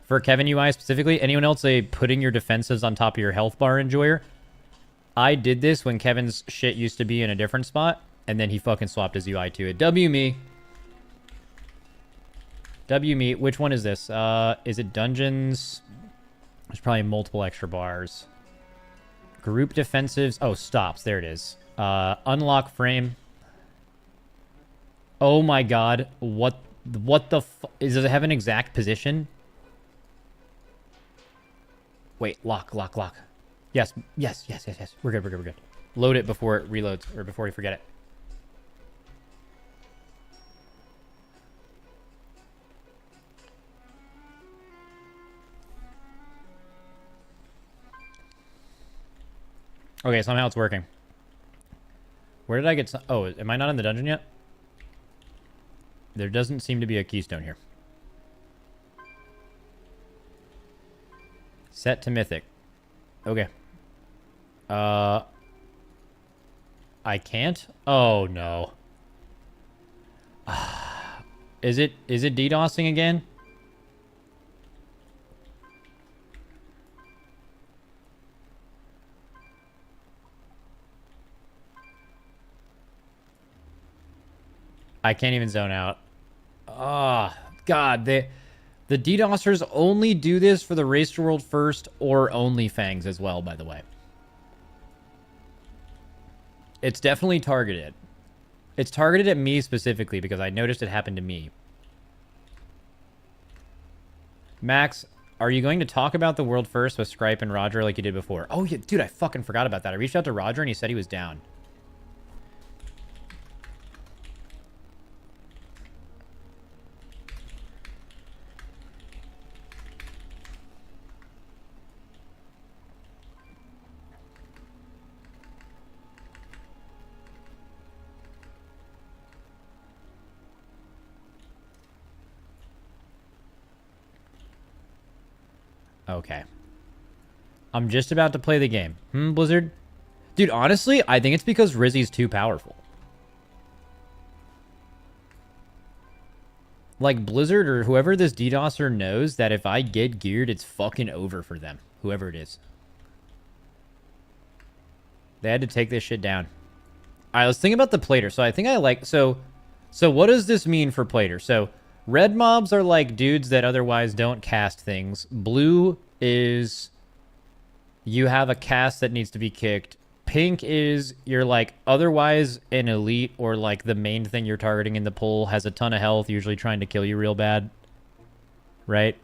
For Kevin UI specifically? Anyone else putting your defensives on top of your health bar enjoyer? I did this when Kevin's shit used to be in a different spot, and then he fucking swapped his UI to it. W me. W me. Which one is this? Is it dungeons? There's probably multiple extra bars. Group defensives. Oh, stops. There it is. Unlock frame. Oh my god. What the does it have an exact position? Wait, lock. Yes. We're good. Load it before it reloads, or before you forget it. Okay, somehow it's working. Where did I get some... Oh, am I not in the dungeon yet? There doesn't seem to be a keystone here. Set to Mythic. Okay. I can't? Oh, no. Is it DDoSing again? I can't even zone out. Oh, God. The DDoSers only do this for the Race to World First or only Fangs as well, by the way. It's definitely targeted. It's targeted at me specifically because I noticed it happened to me. Max, are you going to talk about the World First with Scripe and Roger like you did before? Oh, yeah, dude, I fucking forgot about that. I reached out to Roger and he said he was down. Okay. I'm just about to play the game. Blizzard? Dude, honestly, I think it's because Rizzy's too powerful. Like, Blizzard or whoever this DDoSer knows that if I get geared, it's fucking over for them. Whoever it is. They had to take this shit down. Alright, let's think about the plater. So I think I like... So what does this mean for plater? So... Red mobs are like dudes that otherwise don't cast things. Blue is you have a cast that needs to be kicked. Pink is you're like otherwise an elite or like the main thing you're targeting in the pool has a ton of health, usually trying to kill you real bad. Right?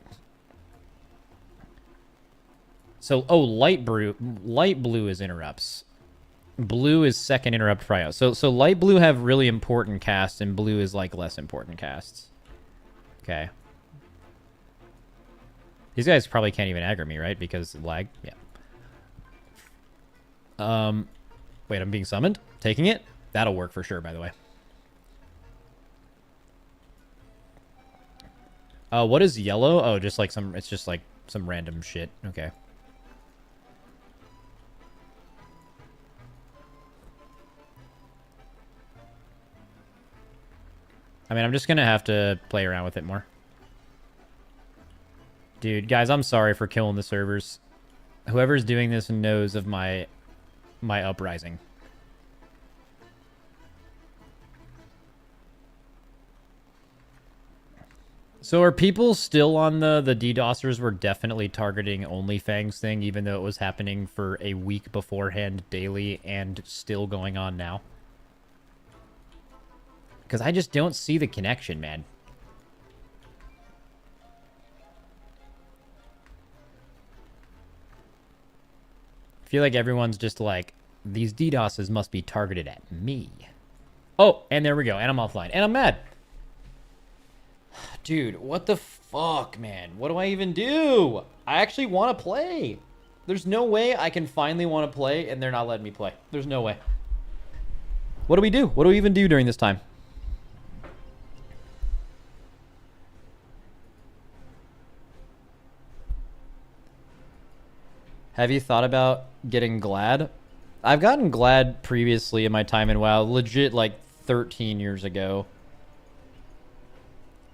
So, oh, light blue is interrupts. Blue is second interrupt prio. So light blue have really important casts and blue is like less important casts. Okay. These guys probably can't even aggro me, right? Because lag? Yeah. Wait, I'm being summoned? Taking it? That'll work for sure, by the way. What is yellow? Oh, just like some... It's just like some random shit. Okay. I mean, I'm just gonna have to play around with it more. Dude, guys, I'm sorry for killing the servers. Whoever's doing this knows of my uprising. So are people still on the DDoSers were definitely targeting only Fangs thing, even though it was happening for a week beforehand daily and still going on now? Because I just don't see the connection, man. I feel like everyone's just like, these DDoSes must be targeted at me. Oh, and there we go. And I'm offline. And I'm mad. Dude, what the fuck, man? What do I even do? I actually want to play. There's no way I can finally want to play and they're not letting me play. There's no way. What do we do? What do we even do during this time? Have you thought about getting Glad? I've gotten Glad previously in my time in WoW, legit like 13 years ago.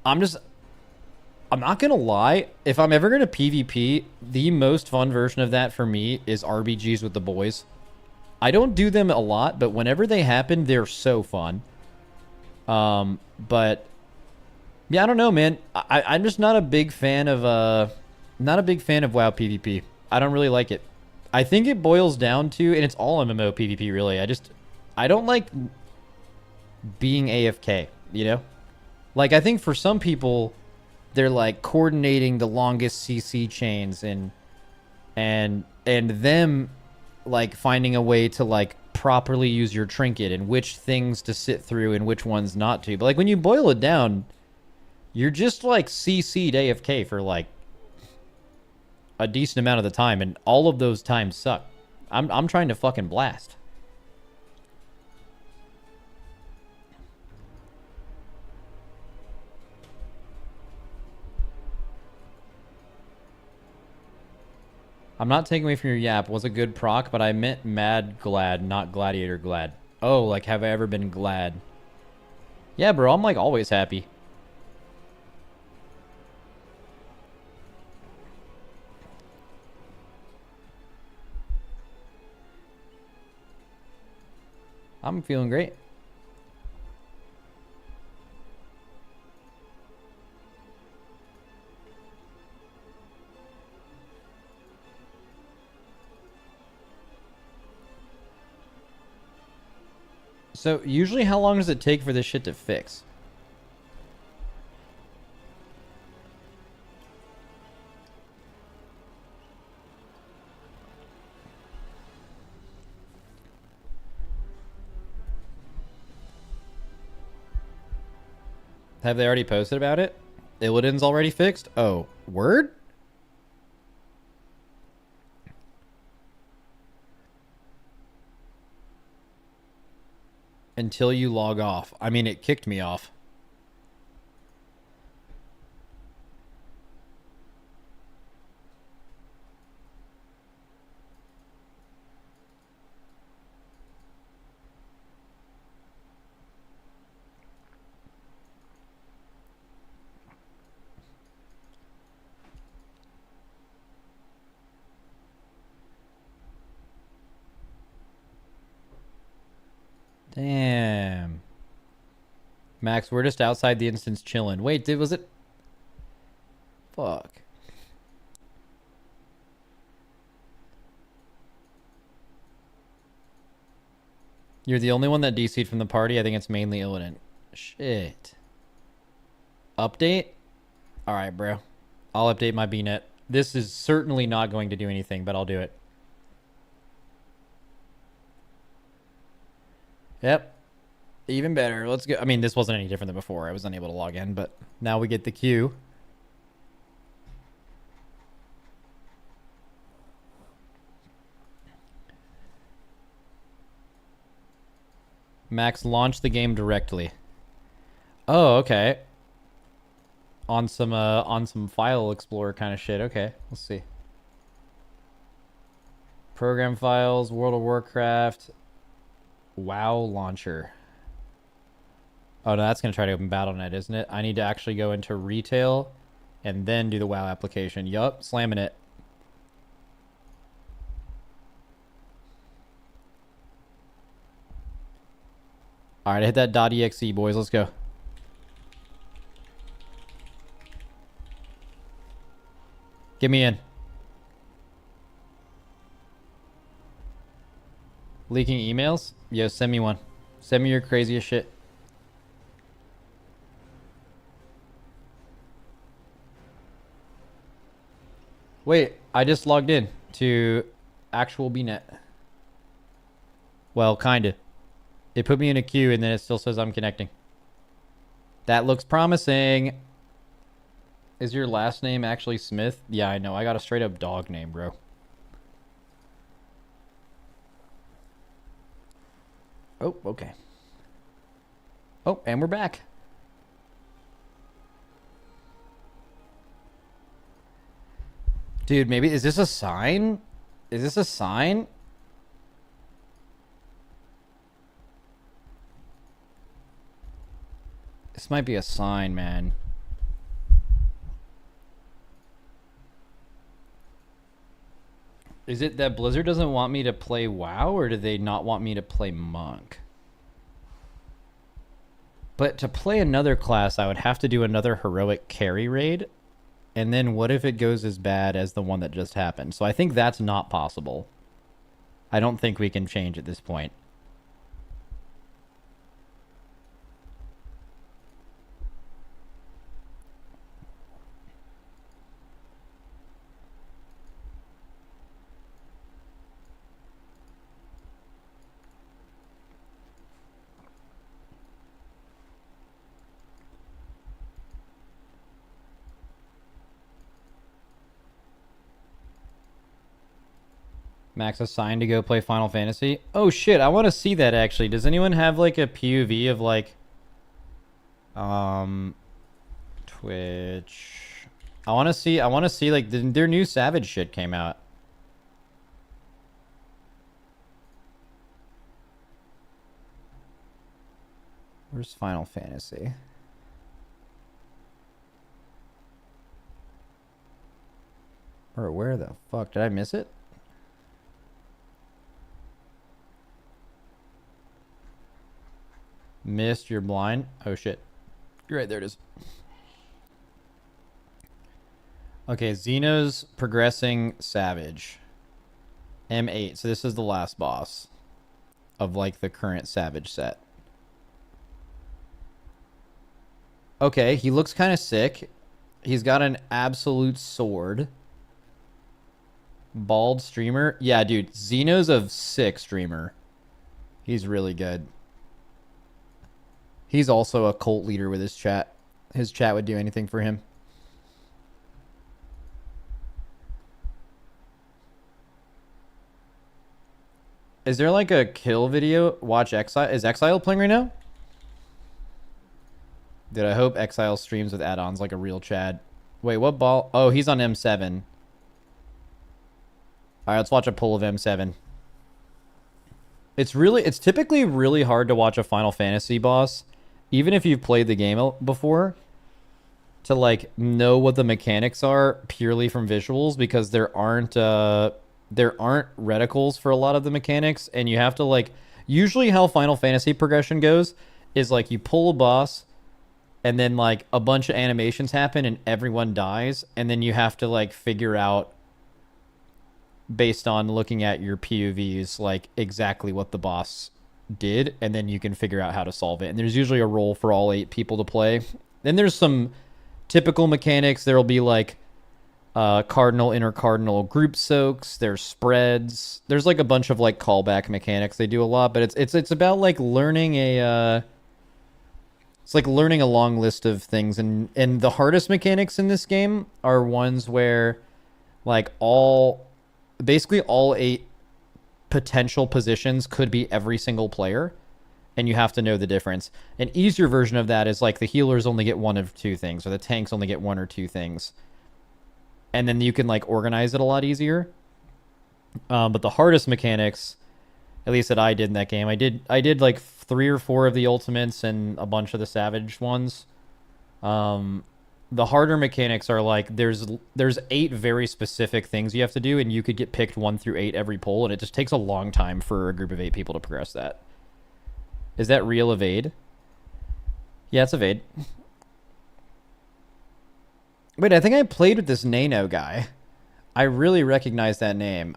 I'm not gonna lie, if I'm ever gonna PvP, the most fun version of that for me is RBGs with the boys. I don't do them a lot, but whenever they happen, they're so fun. But yeah, I don't know, man. I'm just not a big fan of WoW PvP. I don't really like it. I think it boils down to, and it's all MMO PvP really. I don't like being AFK, you know? Like, I think for some people, they're like coordinating the longest CC chains and them like finding a way to like properly use your trinket and which things to sit through and which ones not to. But like when you boil it down, you're just like CC'd AFK for like a decent amount of the time, and all of those times suck. I'm trying to fucking blast. I'm not taking away from your yap. Was a good proc, but I meant Mad Glad, not Gladiator Glad. Oh, like, have I ever been glad? Yeah, bro, I'm, like, always happy. I'm feeling great. So, usually how long does it take for this shit to fix? Have they already posted about it? Illidan's already fixed? Oh, word? Until you log off. I mean, it kicked me off. Damn. Max, we're just outside the instance chilling. Wait, was it? Fuck. You're the only one that DC'd from the party. I think it's mainly Illidan. Shit. Update? Alright, bro. I'll update my BNet. This is certainly not going to do anything, but I'll do it. Yep. Even better. Let's go. I mean, this wasn't any different than before. I was unable to log in, but now we get the queue. Max, launch the game directly. Oh, okay. On some file explorer kind of shit. Okay, let's see. Program files, World of Warcraft, WoW launcher. Oh, no, that's going to try to open BattleNet, isn't it? I need to actually go into retail and then do the WoW application. Yup, slamming it. All right, I hit that .exe, boys. Let's go. Get me in. Leaking emails? Yo, send me one. Send me your craziest shit. Wait, I just logged in to actual BNet. Well, kinda. It put me in a queue and then it still says I'm connecting. That looks promising. Is your last name actually Smith? Yeah, I know. I got a straight up dog name, bro. Oh, okay. Oh, and we're back. Dude, maybe... Is this a sign? Is this a sign? This might be a sign, man. Is it that Blizzard doesn't want me to play WoW, or do they not want me to play Monk? But to play another class, I would have to do another heroic carry raid. And then what if it goes as bad as the one that just happened? So I think that's not possible. I don't think we can change at this point. Max assigned to go play Final Fantasy. Oh shit, I want to see that actually. Does anyone have like a POV of like Twitch? I want to see like their new Savage shit came out. Where's Final Fantasy? Or where the fuck? Did I miss it? Missed, you're blind. Oh shit. You're right, there it is. Okay, Xeno's progressing Savage. M8. So this is the last boss of like the current Savage set. Okay, he looks kind of sick. He's got an absolute sword. Bald streamer. Yeah, dude. Xeno's a sick streamer. He's really good. He's also a cult leader with his chat. His chat would do anything for him. Is there like a kill video? Watch Exile. Is Exile playing right now? Dude, I hope Exile streams with add-ons like a real Chad. Wait, what ball? Oh, he's on M7. Alright, let's watch a pull of M7. It's typically really hard to watch a Final Fantasy boss, even if you've played the game before, to like know what the mechanics are purely from visuals, because there aren't reticles for a lot of the mechanics, and you have to like, usually how Final Fantasy progression goes is like you pull a boss and then like a bunch of animations happen and everyone dies, and then you have to like figure out based on looking at your POVs like exactly what the boss did, and then you can figure out how to solve it. And there's usually a role for all 8 people to play. Then there's some typical mechanics. There'll be like cardinal intercardinal group soaks, there's spreads, there's like a bunch of like callback mechanics they do a lot, but it's about like learning it's like learning a long list of things. And the hardest mechanics in this game are ones where like basically all 8 potential positions could be every single player, and you have to know the difference. An easier version of that is like the healers only get 1 of 2 things, or the tanks only get 1 or 2 things, and then you can like organize it a lot easier. But the hardest mechanics, at least that I did in that game, I did like 3 or 4 of the ultimates and a bunch of the Savage ones. The harder mechanics are like there's 8 very specific things you have to do, and you could get picked 1 through 8 every pull, and it just takes a long time for a group of 8 people to progress that. Is that real evade? Yeah, it's evade. Wait, I think I played with this Nano guy. I really recognize that name.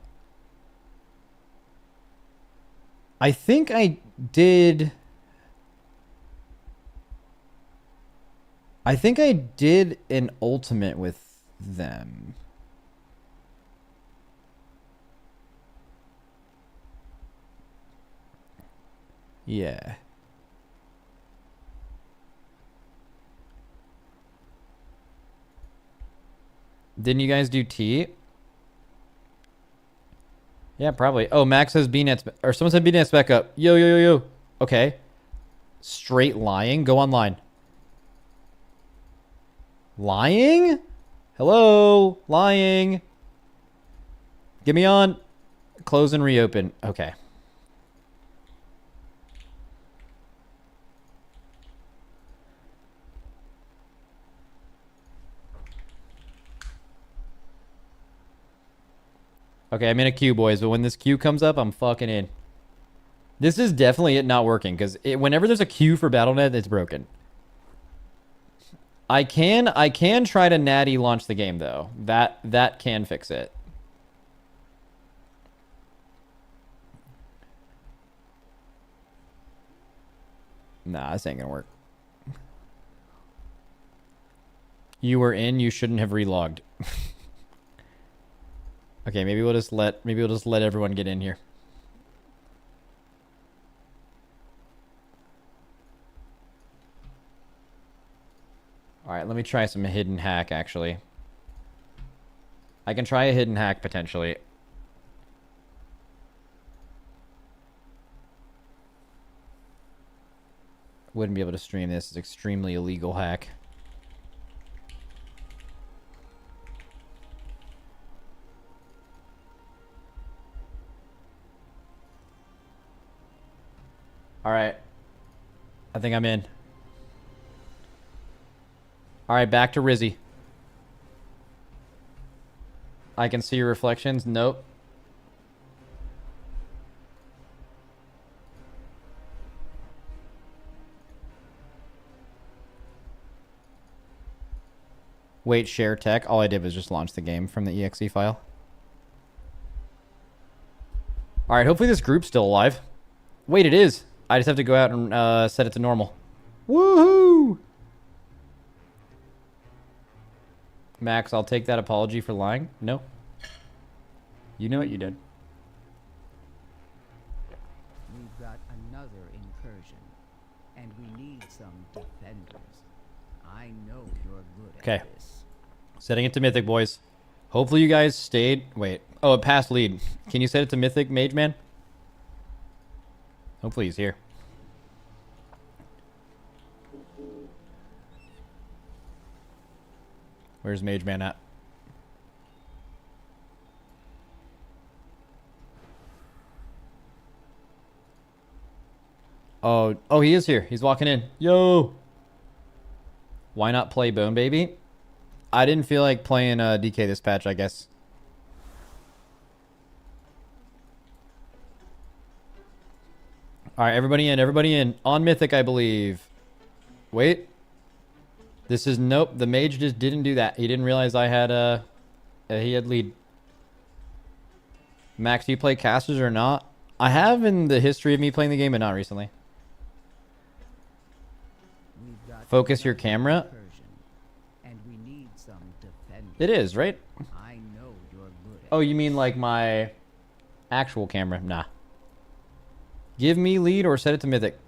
I think I did... I think I did an ultimate with them. Yeah. Didn't you guys do T? Yeah, probably. Oh, Max says BNet, or someone said BNet spec up. Yo, yo, yo, yo. Okay. Straight lying. Go online. Lying? Hello? Lying. Get me on. Close and reopen. Okay. Okay, I'm in a queue, boys, but when this queue comes up, I'm fucking in. This is definitely it not working, because whenever there's a queue for Battle.net, it's broken. I can try to natty launch the game, though. That can fix it. Nah, this ain't gonna work. You were in, you shouldn't have relogged. Okay, maybe we'll just let everyone get in here. All right, let me try some hidden hack, actually. I can try a hidden hack, potentially. Wouldn't be able to stream this. It's extremely illegal hack. All right. I think I'm in. Alright, back to Rizzy. I can see your reflections. Nope. Wait, share tech. All I did was just launch the game from the exe file. Alright, hopefully this group's still alive. Wait, it is. I just have to go out and set it to normal. Woohoo! Max, I'll take that apology for lying. No. You know what you did. We've got another incursion, and we need some defenders. I know you're good at this. Setting it to Mythic, boys. Hopefully you guys stayed. Wait. Oh, it passed lead. Can you set it to Mythic, Mage Man? Hopefully he's here. Where's Mage Man at? Oh, he is here. He's walking in. Yo! Why not play Bone Baby? I didn't feel like playing DK this patch, I guess. Alright, everybody in, everybody in. On Mythic, I believe. Wait. This is, nope, the mage just didn't do that. He didn't realize I had, he had lead. Max, do you play casters or not? I have in the history of me playing the game, but not recently. Focus your camera. And we need some defenders. It is, right? I know you're good at Oh, you mean like my actual camera? Nah. Give me lead or set it to Mythic.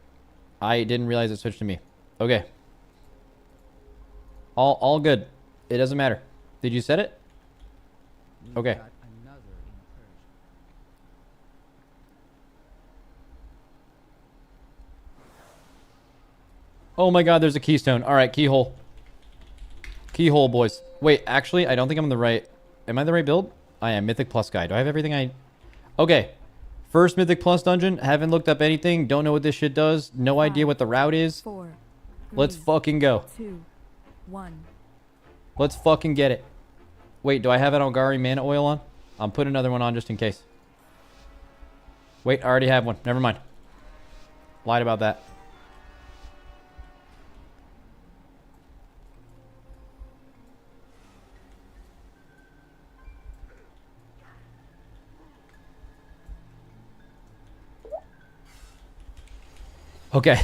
I didn't realize it switched to me. Okay. All good. It doesn't matter. Did you set it? Okay. got another incursion. Oh my god, there's a keystone. Alright, keyhole. Keyhole, boys. Wait, actually, I don't think I'm in the right... Am I the right build? I am. Mythic Plus guy. Do I have everything I... Okay. First Mythic Plus dungeon. Haven't looked up anything. Don't know what this shit does. No idea what the route is. 4, 3, Let's fucking go. 2, 1. Let's fucking get it. Wait, do I have an Algari mana oil on? I'm putting another one on just in case. Wait, I already have one. Never mind. Lied about that. Okay.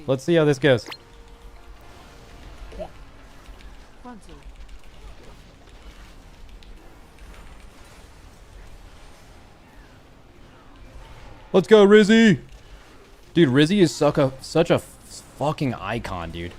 Let's see how this goes. Frontal. Let's go, Rizzy! Dude, Rizzy is such a fucking icon, dude.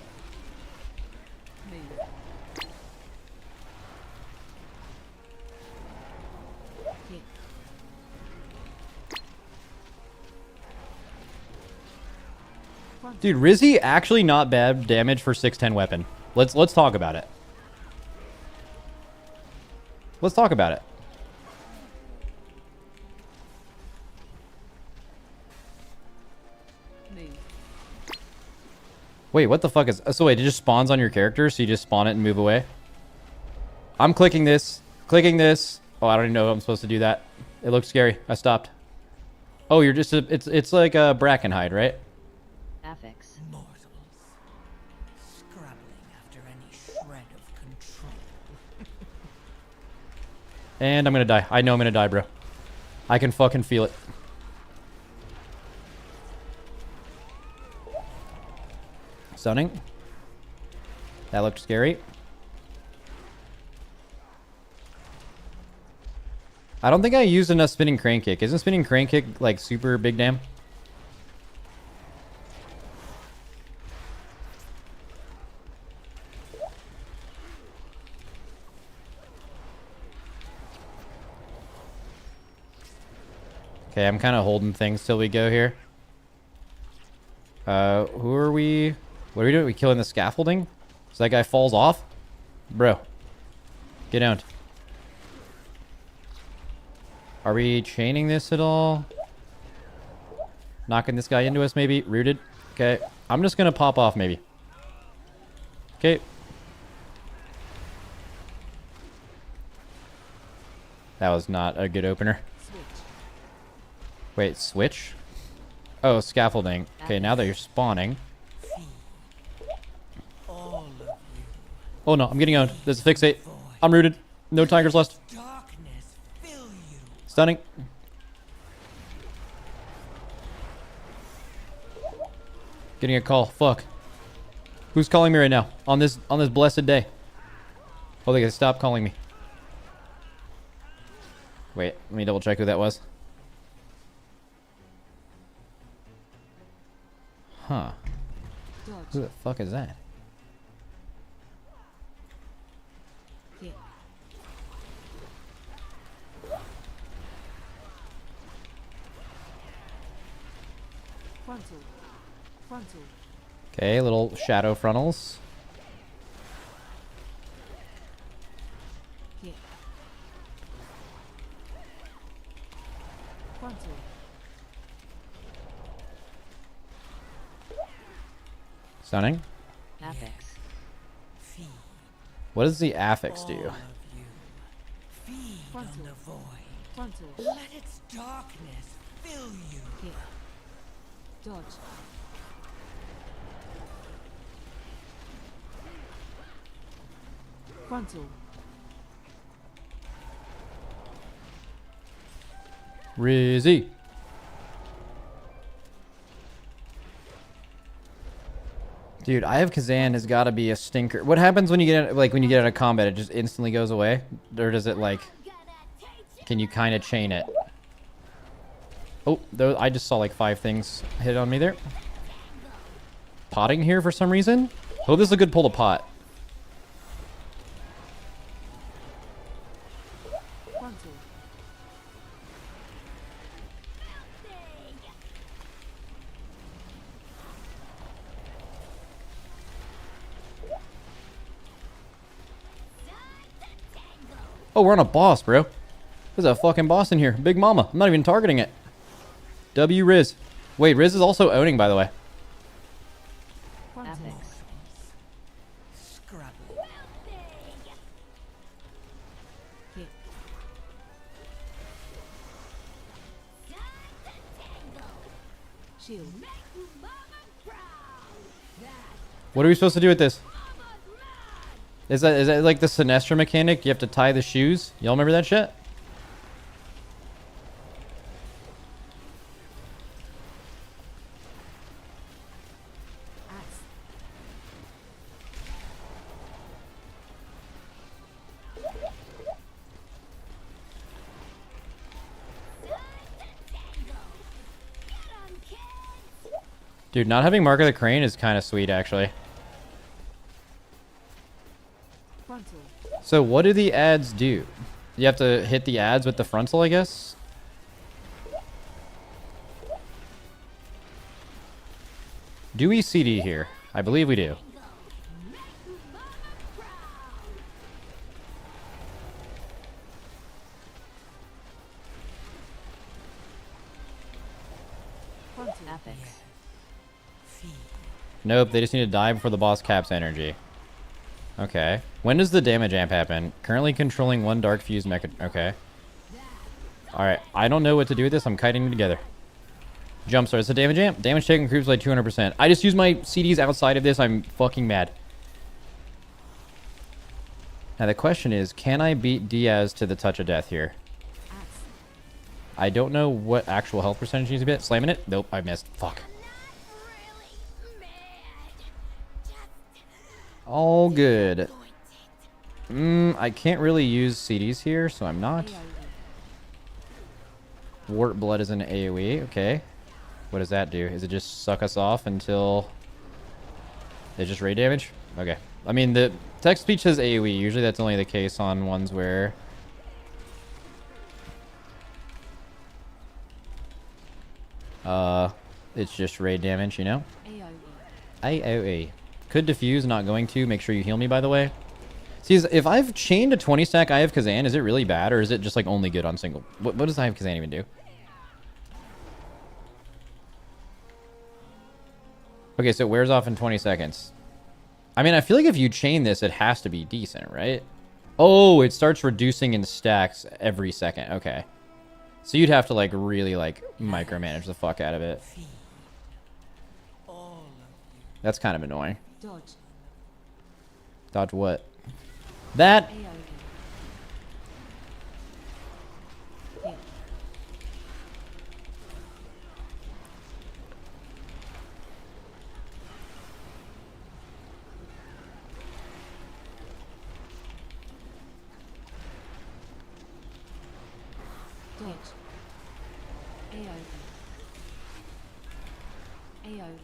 Dude, Rizzy actually not bad damage for 610 weapon. Let's talk about it. Let's talk about it. Wait, what the fuck is... So wait, it just spawns on your character, so you just spawn it and move away? I'm clicking this. Clicking this. Oh, I don't even know if I'm supposed to do that. It looks scary. I stopped. Oh, you're just... It's like a Brackenhide, right? Affix. Mortals, scrabbling after any shred of control. And I'm gonna die. I know I'm gonna die, bro. I can fucking feel it. Stunning. That looked scary. I don't think I used enough spinning crane kick. Isn't spinning crane kick like super big damn? Okay, I'm kind of holding things till we go here. Who are we? What are we doing? We killing the scaffolding? So that guy falls off? Bro. Get down. Are we chaining this at all? Knocking this guy into us maybe? Rooted? Okay. I'm just gonna pop off maybe. Okay. That was not a good opener. Wait, switch? Oh, scaffolding. Okay, now that you're spawning. Oh no, I'm getting owned. There's a fixate. I'm rooted. No tigers left. Stunning. Getting a call. Fuck. Who's calling me right now? On this blessed day. Oh, they gotta stop calling me. Wait, let me double check who that was. Huh. Who the fuck is that? Frontal. Okay, little shadow frontals. Hit. Frontal. Stunning. Affix. What does the affix do? Feed on the void. Frontal. Let its darkness fill you. Hit. Dodge. Frontal. Rizzy. Dude, I have Kazan has got to be a stinker. What happens when you get when you get out of combat? It just instantly goes away, or does it like? Can you kind of chain it? Oh, I just saw like 5 things hit on me there. Potting here for some reason. Oh, this is a good pull to pot. Frontal. Oh, we're on a boss, bro. There's a fucking boss in here. Big Mama. I'm not even targeting it. W Riz. Wait, Riz is also owning, by the way. Frontal. Scrabble. Hit. Shield. What are we supposed to do with this? Is that like the Sinestra mechanic? You have to tie the shoes? Y'all remember that shit? Dude, not having Mark of the Crane is kind of sweet, actually. Frontal. So what do the ads do? You have to hit the ads with the frontal, I guess? Do we CD here? I believe we do. Frontal. Affix. Nope, they just need to die before the boss caps energy. Okay. When does the damage amp happen? Currently controlling 1 dark fuse mecha. Okay. Alright, I don't know what to do with this. I'm kiting them together. Jumpstart. It's a damage amp. Damage taken improves by 200%. I just used my CDs outside of this. I'm fucking mad. Now the question is, can I beat Diaz to the touch of death here? I don't know what actual health percentage needs to be at. Slamming it? Nope, I missed. Fuck. All good. I can't really use CDs here, so I'm not. Wart Blood is an AoE. Okay. What does that do? Is it just suck us off until... It's just raid damage? Okay. I mean, the text-speech says AoE. Usually that's only the case on ones where... It's just raid damage, you know? AoE. Could diffuse, not going to. Make sure you heal me, by the way. See, if I've chained a 20 stack I have Kazan, is it really bad, or is it just like only good on single? What does I have Kazan even do? Okay, so it wears off in 20 seconds. I mean, I feel like if you chain this, it has to be decent, right? Oh, it starts reducing in stacks every second. Okay. So you'd have to, like, really, like, micromanage the fuck out of it. That's kind of annoying. Dodge. Dodge what? That! AoE. Hit. Dodge. AoE. AoE.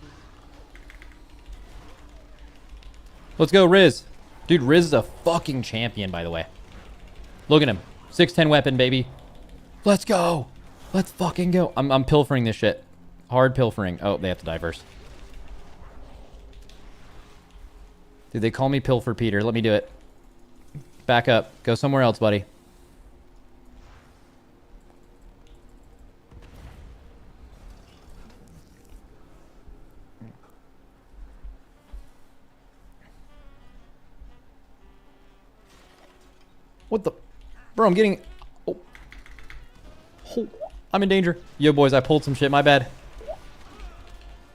Let's go, Riz. Dude, Riz is a fucking champion, by the way. Look at him. 6'10 weapon, baby. Let's go. Let's fucking go. I'm pilfering this shit. Hard pilfering. Oh, they have to die first. Dude, they call me Pilfer Peter. Let me do it. Back up. Go somewhere else, buddy. What the? Bro, I'm getting... Oh. Oh. I'm in danger. Yo, boys, I pulled some shit. My bad.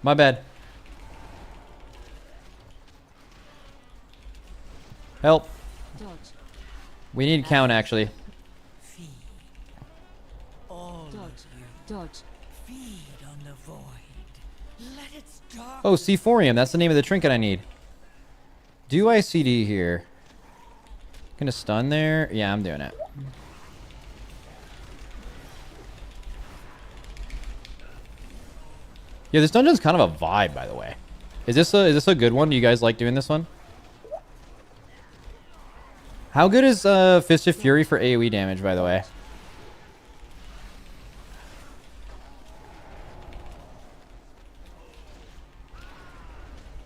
My bad. Help. Dodge. We need count, actually. Feed. All Dodge. of you. Dodge. Feed on the void. Let its dark. Oh, Cephorium. That's the name of the trinket I need. Do I CD here? Gonna stun there? Yeah, I'm doing it. Yeah, this dungeon's kind of a vibe, by the way. Is this a good one? Do you guys like doing this one? How good is Fist of Fury for AoE damage, by the way?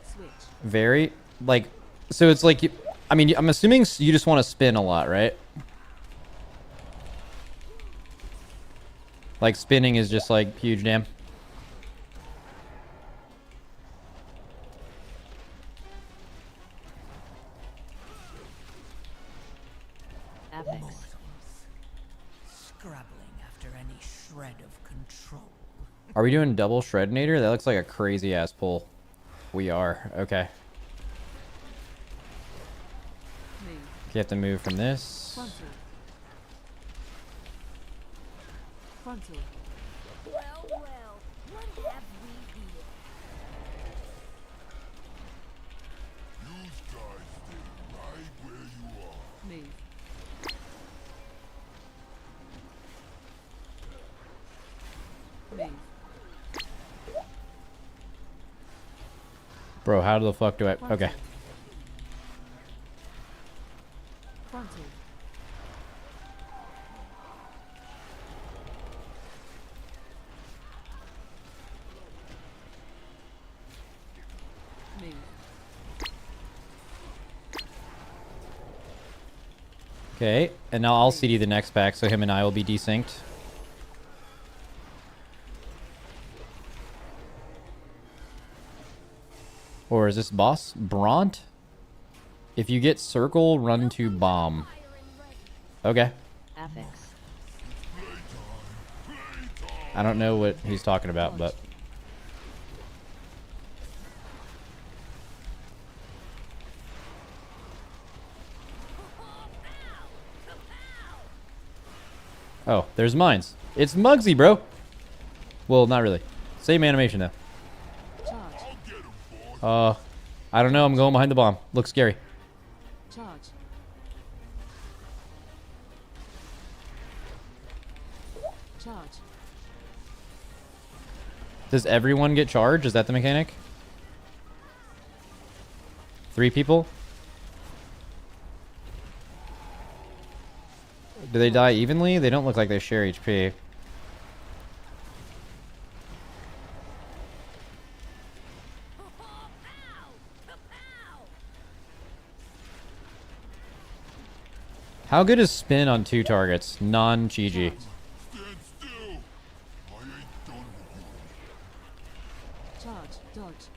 Switch. Very, like, so it's like, I mean, I'm assuming you just want to spin a lot, right? Like, spinning is just, like, huge damn. Apex. Scrabbling after any shred of control. Are we doing double Shredinator? That looks like a crazy ass pull. We are. Okay. Move. You have to move from this. Frontal. Frontal. Well, what have we here? You guys stay right where you are. Move. Move. Bro, how the fuck do I... Okay. Frontal. Move. Okay, and now I'll CD the next pack, so him and I will be desynced. Or is this boss? Bront? If you get circle, run to bomb. Okay. Apex. I don't know what he's talking about, but... Oh, there's mines. It's Muggsy, bro. Well, not really. Same animation, though. Charge. I don't know. I'm going behind the bomb. Looks scary. Charge. Charge. Does everyone get charged? Is that the mechanic? 3 people? Do they die evenly? They don't look like they share HP. How good is spin on 2 targets? Non-Chi-Ji. Stand still. I ain't done with you. Charge. Dodge.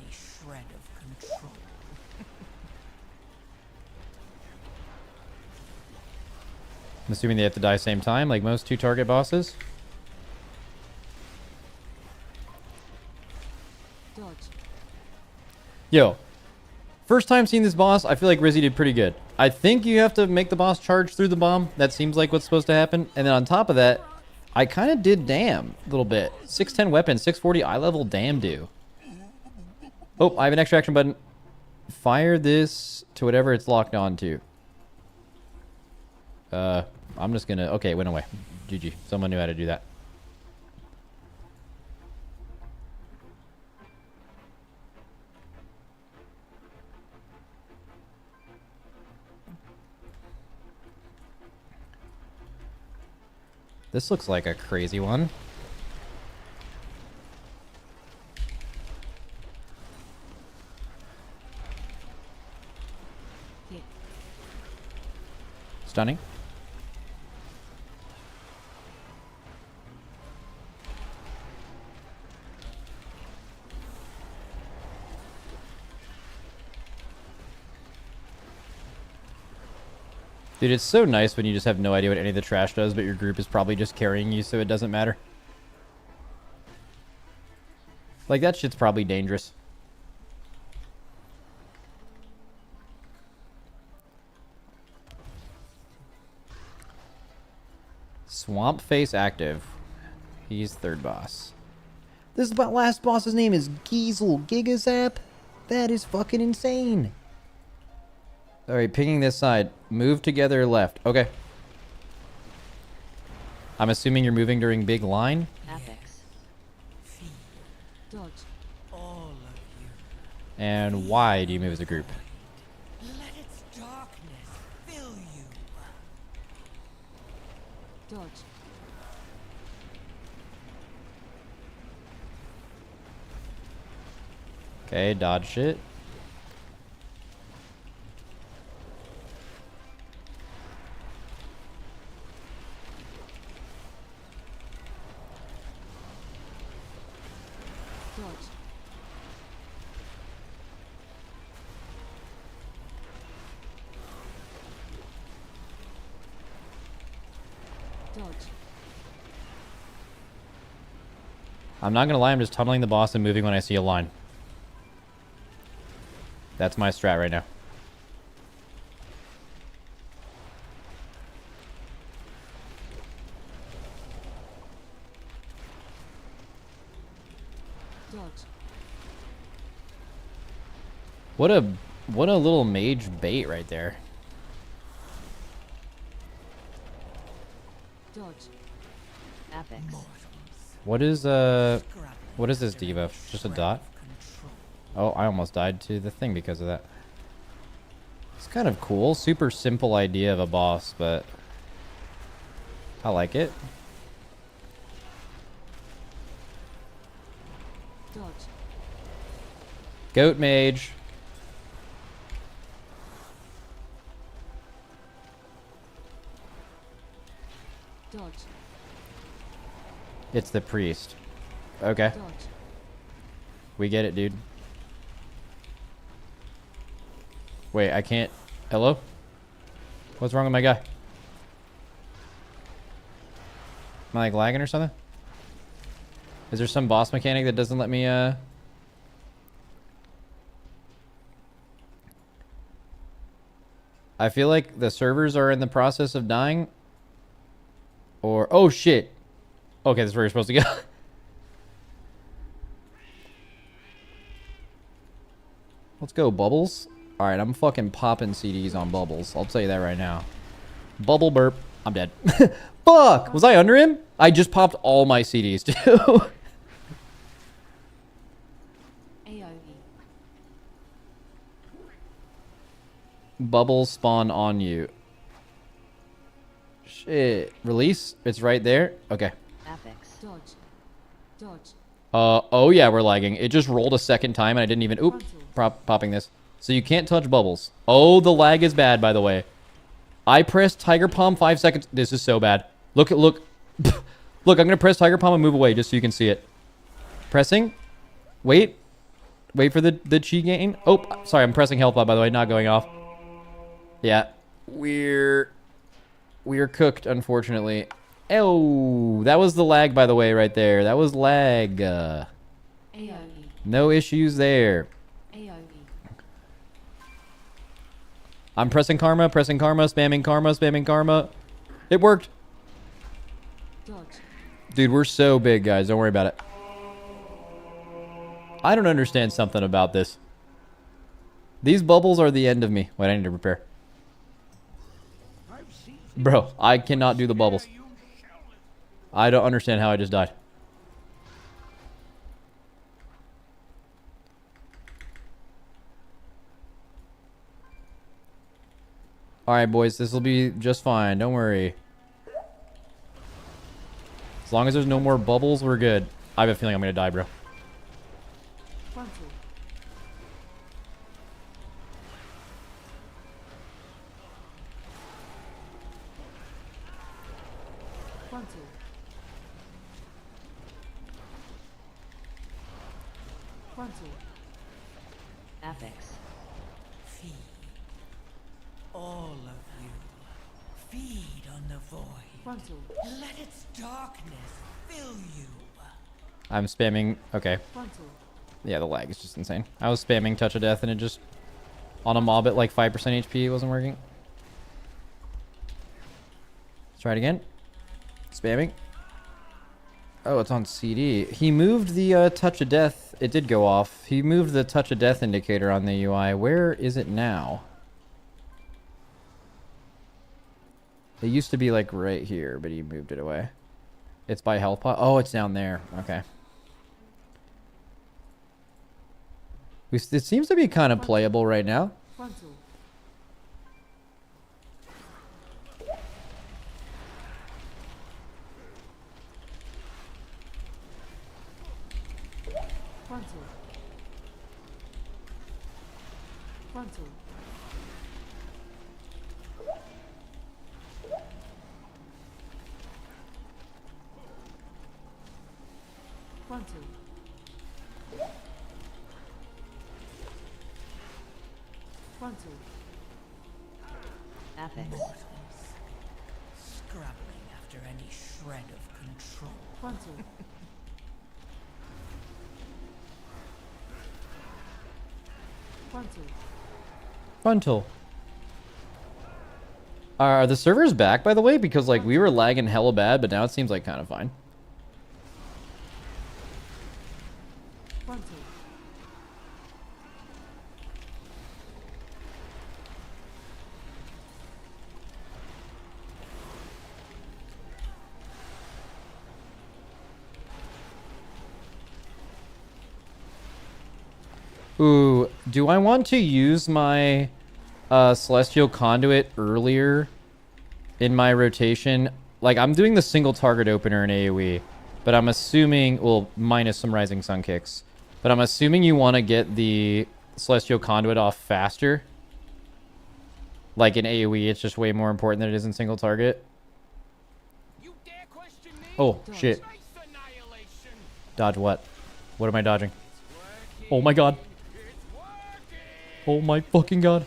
any shred of control. I'm assuming they have to die same time, like most 2-target bosses. Dodge. Yo, first time seeing this boss, I feel like Rizzy did pretty good. I think you have to make the boss charge through the bomb. That seems like what's supposed to happen. And then on top of that, I kind of did damn a little bit. 610 weapon, 640 eye level, damn do. Oh, I have an extra action button. Fire this to whatever it's locked on to. I'm just gonna... Okay, it went away. GG. Someone knew how to do that. This looks like a crazy one. Hit. Stunning. Dude, it's so nice when you just have no idea what any of the trash does, but your group is probably just carrying you, so it doesn't matter. Like, that shit's probably dangerous. Swamp Face active. He's third boss. This last boss's name is Giesel Gigazap. That is fucking insane. Alright, pinging this side. Move together left. Okay. I'm assuming you're moving during big line. Apex. Dodge. All of you. And why do you move as a group? Let its darkness fill you. Dodge. Okay, dodge shit. Dodge. Dodge. I'm not gonna lie, I'm just tunneling the boss and moving when I see a line. That's my strat right now. Dodge. What a little mage bait right there. Dodge. Apex. What is this debuff? Just a dot? Oh, I almost died to the thing because of that. It's kind of cool. Super simple idea of a boss, but I like it. Dodge. Goat mage. Dodge. It's the priest. Okay. Dodge. We get it, dude. Wait, I can't... Hello? What's wrong with my guy? Am I like lagging or something? Is there some boss mechanic that doesn't let me I feel like the servers are in the process of dying. Or... Oh, shit! Okay, that's where you're supposed to go. Let's go, Bubbles. Alright, I'm fucking popping CDs on Bubbles. I'll tell you that right now. Bubble burp. I'm dead. Fuck! Was I under him? I just popped all my CDs, too. AoE. Bubbles spawn on you. Shit. Release? It's right there? Okay. Apex. Dodge. Dodge. Oh yeah, we're lagging. It just rolled a second time and I didn't even... Oop. Popping this. So you can't touch Bubbles. Oh, the lag is bad, by the way. I pressed Tiger Palm 5 seconds. This is so bad. Look. Look, I'm going to press Tiger Palm and move away just so you can see it. Pressing. Wait. Wait for the chi gain. Oh, sorry, I'm pressing health bot, by the way, not going off. Yeah, we're cooked, unfortunately. Oh, that was the lag, by the way, right there. That was lag. AOE. No issues there. AOE. I'm pressing karma, spamming karma, spamming karma. It worked. Dodge. Dude, we're so big, guys. Don't worry about it. I don't understand something about this. These bubbles are the end of me. Wait, I need to repair. Bro, I cannot do the bubbles. I don't understand how I just died. Alright, boys. This will be just fine. Don't worry. As long as there's no more bubbles, we're good. I have a feeling I'm going to die, bro. Frontal. Frontal. Frontal. Apex. Feed. All of you. Feed on the void. Frontal. Let its darkness fill you. I'm spamming. Okay. Frontal. Yeah, the lag is just insane. I was spamming Touch of Death and it just... On a mob at like 5% HP, it wasn't working. Let's try it again. Spamming. Oh, it's on CD. He moved the Touch of Death. It did go off. He moved the Touch of Death indicator on the UI. Where is it now? It used to be like right here, but he moved it away. It's by health pot. Oh, it's down there. Okay. It seems to be kind of playable right now. Frontal. Frontal. Frontal. Frontal. Frontal. Apex. Scrabbling after any shred of control. Frontal. Frontal. Frontal. Are the servers back, by the way? Because, like, we were lagging hella bad, but now it seems like kind of fine. Frontal. Ooh, do I want to use my Celestial Conduit earlier in my rotation? Like, I'm doing the single target opener in AoE, but I'm assuming, well, minus some Rising Sun kicks, but I'm assuming you want to get the Celestial Conduit off faster. Like in AoE, it's just way more important than it is in single target. Oh, shit. Dodge what? What am I dodging? Oh my god. Oh my fucking god.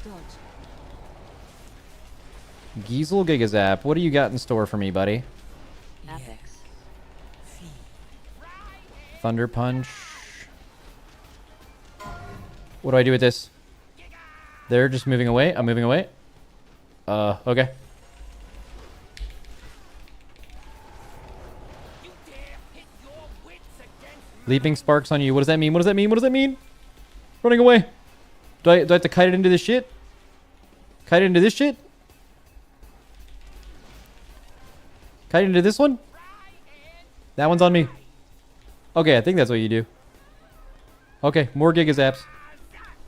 Dodge. Giesel Gigazap, what do you got in store for me, buddy? Apex. Thunder Punch. What do I do with this? They're just moving away. I'm moving away. Okay. Leaping sparks on you. What does that mean? What does that mean? What does that mean? Running away. Do I have to kite it into this shit? Kite it into this shit? Kite it into this one? That one's on me. Okay, I think that's what you do. Okay, more Gigazaps.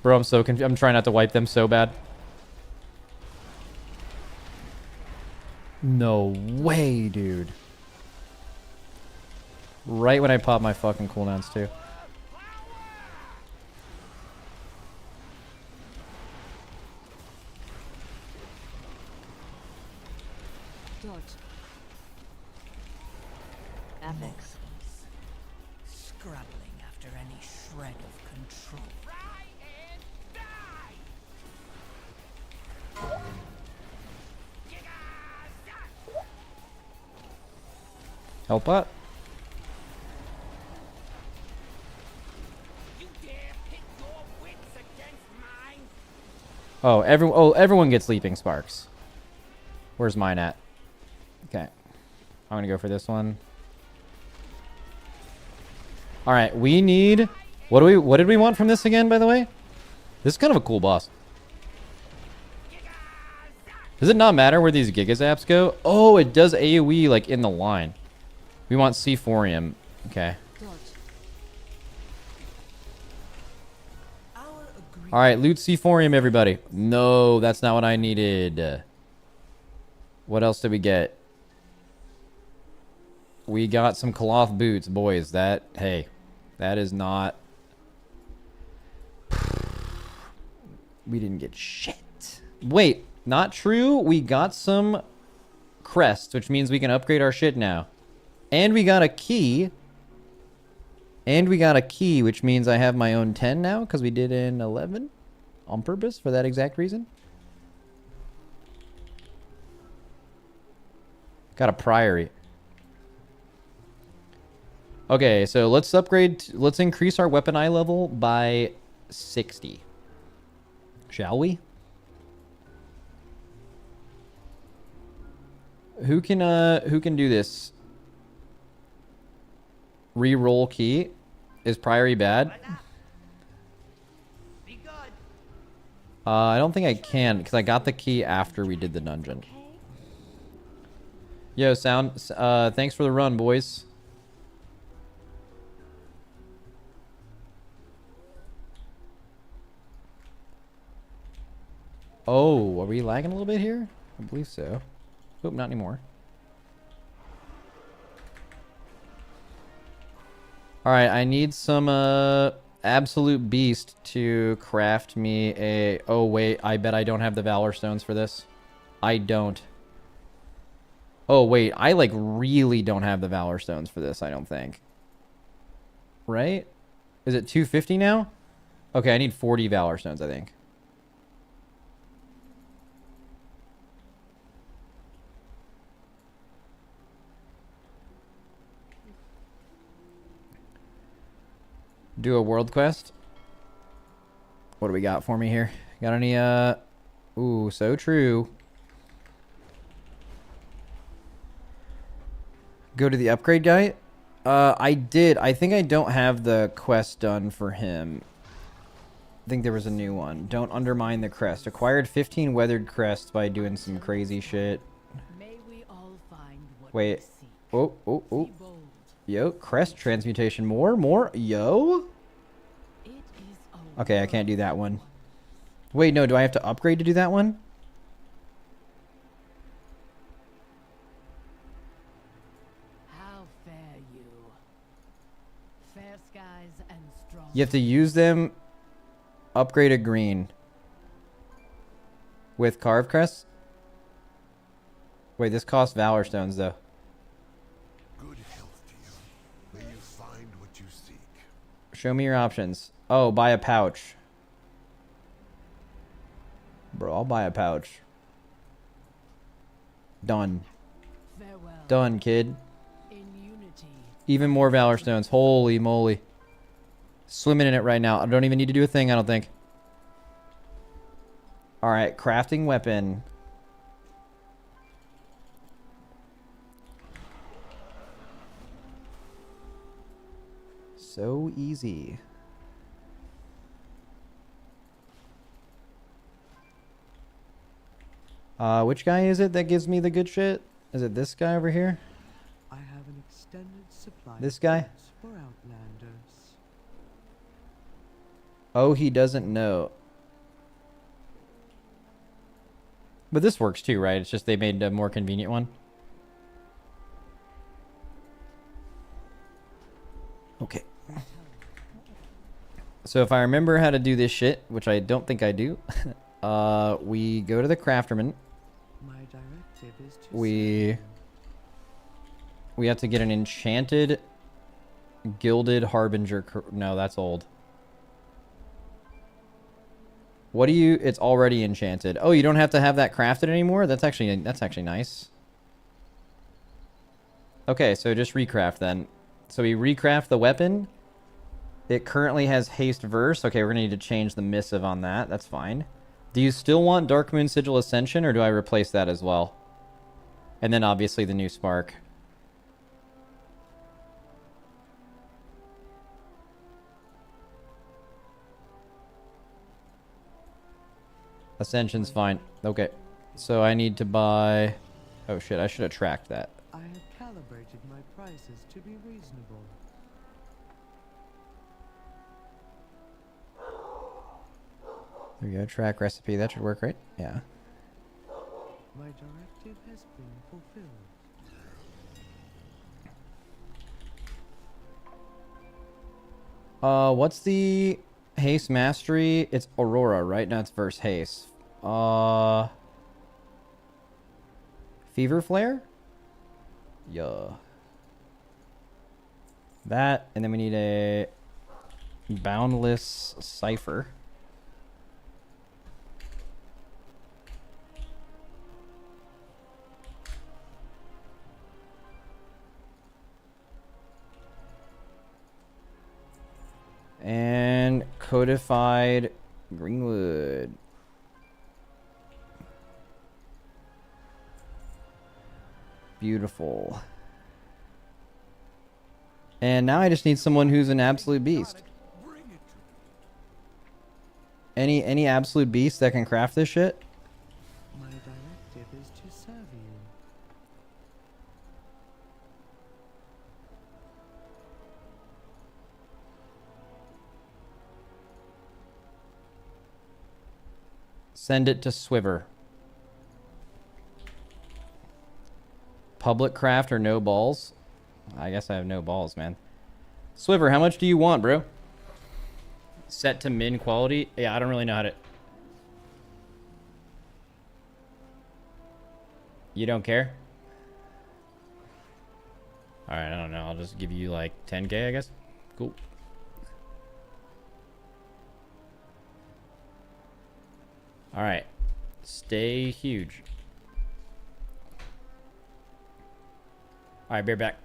Bro, I'm so confused. I'm trying not to wipe them so bad. No way, dude. Right when I pop my fucking cooldowns, too. Dodge. Ethics. Scrabbling after any shred of control. Help up. Oh, everyone gets leaping sparks. Where's mine at? Okay. I'm gonna go for this one. Alright, we need... What did we want from this again, by the way? This is kind of a cool boss. Does it not matter where these Giga Zaps go? Oh, it does AoE, like, in the line. We want C4ium. Okay. Alright, loot C4ium, everybody. No, that's not what I needed. What else did we get? We got some cloth boots, boys. Hey, that is not... We didn't get shit. Wait, not true. We got some crests, which means we can upgrade our shit now. And we got a key. And we got a key, which means I have my own 10 now, because we did in 11 on purpose for that exact reason. Got a priory. Okay, so let's upgrade. Let's increase our weapon eye level by 60. Shall we? Who can do this? Re-roll key. Is priory bad? I don't think I can because I got the key after we did the dungeon. Yo, sound. Thanks for the run, boys. Oh, are we lagging a little bit here? I believe so. Oh, not anymore. Alright, I need some absolute beast to craft me a... Oh, wait, I bet I don't have the Valor Stones for this. I don't. Oh, wait, I, like, really don't have the Valor Stones for this, I don't think. Right? Is it 250 now? Okay, I need 40 Valor Stones, I think. Do a world quest. What do we got for me here? Got any, Ooh, so true. Go to the upgrade guy? I did. I think I don't have the quest done for him. I think there was a new one. Don't undermine the crest. Acquired 15 weathered crests by doing some crazy shit. Wait. Oh, oh, oh. Yo, crest transmutation. More? Yo? Okay, I can't do that one. Wait, no, do I have to upgrade to do that one? How fare you? Fair skies and strong. You have to use them. Upgrade a green. With carved crests? Wait, this costs Valor Stones, though. Show me your options. Oh, buy a pouch. Bro, I'll buy a pouch. Done. Farewell. Done, kid. In unity. Even more Valor Stones. Holy moly. Swimming in it right now. I don't even need to do a thing, I don't think. Alright, crafting weapon. So easy. Which guy is it that gives me the good shit? Is it this guy over here? I have an extended supply. This guy? For outlanders. Oh, he doesn't know. But this works too, right? It's just they made a more convenient one. Okay. So if I remember how to do this shit, which I don't think I do, we go to the crafterman. My directive is to We We have to get an enchanted gilded harbinger. No, that's old. What do you... It's already enchanted. Oh, you don't have to have that crafted anymore? That's actually nice. Okay, so just recraft then. So we recraft the weapon. It currently has haste verse. Okay, we're gonna need to change the missive on that. That's fine. Do you still want Darkmoon Sigil Ascension, or do I replace that as well? And then obviously the new spark. Ascension's fine. Okay. So I need to buy... Oh shit, I should have tracked that. I have calibrated my prices to be reasonable. There you go, track recipe. That should work, right? Yeah. My directive has been fulfilled. What's the haste mastery? It's Aurora, right? No, it's verse haste. Fever flare? Yeah. That, and then we need a boundless cipher. And codified greenwood. Beautiful. And now I just need someone who's an absolute beast. Any absolute beast that can craft this shit? My directive is to serve you. Send it to Swiver. Public craft or no balls? I guess I have no balls, man. Swiver, how much do you want, bro? Set to min quality? Yeah, I don't really know how to... You don't care? Alright, I don't know. I'll just give you like 10k, I guess. Cool. Alright. Stay huge. Alright, bear back.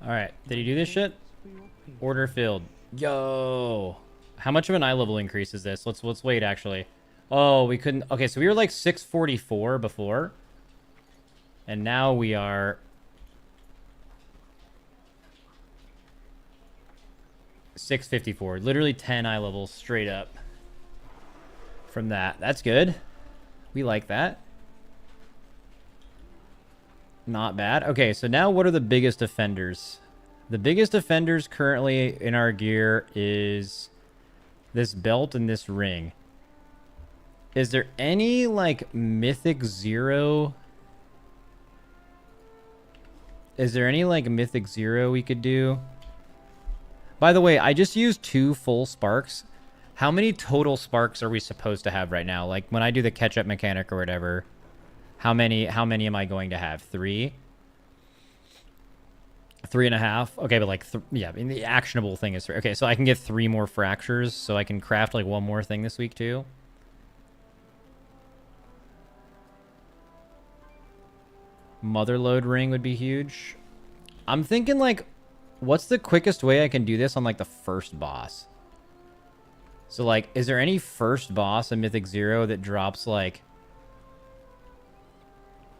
Alright, did he do this shit? Order filled. Yo! How much of an eye level increase is this? Let's wait, actually. Oh, we couldn't... Okay, so we were like 644 before. And now we are... 654. Literally 10 eye levels straight up. From that. That's good. We like that. Not bad. Okay, so now what are the biggest offenders? The biggest offenders currently in our gear is this belt and this ring. Is there any, like, Mythic 0? Is there any, like, Mythic 0 we could do? By the way, I just used 2 full sparks. How many total sparks are we supposed to have right now? Like, when I do the catch-up mechanic or whatever... How many am I going to have? 3? 3.5? Okay, but like, yeah, I mean, the actionable thing is 3. Okay, so I can get 3 more fractures, so I can craft like 1 more thing this week too. Motherload ring would be huge. I'm thinking like, what's the quickest way I can do this on like the first boss? So like, is there any first boss in Mythic 0 that drops like,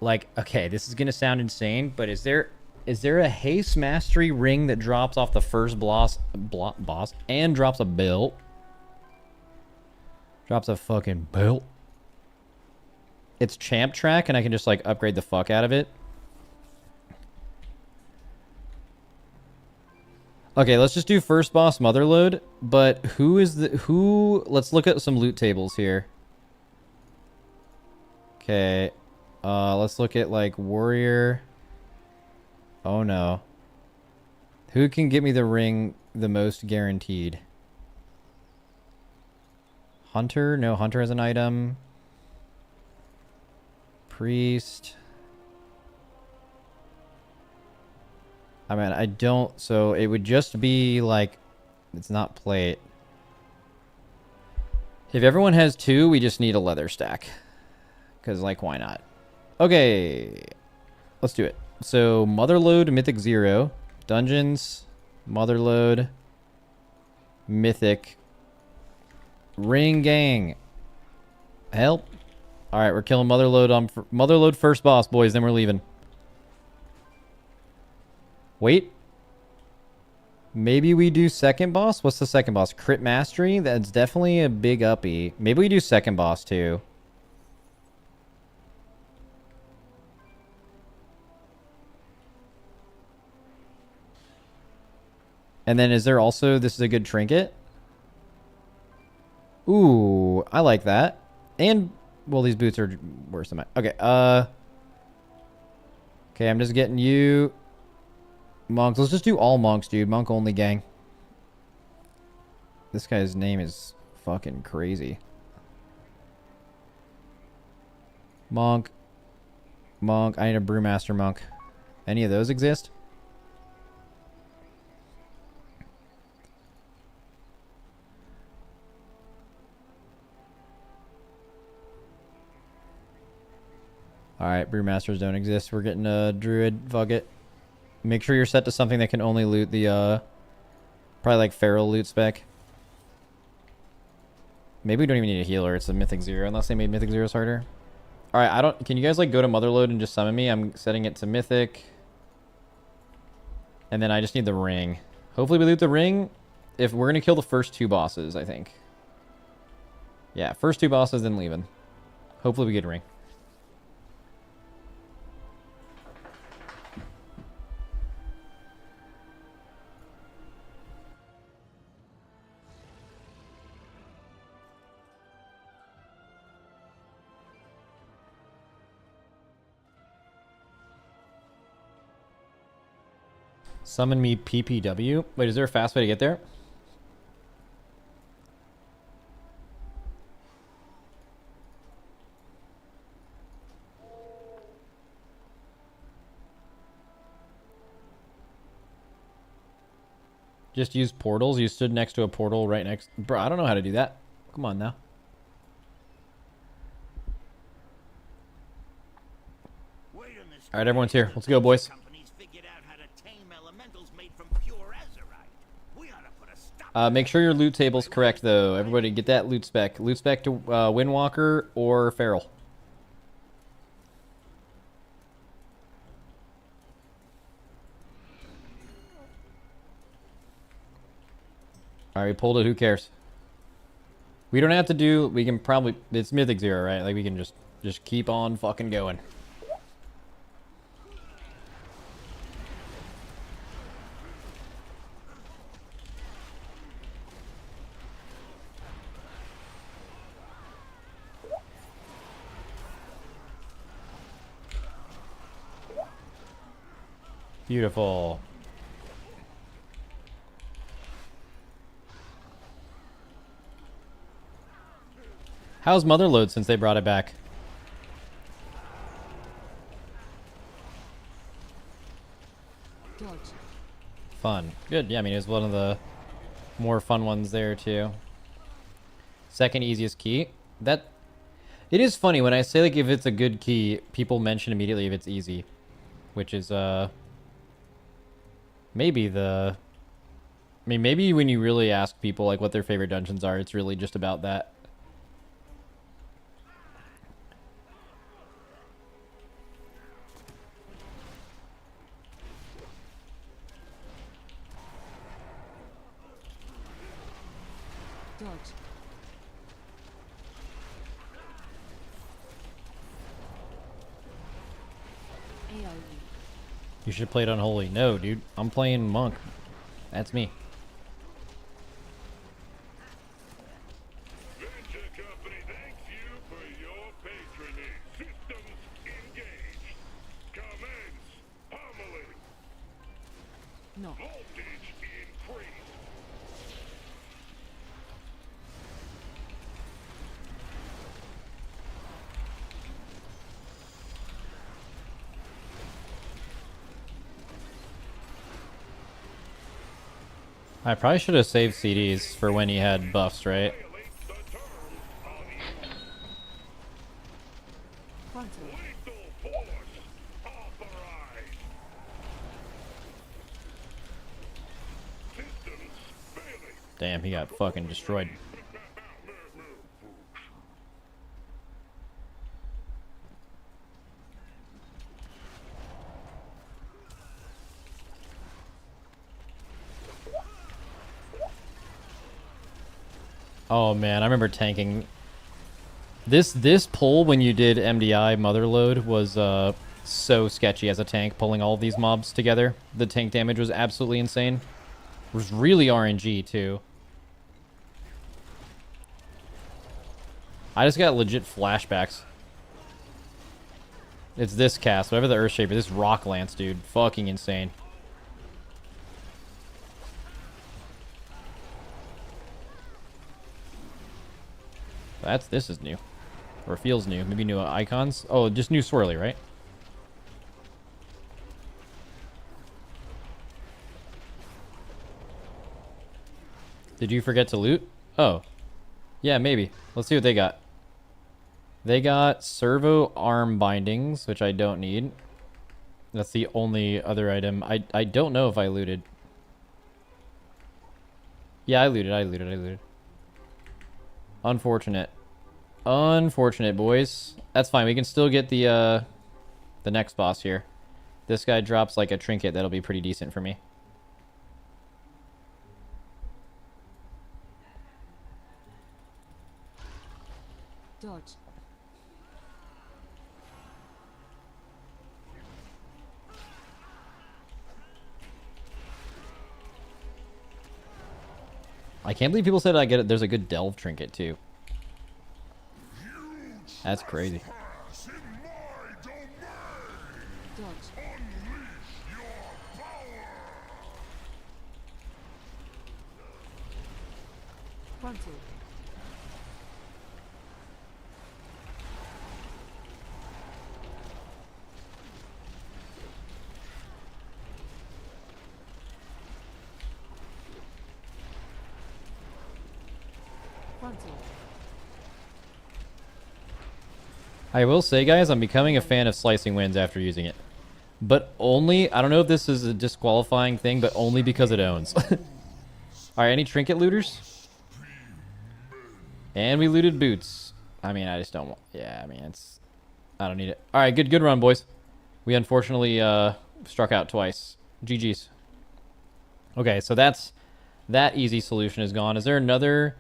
okay, this is gonna sound insane, but is there a haste mastery ring that drops off the first boss and drops a belt? Drops a fucking belt. It's champ track and I can just like upgrade the fuck out of it. Okay, let's just do first boss Motherload, but let's look at some loot tables here. Okay. Let's look at like warrior. Oh no. Who can get me the ring the most guaranteed? Hunter? No, Hunter has an item. Priest. I mean, I don't... So, it would just be, like... It's not plate. If everyone has 2, we just need a leather stack. Because, like, why not? Okay. Let's do it. So, Motherload, Mythic 0. Dungeons. Motherload. Mythic. Ring gang. Help. Alright, we're killing Motherload on... Motherload first boss, boys. Then we're leaving. Wait. Maybe we do second boss? What's the second boss? Crit Mastery? That's definitely a big uppy. Maybe we do second boss too. And then is there also... This is a good trinket? Ooh, I like that. And... Well, these boots are worse than mine. Okay, Okay, I'm just getting you... Monks. Let's just do all monks, dude. Monk only gang. This guy's name is fucking crazy. Monk. Monk. I need a brewmaster monk. Any of those exist? Alright, brewmasters don't exist. We're getting a druid. Fuck it. Make sure you're set to something that can only loot the, probably like feral loot spec. Maybe we don't even need a healer. It's a Mythic 0, unless they made Mythic 0s harder. Alright, can you guys like go to Motherload and just summon me? I'm setting it to Mythic. And then I just need the ring. Hopefully we loot the ring. If we're gonna kill the first 2 bosses, I think. Yeah, first 2 bosses, then leaving. Hopefully we get a ring. Summon me PPW. Wait, is there a fast way to get there? Just use portals. You stood next to a portal right next... Bro, I don't know how to do that. Come on now. Alright, everyone's here. Let's go, boys. Make sure your loot table's correct, though. Everybody get that loot spec. Loot spec to Windwalker or Feral. Alright, we pulled it. Who cares? We don't have to do... We can probably... It's Mythic 0, right? Like, we can just keep on fucking going. Beautiful. How's Motherload since they brought it back? Dodge. Fun. Good. Yeah, I mean, it was one of the more fun ones there, too. Second easiest key. That... It is funny when I say, like, if it's a good key, people mention immediately if it's easy. Which is, maybe the... I mean, maybe when you really ask people, like, what their favorite dungeons are, it's really just about that. Dodge. AoE. You should play it unholy. No, dude. I'm playing monk. That's me. No. I probably should have saved CDs for when he had buffs, right? Frontal. Damn, he got fucking destroyed. Oh man, I remember tanking. This pull when you did MDI Motherload was so sketchy as a tank, pulling all of these mobs together. The tank damage was absolutely insane. It was really RNG too. I just got legit flashbacks. It's this cast, whatever the Earthshaper, this Rock Lance, dude. Fucking insane. This is new. Or feels new. Maybe new icons. Oh, just new swirly, right? Did you forget to loot? Oh. Yeah, maybe. Let's see what they got. They got servo arm bindings, which I don't need. That's the only other item. I don't know if I looted. Yeah, I looted. Unfortunate. Unfortunate, boys. That's fine. We can still get the next boss here. This guy drops like a trinket that'll be pretty decent for me. Dodge. I can't believe people said I get it. There's a good delve trinket too. That's crazy. Dodge. Frontal. Frontal. I will say, guys, I'm becoming a fan of slicing winds after using it. But only, I don't know if this is a disqualifying thing, but only because it owns. Alright, any trinket looters? And we looted boots. I mean, I just don't want, yeah, I mean, it's, I don't need it. Alright, good run, boys. We unfortunately struck out twice. GG's. Okay, so that easy solution is gone. Is there another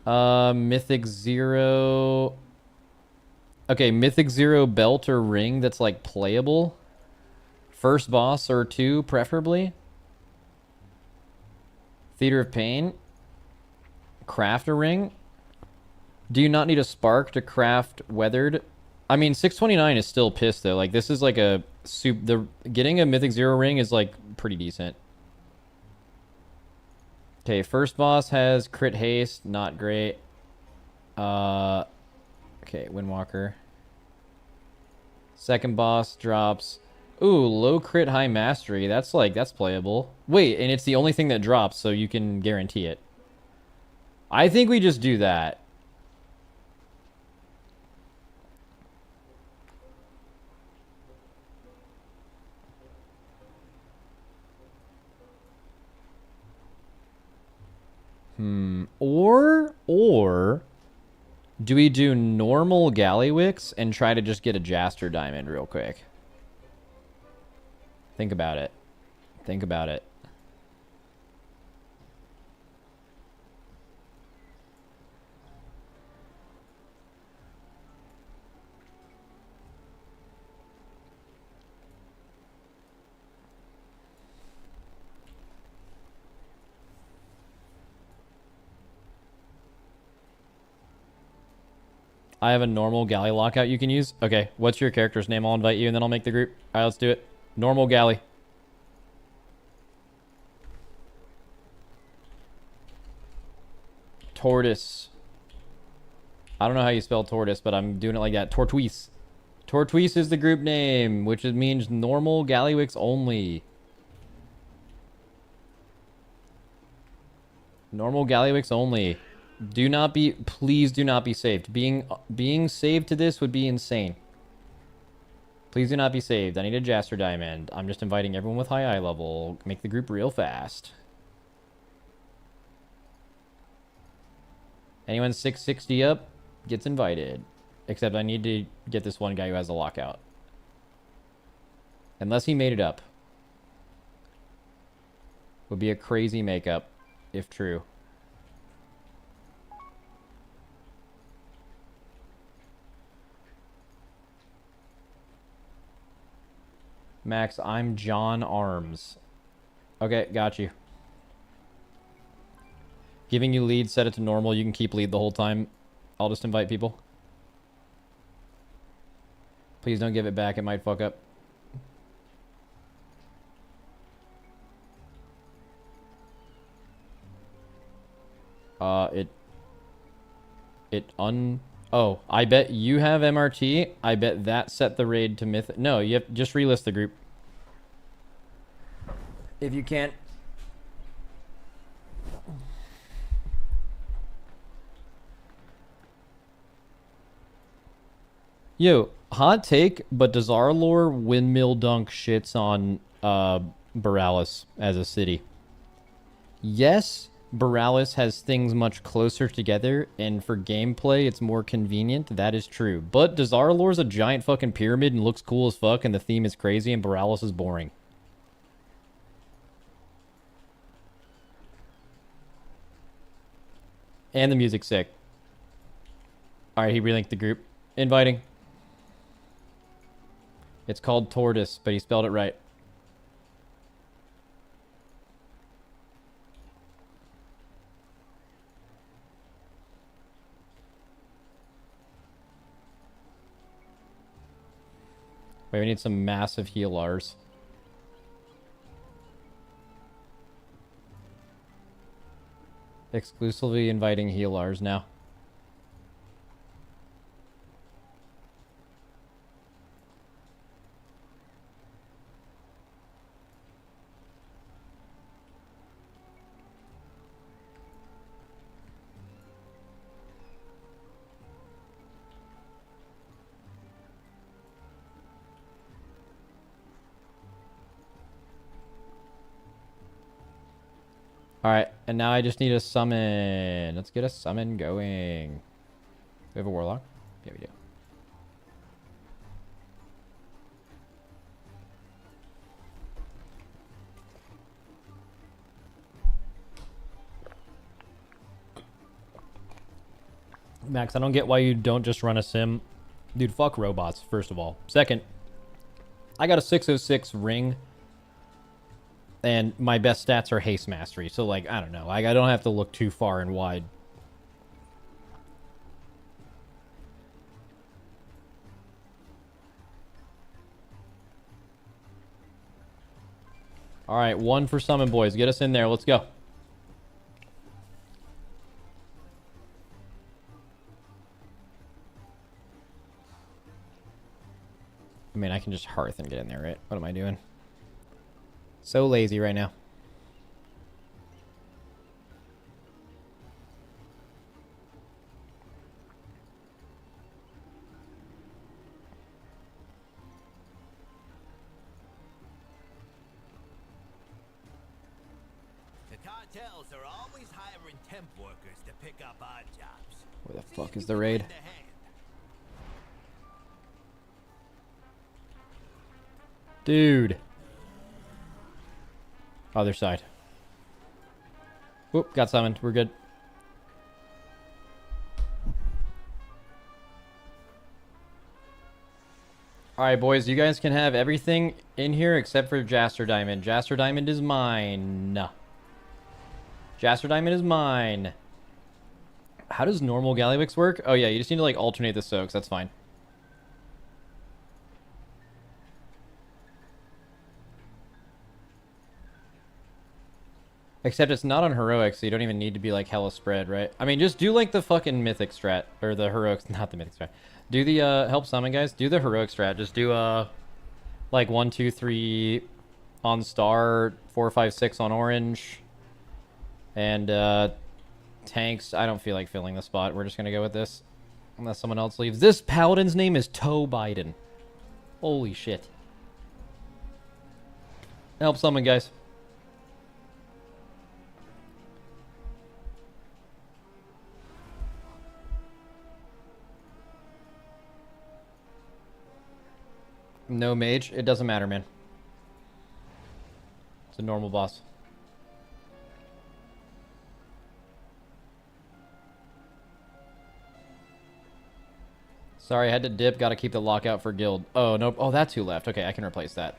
Mythic Zero? Okay, Mythic Zero belt or ring that's like playable. First boss or two, preferably. Theater of Pain. Craft a ring. Do you not need a spark to craft weathered? I mean, 629 is still pissed though. Like this is like a getting a Mythic Zero ring is like pretty decent. Okay, first boss has crit haste, not great. Okay, Windwalker. Second boss drops Ooh, low crit, high mastery. That's playable. Wait, and it's the only thing that drops, so you can guarantee it. I think we just do that. Or do we do normal Gallywix and try to just get a Jaster Diamond real quick? Think about it. Think about it. I have a normal galley lockout you can use. Okay, what's your character's name? I'll invite you and then I'll make the group. All right, let's do it. Normal galley. Tortoise. I don't know how you spell tortoise, but I'm doing it like that. Tortoise. Tortoise is the group name, which means normal Gallywix only. Normal Gallywix only. Do not be, please do not be saved. Being saved to this would be insane. Please do not be saved. I need a Jaster Diamond. I'm just inviting everyone with high eye level. Make the group real fast. Anyone 660 up gets invited. Except I need to get this one guy who has a lockout. Unless he made it up. Would be a crazy makeup, if true. Max, I'm John Arms. Okay, got you. Giving you lead, set it to normal. You can keep lead the whole time. I'll just invite people. Please don't give it back. It might fuck up. Oh, I bet you have MRT. I bet that set the raid to Mythic. No, you have just relist the group. If you can't. Yo, hot take, but does our lore windmill dunk shits on Borealis as a city? Yes. Borealis has things much closer together, and for gameplay, it's more convenient. That is true. But does our lore's a giant fucking pyramid and looks cool as fuck, and the theme is crazy, and Borealis is boring? And the music's sick. Alright, he relinked the group. Inviting. It's called Tortoise, but he spelled it right. Wait, we need some massive healers. Exclusively inviting healers now. Alright, and now I just need a summon. Let's get a summon going. Do we have a warlock? Yeah, we do. Max, I don't get why you don't just run a sim. Dude, fuck robots, first of all. Second, I got a 606 ring. And my best stats are haste mastery. So, like, I don't know. I don't have to look too far and wide. All right, one for summon, boys. Get us in there. Let's go. I mean, I can just hearth and get in there, right? What am I doing? So lazy right now. The cartels are always hiring temp workers to pick up odd jobs. Where the fuck is the raid? Dude. Other side. Whoop, got summoned. We're good. Alright, boys. You guys can have everything in here except for Jaster Diamond. Jaster Diamond is mine. Jaster Diamond is mine. How does normal Gallywix work? Oh, yeah. You just need to, like, alternate the soaks. That's fine. Except it's not on heroic, so you don't even need to be like hella spread, right? I mean, just do like the fucking mythic strat, or the heroic, not the mythic strat. Do the help summon, guys. Do the heroic strat. Just do like 1, 2, 3 on star, 4, 5, 6 on orange, and tanks. I don't feel like filling the spot. We're just gonna go with this, unless someone else leaves. This paladin's name is Toe Biden. Holy shit. Help summon, guys. No mage. It doesn't matter, man. It's a normal boss. Sorry, I had to dip. Got to keep the lockout for guild. Oh, no. Oh, that's who left. Okay, I can replace that.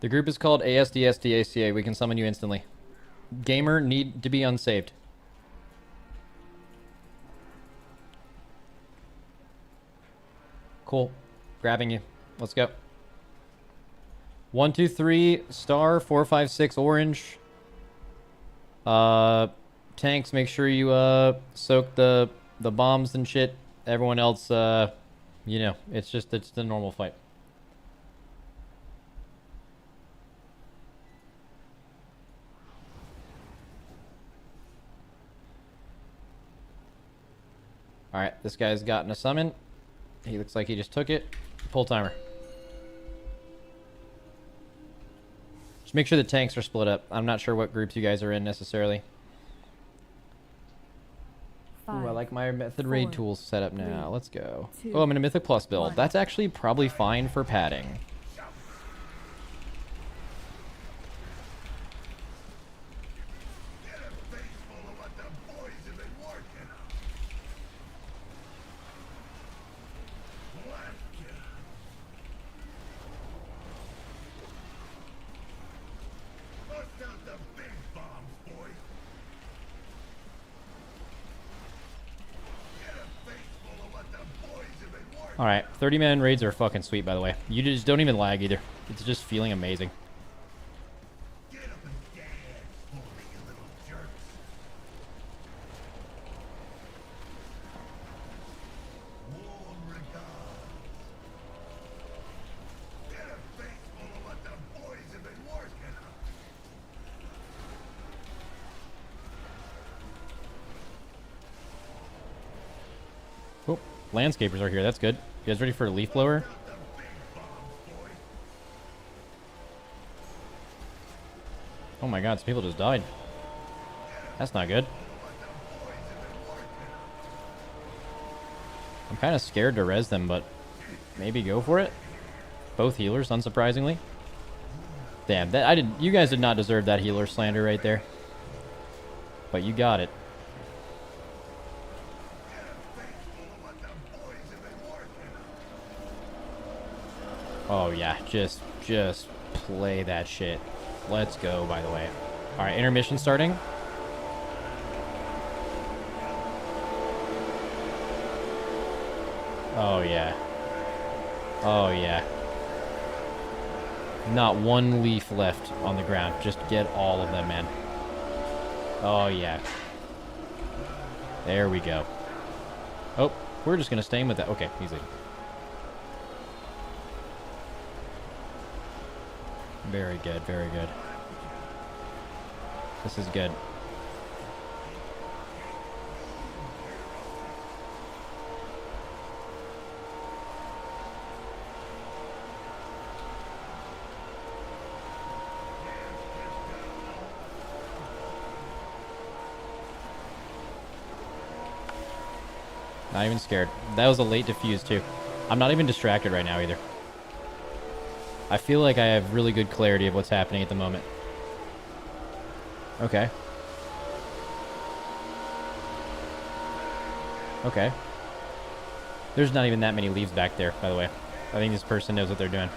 The group is called ASDSDACA. We can summon you instantly. Gamer need to be unsaved. Cool. Grabbing you. Let's go. 1, 2, 3 star, 4, 5, 6 orange. Tanks, make sure you soak the bombs and shit. Everyone else, you know, it's the normal fight. All right, this guy's gotten a summon. He looks like he just took it. Pull timer. Just make sure the tanks are split up. I'm not sure what groups you guys are in necessarily. 5, Ooh, I like my method 4, raid tools set up now. 3, Let's go. 2, Oh, I'm in a Mythic Plus build. 1. That's actually probably fine for padding. Alright, 30-man raids are fucking sweet, by the way. You just don't even lag either. It's just feeling amazing. Oh, landscapers are here. That's good. You guys ready for a leaf blower? Oh my god, some people just died. That's not good. I'm kind of scared to res them, but maybe go for it. Both healers, unsurprisingly. Damn, that you guys did not deserve that healer slander right there. But you got it. Oh yeah, just play that shit. Let's go, by the way. All right, intermission starting. Oh yeah. Oh yeah. Not one leaf left on the ground. Just get all of them, man. Oh yeah. There we go. Oh, we're just gonna stay in with that. Okay, easy. Very good, very good. This is good. Not even scared. That was a late defuse too. I'm not even distracted right now either. I feel like I have really good clarity of what's happening at the moment. Okay. Okay. There's not even that many leaves back there, by the way. I think this person knows what they're doing.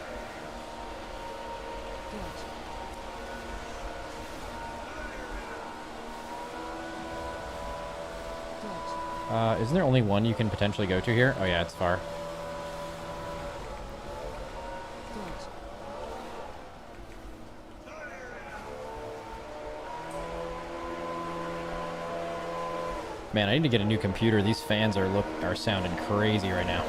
Isn't there only one you can potentially go to here? Oh yeah, it's far. Man, I need to get a new computer. These fans are sounding crazy right now.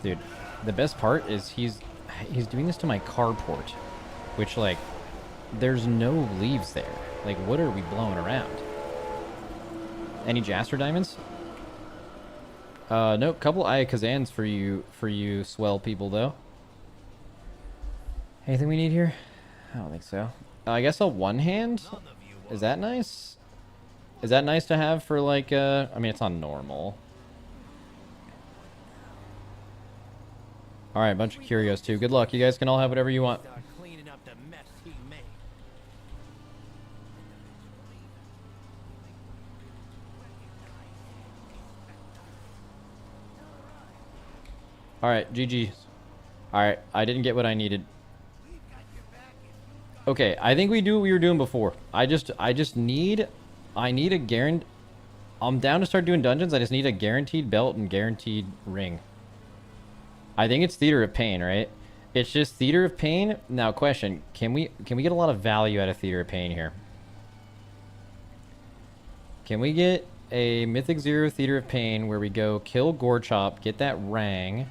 Dude, the best part is he's doing this to my carport, which, like, there's no leaves there. Like, what are we blowing around? Any Jaster diamonds? Nope. Couple Ayakazans for you swell people though. Anything we need here? I don't think so. I guess a one hand. Is that nice? Is that nice to have for like? I mean, it's not normal. All right, bunch of curios too. Good luck. You guys can all have whatever you want. All right, GG. All right, I didn't get what I needed. Okay, I think we do what we were doing before. I need a guarantee. I'm down to start doing dungeons. I just need a guaranteed belt and guaranteed ring. I think it's Theater of Pain, right? It's just Theater of Pain. Now, question: Can we get a lot of value out of Theater of Pain here? Can we get a Mythic 0 Theater of Pain where we go kill Gorechop, get that Rang?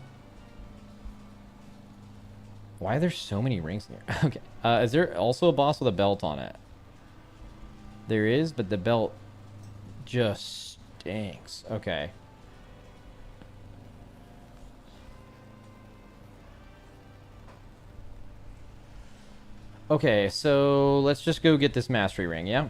Why are there so many rings in here? Okay. Is there also a boss with a belt on it? There is, but the belt just stinks. Okay. Okay, so let's just go get this mastery ring, yeah?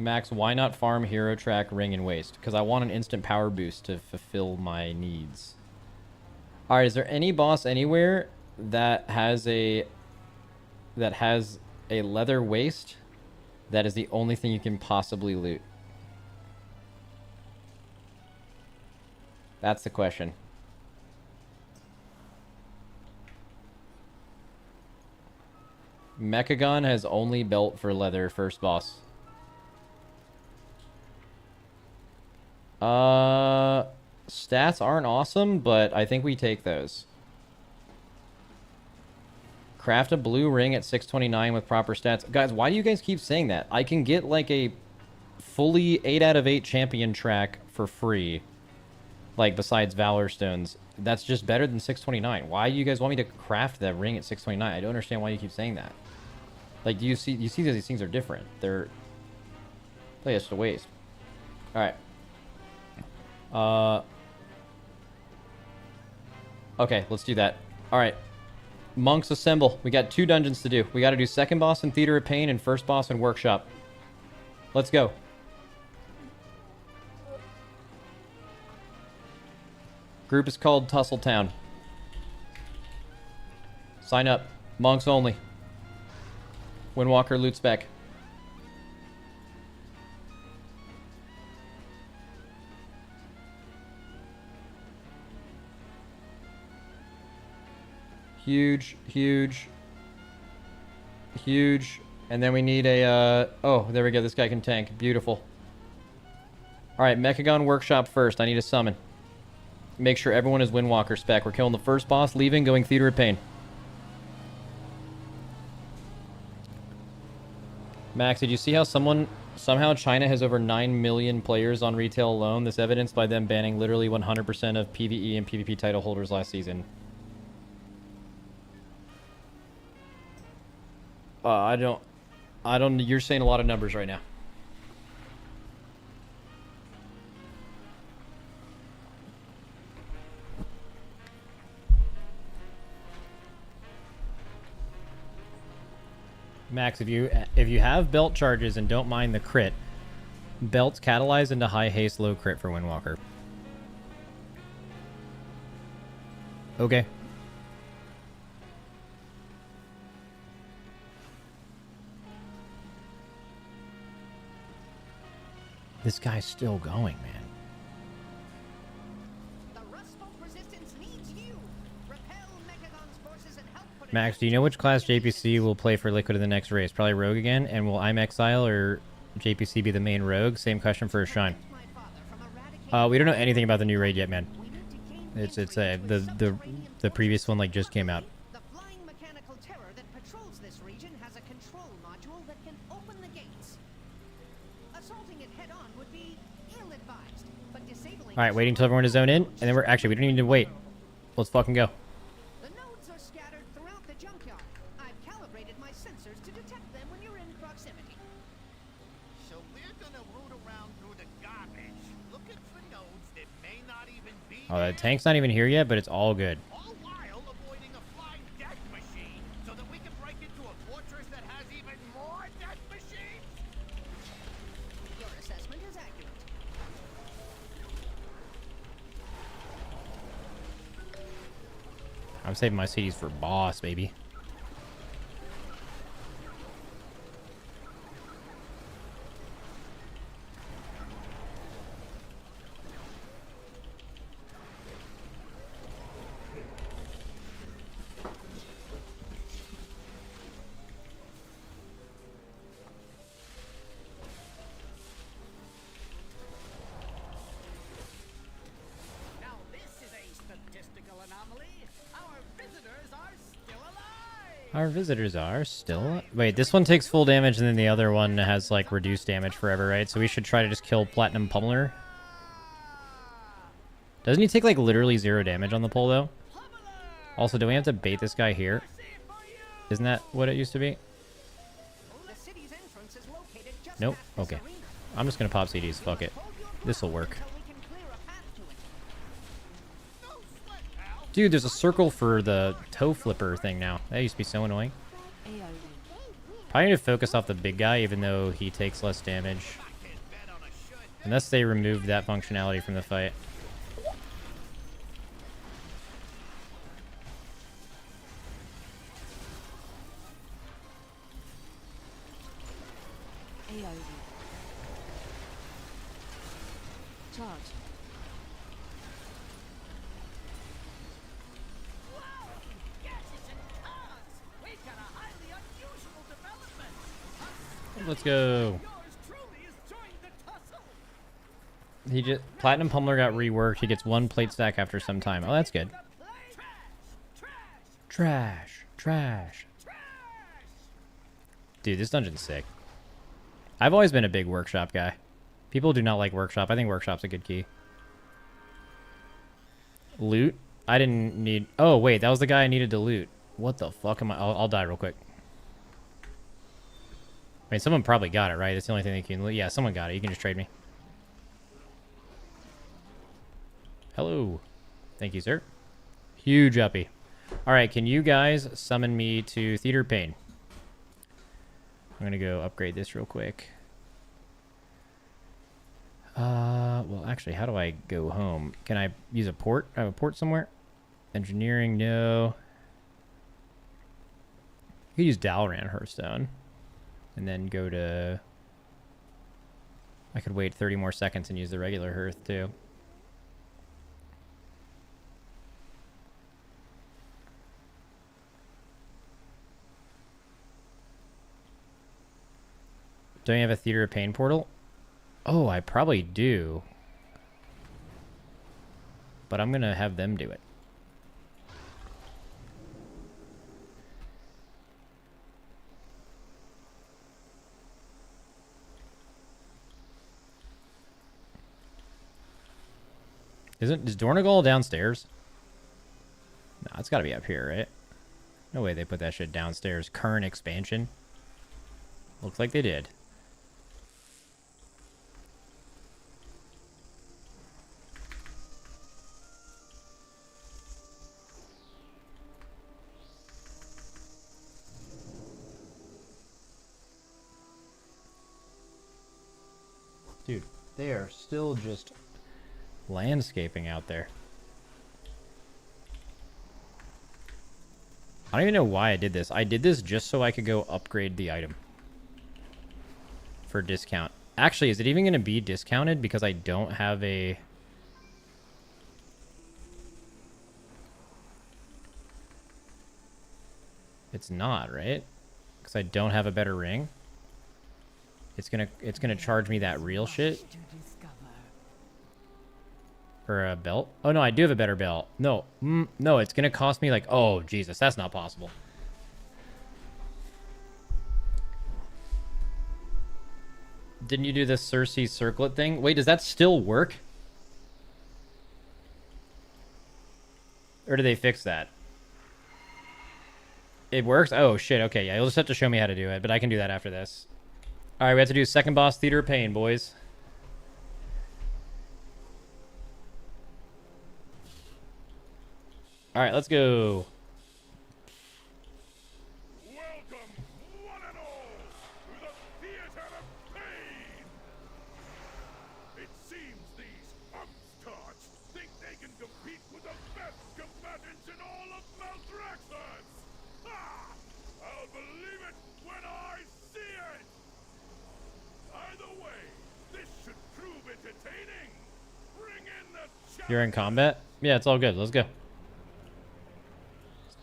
Max, why not farm Hero Track, Ring, and Waste? Because I want an instant power boost to fulfill my needs. Alright, is there any boss anywhere that has a leather waist that is the only thing you can possibly loot? That's the question. Mechagon has only belt for leather, first boss. Stats aren't awesome, but I think we take those. Craft a blue ring at 629 with proper stats. Guys, why do you guys keep saying that? I can get like a fully 8 out of 8 champion track for free. Like, besides Valor Stones. That's just better than 629. Why do you guys want me to craft that ring at 629? I don't understand why you keep saying that. Like, do you see that these things are different? They're... Play just a waste. Alright. Okay, let's do that. Alright. Monks assemble. We got 2 dungeons to do. We got to do second boss in Theater of Pain and first boss in Workshop. Let's go. Group is called Tussletown. Sign up. Monks only. Windwalker loot spec. Huge, huge, huge. And then we need a, oh, there we go. This guy can tank. Beautiful. All right, Mechagon Workshop first. I need a summon. Make sure everyone is Windwalker spec. We're killing the first boss, leaving, going Theater of Pain. Max, did you see how somehow China has over 9 million players on retail alone? This evidenced by them banning literally 100% of PvE and PvP title holders last season. I don't, you're saying a lot of numbers right now. Max, if you have belt charges and don't mind the crit, belts catalyze into high haste, low crit for Windwalker. Okay. This guy's still going, man. Max, do you know which class JPC will play for Liquid in the next race? Probably Rogue again, and will I'm Exile or JPC be the main Rogue? Same question for a Shrine. We don't know anything about the new raid yet, man. It's the previous one like just came out. The flying mechanical terror that patrols this region has a control module that can open the gates. Assaulting it head on would be ill-advised, but disabling. All right, waiting until everyone is zoned in, and then we don't even need to wait. Let's fucking go. The nodes are scattered throughout the junkyard. I've calibrated my sensors to detect them when you're in proximity. So we're gonna root around through the garbage, looking for nodes that may not even be. Oh, the tank's not even here yet, but it's all good. All while avoiding a flying death machine, so that we can break into a fortress that has even more death machines. Your assessment is accurate. I'm saving my CDs for boss, baby. Now this is a statistical anomaly. Our visitors are still alive. Our visitors are still... Wait, this one takes full damage, and then the other one has, like, reduced damage forever, right? So we should try to just kill Platinum Pummeler. Doesn't he take, like, literally 0 damage on the pole, though? Also, do we have to bait this guy here? Isn't that what it used to be? The city's entrance is located just Nope. past this Okay. arena. I'm just gonna pop CDs. Fuck it. This'll work. So we can clear a path to it. Dude, there's a circle for the toe flipper thing now. That used to be so annoying. Probably need to focus off the big guy, even though he takes less damage. Unless they remove that functionality from the fight. AOD. Charge. Let's go. He just Platinum Pummeler got reworked. He gets 1 plate stack after some time. Oh, that's good. Trash. Trash. Dude, this dungeon's sick. I've always been a big workshop guy. People do not like workshop. I think workshop's a good key. Loot? I didn't need... Oh, wait. That was the guy I needed to loot. What the fuck am I... I'll die real quick. I mean, someone probably got it, right? That's the only thing they can loot. Yeah, someone got it. You can just trade me. Hello. Thank you, sir. Huge uppy. Alright, can you guys summon me to Theater Pain? I'm gonna go upgrade this real quick. Well, actually, how do I go home? Can I use a port? I have a port somewhere? Engineering, no. I could use Dalran Hearthstone. And then go to... I could wait 30 more seconds and use the regular Hearth, too. Don't you have a Theater of Pain portal? Oh, I probably do. but I'm gonna have them do it. Is Dornegal downstairs? No, it's gotta be up here, right? No way they put that shit downstairs. Current expansion. Looks like they did. Dude, they are still just landscaping out there. I don't even know why I did this. I did this just so I could go upgrade the item for discount. Actually, is it even going to be discounted because I don't have a... It's not, right? Because I don't have a better ring. It's gonna charge me that real shit. For a belt? Oh no, I do have a better belt. No, no, it's gonna cost me like, oh Jesus, that's not possible. Didn't you do the Cersei circlet thing? Wait, does that still work? Or do they fix that? It works? Oh shit, okay, yeah, you'll just have to show me how to do it, but I can do that after this. Alright, we have to do second boss Theater of Pain, boys. Alright, let's go. Welcome, one and all, to the Theater of Pain! It seems these upstarts think they can compete with the best combatants in all of Maldraxxus! Ha! I'll believe it when I see it! Either way, this should prove entertaining. Bring in the challenge. You're in combat? Yeah, it's all good. Let's go.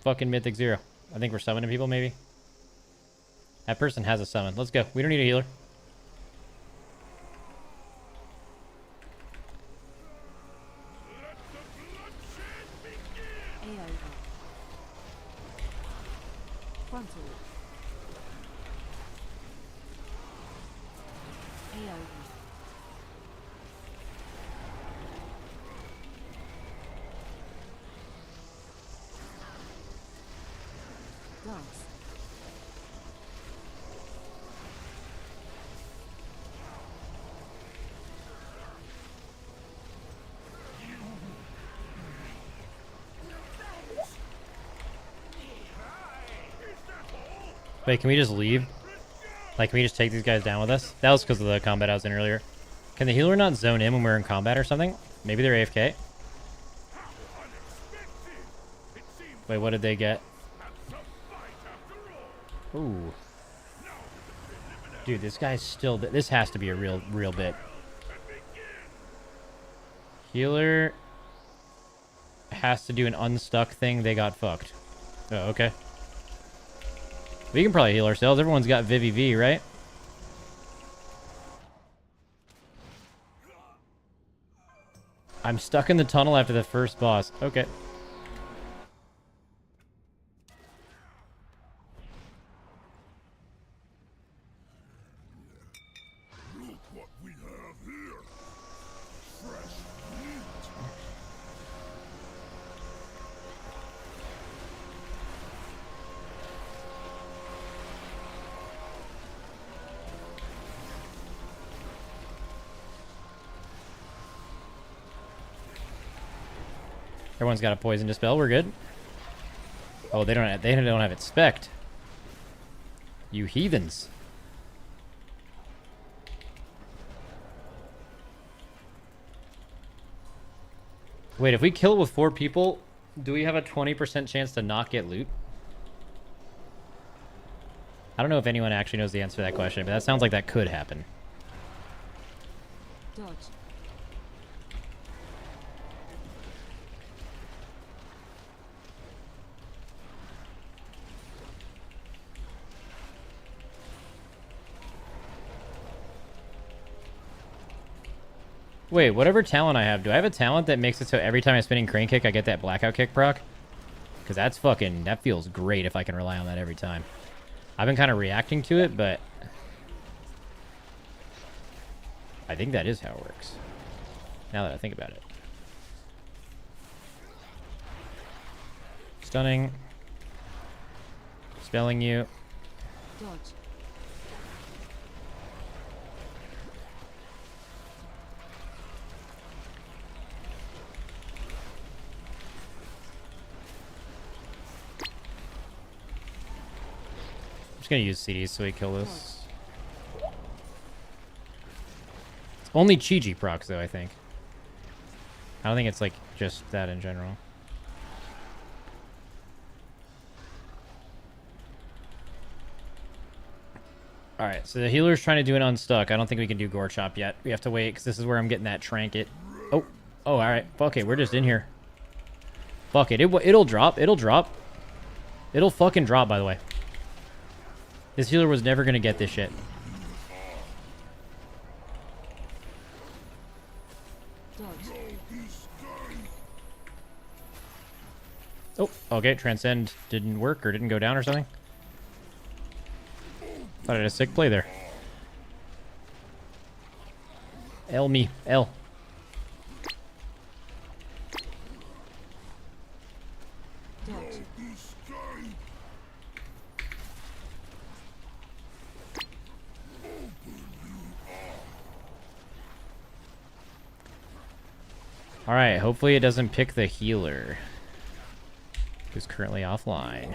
Fucking Mythic 0. I think we're summoning people, maybe. That person has a summon. Let's go. We don't need a healer. Let the bloodshed begin! AO. Frontal. AO. Dance. Wait, can we just leave? Like, can we just take these guys down with us? That was because of the combat I was in earlier. Can the healer not zone in when we're in combat or something? Maybe they're AFK? Wait, what did they get? Ooh. Dude, this guy's still... This has to be a real bit. Healer has to do an unstuck thing. They got fucked. Oh, okay. We can probably heal ourselves. Everyone's got Vivi V, right? I'm stuck in the tunnel after the first boss. Okay. Look what we have here. Fresh meat. Everyone's got a poison dispel. We're good. Oh, they don't have it spec'd. You heathens. Wait, if we kill it with 4 people, do we have a 20% chance to not get loot? I don't know if anyone actually knows the answer to that question, but that sounds like that could happen. Dodge. Wait, whatever talent I have, do I have a talent that makes it so every time I spinning crane kick, I get that blackout kick proc? Because that's fucking, that feels great if I can rely on that every time. I've been kind of reacting to it, but I think that is how it works. Now that I think about it. Stunning. Spelling you. Dodge. I'm just gonna use CDs so we kill this. It's only Chi-Ji procs though, I think. I don't think it's like just that in general. Alright, so the healer's trying to do an unstuck. I don't think we can do Gore Chop yet. We have to wait because this is where I'm getting that trinket. Oh, alright. Fuck it, we're just in here. Fuck it, it'll drop. It'll drop. It'll fucking drop, by the way. This healer was never gonna get this shit. Oh, okay, Transcend didn't work or didn't go down or something. Thought I had a sick play there. L me. L. Alright, hopefully it doesn't pick the healer, who's currently offline.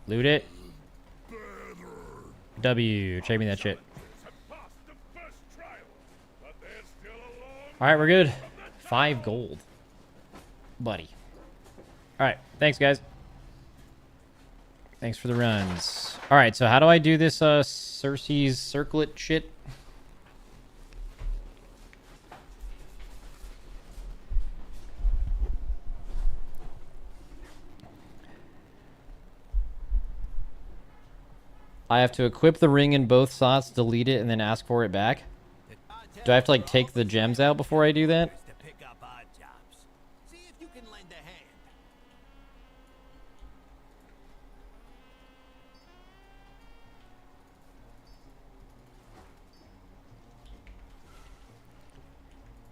Loot it. W. Check me that shit. Alright, we're good. 5 gold. Buddy. Alright, thanks guys. Thanks for the runs. Alright, so how do I do this Cersei's circlet shit? I have to equip the ring in both slots, delete it, and then ask for it back? Do I have to like take the gems out before I do that?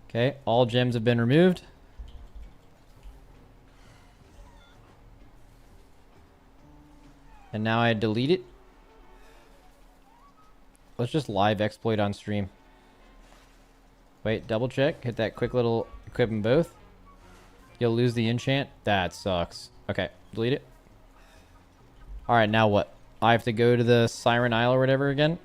Okay, all gems have been removed. And now I delete it. Let's just live exploit on stream. Wait, double check. Hit that quick little equip them both. You'll lose the enchant. That sucks. Okay, delete it. Alright, now what? I have to go to the Siren Isle or whatever again?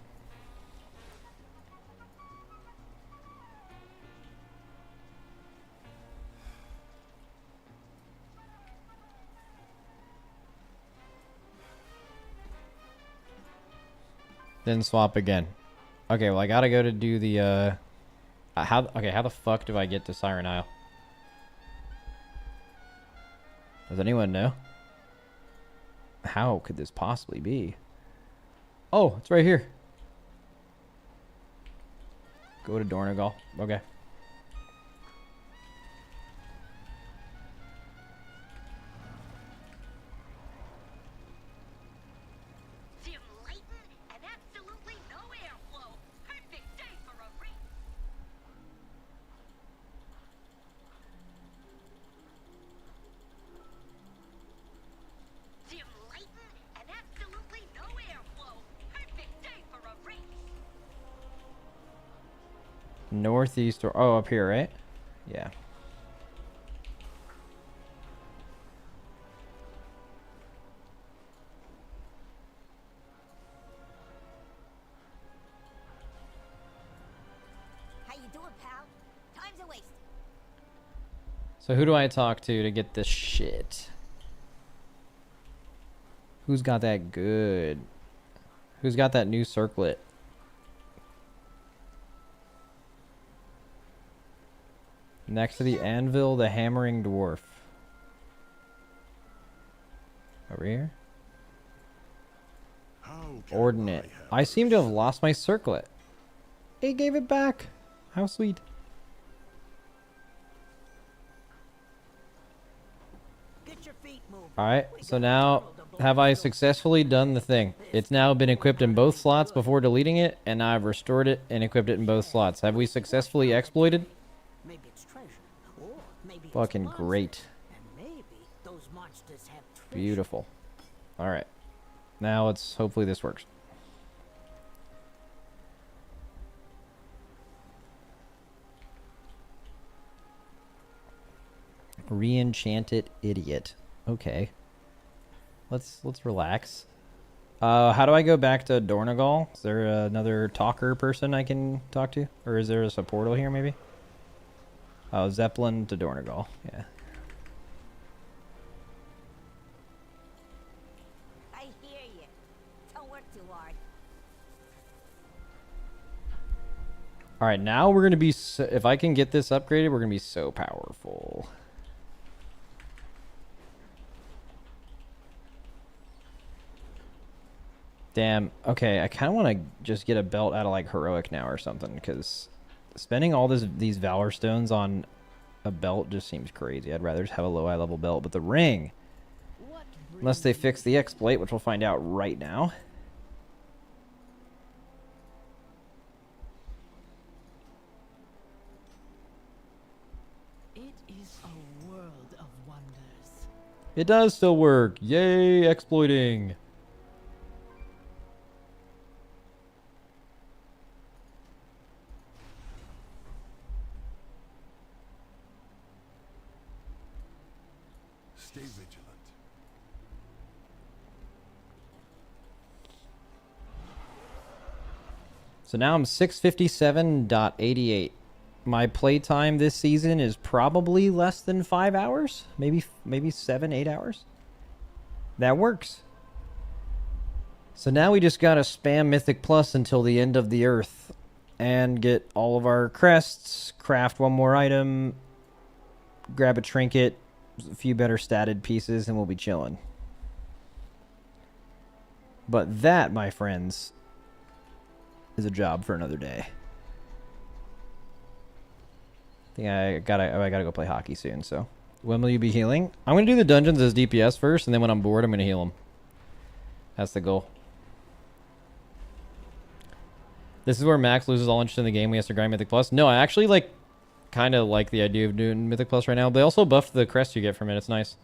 Then swap again. Okay, well I gotta go to do the how the fuck do I get to Siren Isle? Does anyone know? How could this possibly be? Oh, it's right here. Go to Dornegal. Okay. Northeast or oh, up here, right? Yeah. How you doing, pal? Time's a waste. So who do I talk to get this shit? Who's got that good? Who's got that new circlet? Next to the anvil, the hammering dwarf. Over here. How can Ordinate. I seem to have lost my circlet. He gave it back. How sweet. Get your feet moving. Alright, so now have I successfully done the thing? It's now been equipped in both slots before deleting it, and now I've restored it and equipped it in both slots. Have we successfully exploited? Maybe it's treasure, or maybe Fucking it's monster, great. and maybe those monsters have treasure. Beautiful. Alright. Now let's hopefully this works. Re-enchanted idiot. Okay. Let's relax. How do I go back to Dornagal? Is there another talker person I can talk to? Or is there a portal here maybe? Oh, Zeppelin to Dornagal. Yeah. I hear you. Don't work too hard. Alright, now we're going to be... if I can get this upgraded, we're going to be so powerful. Damn. Okay, I kind of want to just get a belt out of, like, Heroic now or something, because spending all these Valor Stones on a belt just seems crazy. I'd rather just have a low high level belt. But the ring... unless they fix the exploit, which we'll find out right now. It is a world of wonders. It does still work. Yay, exploiting. Stay vigilant. So now I'm 657.88. My playtime this season is probably less than 5 hours. Maybe 7-8 hours. That works. So now we just gotta spam Mythic Plus until the end of the earth. And get all of our crests, craft one more item, grab a trinket, a few better statted pieces, and we'll be chilling. But that, my friends, is a job for another day. I think I gotta go play hockey soon, so. When will you be healing? I'm gonna do the dungeons as DPS first, and then when I'm bored, I'm gonna heal them. That's the goal. This is where Max loses all interest in the game. We have to grind Mythic Plus. No, I actually kind of like the idea of doing Mythic Plus right now. They also buffed the crest you get from it. It's nice.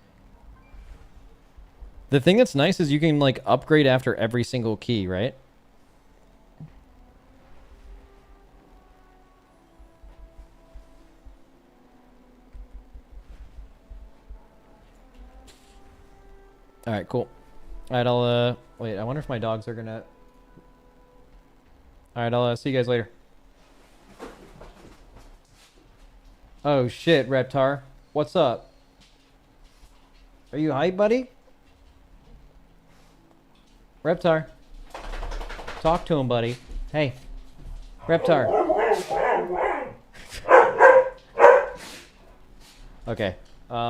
The thing that's nice is you can upgrade after every single key, right? All right, cool. All right, I'll wait. I wonder if my dogs are gonna. All right, I'll see you guys later. Oh shit, Reptar. What's up? Are you hype, buddy? Reptar. Talk to him, buddy. Hey. Reptar. Okay.